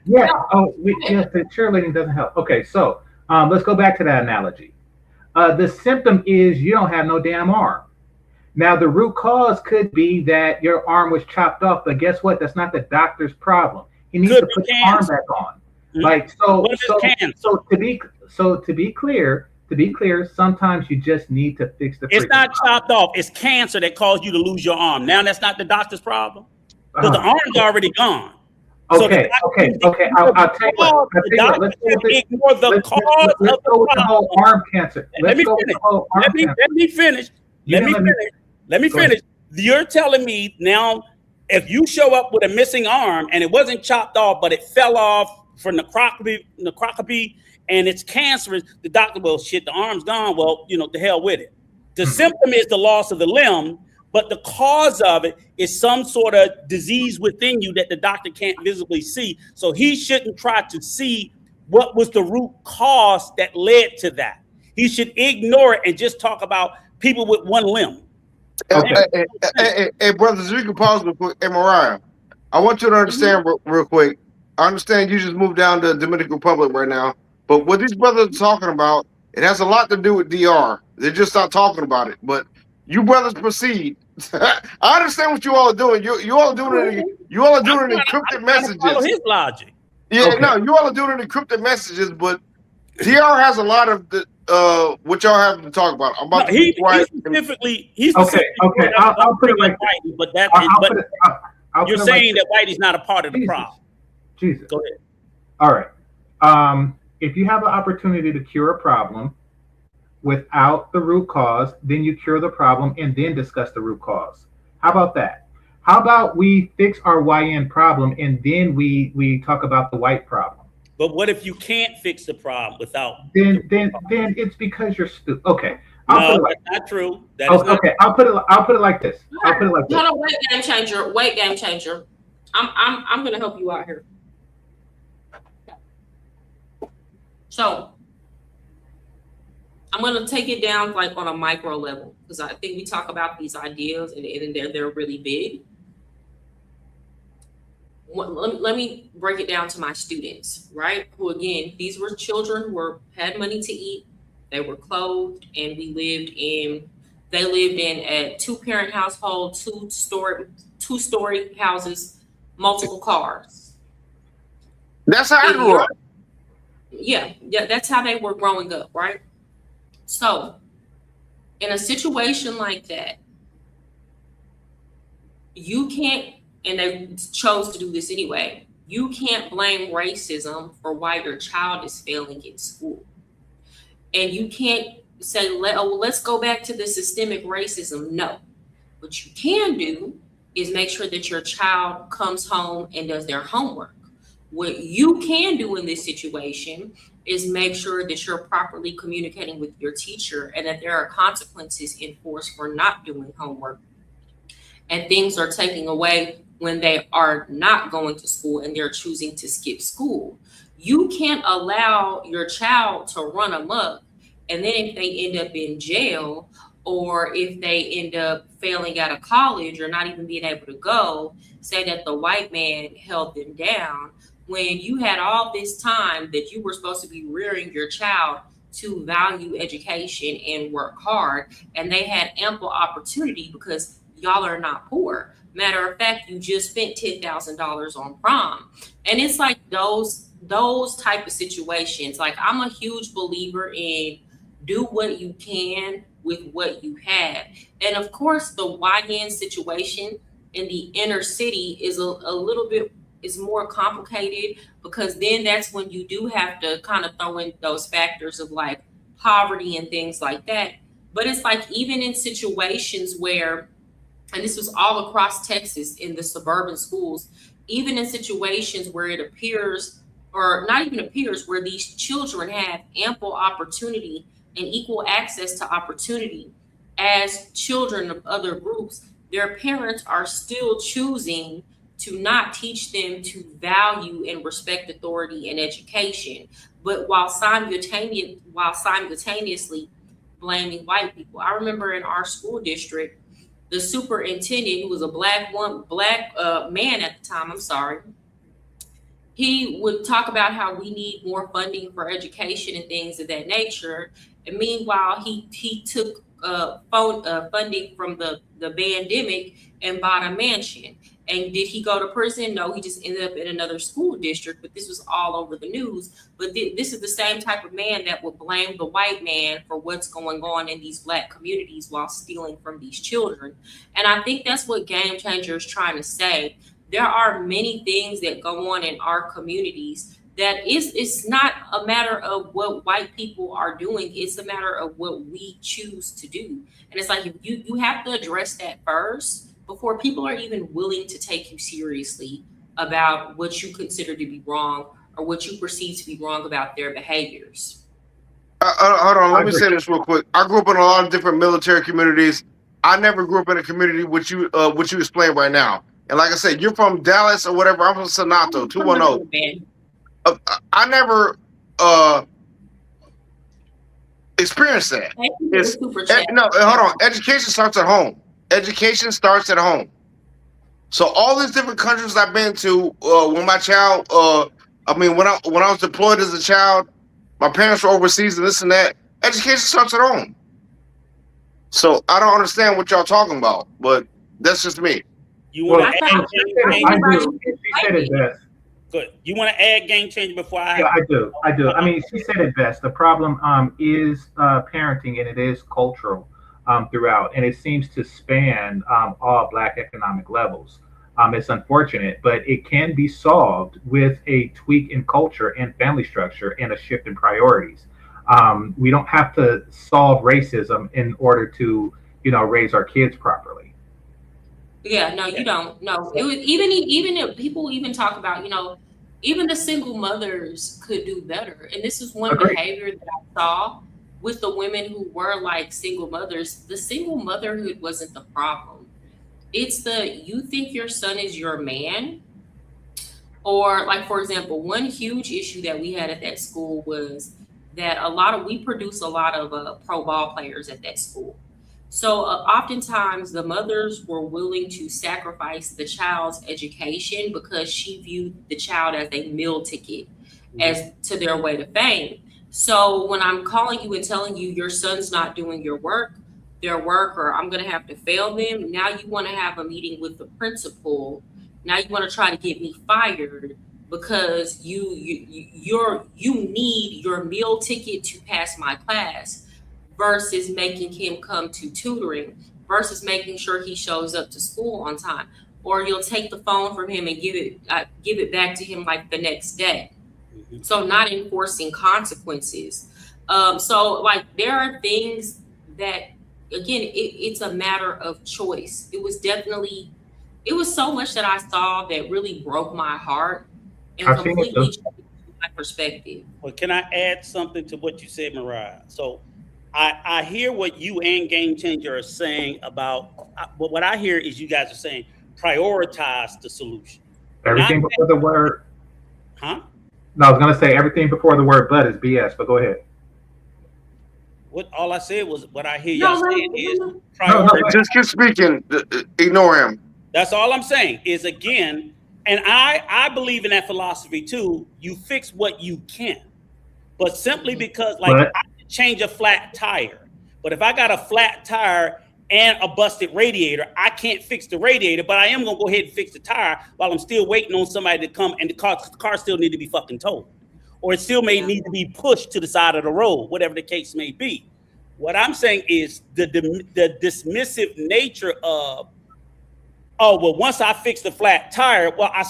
Yeah. The cheerleading doesn't help. Okay. So let's go back to that analogy. The symptom is you don't have no damn arm. Now, the root cause could be that your arm was chopped off, but guess what? That's not the doctor's problem. He needs to put the arm back on. To be clear, sometimes you just need to fix the. It's not chopped off. It's cancer that caused you to lose your arm. Now that's not the doctor's problem, because the arm's already gone. Okay. I'll tell you what. Let's ignore the cause of the whole arm cancer. Let me finish. Let me finish. You're telling me now, if you show up with a missing arm and it wasn't chopped off, but it fell off for necropathy and it's cancerous, the doctor, well, shit, the arm's gone. Well, the hell with it. The symptom is the loss of the limb, but the cause of it is some sort of disease within you that the doctor can't visibly see. So he shouldn't try to see what was the root cause that led to that. He should ignore it and just talk about people with one limb. Hey, brothers, you can pause real quick. Hey, Mariah, I want you to understand real quick. I understand you just moved down to the Dominican Republic right now, But what these brothers are talking about, it has a lot to do with DR. They're just not talking about it. But you brothers proceed. I understand what you all are doing. You all are doing it. You all are doing it in encrypted messages. Follow his logic. Yeah, Okay. no, you all are doing it in encrypted messages. But DR has a lot of the what y'all have to talk about. I'm about to be quiet. He's Okay. I'll put it like Whitey, but that I'll but put it- I'll you're put it like saying this. that Whitey's not a part of the problem. Jesus. Go ahead. All right. If you have an opportunity to cure a problem without the root cause, then you cure the problem and then discuss the root cause. How about that? How about we fix our YN problem and then we talk about the white problem? But what if you can't fix the problem without? Then it's because you're stupid. Okay. No, that's not true. That is not okay. I'll put it like this. I'll put it like this. Hold on, wait, game changer. Wait, game changer. I'm gonna help you out here. So I'm gonna take it down like on a micro level because I think we talk about these ideas and they're really big. Let me break it down to my students, right? Who again, these were children who had money to eat, they were clothed, and they lived in a 2-parent household, two-story houses, multiple cars. That's how I grew up. Yeah, that's how they were growing up, right? So, in a situation like that, you can't, and they chose to do this anyway, you can't blame racism for why your child is failing in school. And you can't say, let's go back to the systemic racism. No. What you can do is make sure that your child comes home and does their homework. What you can do in this situation is make sure that you're properly communicating with your teacher and that there are consequences enforced for not doing homework. And things are taken away when they are not going to school and they're choosing to skip school. You can't allow your child to run amok, and then if they end up in jail or if they end up failing out of college or not even being able to go, say that the white man held them down when you had all this time that you were supposed to be rearing your child to value education and work hard, and they had ample opportunity because y'all are not poor. Matter of fact, you just spent $10,000 on prom. And it's like those type of situations. Like, I'm a huge believer in do what you can with what you have. And of course, the YN situation in the inner city is a little bit is more complicated because then that's when you do have to kind of throw in those factors of like poverty and things like that. But it's like even in situations where, and this was all across Texas in the suburban schools, even in situations where it appears, or not even appears, where these children have ample opportunity and equal access to opportunity as children of other groups, their parents are still choosing to not teach them to value and respect authority and education, but while simultaneously blaming white people. I remember in our school district, the superintendent, who was a black man at the time, he would talk about how we need more funding for education and things of that nature. And meanwhile, he took funding from the pandemic and bought a mansion. And did he go to prison? No, he just ended up in another school district, but this was all over the news. But this is the same type of man that would blame the white man for what's going on in these black communities while stealing from these children. And I think that's what Game Changer is trying to say. There are many things that go on in our communities that it's not a matter of what white people are doing. It's a matter of what we choose to do. And it's like, you have to address that first before people are even willing to take you seriously about what you consider to be wrong or what you perceive to be wrong about their behaviors. Hold on, let me say this real quick. I grew up in a lot of different military communities. I never grew up in a community which you explained right now. And like I said, you're from Dallas or whatever. I'm from Sonato, 210. I never experienced that. No, hold on. Education starts at home. Education starts at home. So all these different countries I've been to, when my child, when I was deployed as a child, My parents were overseas and this and that. Education starts at home. So I don't understand what y'all talking about, but that's just me. You want Well, to I add game do. She said it best. Good. You want to add game changer before I? Yeah, I do. I mean, she said it best. The problem is parenting, and it is cultural throughout, and it seems to span all Black economic levels. It's unfortunate, but it can be solved with a tweak in culture and family structure and a shift in priorities. We don't have to solve racism in order to, raise our kids properly. Yeah, no, you don't. No, it was even if people even talk about, even the single mothers could do better. And this is one Agreed. behavior that I saw with the women who were like single mothers. The single motherhood wasn't the problem. It's you think your son is your man. Or like, for example, one huge issue that we had at that school was that we produce a lot of pro ball players at that school. So oftentimes the mothers were willing to sacrifice the child's education because she viewed the child as a meal ticket as to their way to fame. So when I'm calling you and telling you your son's not doing their work, or I'm going to have to fail them, now you want to have a meeting with the principal. Now you want to try to get me fired because you need your meal ticket to pass my class, versus making him come to tutoring, versus making sure he shows up to school on time. Or you'll take the phone from him and give it back to him like the next day. So not enforcing consequences. So like there are things that, again, it's a matter of choice. It was so much that I saw that really broke my heart and completely changed my perspective. Well, can I add something to what you said, Mariah? So I hear what you and Game Changer are saying about, what I hear is you guys are saying prioritize the solution. Everything before the word. Huh? No, I was going to say everything before the word but is BS, but go ahead. All I said was what I hear y'all saying is prioritize. Just keep speaking. Ignore him. That's all I'm saying is, again, and I believe in that philosophy too. You fix what you can, but simply because I can change a flat tire, but if I got a flat tire and a busted radiator, I can't fix the radiator, but I am gonna go ahead and fix the tire while I'm still waiting on somebody to come, and the car still need to be fucking towed, or it still may need to be pushed to the side of the road, whatever the case may be. What I'm saying is the dismissive nature of, oh, well, once I fix the flat tire, well, I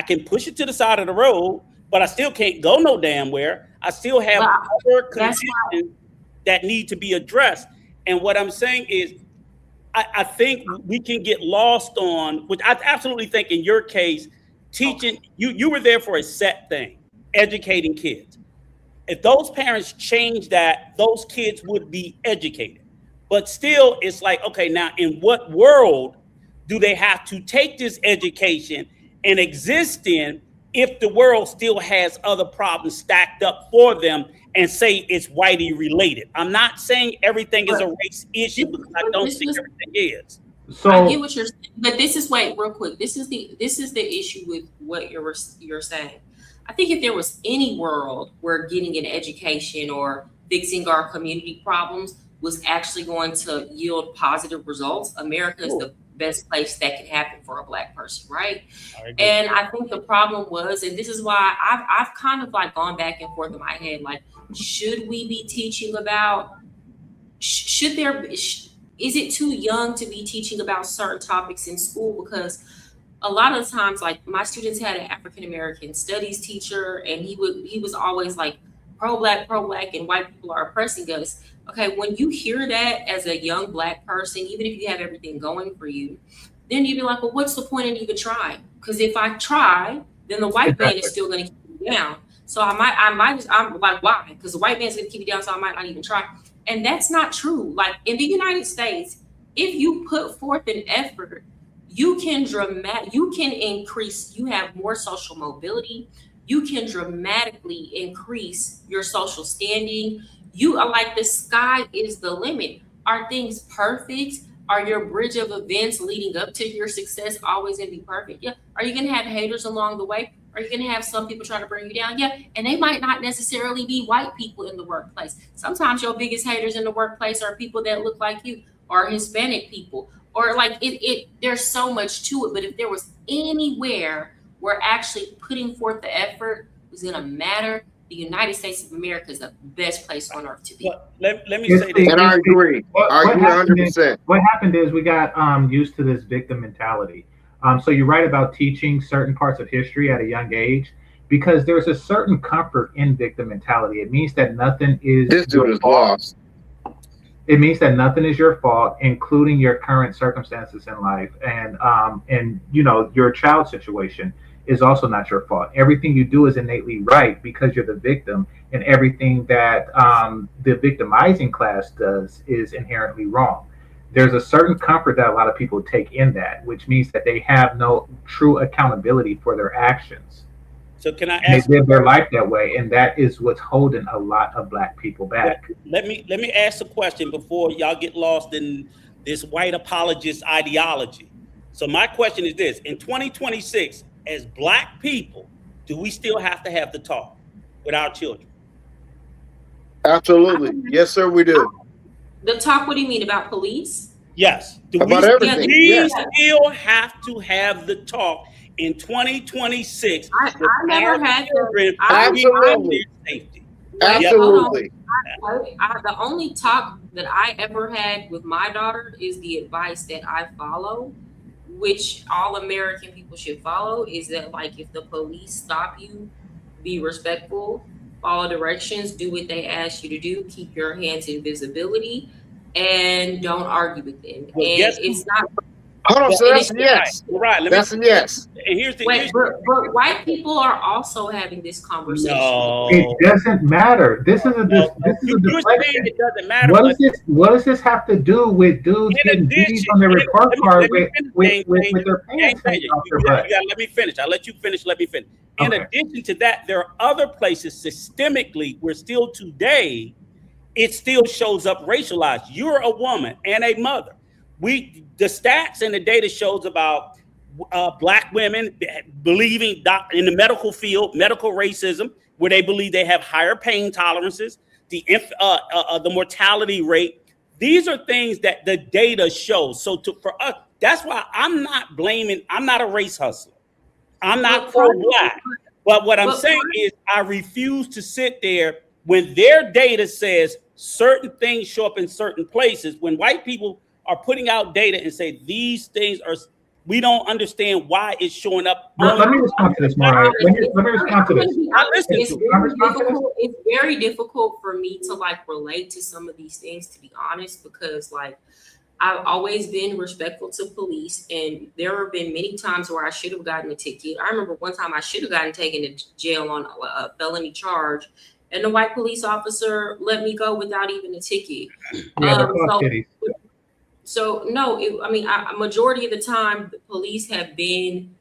can push it to the side of the road, but I still can't go no damn where. I still have other conditions that need to be addressed. And what I'm saying is, I think we can get lost on, which I absolutely think in your case, teaching, you were there for a set thing, educating kids. If those parents change that, those kids would be educated. But still, it's like, okay, now in what world do they have to take this education and exist in if the world still has other problems stacked up for them and say it's whitey related? I'm not saying everything is a race issue, because I don't think everything is. So I get what you're saying, but real quick. This is the issue with what you're saying. I think if there was any world where getting an education or fixing our community problems was actually going to yield positive results, America is the best place that can happen for a Black person, right? And I think the problem was, and this is why I've kind of like gone back and forth in my head, like, should we be teaching about, is it too young to be teaching about certain topics in school? Because a lot of times, like, my students had an African-American studies teacher, and he was always like pro-Black, and white people are oppressing us. Okay, when you hear that as a young Black person, even if you have everything going for you, then you'd be like, well, what's the point in even trying? Because if I try, then the white man is still going to keep me down. So I'm like, why? Because the white man's going to keep me down, so I might not even try. And that's not true. Like, in the United States, if you put forth an effort, you can increase, you have more social mobility, you can dramatically increase your social standing. You are like, the sky is the limit. Are things perfect? Are your bridge of events leading up to your success always gonna be perfect? Yeah. Are you gonna have haters along the way? Are you going to have some people try to bring you down? Yeah. And they might not necessarily be white people in the workplace. Sometimes your biggest haters in the workplace are people that look like you, or Hispanic people, or like there's so much to it. But if there was anywhere where actually putting forth the effort was going to matter, the United States of America is the best place on earth to be. Let me say this. And I agree. I agree 100%. What happened is we got used to this victim mentality. So you're right about teaching certain parts of history at a young age, because there's a certain comfort in victim mentality. It means that nothing is This dude is lost. It means that nothing is your fault, including your current circumstances in life, and you know, your child situation is also not your fault. Everything you do is innately right because you're the victim, and everything that the victimizing class does is inherently wrong. There's a certain comfort that a lot of people take in that, which means that they have no true accountability for their actions. So can I ask? They live their life that way, and that is what's holding a lot of Black people back. Let me ask a question before y'all get lost in this white apologist ideology. So my question is this: in 2026, as Black people, do we still have to have the talk with our children? Absolutely. Yes, sir, we do. The talk, what do you mean, about police? Yes. About everything. We still have to have the talk in 2026. I never had children. Absolutely. Safety. Absolutely. The only talk that I ever had with my daughter is the advice that I follow, which all American people should follow, is that, like, if the police stop you, be respectful, follow directions, do what they ask you to do, keep your hands in visibility, and don't argue with them. Well, and it's not. Hold on, so that's a yes. Right. That's a yes. And here's the but white people are also having this conversation. No. It doesn't matter. This is a deflection. It doesn't matter. What does this have to do with dudes getting D's on their report card with their pants hanging off their butt? Let me finish. I'll let you finish. Let me finish. In addition to that, there are other places systemically where still today it still shows up racialized. You're a woman and a mother. The stats and the data shows about Black women believing in the medical field, medical racism, where they believe they have higher pain tolerances, the mortality rate. These are things that the data shows. So for us, that's why I'm not blaming. I'm not a race hustler. I'm not pro-Black. But what I'm saying is I refuse to sit there when their data says certain things show up in certain places, when white people are putting out data and say these things are, we don't understand why it's showing up. Let me respond to this, Mariah. Let me respond to this. It's very difficult for me to like relate to some of these things, to be honest, because like I've always been respectful to police, and there have been many times where I should have gotten a ticket. I remember one time I should have gotten taken to jail on a felony charge, and the white police officer let me go without even a ticket. So no, a majority of the time, the police have been,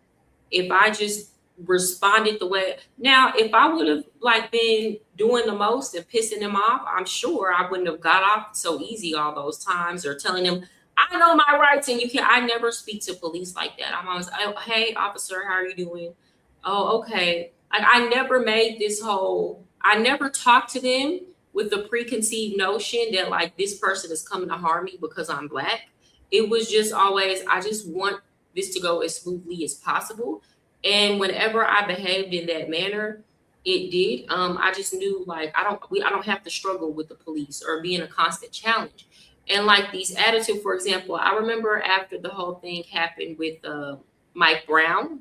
if I just responded the way, now, if I would have like been doing the most and pissing them off, I'm sure I wouldn't have got off so easy all those times, or telling them, I know my rights and you can't. I never speak to police like that. I'm always, oh, hey, officer, how are you doing? Oh, okay. Like I never made this whole, I never talked to them with the preconceived notion that like this person is coming to harm me because I'm Black. It was just always, I just want this to go as smoothly as possible. And whenever I behaved in that manner, it did. I just knew like I don't have to struggle with the police or be in a constant challenge. And like these attitude, for example, I remember after the whole thing happened with Mike Brown,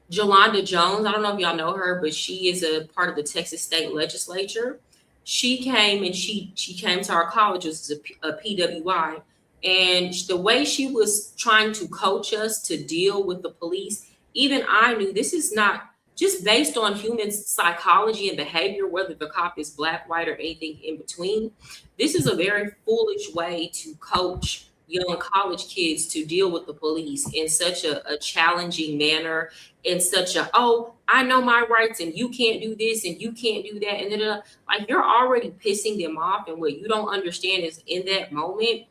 Jolanda Jones, I don't know if y'all know her, but she is a part of the Texas state legislature. She came and she came to our college as a PWI. And the way she was trying to coach us to deal with the police, even I knew this is not just based on human psychology and behavior, whether the cop is Black, white, or anything in between. This is a very foolish way to coach young college kids to deal with the police in such a challenging manner, in such a, oh, I know my rights and you can't do this and you can't do that. And then like you're already pissing them off. And what you don't understand is in that moment,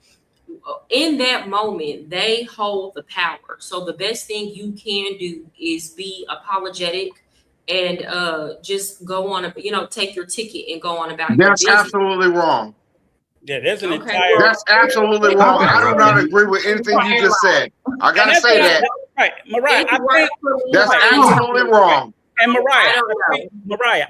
in that moment, they hold the power. So the best thing you can do is be apologetic and just go on, take your ticket and go on about your That's business. absolutely wrong. Yeah, there's an Okay, entire. That's absolutely wrong. I do not agree with anything you just said. I gotta say that. Right, Mariah. I think That's absolutely wrong. And Mariah,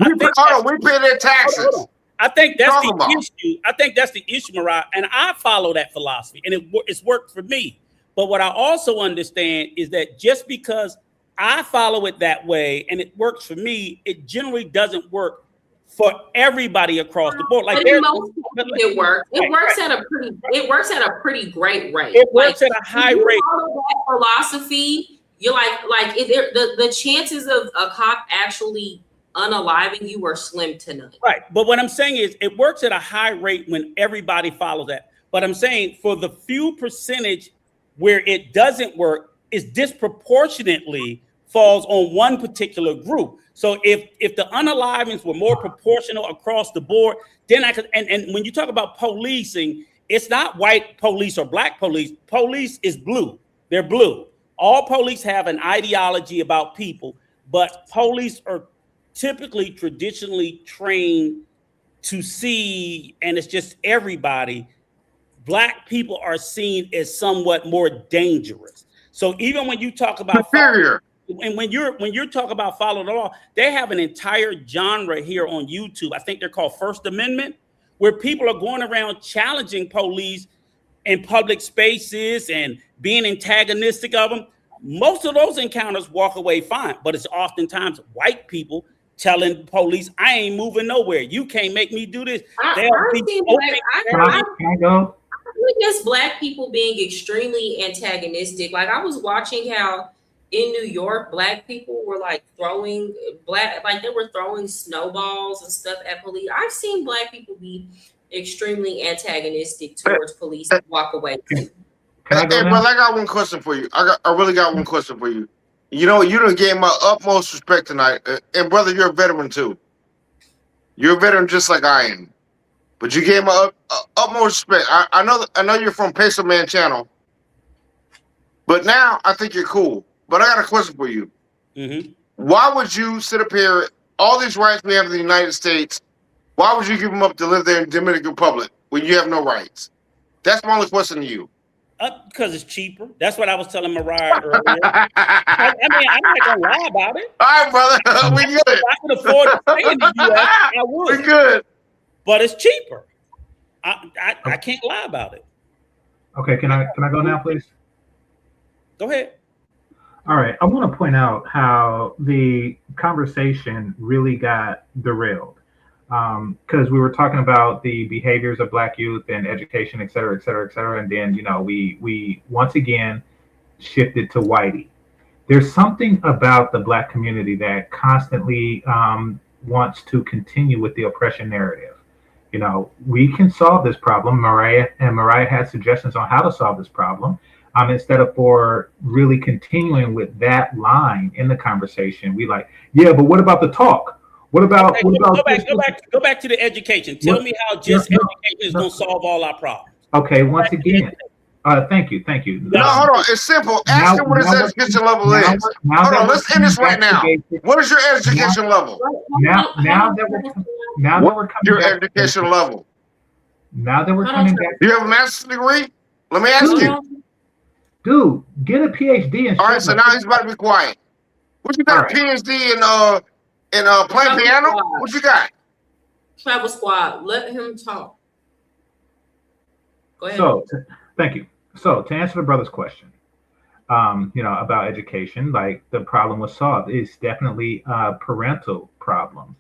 We pay their taxes. I think that's the issue. I think that's the issue, Mariah. And I follow that philosophy, and it's worked for me. But what I also understand is that just because I follow it that way and it works for me, it generally doesn't work for everybody across the board. Like it works. It works at a pretty great rate. It works at a high rate. Follow that philosophy. You're the chances of a cop actually unaliving you are slim to none. Right. But what I'm saying is it works at a high rate when everybody follows that. But I'm saying for the few percentage where it doesn't work, is disproportionately falls on one particular group. So if the unalivings were more proportional across the board, then I could, and when you talk about policing, it's not white police or black police. Police is blue. They're blue. All police have an ideology about people, but police are typically traditionally trained to see, and it's just everybody, black people are seen as somewhat more dangerous. So even when you talk about superior, and when you're talking about following the law, they have an entire genre here on YouTube. I think they're called First Amendment, where people are going around challenging police in public spaces and being antagonistic of them. Most of those encounters walk away fine, but it's oftentimes white people telling police, I ain't moving nowhere. You can't make me do this. I witnessed black people being extremely antagonistic. Like I was watching how in New York, black people were throwing snowballs and stuff at police. I've seen black people be extremely antagonistic towards police and walk away. Hey, brother, I got one question for you. I really got one question for you. You know, you done gave my utmost respect tonight. And brother, you're a veteran too. You're a veteran just like I am. But you gave my utmost respect. I know you're from Peso Man Channel. But now I think you're cool. But I got a question for you. Mm-hmm. Why would you sit up here, all these rights we have in the United States, why would you give them up to live there in Dominican Republic when you have no rights? That's my only question to you. Because it's cheaper. That's what I was telling Mariah earlier. I mean, I'm not gonna lie about it. All right, brother, we good. If I could afford to stay in the U.S., I would. We good. But it's cheaper. I can't lie about it. Okay, can I go now, please? Go ahead. All right, I want to point out how the conversation really got derailed. Because we were talking about the behaviors of Black youth and education, et cetera, et cetera, et cetera. And then, we once again shifted to Whitey. There's something about the Black community that constantly wants to continue with the oppression narrative. We can solve this problem. Mariah had suggestions on how to solve this problem. Instead of for really continuing with that line in the conversation, yeah, but what about the talk? What about go back to the education? Tell me how just education is going to solve all our problems. Okay, once again, thank you. No, hold on. It's simple. Ask him what his education level is. Hold on, let's end this right now. What is your education level? Now that we're coming your education level. Now that we're coming back. Do you have a master's degree? Let me ask you. Dude, get a PhD. All right, so now he's about to be quiet. What you got? A PhD in playing piano? What you got? Travel Squad, let him talk. Go ahead. So, thank you. So, to answer the brother's question, about education, the problem was solved. It's definitely a parental problem.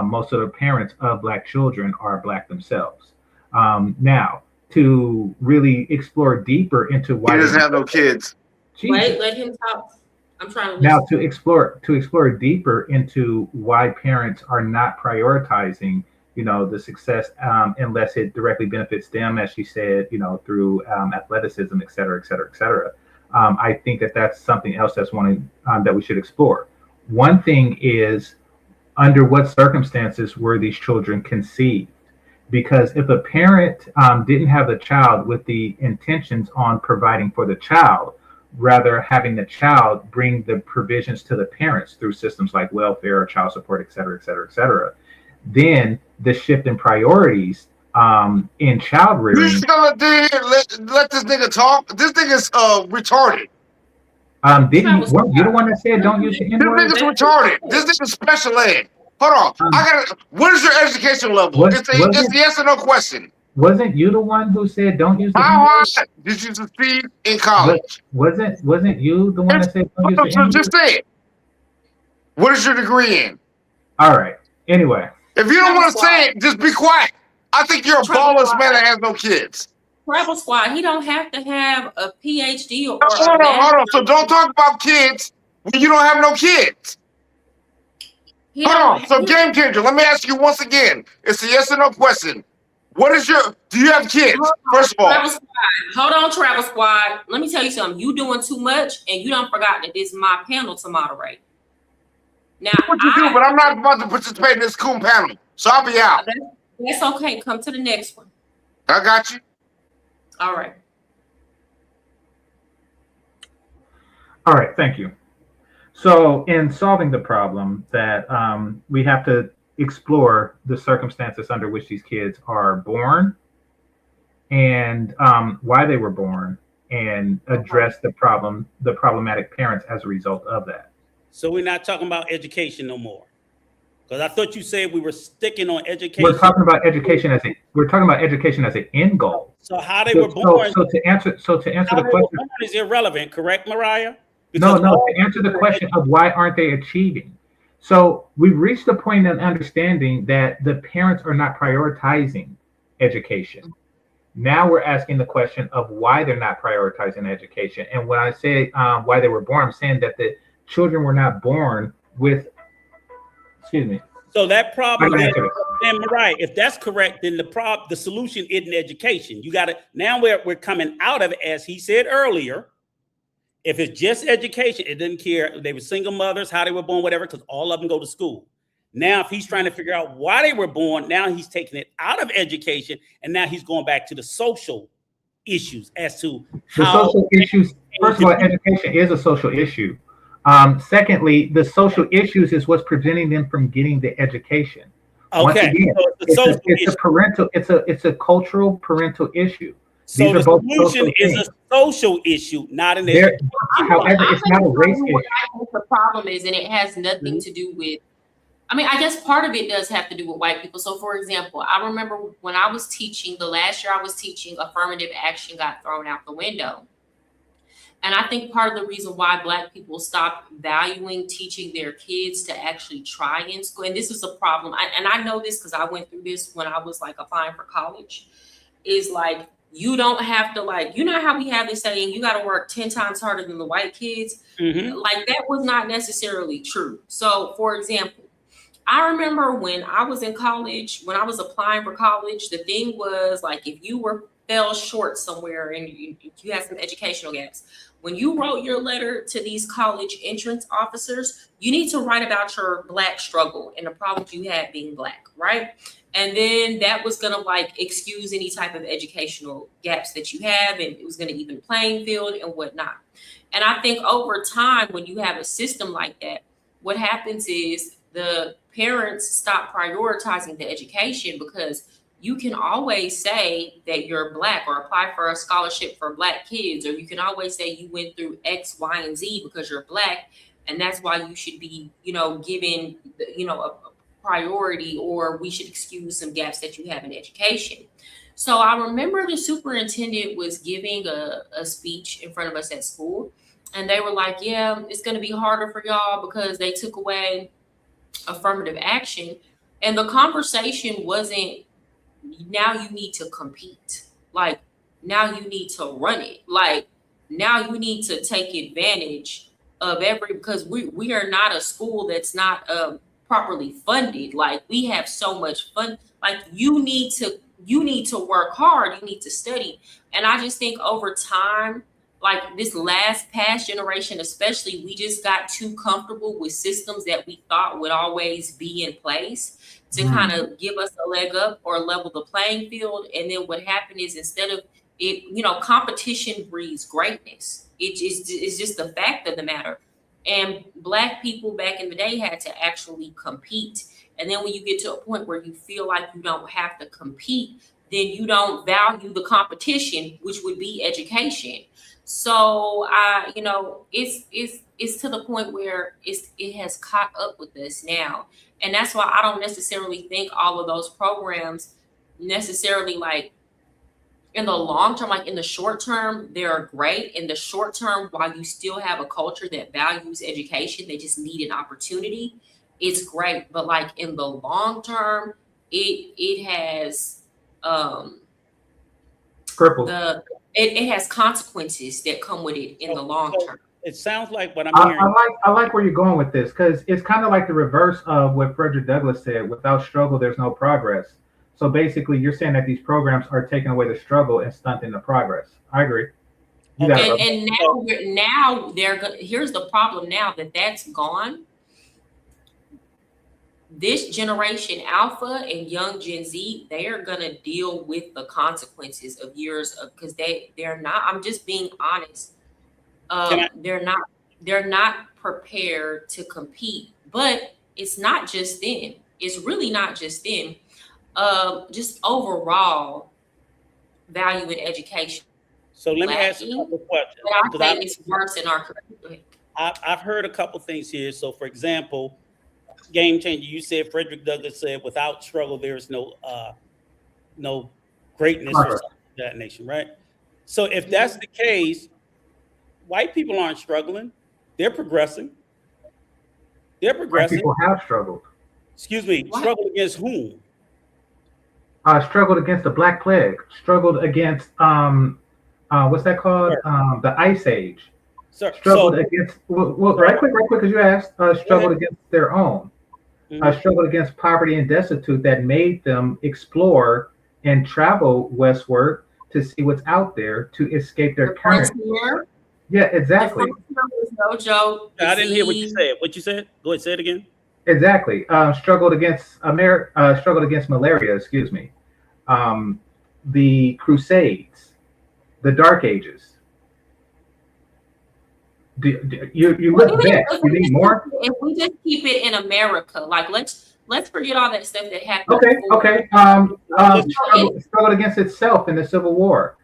Most of the parents of Black children are Black themselves. Now, to really explore deeper into why he doesn't have no kids. Wait, let him talk. I'm trying to listen. Now to explore deeper into why parents are not prioritizing, the success unless it directly benefits them, as she said, through athleticism, et cetera, et cetera, et cetera. I think that's something else that's one that we should explore. One thing is, under what circumstances were these children conceived? Because if a parent didn't have the child with the intentions on providing for the child, rather having the child bring the provisions to the parents through systems like welfare or child support, et cetera, et cetera, et cetera, then the shift in priorities in child You rearing. just gonna let this nigga talk? This nigga's retarded. Weren't you the one that said don't use the N-word? This nigga's retarded. This nigga's special ed. Hold on. What is your education level? It's a yes or no question. Wasn't you the one who said don't use the How N-word? high did you succeed in college? Wasn't you the one that said don't use the So N-word? just say it. What is your degree in? All right. Anyway. If you don't want to say it, just be quiet. I think you're a ballless man that has no kids. Travel Squad, he don't have to have a PhD or Hold on. So don't talk about kids when you don't have no kids. Hold on. So game changer, let me ask you once again. It's a yes or no question. Do you have kids? First of all. Travel Squad. Hold on, Travel Squad. Let me tell you something. You doing too much and you don't forgot that this is my panel to moderate. Now, what you do, but I'm not about to participate in this cool panel. So I'll be out. That's okay. Come to the next one. I got you. All right. All right, thank you. So in solving the problem that we have to explore the circumstances under which these kids are born and why they were born and address the problematic parents as a result of that. So we're not talking about education no more. Because I thought you said we were sticking on education. We're talking about education as an end goal. So how they were born. So to answer the question is irrelevant, correct, Mariah? No, to answer the question of why aren't they achieving? So we've reached the point in understanding that the parents are not prioritizing education. Now we're asking the question of why they're not prioritizing education. And when I say why they were born, I'm saying that the children were not born with, excuse me. So that problem, then Mariah, if that's correct, then the solution isn't education. You got to, now we're coming out of it, as he said earlier. If it's just education, it didn't care. They were single mothers, how they were born, whatever, because all of them go to school. Now, if he's trying to figure out why they were born, now he's taking it out of education, and now he's going back to the social issues as to how. The social issues, first of all, education is a social issue. Secondly, the social issues is what's preventing them from getting the education. Okay, Once again, so it's a cultural parental issue. So the solution is a social issue, not an education. However, it's not a race issue. What I think the problem is, and it has nothing to do with, I mean, I guess part of it does have to do with white people. So for example, I remember when I was teaching, the last year I was teaching, affirmative action got thrown out the window. And I think part of the reason why Black people stopped valuing teaching their kids to actually try in school, and this is a problem, and I know this because I went through this when I was like applying for college, is like, you don't have to, like, you know how we have this saying, you got to work 10 times harder than the white kids? Like, that was not necessarily true. So for example, I remember when I was in college, when I was applying for college, the thing was like, if you fell short somewhere and you had some educational gaps, when you wrote your letter to these college entrance officers, you need to write about your Black struggle and the problems you had being Black, right? And then that was gonna like excuse any type of educational gaps that you have, and it was gonna even the playing field and whatnot. And I think over time, when you have a system like that, what happens is the parents stop prioritizing the education, because you can always say that you're Black or apply for a scholarship for Black kids, or you can always say you went through X, Y, and Z because you're Black, and that's why you should be, given, a priority, or we should excuse some gaps that you have in education. So I remember the superintendent was giving a speech in front of us at school, and they were like, yeah, it's going to be harder for y'all because they took away affirmative action. And the conversation wasn't, now you need to compete. Like, now you need to run it. Like, now you need to take advantage of because we are not a school that's not properly funded. Like, we have so much fun. Like, you need to work hard. You need to study. And I just think over time, like this last past generation, especially, we just got too comfortable with systems that we thought would always be in place to kind of give us a leg up or level the playing field. And then what happened is, instead of it, competition breeds greatness. It's just the fact of the matter. And Black people back in the day had to actually compete. And then when you get to a point where you feel like you don't have to compete, then you don't value the competition, which would be education. So it's to the point where it has caught up with us now. And that's why I don't necessarily think all of those programs necessarily, like, in the long term, like in the short term, they're great. In the short term, while you still have a culture that values education, they just need an opportunity, it's great. But like in the long term, it has crippled. It has consequences that come with it in the long term. It sounds like what I'm hearing. I like where you're going with this, because it's kind of like the reverse of what Frederick Douglass said: without struggle, there's no progress. So basically, you're saying that these programs are taking away the struggle and stunting the progress. I agree. And now here's the problem. Now that that's gone, this generation Alpha and young Gen Z, they are going to deal with the consequences of years of, because they're not, I'm just being honest. They're not prepared to compete. But it's not just them. It's really not just them. Just overall value in education. So let me ask you a couple questions. I think it's worse in our curriculum. I've heard a couple things here. So, for example, game changer, you said Frederick Douglass said, "Without struggle, there is no greatness or something of that nation." Right. So, if that's the case, white people aren't struggling; they're progressing. They're progressing. White people have struggled. Excuse me. Struggle against whom? Struggled against the Black Plague, struggled against what's that called? The Ice Age. Struggled against right quick, because you asked. Struggled against their own. Struggled against poverty and destitute that made them explore and travel westward to see what's out there, to escape their current. Yeah, exactly. No joke. I didn't hear what you said. What you said? Go ahead, say it again. Exactly. Struggled against malaria. Excuse me. The Crusades, the Dark Ages. You look back. You need more. If we just keep it in America, like let's forget all that stuff that happened. Okay. Struggled against itself in the Civil War.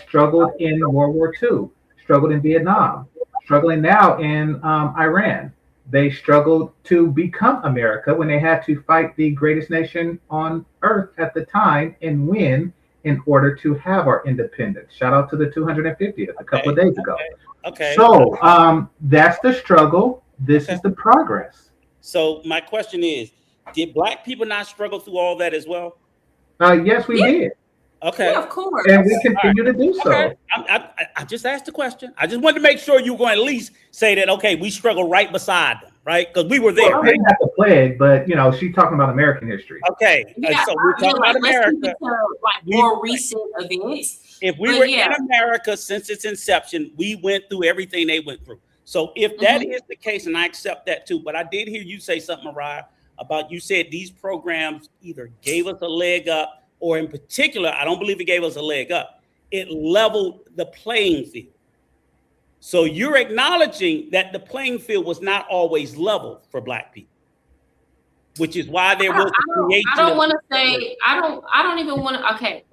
Struggled in World War II. Struggled in Vietnam. Struggling now in Iran. They struggled to become America when they had to fight the greatest nation on earth at the time and win in order to have our independence. Shout out to the 250th a couple of days ago. Okay. So that's the struggle. This is the progress. So my question is, did Black people not struggle through all that as well? Yes, we did. Okay. Yeah, of course. And we continue to do so. Okay. I just asked the question. I just wanted to make sure you were going to at least say that, okay, we struggle right beside them, right? Because we were there. Well, I didn't have the plague, but she's talking about American history. Okay. Yeah, so we're talking about America. Let's keep it to, more recent events. If we were in America since its inception, we went through everything they went through. So if that is the case, and I accept that too, but I did hear you say something, Mariah, about you said these programs either gave us a leg up, or in particular, I don't believe it gave us a leg up. It leveled the playing field. So you're acknowledging that the playing field was not always level for Black people, which is why there was the creation. I don't want to say. I don't even want to. Okay,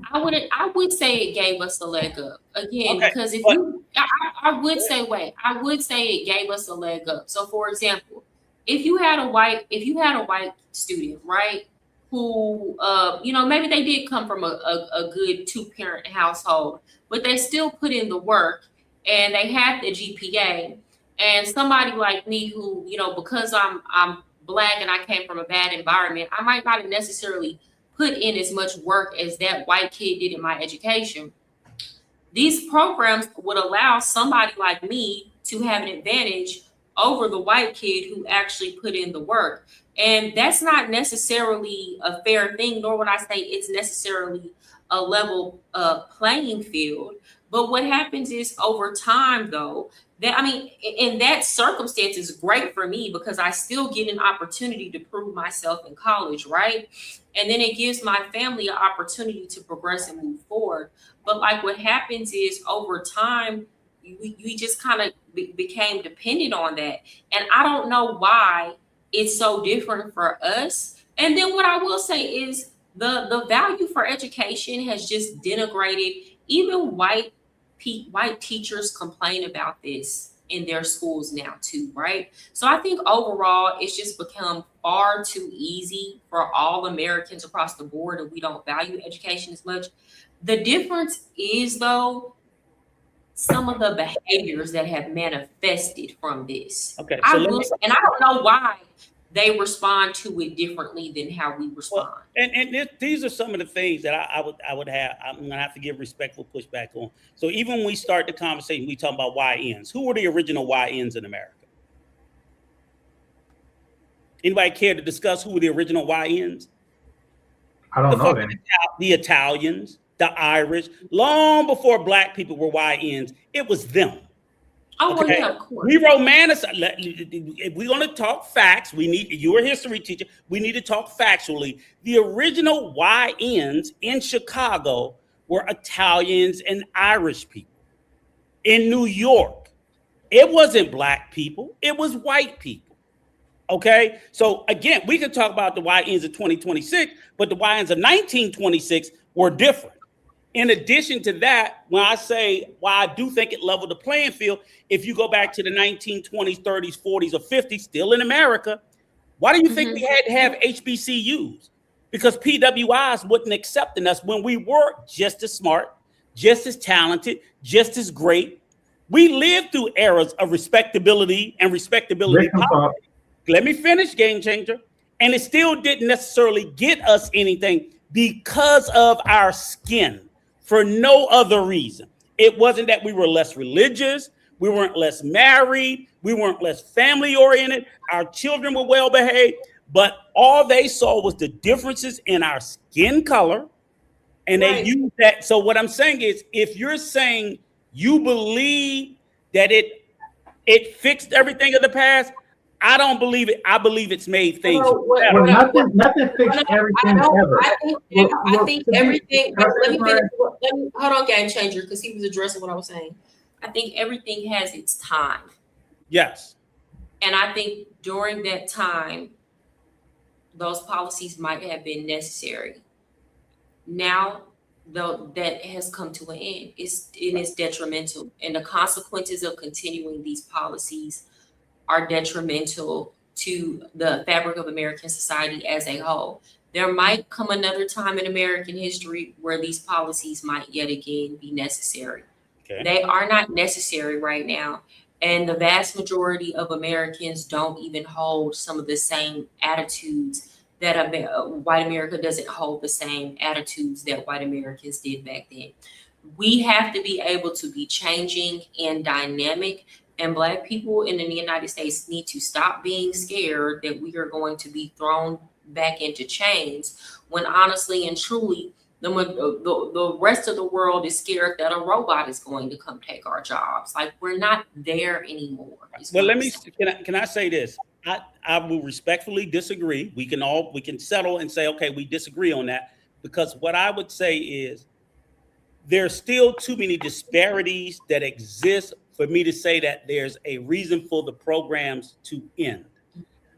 I would say it gave us a leg up again, because I would say it gave us a leg up. So, for example, if you had a white student, right, who maybe they did come from a good 2-parent household, but they still put in the work and they had the GPA, and somebody like me who, because I'm Black and I came from a bad environment, I might not have necessarily put in as much work as that white kid did in my education. These programs would allow somebody like me to have an advantage over the white kid who actually put in the work. And that's not necessarily a fair thing, nor would I say it's necessarily a level playing field. But what happens is over time, though, that, I mean, in that circumstance is great for me because I still get an opportunity to prove myself in college, right? And then it gives my family an opportunity to progress and move forward. But like what happens is over time, we just kind of became dependent on that. And I don't know why it's so different for us. And then what I will say is the value for education has just denigrated. Even white teachers complain about this in their schools now too, right? So I think overall it's just become far too easy for all Americans across the board, and we don't value education as much. The difference is, though, some of the behaviors that have manifested from this. Okay, I so and I don't know why they respond to it differently than how we respond. Well, and these are some of the things that I would have. I'm gonna have to give respectful pushback on. So even when we start the conversation, we talk about YNs. Who were the original YNs in America? Anybody care to discuss who were the original YNs? I don't know them. The Italians, the Irish, long before black people were YNs, it was them. Oh, well, yeah, of course. We romanticize. If we're going to talk facts, you're a history teacher. We need to talk factually. The original YNs in Chicago were Italians and Irish people. In New York, it wasn't black people. It was white people. Okay. So again, we can talk about the YNs of 2026, but the YNs of 1926 were different. In addition to that, when I say why I do think it leveled the playing field, if you go back to the 1920s, 30s, 40s, or 50s, still in America, why do you think we had to have HBCUs? Because PWIs wasn't accepting us when we were just as smart, just as talented, just as great. We lived through eras of respectability and respectability politics. Let me finish, game changer. And it still didn't necessarily get us anything because of our skin. For no other reason. It wasn't that we were less religious. We weren't less married. We weren't less family oriented. Our children were well behaved, but all they saw was the differences in our skin color. And they used that. So what I'm saying is, if you're saying you believe that it fixed everything of the past, I don't believe it. I believe it's made things better. Nothing fixed everything ever. I think everything. Let me hold on, game changer, because he was addressing what I was saying. I think everything has its time. Yes. And I think during that time, those policies might have been necessary. Now, though, that has come to an end. It is detrimental, and the consequences of continuing these policies are detrimental to the fabric of American society as a whole. There might come another time in American history where these policies might yet again be necessary. Okay. They are not necessary right now. And the vast majority of Americans don't even hold some of the same attitudes that white America doesn't hold the same attitudes that white Americans did back then. We have to be able to be changing and dynamic. And Black people in the United States need to stop being scared that we are going to be thrown back into chains when honestly and truly, the rest of the world is scared that a robot is going to come take our jobs. Like, we're not there anymore. Well, can I say this? I will respectfully disagree. We can settle and say, okay, we disagree on that, because what I would say is there's still too many disparities that exist for me to say that there's a reason for the programs to end.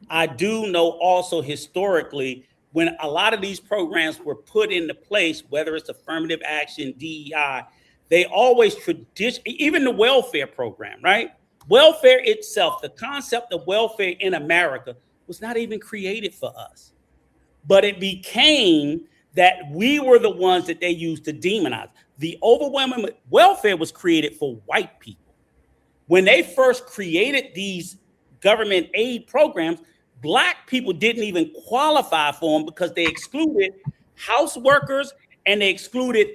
I do know also historically, when a lot of these programs were put into place, whether it's affirmative action, DEI, they always even the welfare program, right? Welfare itself, the concept of welfare in America was not even created for us, but it became that we were the ones that they used to demonize. The overwhelming welfare was created for white people. When they first created these government aid programs, Black people didn't even qualify for them because they excluded house workers and they excluded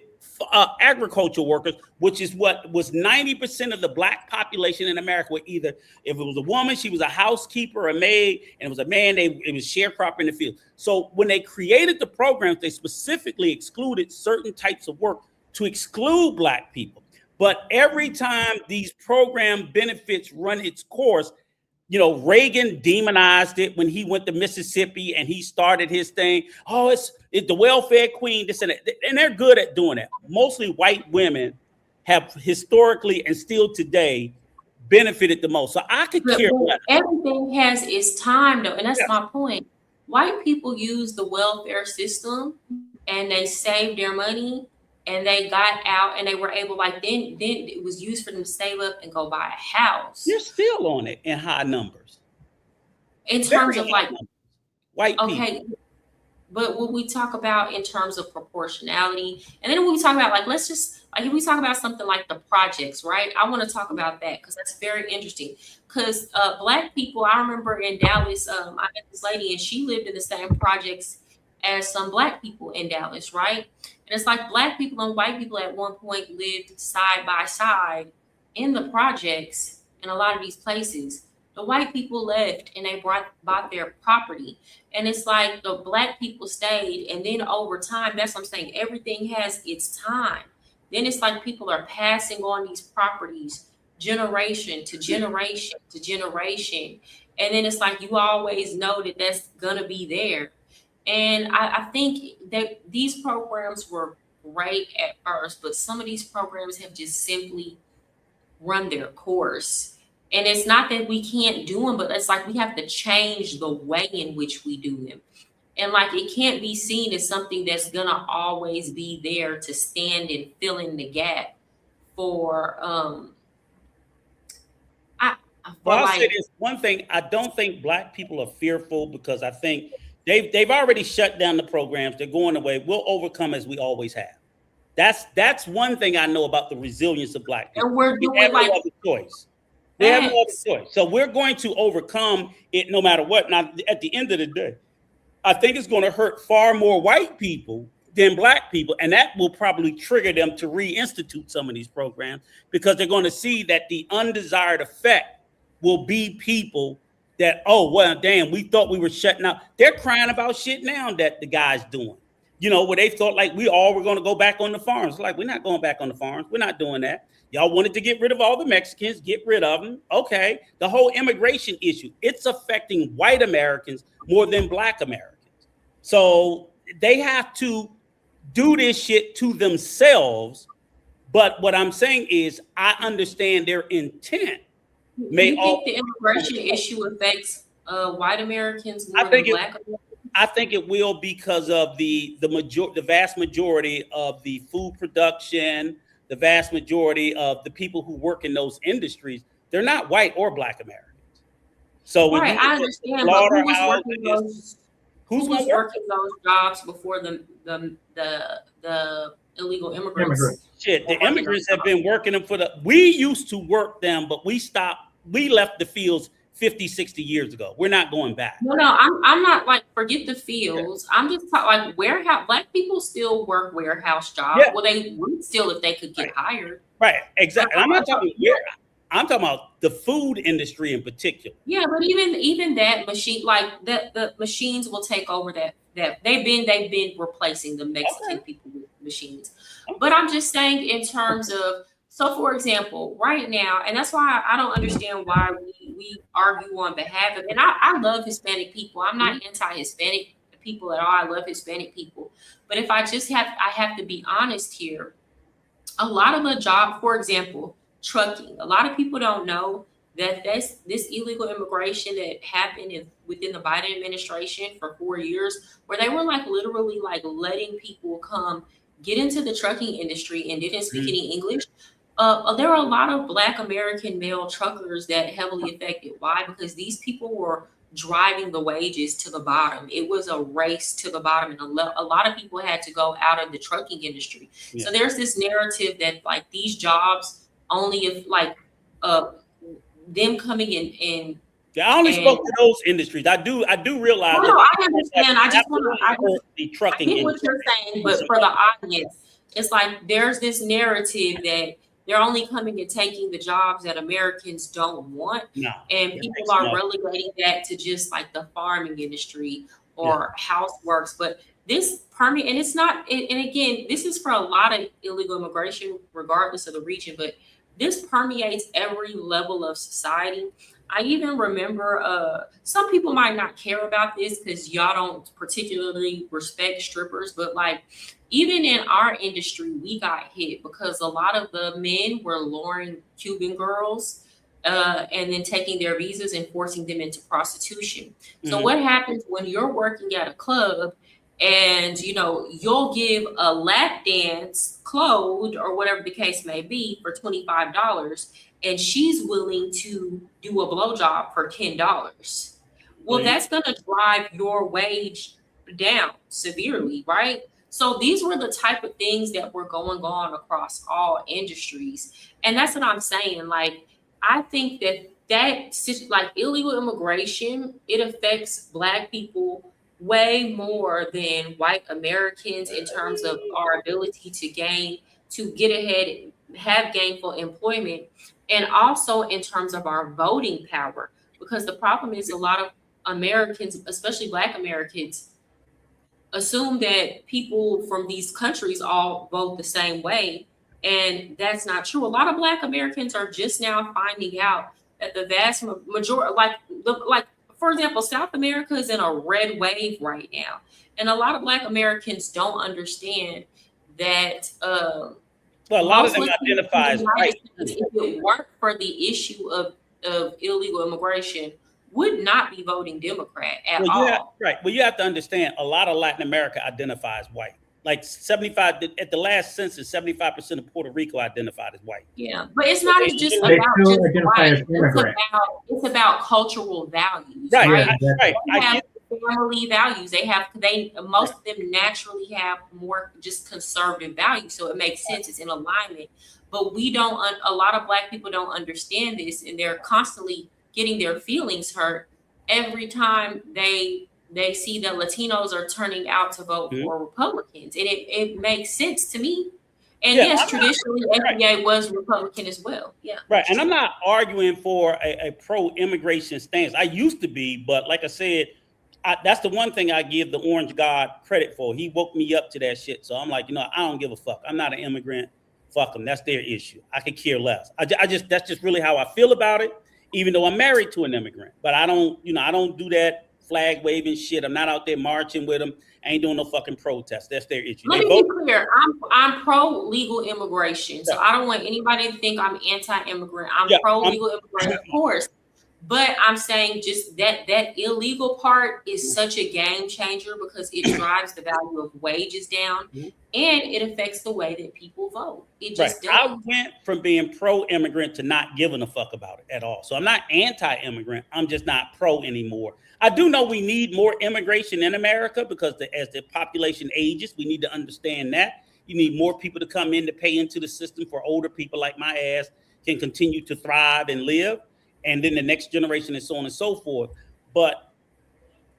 agricultural workers, which is what was 90% of the Black population in America. Were either, if it was a woman, she was a housekeeper, a maid, and it was a man, it was sharecropper in the field. So when they created the programs, they specifically excluded certain types of work to exclude Black people. But every time these program benefits run its course, you know, Reagan demonized it when he went to Mississippi and he started his thing. Oh, it's the welfare queen, this and that. And they're good at doing that. Mostly white women have historically and still today benefited the most. So I could care less. Everything has its time though, and that's my point. White people use the welfare system and they saved their money and they got out and they were able, like, then it was used for them to save up and go buy a house. You're still on it in high numbers. In terms of like white people. But when we talk about in terms of proportionality, and then when we talk about like, let's just like if we talk about something like the projects, right? I want to talk about that because that's very interesting. Because Black people, I remember in Dallas, I met this lady and she lived in the same projects as some Black people in Dallas, right? And it's like Black people and white people at one point lived side by side in the projects in a lot of these places. The white people left and they bought their property. And it's like the Black people stayed. And then over time, that's what I'm saying, everything has its time. Then it's like people are passing on these properties generation to generation to generation. And then it's like you always know that that's going to be there. And I think that these programs were great at first, but some of these programs have just simply run their course. And it's not that we can't do them, but it's like we have to change the way in which we do them. And like it can't be seen as something that's gonna always be there to stand and fill in the gap for I'll say this one thing. I don't think Black people are fearful because I think they've already shut down the programs. They're going away. We'll overcome as we always have. That's one thing I know about the resilience of Black people. And we're doing have like no other choice. They have no other choice. So we're going to overcome it no matter what. Now, at the end of the day, I think it's going to hurt far more white people than Black people. And that will probably trigger them to reinstitute some of these programs because they're going to see that the undesired effect will be people that, oh, well, damn, we thought we were shutting out. They're crying about shit now that the guy's doing. You know, where they thought like we all were going to go back on the farms. Like, we're not going back on the farms. We're not doing that. Y'all wanted to get rid of all the Mexicans, get rid of them. Okay. The whole immigration issue, it's affecting white Americans more than Black Americans. So they have to do this shit to themselves. But what I'm saying is I understand their intent. Do you think the immigration issue affects white Americans more than Black Americans? I think it will because of the vast majority of the food production, the vast majority of the people who work in those industries, they're not white or Black Americans. So when I understand, but who was working those jobs before the illegal immigrants? Shit, the immigrants have been working them we used to work them, but we left the fields 50, 60 years ago. We're not going back. No, I'm not like, forget the fields. I'm just talking like warehouse. Black people still work warehouse jobs. Yeah. Well, they would still if they could get hired. Right, exactly. I'm not talking I'm talking about the food industry in particular. Yeah, but even that machine, like the machines will take over that they've been replacing the Mexican people with machines. But I'm just saying in terms of, so for example, right now, and that's why I don't understand why we argue on behalf of, and I love Hispanic people. I'm not anti-Hispanic people at all. I love Hispanic people. But if I have to be honest here, a lot of the job, for example, trucking, a lot of people don't know that this illegal immigration that happened within the Biden administration for 4 years, where they were like literally like letting people come get into the trucking industry and didn't speak any English. There are a lot of Black American male truckers that heavily affected. Why? Because these people were driving the wages to the bottom. It was a race to the bottom, and a lot of people had to go out of the trucking industry. Yeah. So there's this narrative that like these jobs only if like them coming in. I only spoke to those industries. I do realize. No, I understand. I just want to the trucking. I get what you're saying, but for the audience, it's like there's this narrative that they're only coming and taking the jobs that Americans don't want, and people are relegating that to just like the farming industry or houseworks, but this permeate, and it's not, and again, this is for a lot of illegal immigration, regardless of the region, but this permeates every level of society. I even remember some people might not care about this because y'all don't particularly respect strippers, but like even in our industry, we got hit because a lot of the men were luring Cuban girls and then taking their visas and forcing them into prostitution. So what happens when you're working at a club and you'll give a lap dance clothed or whatever the case may be for $25, and she's willing to do a blowjob for $10. Well, that's going to drive your wage down severely, right? So these were the type of things that were going on across all industries. And that's what I'm saying. Like, I think that like illegal immigration, it affects Black people way more than white Americans in terms of our ability to get ahead, have gainful employment, and also in terms of our voting power. Because the problem is a lot of Americans, especially Black Americans, assume that people from these countries all vote the same way. And that's not true. A lot of Black Americans are just now finding out that the vast majority, like for example, South America is in a red wave right now. And a lot of Black Americans don't understand that well, a lot of them identify as white. If it weren't for the issue of illegal immigration, would not be voting Democrat at all. Well, you have to understand, a lot of Latin America identifies white. Like 75 at the last census, 75% of Puerto Rico identified as white. Yeah, but it's not just about just white. It's about cultural values. Right. They have family values. Most of them naturally have more just conservative values, so it makes sense. It's in alignment. But a lot of Black people don't understand this, and they're constantly getting their feelings hurt every time they see that Latinos are turning out to vote for Republicans. And it makes sense to me. And yes, traditionally FBA was Republican as well. Yeah. Right. And I'm not arguing for a pro-immigration stance. I used to be, but like I said, that's the one thing I give the Orange God credit for. He woke me up to that shit. So I'm like, I don't give a fuck. I'm not an immigrant. Fuck them. That's their issue. I could care less. That's just really how I feel about it. Even though I'm married to an immigrant, but I don't do that flag waving shit. I'm not out there marching with them. I ain't doing no fucking protest. That's their issue. Let me be clear. I'm pro legal immigration, so I don't want anybody to think I'm anti-immigrant. I'm pro legal immigration, of course. But I'm saying just that illegal part is such a game changer because it drives the value of wages down and it affects the way that people vote. It just does. I went from being pro-immigrant to not giving a fuck about it at all. So I'm not anti-immigrant. I'm just not pro anymore. I do know we need more immigration in America because as the population ages, we need to understand that. You need more people to come in to pay into the system for older people like my ass can continue to thrive and live. And then the next generation and so on and so forth. But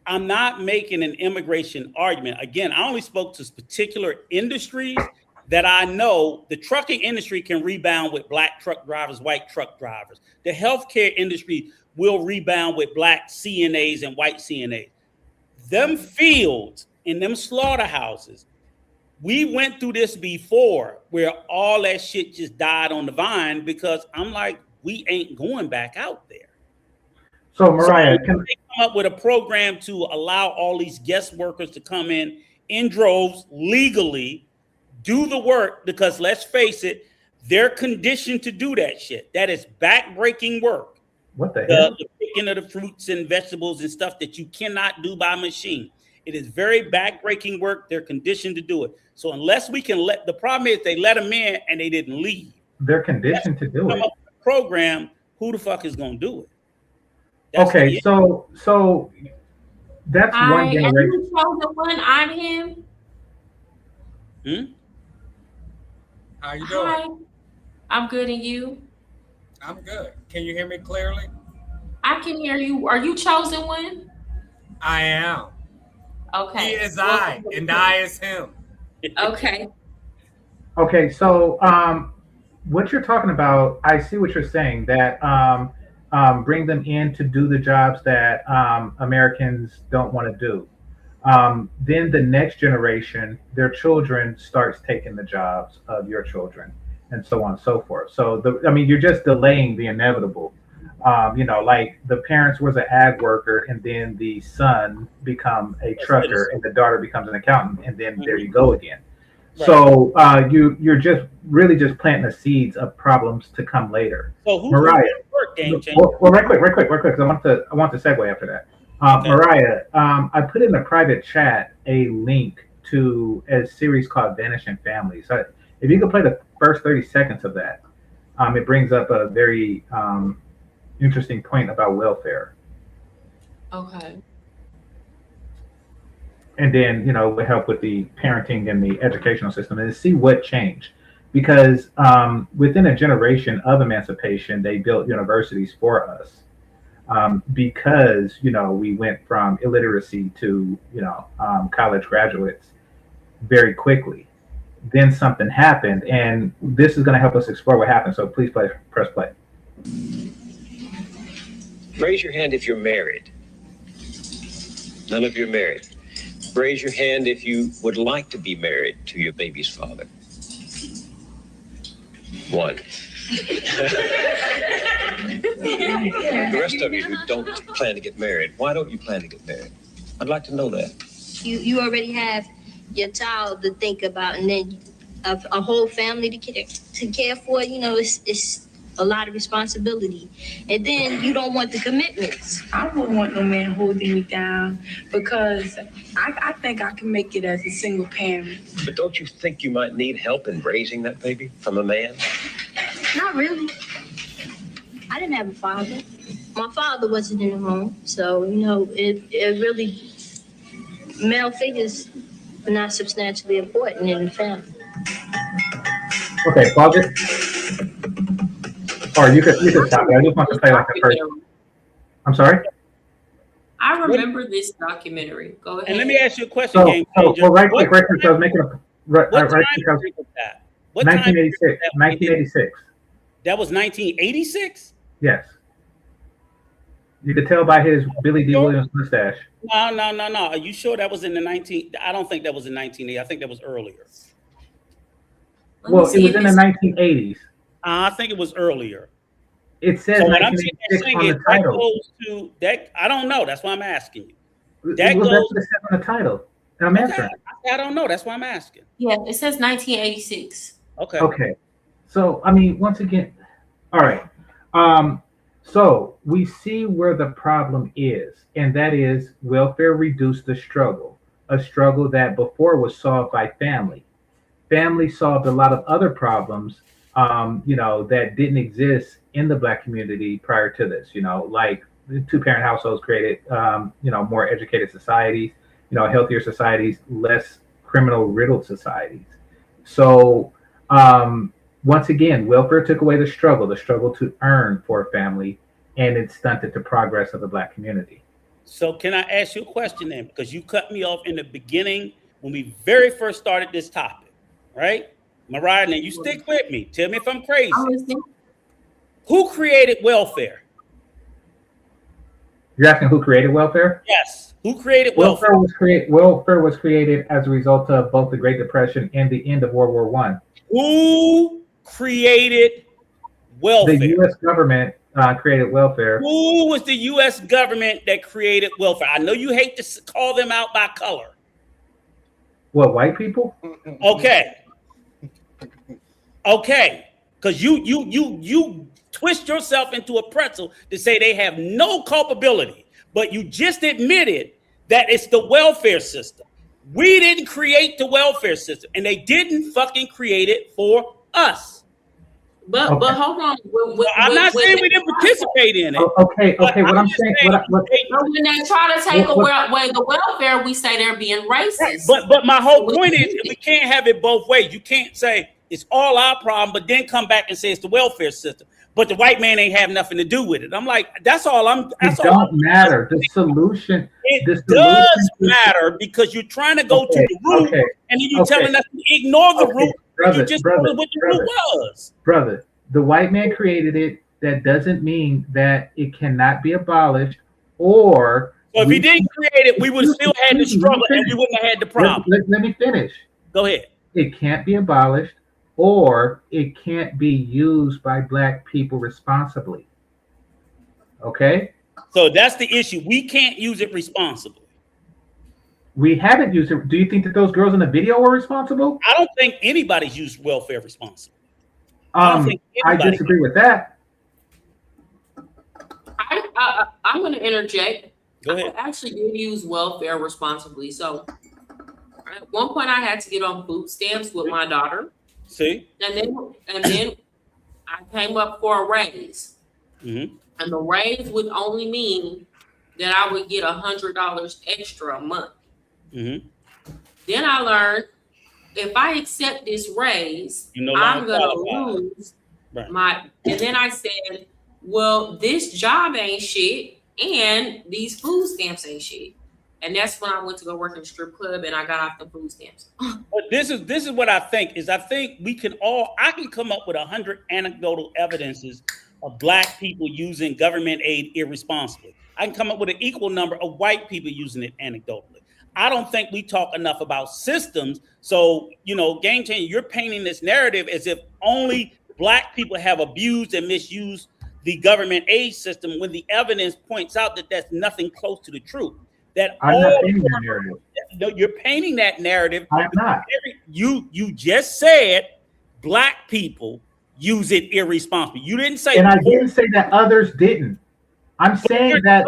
I'm not making an immigration argument. Again, I only spoke to particular industries that I know. The trucking industry can rebound with Black truck drivers, white truck drivers. The healthcare industry will rebound with Black CNAs and white CNAs. Them fields and them slaughterhouses, we went through this before where all that shit just died on the vine because I'm like, we ain't going back out there. So Mariah, can they come up with a program to allow all these guest workers to come in droves legally, do the work? Because let's face it, they're conditioned to do that shit. That is backbreaking work. What the hell? The picking of the fruits and vegetables and stuff that you cannot do by machine. It is very backbreaking work. They're conditioned to do it. So unless we can the problem is they let them in and they didn't leave. They're conditioned to do it. Program, who the fuck is gonna do it? Okay, so that's one generation. Are you chosen one? I'm him. How you doing? Hi. I'm good, and you? I'm good. Can you hear me clearly? I can hear you. Are you chosen one? I am. Okay. He is I, and I is him. Okay. Okay, so what you're talking about, I see what you're saying, that bring them in to do the jobs that Americans don't want to do. Then the next generation, their children starts taking the jobs of your children, and so on and so forth. So you're just delaying the inevitable. Like the parents was an ag worker, and then the son become a trucker, and the daughter becomes an accountant, and then there you go again. Right. So you're just really just planting the seeds of problems to come later. So who's Mariah? Game Well, right quick, because I want to segue after that. Okay. Mariah, I put in the private chat a link to a series called Vanishing Families. If you could play the first 30 seconds of that, it brings up a very interesting point about welfare. Okay. And then, would help with the parenting and the educational system and to see what changed. Because within a generation of emancipation, they built universities for us. Because, we went from illiteracy to, college graduates very quickly. Then something happened, and this is going to help us explore what happened. So please press play. Raise your hand if you're married. None of you are married. Raise your hand if you would like to be married to your baby's father. One. The rest of you who don't plan to get married, why don't you plan to get married? I'd like to know that. You already have your child to think about, and then a whole family to care for. It's a lot of responsibility, and then you don't want the commitments. I don't want no man holding me down because I think I can make it as a single parent. But don't you think you might need help in raising that baby from a man? Not really. I didn't have a father. My father wasn't in the home, so it really, male figures are not substantially important in the family. Okay, pause it. Or you could stop it. I just want to play like the first. I'm sorry? I remember this documentary. Go ahead. And let me ask you a question, Game Changer. Right quick, I was making a... What time period was that? 1986. 1986. That was 1986? Yes. You could tell by his Billy D. Williams mustache. No. Are you sure that was in the 19... I don't think that was in 1980. I think that was earlier. Well, it was in the 1980s. I think it was earlier. It says so 1986 on the title. That goes to that. I don't know. That's why I'm asking you. That goes on the title. And I'm answering. I don't know. That's why I'm asking. Yeah, it says 1986. Okay. So, once again, all right. So we see where the problem is, and that is welfare reduced the struggle, a struggle that before was solved by family. Family solved a lot of other problems that didn't exist in the Black community prior to this, like two-parent households created, more educated societies, healthier societies, less criminal-riddled societies. So once again, welfare took away the struggle to earn for a family, and it stunted the progress of the Black community. So can I ask you a question then? Because you cut me off in the beginning when we very first started this topic, right? Mariah, now you stick with me. Tell me if I'm crazy. Who created welfare? You're asking who created welfare? Yes. Who created welfare? Welfare was created as a result of both the Great Depression and the end of World War I. Who created welfare? The U.S. government created welfare. Who was the U.S. government that created welfare? I know you hate to call them out by color. What, white people? Okay, because you twist yourself into a pretzel to say they have no culpability, but you just admitted that it's the welfare system. We didn't create the welfare system, and they didn't fucking create it for us. But hold on. I'm not saying we didn't participate in it. Okay. What I'm saying. When they try to take away the welfare, we say they're being racist. But my whole point is we can't have it both ways. You can't say it's all our problem, but then come back and say it's the welfare system. But the white man ain't have nothing to do with it. I'm like, that's all I'm. It don't matter. The solution. It does matter because you're trying to go to the root, and then you're telling us to ignore the root. You just told us what the root was. Brother, the white man created it. That doesn't mean that it cannot be abolished or So if he didn't create it, we would still had the struggle and we wouldn't have had the problem. Let me finish. Go ahead. It can't be abolished, or it can't be used by Black people responsibly. Okay? So that's the issue. We can't use it responsibly. We haven't used it. Do you think that those girls in the video were responsible? I don't think anybody's used welfare responsibly. I disagree with that. I'm going to interject. Go ahead. I actually did use welfare responsibly. So at one point I had to get on food stamps with my daughter. See? And then I came up for a raise. Mm-hmm. And the raise would only mean that I would get $100 extra a month. Mm-hmm. Then I learned if I accept this raise, You no I'm longer gonna qualify. lose Right. my. And then I said, well, this job ain't shit, and these food stamps ain't shit. And that's when I went to go work in the strip club, and I got off the food stamps. But this is what I think is. I think we can all. I can come up with 100 anecdotal evidences of Black people using government aid irresponsibly. I can come up with an equal number of white people using it anecdotally. I don't think we talk enough about systems. So, Game Changer, you're painting this narrative as if only Black people have abused and misused the government aid system, when the evidence points out that that's nothing close to the truth. That I'm not painting that narrative. No, you're painting that narrative. I'm not. You just said Black people use it irresponsibly. You didn't say. And I didn't say that others didn't. I'm saying that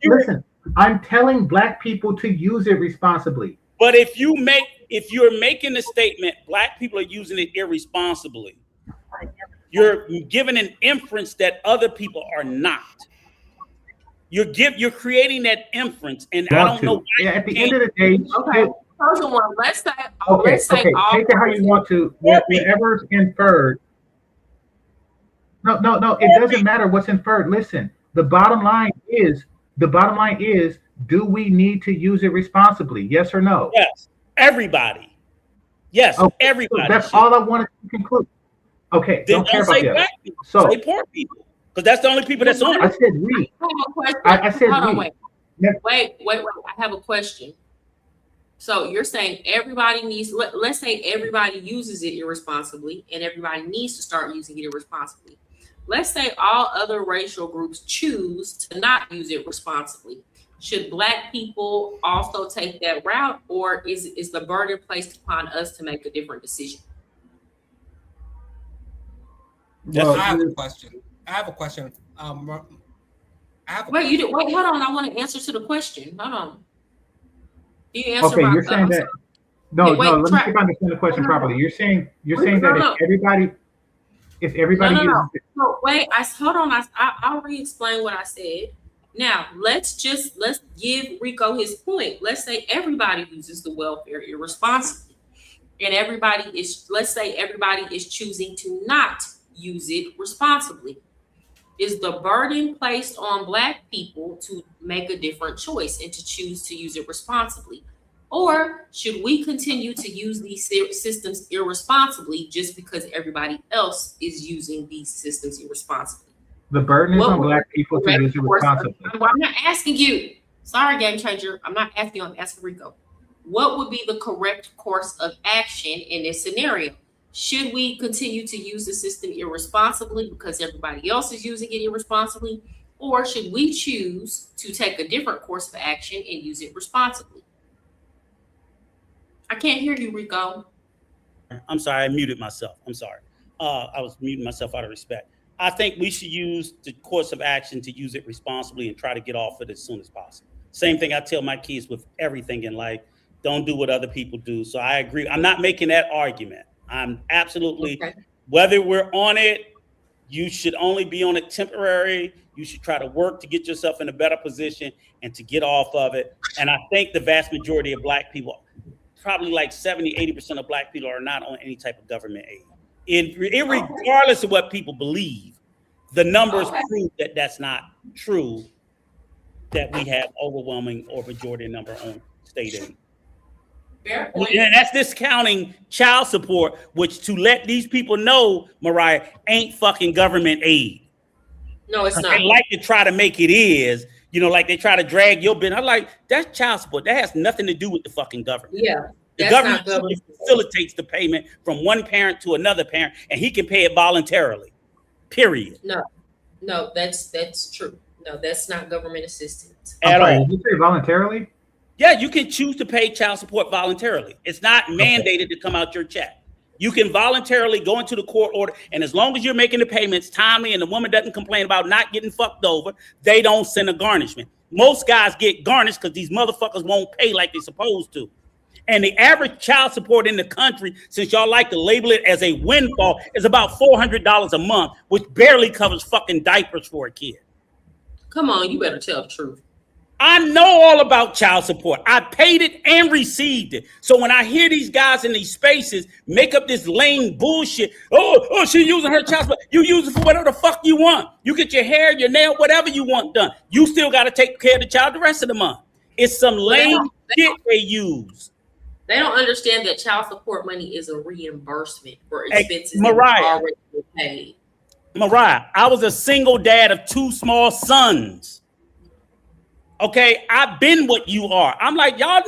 listen. I'm telling Black people to use it responsibly. But if you're making the statement, Black people are using it irresponsibly, you're giving an inference that other people are not. You're creating that inference, and I don't know. Yeah, at the end of the day, Okay. Person one, let's say all take it how you want to. Whatever's inferred. No. It doesn't matter what's inferred. Listen, the bottom line is, do we need to use it responsibly? Yes or no? Yes, everybody. Yes, Okay, everybody. That's all I wanted to conclude. Okay, Then don't care don't say about Black that. people. So Say poor people, because that's the only people that's on I it. said we. I said hold on, we. wait. I have a question. So you're saying everybody needs, let's say everybody uses it irresponsibly, and everybody needs to start using it irresponsibly. Let's say all other racial groups choose to not use it responsibly. Should Black people also take that route, or is the burden placed upon us to make a different decision? I have a question. Wait, hold on. I want to answer to the question. Hold on. You answer Okay, you're saying that. No, wait, let me see if I understand the question properly. You're saying that if everybody uses it. No, wait. Hold on. I'll re-explain what I said. Now, let's give Rico his point. Let's say everybody uses the welfare irresponsibly, and let's say everybody is choosing to not use it responsibly. Is the burden placed on Black people to make a different choice and to choose to use it responsibly? Or should we continue to use these systems irresponsibly just because everybody else is using these systems irresponsibly? The burden is on Black people to use it responsibly. Well, I'm not asking you. Sorry, Game Changer. I'm not asking you. I'm asking Rico. What would be the correct course of action in this scenario? Should we continue to use the system irresponsibly because everybody else is using it irresponsibly? Or should we choose to take a different course of action and use it responsibly? I can't hear you, Rico. I'm sorry, I muted myself. I'm sorry. I was muting myself out of respect. I think we should use the course of action to use it responsibly and try to get off it as soon as possible. Same thing I tell my kids with everything in life. Don't do what other people do. So I agree. I'm not making that argument. I'm absolutely, whether we're on it, you should only be on it temporary. You should try to work to get yourself in a better position and to get off of it. And I think the vast majority of Black people, probably like 70-80% of Black people, are not on any type of government aid. Regardless of what people believe, the numbers prove that that's not true, that we have overwhelming or majority number on state aid. And that's discounting child support, which, to let these people know, Mariah, ain't fucking government aid. No, it's not. They like to try to make it is. You know, like they try to drag your business. I'm like, that's child support. That has nothing to do with the fucking government. Yeah. The government facilitates the payment from one parent to another parent, and he can pay it voluntarily. Period. No, that's true. No, that's not government assistance At all. Did you say voluntarily? Yeah, you can choose to pay child support voluntarily. It's not mandated to come out your check. You can voluntarily go into the court order, and as long as you're making the payments timely and the woman doesn't complain about not getting fucked over, they don't send a garnishment. Most guys get garnished because these motherfuckers won't pay like they're supposed to. And the average child support in the country, since y'all like to label it as a windfall, is about $400 a month, which barely covers fucking diapers for a kid. Come on, you better tell the truth. I know all about child support. I paid it and received it. So when I hear these guys in these spaces make up this lame bullshit, oh, she using her child support. You use it for whatever the fuck you want. You get your hair, your nail, whatever you want done. You still got to take care of the child the rest of the month. It's some lame shit they use. They don't understand that child support money is a reimbursement for expenses Mariah, that already been paid. Mariah, I was a single dad of 2 small sons. Okay, I've been what you are. I'm like, y'all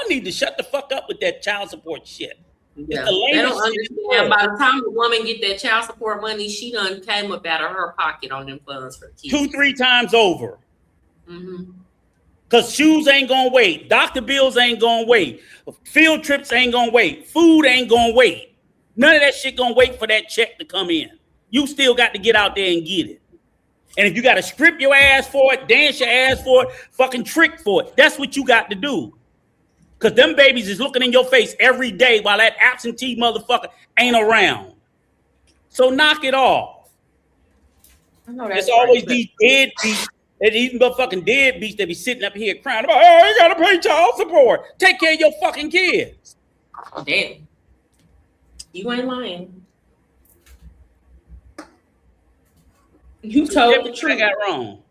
need to shut the fuck up with that child support shit. Yeah. They don't understand. By the time the woman get that child support money, she done came up out of her pocket on them funds for kids. 2-3 times over. Mm-hmm. Because shoes ain't gonna wait. Doctor bills ain't gonna wait. Field trips ain't gonna wait. Food ain't gonna wait. None of that shit gonna wait for that check to come in. You still got to get out there and get it. And if you got to strip your ass for it, dance your ass for it, fucking trick for it, that's what you got to do. Because them babies is looking in your face every day while that absentee motherfucker ain't around. So knock it off. I know that's It's always these deadbeats. These motherfucking deadbeats that be sitting up here crying about, oh, I gotta pay child support. Take care of your fucking kids. Oh, damn. You ain't lying. You told the truth. I got wrong.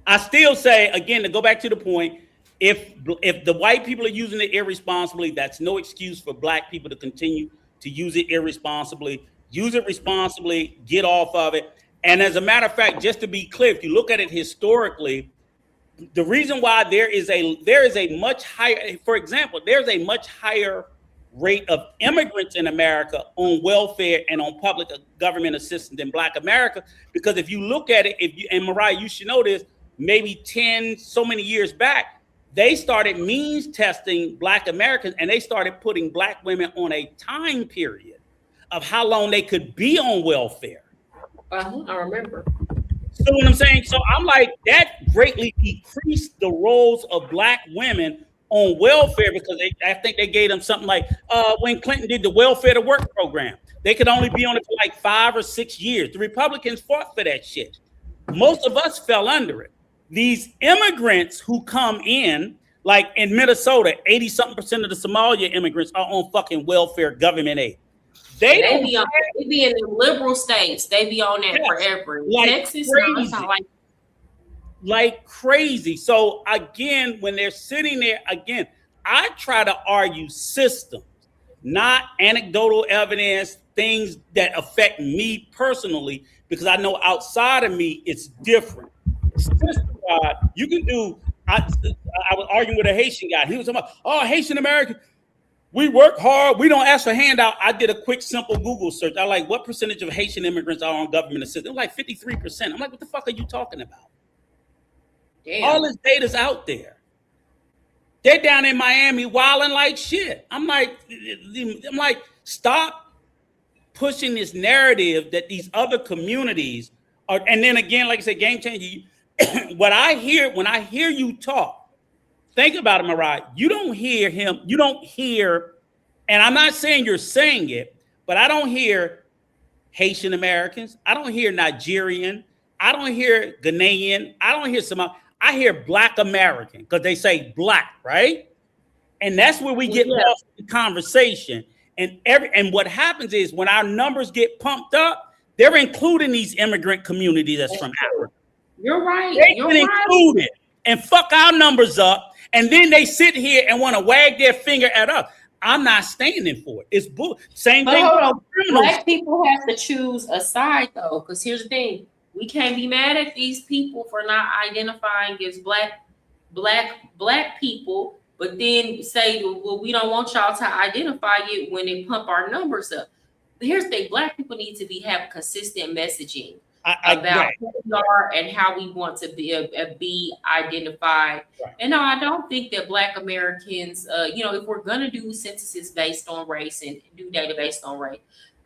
I still say, again, to go back to the point, if the white people are using it irresponsibly, that's no excuse for black people to continue to use it irresponsibly. Use it responsibly, get off of it. And as a matter of fact, just to be clear, if you look at it historically, the reason why there is a much higher, for example, there's a much higher rate of immigrants in America on welfare and on public government assistance than Black America, because if you look at it, and Mariah, you should know this, maybe 10 so many years back, they started means testing Black Americans, and they started putting Black women on a time period of how long they could be on welfare. I remember. So what I'm saying, so I'm like, that greatly decreased the roles of Black women on welfare, because I think they gave them something like when Clinton did the welfare to work program, they could only be on it for like 5 or 6 years. The Republicans fought for that shit. Most of us fell under it. These immigrants who come in, like in Minnesota, 80-something% of the Somalia immigrants are on fucking welfare government aid. They be in the liberal states. They be on that forever. Like Texas, crazy. no, Like crazy. So again, when they're sitting there, again, I try to argue systems, not anecdotal evidence, things that affect me personally, because I know outside of me, it's different. System-wide, you can do, I was arguing with a Haitian guy. He was talking about, oh, Haitian American, we work hard. We don't ask for handout. I did a quick, simple Google search. I like, what percentage of Haitian immigrants are on government assistance? It was like 53%. I'm like, what the fuck are you talking about? Damn. All this data's out there. They're down in Miami wilding like shit. I'm like, stop pushing this narrative that these other communities are. And then again, like I said, game changer. What I hear when I hear you talk, think about it, Mariah. You don't hear him. You don't hear, and I'm not saying you're saying it, but I don't hear Haitian Americans. I don't hear Nigerian. I don't hear Ghanaian. I don't hear Somali. I hear Black American, because they say Black, right? And that's where we get lost in the conversation. And what happens is when our numbers get pumped up, they're including these immigrant communities that's from Africa. You're right. You're included and fuck our numbers up. And then they sit here and want to wag their finger at us. I'm not standing for it. It's bull. Same thing. Hold on. Black people have to choose a side though, because here's the thing: We can't be mad at these people for not identifying as black people, but then say, well, we don't want y'all to identify it when they pump our numbers up. But here's the thing: black people need to have consistent messaging about who we are and how we want to be identified. Right. And no, I don't think that Black Americans, if we're gonna do censuses based on race and do data based on race,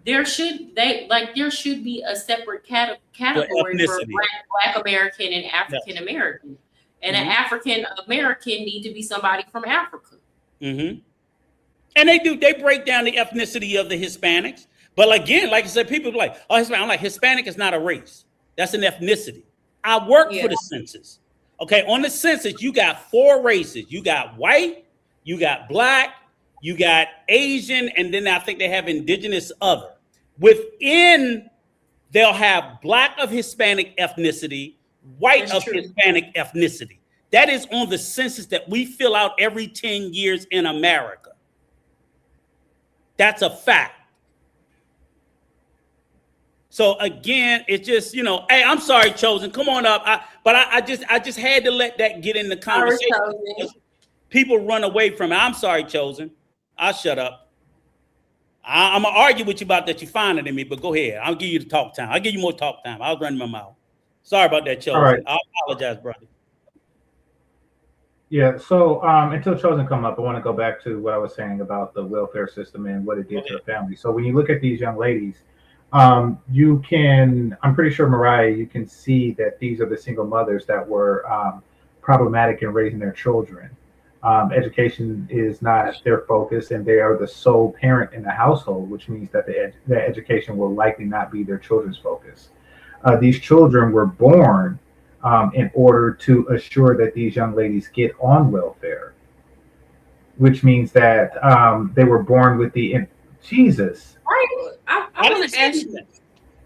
there should be a separate category for Black American and African American. And an African American need to be somebody from Africa. Mm-hmm. And they break down the ethnicity of the Hispanics. But again, like I said, people are like, oh, Hispanic. I'm like, Hispanic is not a race. That's an ethnicity. I work for the census. Okay, on the census, you got 4 races. You got white, you got black, you got Asian, and then I think they have indigenous other. Within, they'll have black of Hispanic ethnicity, white of Hispanic ethnicity. That is on the census that we fill out every 10 years in America. That's a fact. So again, it's just, hey, I'm sorry, Chosen, come on up. I just had to let that get in the conversation. People run away from it. I'm sorry, Chosen. I'll shut up. I'm gonna argue with you about that. You're finer than me, but go ahead. I'll give you the talk time. I'll give you more talk time. I'll run my mouth. Sorry about that, Chosen. Right. I apologize, brother. Yeah, so until Chosen come up, I want to go back to what I was saying about the welfare system and what it did to the family. So when you look at these young ladies, I'm pretty sure, Mariah, you can see that these are the single mothers that were problematic in raising their children. Education is not their focus, and they are the sole parent in the household, which means that the education will likely not be their children's focus. These children were born in order to assure that these young ladies get on welfare, which means that they were born with the Jesus. I want to ask you,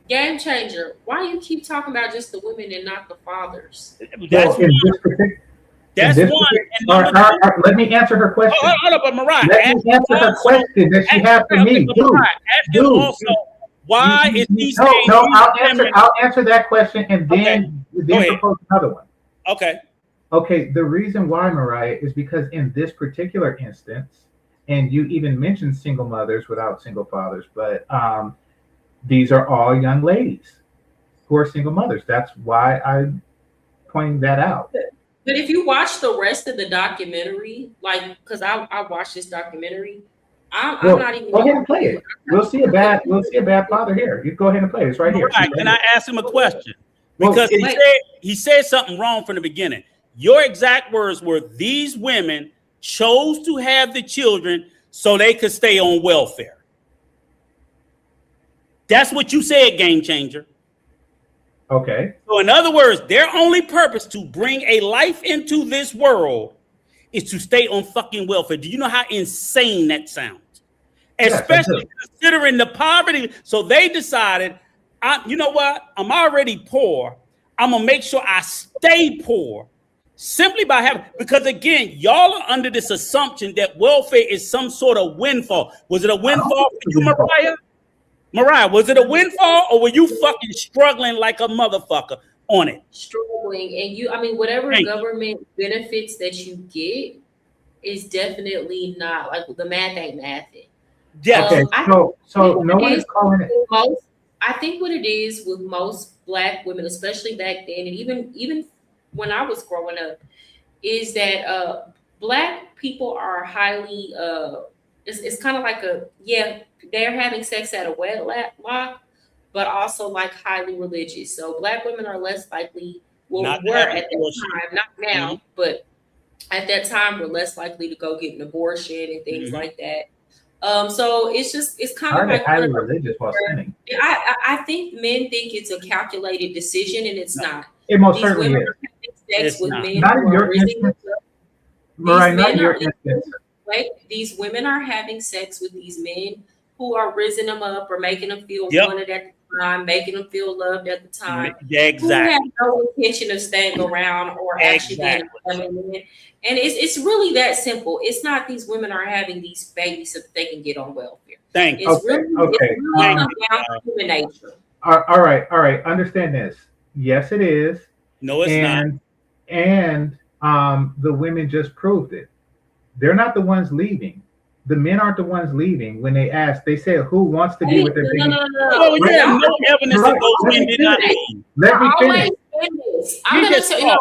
Game Changer, why you keep talking about just the women and not the fathers? That's one. Let me answer her question. Hold up, but Mariah, let me answer her question that she has for me. Why is he saying? No, I'll answer that question and then propose another one. Okay. Okay. The reason why, Mariah, is because in this particular instance, and you even mentioned single mothers without single fathers, but these are all young ladies who are single mothers. That's why I'm pointing that out. But if you watch the rest of the documentary, because I watched this documentary, I'm not even. Go ahead and play it. We'll see a bad father here. You go ahead and play it. It's right here. Right. Can I ask him a question? Because he said something wrong from the beginning. Your exact words were, these women chose to have the children so they could stay on welfare. That's what you said, Game Changer. Okay. So in other words, their only purpose to bring a life into this world is to stay on fucking welfare. Do you know how insane that sounds? Especially considering the poverty. So they decided, you know what? I'm already poor. I'm going to make sure I stay poor simply by having, because again, y'all are under this assumption that welfare is some sort of windfall. Was it a windfall for you, Mariah? Mariah, was it a windfall, or were you fucking struggling like a motherfucker on it? Struggling. And whatever government benefits that you get is definitely not, like, the math ain't mathing. Yeah. Okay. So no one is calling it. I think what it is with most Black women, especially back then, and even when I was growing up, is that Black people are highly it's kind of like they're having sex at a wedlock, but also like highly religious. So Black women are less likely, were at that time, not now, but at that time were less likely to go get an abortion and things like that. So it's kind of like highly religious while sinning. I think men think it's a calculated decision, and it's not. It most certainly is. Sex with men not in your instance. Right, not in your instance. Like, these women are having sex with these men who are raising them up or making them feel wanted at the time, making them feel loved at the time. Yeah, exactly. Who have no intention of staying around or actually being a family. And it's really that simple. It's not these women are having these babies so that they can get on welfare. Thank you. It's really down to human nature. All right. Understand this. Yes, it is. No, it's not. And the women just proved it. They're not the ones leaving. The men aren't the ones leaving. When they ask, they say, "Who wants to be with their baby?" No, you have no evidence that those men did not leave. Let me finish. I'm gonna tell y'all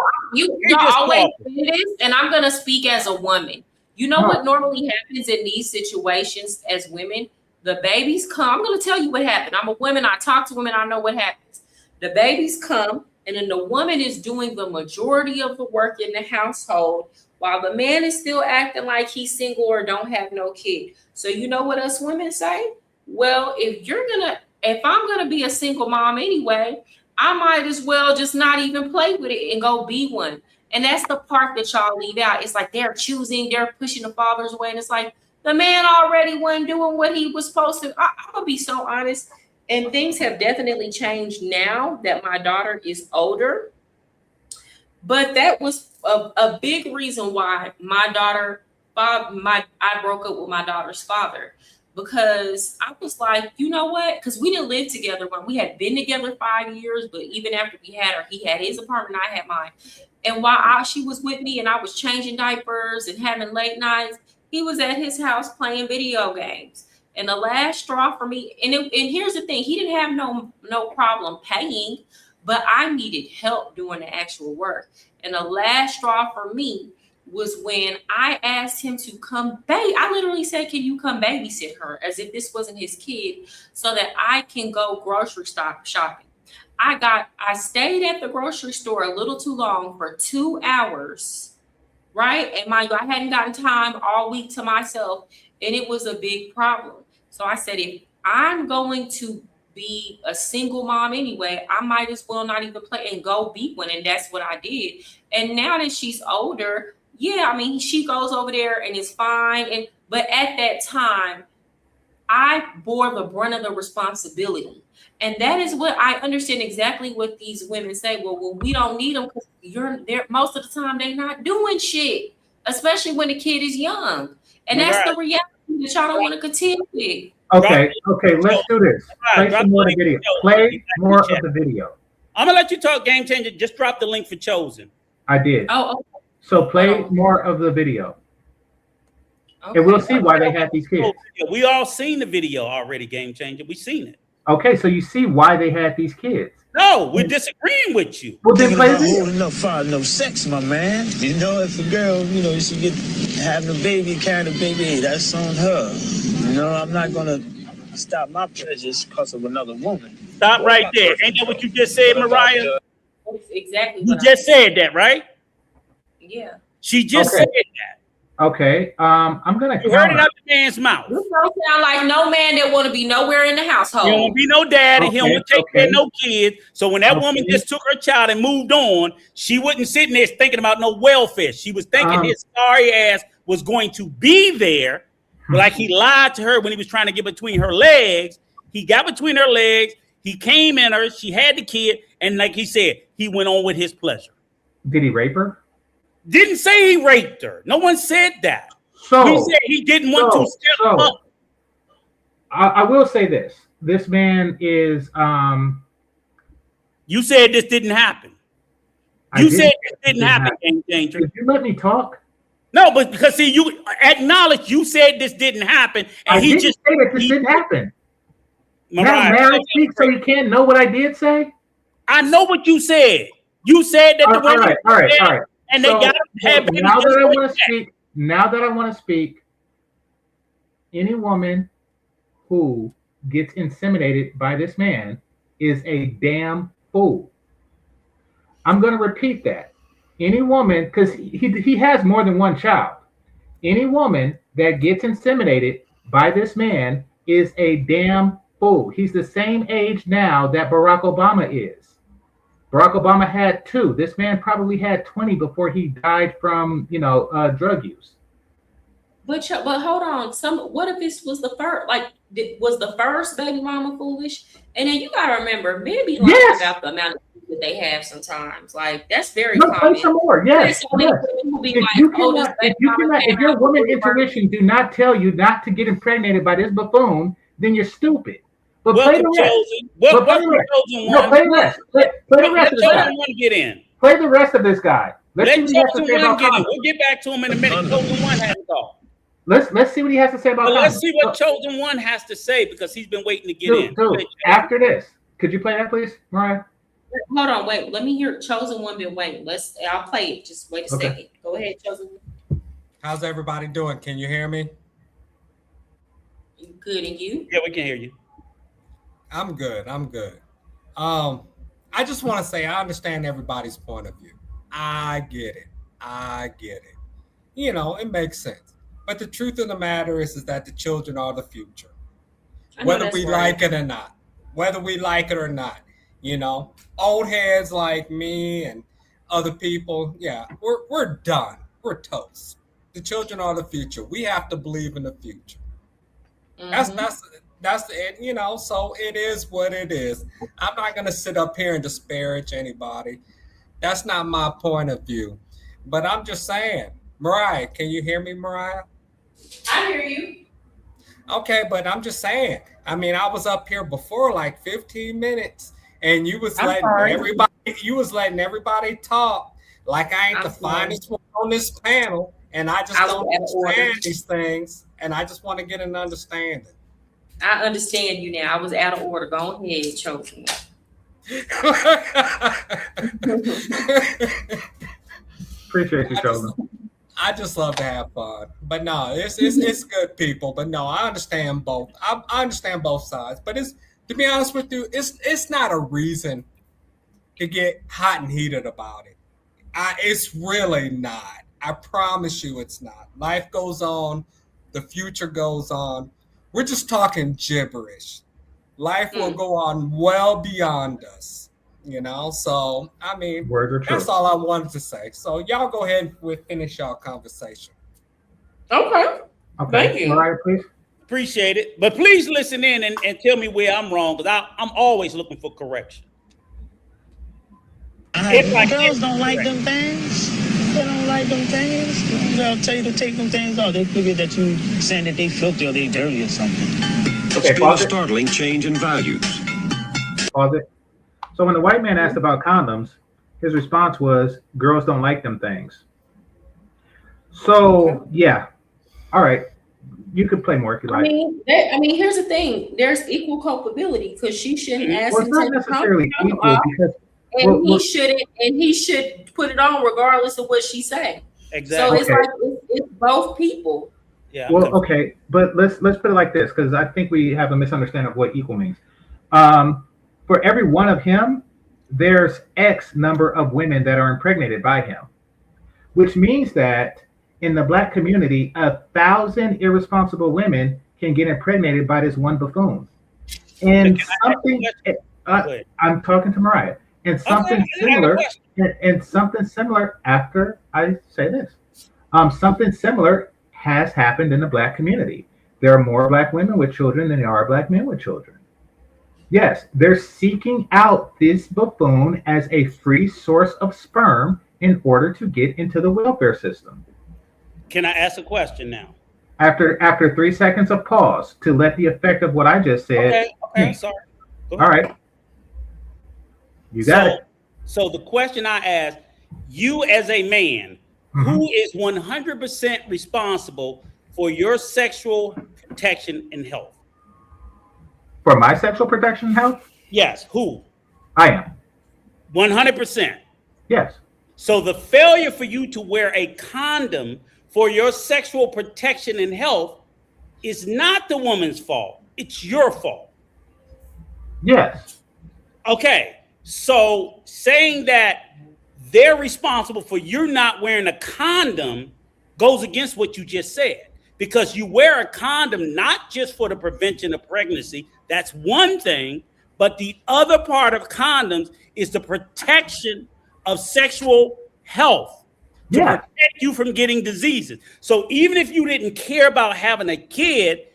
always say this, and I'm gonna speak as a woman. You know what normally happens in these situations as women? The babies come. I'm gonna tell you what happened. I'm a woman. I talk to women. I know what happens. The babies come, and then the woman is doing the majority of the work in the household, while the man is still acting like he's single or don't have no kid. So you know what us women say? Well, if I'm gonna be a single mom anyway, I might as well just not even play with it and go be one. And that's the part that y'all leave out. It's like they're pushing the fathers away. And it's like the man already wasn't doing what he was supposed to. I'm gonna be so honest. And things have definitely changed now that my daughter is older. But that was a big reason why I broke up with my daughter's father. Because I was like, you know what? Because we didn't live together when we had been together 5 years, but even after we had her, he had his apartment, I had mine. And while she was with me and I was changing diapers and having late nights, he was at his house playing video games. And the last straw for me, and here's the thing, he didn't have no problem paying, but I needed help doing the actual work. And the last straw for me was when I asked him to come I literally said, can you come babysit her, as if this wasn't his kid, so that I can go grocery shopping. I stayed at the grocery store a little too long for 2 hours, right? And mind you, I hadn't gotten time all week to myself, and it was a big problem. So I said, if I'm going to be a single mom anyway, I might as well not even play and go be one. And that's what I did. And now that she's older, yeah, I mean, she goes over there and it's fine. But at that time, I bore the brunt of the responsibility. And that is what I understand exactly what these women say. Well, we don't need them because you're there. Most of the time, they're not doing shit, especially when the kid is young. And that's the reality that y'all don't want to contend with. Okay, let's do this. Play some more of the video. Play more of the video. I'm gonna let you talk, Game Changer. Just drop the link for Chosen. I did. Oh, okay. So play more of the video. Okay. And we'll see why they had these kids. We all seen the video already, Game Changer. We seen it. Okay, so you see why they had these kids. No, we're disagreeing with you. Well, then play the video. Holding up for no sex, my man. You know, if a girl, she get having a baby, carrying a baby, hey, that's on her. You know, I'm not gonna stop my pleasures because of another woman. Stop right there. Ain't that what you just said, Mariah? That's exactly You just said that, right? Yeah. She just said that. Okay. I'm gonna. You heard it out the man's mouth. You don't sound like no man that want to be nowhere in the household. He don't want to be no daddy. He don't want to take care of no kids. So when that woman just took her child and moved on, she wasn't sitting there thinking about no welfare. She was thinking his sorry ass was going to be there. Like he lied to her when he was trying to get between her legs. He got between her legs. He came in her. She had the kid. And like he said, he went on with his pleasure. Did he rape her? Didn't say he raped her. No one said that. So he said he didn't want to step up. I will say this. This man is You said this didn't happen. You said this didn't happen, Game Changer. Did you let me talk? No, but because see, you acknowledge you said this didn't happen, and I didn't say that this didn't happen. Now, may I speak so you can't know what I did say? I know what you said. You said that the women all right. And they got to have babies. Now that I want to speak, any woman who gets inseminated by this man is a damn fool. I'm going to repeat that. Any woman, because he has more than one child. Any woman that gets inseminated by this man is a damn fool. He's the same age now that Barack Obama is. Barack Obama had 2. This man probably had 20 before he died from, drug use. But hold on. What if this was the first? Like, was the first baby mama foolish? And then you gotta remember, men be lying about the amount of food that they have sometimes. Like that's very common. Play some more. Yes. If your woman intuition do not tell you not to get impregnated by this buffoon, then you're stupid. But play Welcome, the rest. Chosen. But play Welcome, the rest. Chosen No, One. play the rest. Play the rest of this guy. Chosen One get in. Play the rest of this guy. Let's see Let what he has to Chosen say One about get in. condoms. We'll get back to him in a minute. Chosen One hasn't talked. Let's see what he has to say about But condoms. let's see what Chosen One has to say because he's been waiting to get in. Dude, after this, could you play that, please, Mariah? Hold on, wait. Let me hear Chosen One been waiting. I'll play it. Just wait a second. Go ahead, Chosen One. How's everybody doing? Can you hear me? Good, and you? Yeah, we can hear you. I'm good. I just want to say I understand everybody's point of view. I get it. You know, it makes sense. But the truth of the matter is that the children are the future. Whether we like it or not. You know, old heads like me and other people, yeah, we're done. We're toast. The children are the future. We have to believe in the future. That's it, you know, so it is what it is. I'm not going to sit up here and disparage anybody. That's not my point of view. But I'm just saying, Mariah, can you hear me, Mariah? I hear you. Okay, but I'm just saying. I mean, I was up here before like 15 minutes and you was letting everybody talk like I ain't the finest one on this panel, and I just don't understand these things, and I just want to get an understanding. I understand you now. I was out of order. Go ahead, Chosen. Appreciate you, Chosen. I just love to have fun, but no, it's good people. But no, I understand both. I understand both sides, but it's, to be honest with you, it's not a reason to get hot and heated about it. It's really not. I promise you, it's not. Life goes on, the future goes on. We're just talking gibberish. Life will go on well beyond us, you know? So, I mean, that's all I wanted to say. So, y'all go ahead and finish y'all conversation. Okay. Thank you. Mariah, please. Appreciate it. But please listen in and tell me where I'm wrong, because I'm always looking for correction. Girls don't like them things. They don't like them things. They'll tell you to take them things off. They figure that you saying that they filthy or they dirty or something. It's been a startling change in values. Pause it. So when the white man asked about condoms, his response was, girls don't like them things. So, yeah. All right. You could play more if you like. I mean, here's the thing. There's equal culpability because she shouldn't ask him it's not to necessarily equal because he should put it on regardless of what she say. Exactly. So it's like it's both people. Yeah. Well, okay, but let's put it like this, because I think we have a misunderstanding of what equal means. For every one of him, there's X number of women that are impregnated by him, which means that in the Black community, 1,000 irresponsible women can get impregnated by this one buffoon. And something, I'm talking to Mariah, and something similar, and something similar after I say this, something similar has happened in the Black community. There are more Black women with children than there are Black men with children. Yes, they're seeking out this buffoon as a free source of sperm in order to get into the welfare system. Can I ask a question now? After 3 seconds of pause to let the effect of what I just said. Okay, sorry. All right. You got it. So the question I asked, you as a man, who is 100% responsible for your sexual protection and health? For my sexual protection and health? Yes, who? I am. 100%? Yes. So the failure for you to wear a condom for your sexual protection and health is not the woman's fault. It's your fault. Yes. Okay. So saying that they're responsible for you not wearing a condom goes against what you just said, because you wear a condom not just for the prevention of pregnancy. That's one thing. But the other part of condoms is the protection of sexual health, to protect you from getting diseases. So even if you didn't care about having a kid,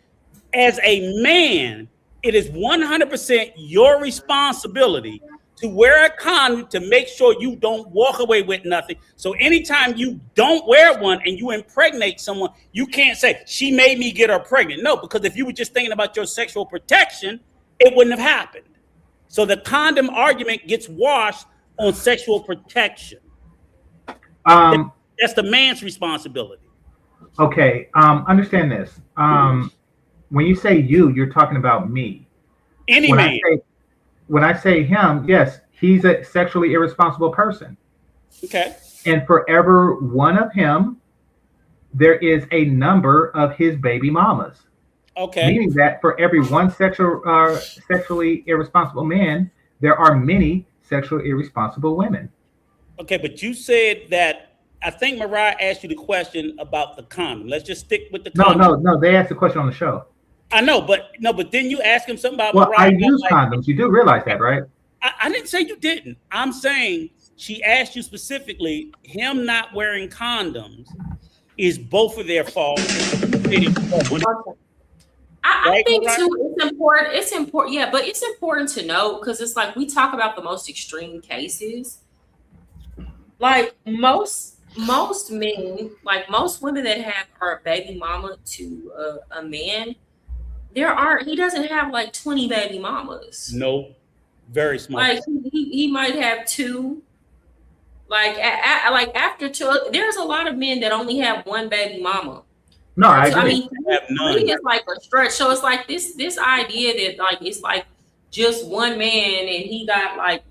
as a man, it is 100% your responsibility to wear a condom to make sure you don't walk away with nothing. So anytime you don't wear one and you impregnate someone, you can't say, she made me get her pregnant. No, because if you were just thinking about your sexual protection, it wouldn't have happened. So the condom argument gets washed on sexual protection. That's the man's responsibility. Okay, understand this. When you say you, you're talking about me. Any man. When I say him, yes, he's a sexually irresponsible person. Okay. And for every one of him, there is a number of his baby mamas. Okay. Meaning that for every one sexually irresponsible man, there are many sexually irresponsible women. Okay, but you said that, I think Mariah asked you the question about the condom. Let's just stick with the condom. No. They asked the question on the show. I know, but then you ask him something about Well, Mariah. I use condoms. You do realize that, right? I didn't say you didn't. I'm saying she asked you specifically, him not wearing condoms is both of their fault. I think too, it's important. It's important, yeah, but it's important to know because it's like we talk about the most extreme cases. Like most men, like most women that are a baby mama to a man, he doesn't have like 20 baby mamas. No, very small. Like he might have 2. Like after 2, there's a lot of men that only have 1 baby mama. No, I agree. I mean, 3 is like a stretch. So it's like this idea that like it's like just one man and he got like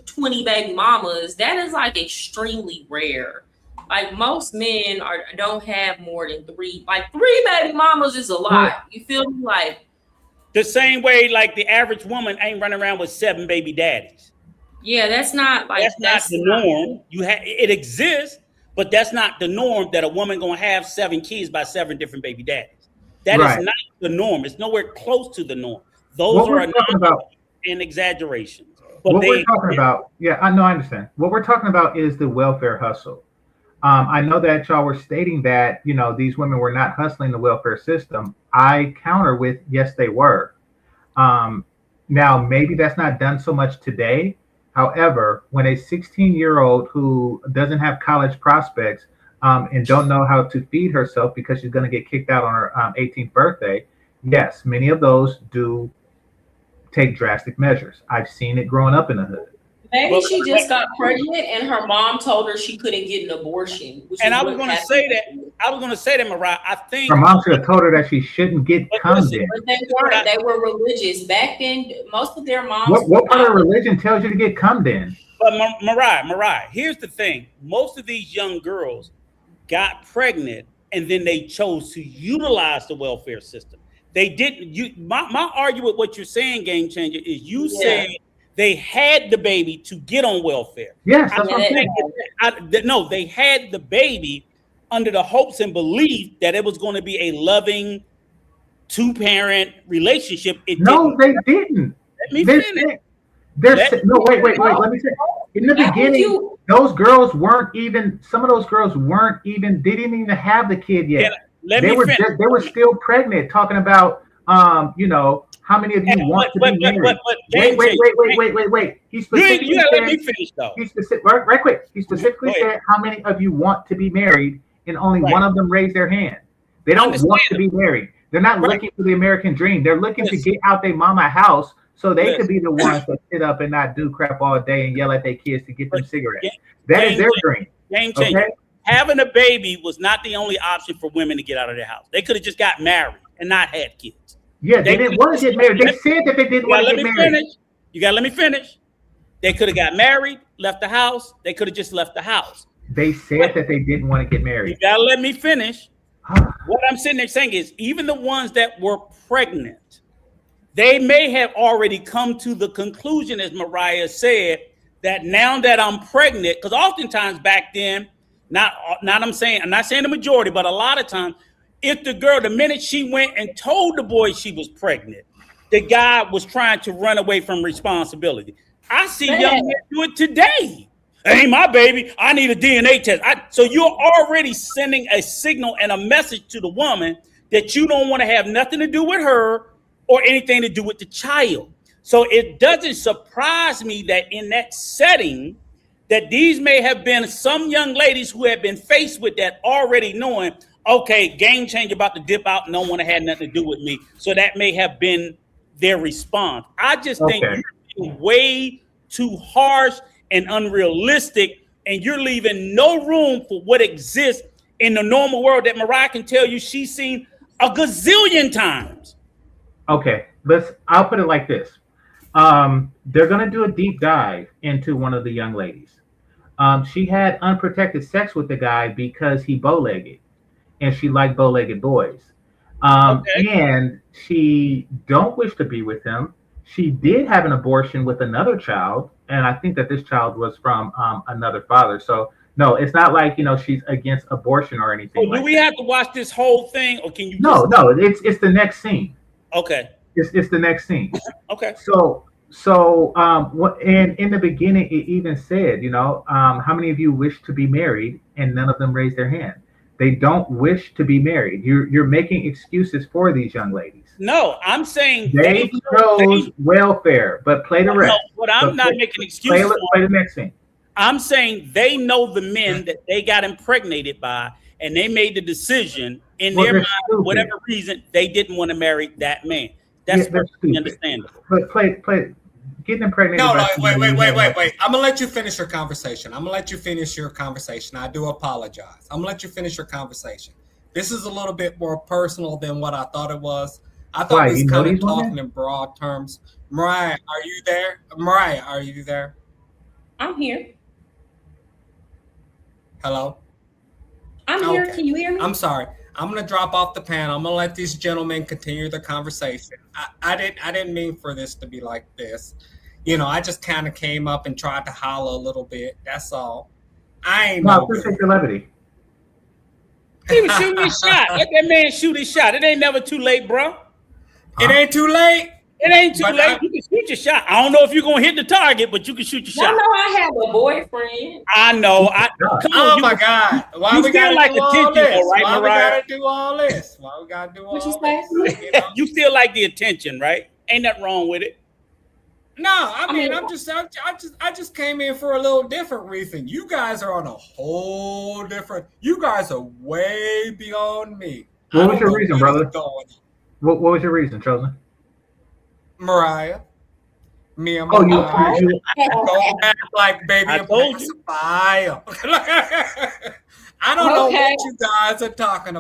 20 baby mamas. That is like extremely rare. Like most men don't have more than 3. Like 3 baby mamas is a lot. You feel me? Like the same way, like the average woman ain't running around with 7 baby daddies. Yeah, that's not the norm. It exists, but that's not the norm that a woman gonna have 7 kids by 7 different baby daddies. That is not the norm. It's nowhere close to the norm. Those are an exaggeration. But what we're talking about, I understand. What we're talking about is the welfare hustle. I know that y'all were stating that, these women were not hustling the welfare system. I counter with, yes, they were. Now, maybe that's not done so much today. However, when a 16-year-old who doesn't have college prospects and don't know how to feed herself because she's going to get kicked out on her 18th birthday, yes, many of those do take drastic measures. I've seen it growing up in the hood. Maybe she just got pregnant and her mom told her she couldn't get an abortion. And I was going to say that, Mariah. I think her mom should have told her that she shouldn't get cum in. But they were religious back then. Most of their moms. What part of religion tells you to get cum in? But Mariah, here's the thing: most of these young girls got pregnant and then they chose to utilize the welfare system. They didn't. My argument with what you're saying, Game Changer, is you said they had the baby to get on welfare. Yes, that's what I'm saying. No, they had the baby under the hopes and belief that it was going to be a loving 2-parent relationship. They didn't. Let me finish. Wait. Let me say. In the beginning, those girls weren't even. Some of those girls weren't even. They didn't even have the kid yet. They were still pregnant. Talking about, how many of you want to be married? Wait. He specifically you gotta let me finish though. Right quick. He specifically said how many of you want to be married, and only one of them raised their hand. They don't want to be married. They're not looking for the American dream. They're looking to get out their mama house so they could be the ones that sit up and not do crap all day and yell at their kids to get them cigarettes. That is their dream. Game changer. Okay? Having a baby was not the only option for women to get out of their house. They could have just got married and not had kids. Yeah, they didn't want to get married. They said that they didn't want to get married. You gotta let me finish. They could have got married, left the house. They could have just left the house. They said that they didn't want to get married. You gotta let me finish. What I'm sitting there saying is, even the ones that were pregnant, they may have already come to the conclusion, as Mariah said, that now that I'm pregnant, because oftentimes back then, I'm not saying the majority, but a lot of times, if the minute she went and told the boy she was pregnant, the guy was trying to run away from responsibility. I see young men do it today. Ain't my baby. I need a DNA test. So you're already sending a signal and a message to the woman that you don't want to have nothing to do with her or anything to do with the child. So it doesn't surprise me that in that setting, that these may have been some young ladies who have been faced with that already knowing, okay, game changer about to dip out and don't want to have nothing to do with me. So that may have been their response. I just think you're being way too harsh and unrealistic, and you're leaving no room for what exists in the normal world that Mariah can tell you she's seen a gazillion times. Okay, I'll put it like this. They're going to do a deep dive into one of the young ladies. She had unprotected sex with the guy because he bow-legged, and she liked bow-legged boys. And she don't wish to be with him. She did have an abortion with another child, and I think that this child was from another father. So no, it's not like she's against abortion or anything. Do we have to watch this whole thing, or can you? No, it's the next scene. Okay. It's the next scene. Okay. So what? And in the beginning, it even said, how many of you wish to be married, and none of them raised their hand. They don't wish to be married. You're making excuses for these young ladies. No, I'm saying they chose welfare, but play the rest. No, but I'm not making excuses. Play the next scene. I'm saying they know the men that they got impregnated by, and they made the decision in their mind, for whatever reason, they didn't want to marry that man. That's perfectly understandable. But play. Getting impregnated. No, wait. I'm gonna let you finish your conversation. I do apologize. I'm gonna let you finish your conversation. This is a little bit more personal than what I thought it was. I thought we was kind of talking in broad terms. Mariah, are you there? Mariah, are you there? I'm here. Hello? I'm here. Can you hear me? I'm sorry. I'm gonna drop off the panel. I'm gonna let these gentlemen continue the conversation. I didn't mean for this to be like this. I just kind of came up and tried to holler a little bit. That's all. I ain't no appreciate your levity. He was shooting his shot. Let that man shoot his shot. It ain't never too late, bro. It ain't too late. It ain't too late. You can shoot your shot. I don't know if you're gonna hit the target, but you can shoot your shot. I know I have a boyfriend. I know. Come on, my God. Why we gotta like do all attention, this? right, Why we Mariah? gotta do all this? Why we gotta do all What you this? say? You still like the attention, right? Ain't nothing wrong with it. No, I mean, I just came in for a little different reason. You guys are on a whole different. You guys are way beyond me. What was your reason, brother? What was your reason, Chosen? Mariah. Me and Mariah. Go back like baby and pacifier. I don't know what you guys are talking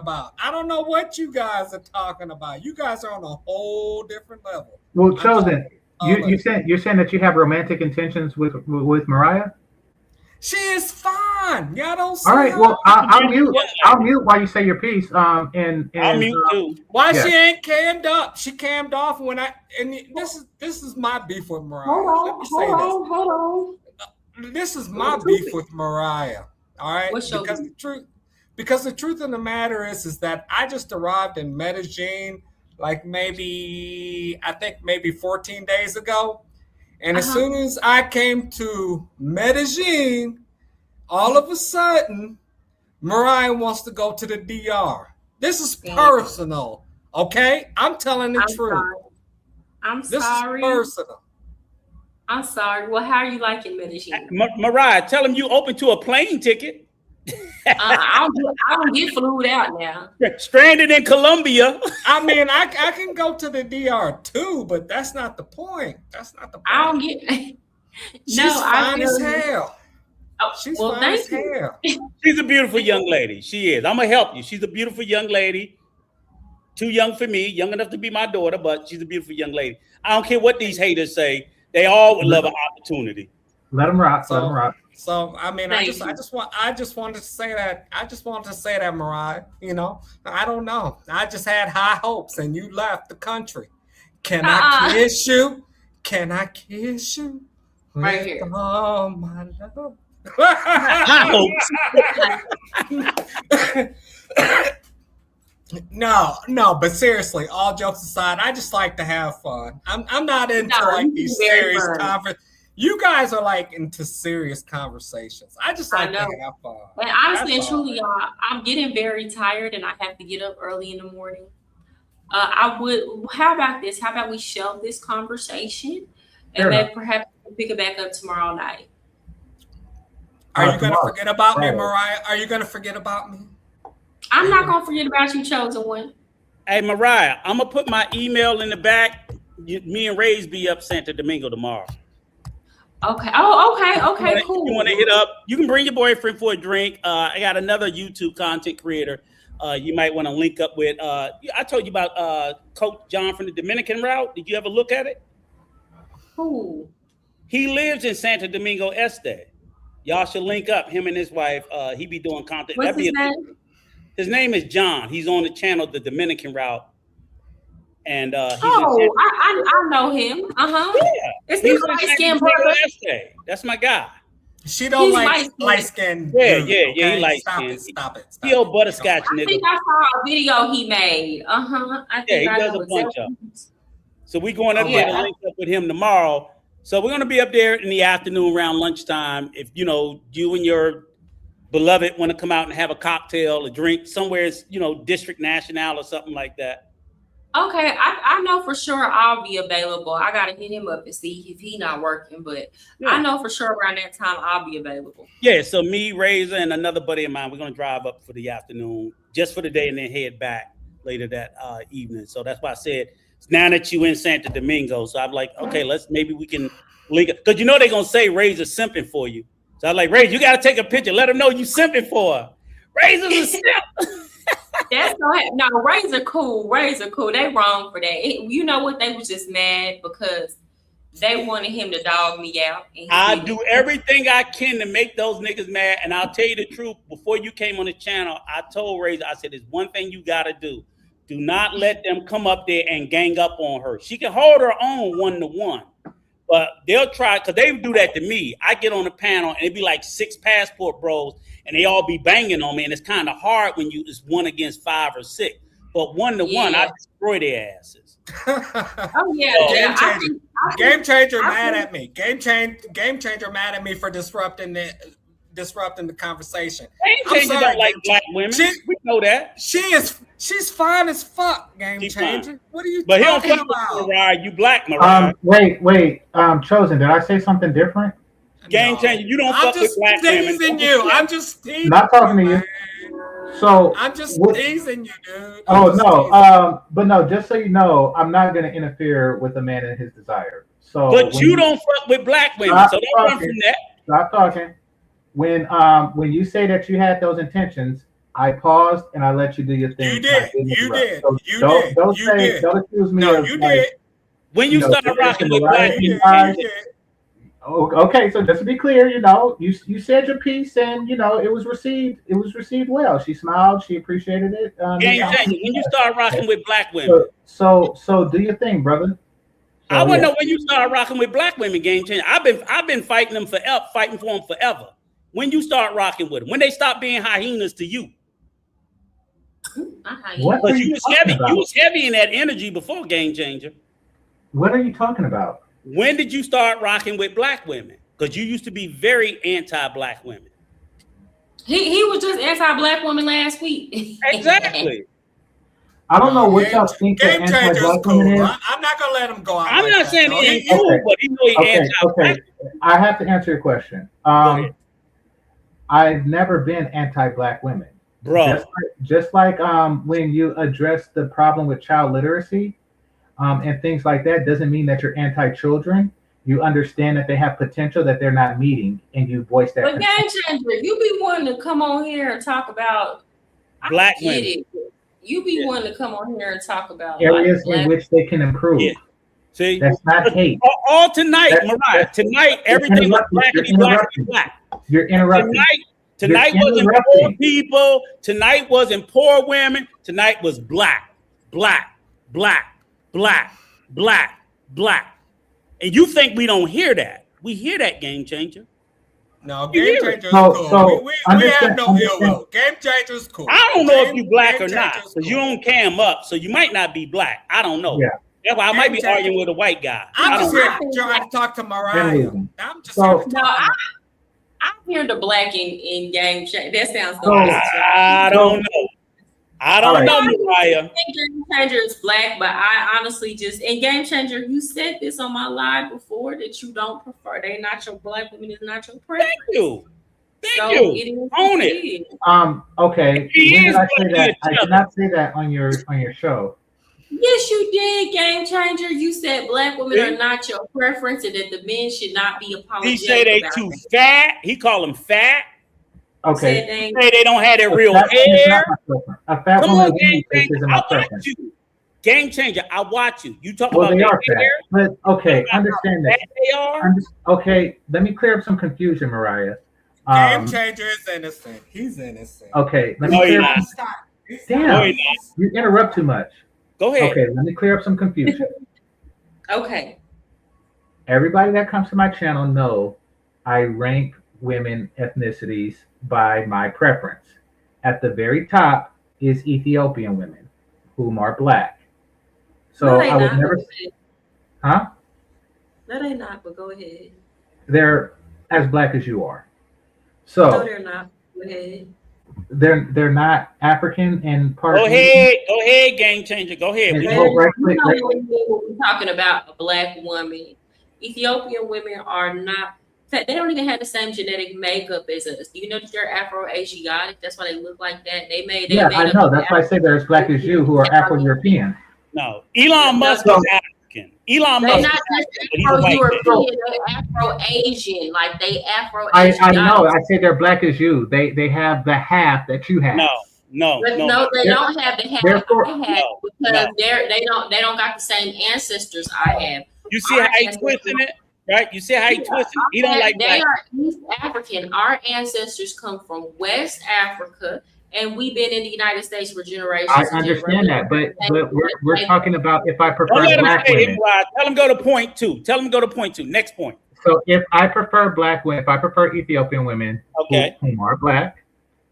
about. You guys are on a whole different level. Well, Chosen, you're saying that you have romantic intentions with Mariah? She is fine. Y'all don't see all right. her. Well, I'll mute while you say your piece. And I'll mute too. Why she ain't cammed up? She cammed off when this is my beef with Mariah. Hold on. This is my beef with Mariah. All right. Because the truth of the matter is that I just arrived in Medellin like maybe 14 days ago. And as soon as I came to Medellin, all of a sudden, Mariah wants to go to the DR. This is personal, okay? I'm telling the truth. I'm sorry. This is personal. I'm sorry. Well, how are you liking Medellin? Mariah, tell him you open to a plane ticket. I don't get flued out now. Stranded in Colombia. I mean, I can go to the DR too, but that's not the point. I don't get. She's fine as hell. She's fine as hell. She's a beautiful young lady. She is. I'm gonna help you. She's a beautiful young lady. Too young for me, young enough to be my daughter, but she's a beautiful young lady. I don't care what these haters say. They all would love an opportunity. Let them rock. Let them rock. So I mean, I just wanted to say that. I just wanted to say that, Mariah. I don't know. I just had high hopes, and you left the country. Can I kiss you? Can I kiss you? Right here. Oh my love. No, but seriously, all jokes aside, I just like to have fun. I'm not into these serious conversations. You guys are like into serious conversations. I just like to have fun. And honestly and truly, y'all, I'm getting very tired and I have to get up early in the morning. How about this? How about we shelve this conversation and then perhaps we'll pick it back up tomorrow night? Are you going to forget about me, Mariah? Are you going to forget about me? I'm not going to forget about you, chosen one. Hey, Mariah, I'm going to put my email in the back. Me and Ray's be up Santo Domingo tomorrow. Okay. Oh, okay, cool. You want to hit up? You can bring your boyfriend for a drink. I got another YouTube content creator. You might want to link up with. I told you about Coach John from the Dominican route. Did you ever look at it? Who? He lives in Santo Domingo Este. Y'all should link up. Him and his wife. He be doing content. What's his name? His name is John. He's on the channel, the Dominican route. And he's I know him. Yeah. It's the light skin brother. That's my guy. She don't like light skin. Yeah. He light skin. Stop it. He old butterscotch nigga. I think I saw a video he made. I think he I does know a bunch of them. So we're going up there to link up with him tomorrow. So we're going to be up there in the afternoon around lunchtime. If you and your beloved want to come out and have a cocktail, a drink somewhere, District National or something like that. Okay, I know for sure I'll be available. I gotta hit him up and see if he's not working, but I know for sure around that time I'll be available. Yeah, so me, Razor, and another buddy of mine, we're gonna drive up for the afternoon just for the day and then head back later that evening. So that's why I said now that you in Santo Domingo, so I'm like, okay, maybe we can link it because they're gonna say Razor simping for you. So I'm like, Razor, you gotta take a picture, let them know you simping for her. Razor's a simp. That's no Razor cool. They wrong for that. You know what? They was just mad because they wanted him to dog me out. I do everything I can to make those niggas mad. And I'll tell you the truth. Before you came on the channel, I told Razor, I said, there's one thing you gotta do. Do not let them come up there and gang up on her. She can hold her own 1-to-1. But they'll try, because they do that to me. I get on the panel and it'd be like 6 passport bros and they all be banging on me. And it's kind of hard when it's 1 against 5 or 6. But 1-to-1, I destroy their asses. Oh, yeah. Game changer mad at me. Game changer mad at me for disrupting the conversation. Game changer don't like black women. We know that. She's fine as fuck, game changer. What are you but talking he don't about? Mariah, you black, Mariah. Wait. Chosen, did I say something different? Game changer, you don't fuck with black women. I'm just teasing Not talking to you. So I'm just teasing you, dude. But no, just so you know, I'm not going to interfere with a man and his desire. So, but you don't fuck with black women, so don't run from that. Stop talking. When you say that you had those intentions, I paused and I let you do your thing. You did. Don't accuse me of. You did. When you started rocking with black women, okay, so just to be clear, you said your piece and it was received well. She smiled, she appreciated it. Game changer. When you start rocking with black women. So do your thing, brother. I want to know when you start rocking with black women, game changer. I've been fighting for them forever. When you start rocking with them, when they stop being hyenas to you. What you was heavy in that energy before, game changer. What are you talking about? When did you start rocking with black women? Because you used to be very anti-black women. He was just anti-black women last week. Exactly. I don't know what y'all think Game anti-black cool. women is. I'm not gonna let him go out. I'm not saying he ain't cool, but he's really anti-black. Okay. I have to answer your question. I've never been anti-black women. Bro. Just like when you address the problem with child literacy and things like that, doesn't mean that you're anti-children. You understand that they have potential that they're not meeting, and you voice that. But game changer, you be wanting to come on here and talk about black women. You be wanting to come on here and talk about areas in which they can improve. Yeah. See, that's not hate. All tonight, Mariah. Tonight, everything was black and black. You're interrupting. Tonight wasn't poor people. Tonight wasn't poor women. Tonight was black. And you think we don't hear that? We hear that, game changer. No, game changer is cool. We have no ill will. Game changer is cool. I don't know if you black or not, because you don't cam up, so you might not be black. I don't know. Yeah. That's why I might be arguing with a white guy. I'm just here trying to talk to Mariah. I'm just here to talk to I'm here to black in game changer. That sounds I don't know. I don't know, Mariah. I think Game Changer is black, but I honestly and Game Changer, you said this on my live before that you don't prefer. They're not your black women, is not your preference. Thank you. Own it. Okay. When did I say that? I did not say that on your show. Yes, you did, Game Changer. Changer, you said black women are not your preference and that the men should not be apologetic. He say they about too that. fat. He call them fat. Said He say they don't have that real fat woman is hair. not my preference. A fat Come woman on, with Game any face Changer. isn't I my watch preference. you. Game Changer, I watch you. You talk Well, about they their are fat. hair. But okay, understand that. Fat they are. Okay, let me clear up some confusion, Mariah. Game Changer is innocent. He's innocent. Okay, let me No, clear you're up not. some. Damn. No, you're not. You interrupt too much. Go ahead. Okay, let me clear up some confusion. Okay. Everybody that comes to my channel know I rank women ethnicities by my preference. At the very top is Ethiopian women, whom are black. So No, they I would not. never, huh? No, they not, but go ahead. They're as black as you are. No, So they're not. Go ahead. they're not African and part Go of ahead, Game Changer. Go ahead. And We so know- right You quick, know right- when we're talking about a black woman. Ethiopian women are not. In fact, they don't even have the same genetic makeup as us. Do you know that they're Afro-Asiatic? That's why they look like that. They made. Yeah, made I up know. of That's why I say they're as black as you, who are Afro-European. No, Elon Musk is African. Elon They're Musk not is just African, but he's a white man. Afro-European. They're Afro-Asian. Like they Afro-Asian. I know. I say they're black as you. They have the half that you have. No, But no, they don't have the half Therefore- I have because they don't got the same ancestors I have. You see how he twisting it, right? You see how he twisting. He don't like They black. are East African. Our ancestors come from West Africa, and we've been in the United States for generations. I and understand that, but we're talking about if I Don't prefer let him black say women. it, Rod. Tell him go to point two. Tell him go to point two. Next point. So if I prefer black women, if I prefer Ethiopian women Okay. whom are black,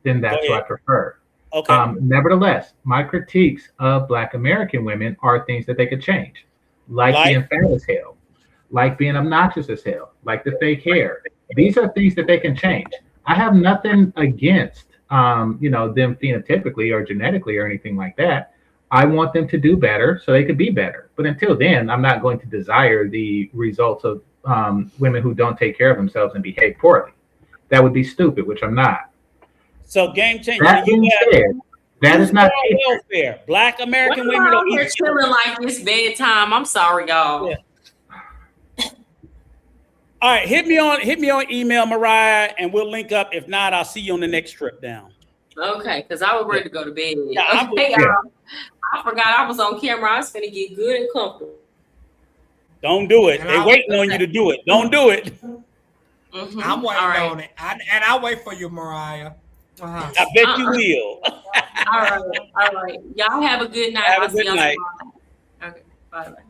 then that's Go what I ahead. prefer. Okay. Nevertheless, my critiques of black American women are things that they could change, like Like? being fat as hell, like being obnoxious as hell, like the fake hair. These are things that they can change. I have nothing against them phenotypically or genetically or anything like that. I want them to do better so they could be better. But until then, I'm not going to desire the results of women who don't take care of themselves and behave poorly. That would be stupid, which I'm not. So Game Changer. That being said, that is not welfare. Black American Why women am I or out here Ethiopian. chilling like this bedtime? I'm sorry, y'all. All right, hit me on email, Mariah, and we'll link up. If not, I'll see you on the next trip down. Okay, because I was ready to go to bed. Yeah, I'm Okay, with you. y'all. I forgot I was on camera. I was finna get good and comfortable. Don't do it. And They I'll- waiting on you to do it. Don't do it. I'm waiting on it. And I'll wait for you, Mariah. Uh-huh. I bet you will. All right. Y'all have a good night. Have a I'll see good y'all night. tomorrow. Okay, bye.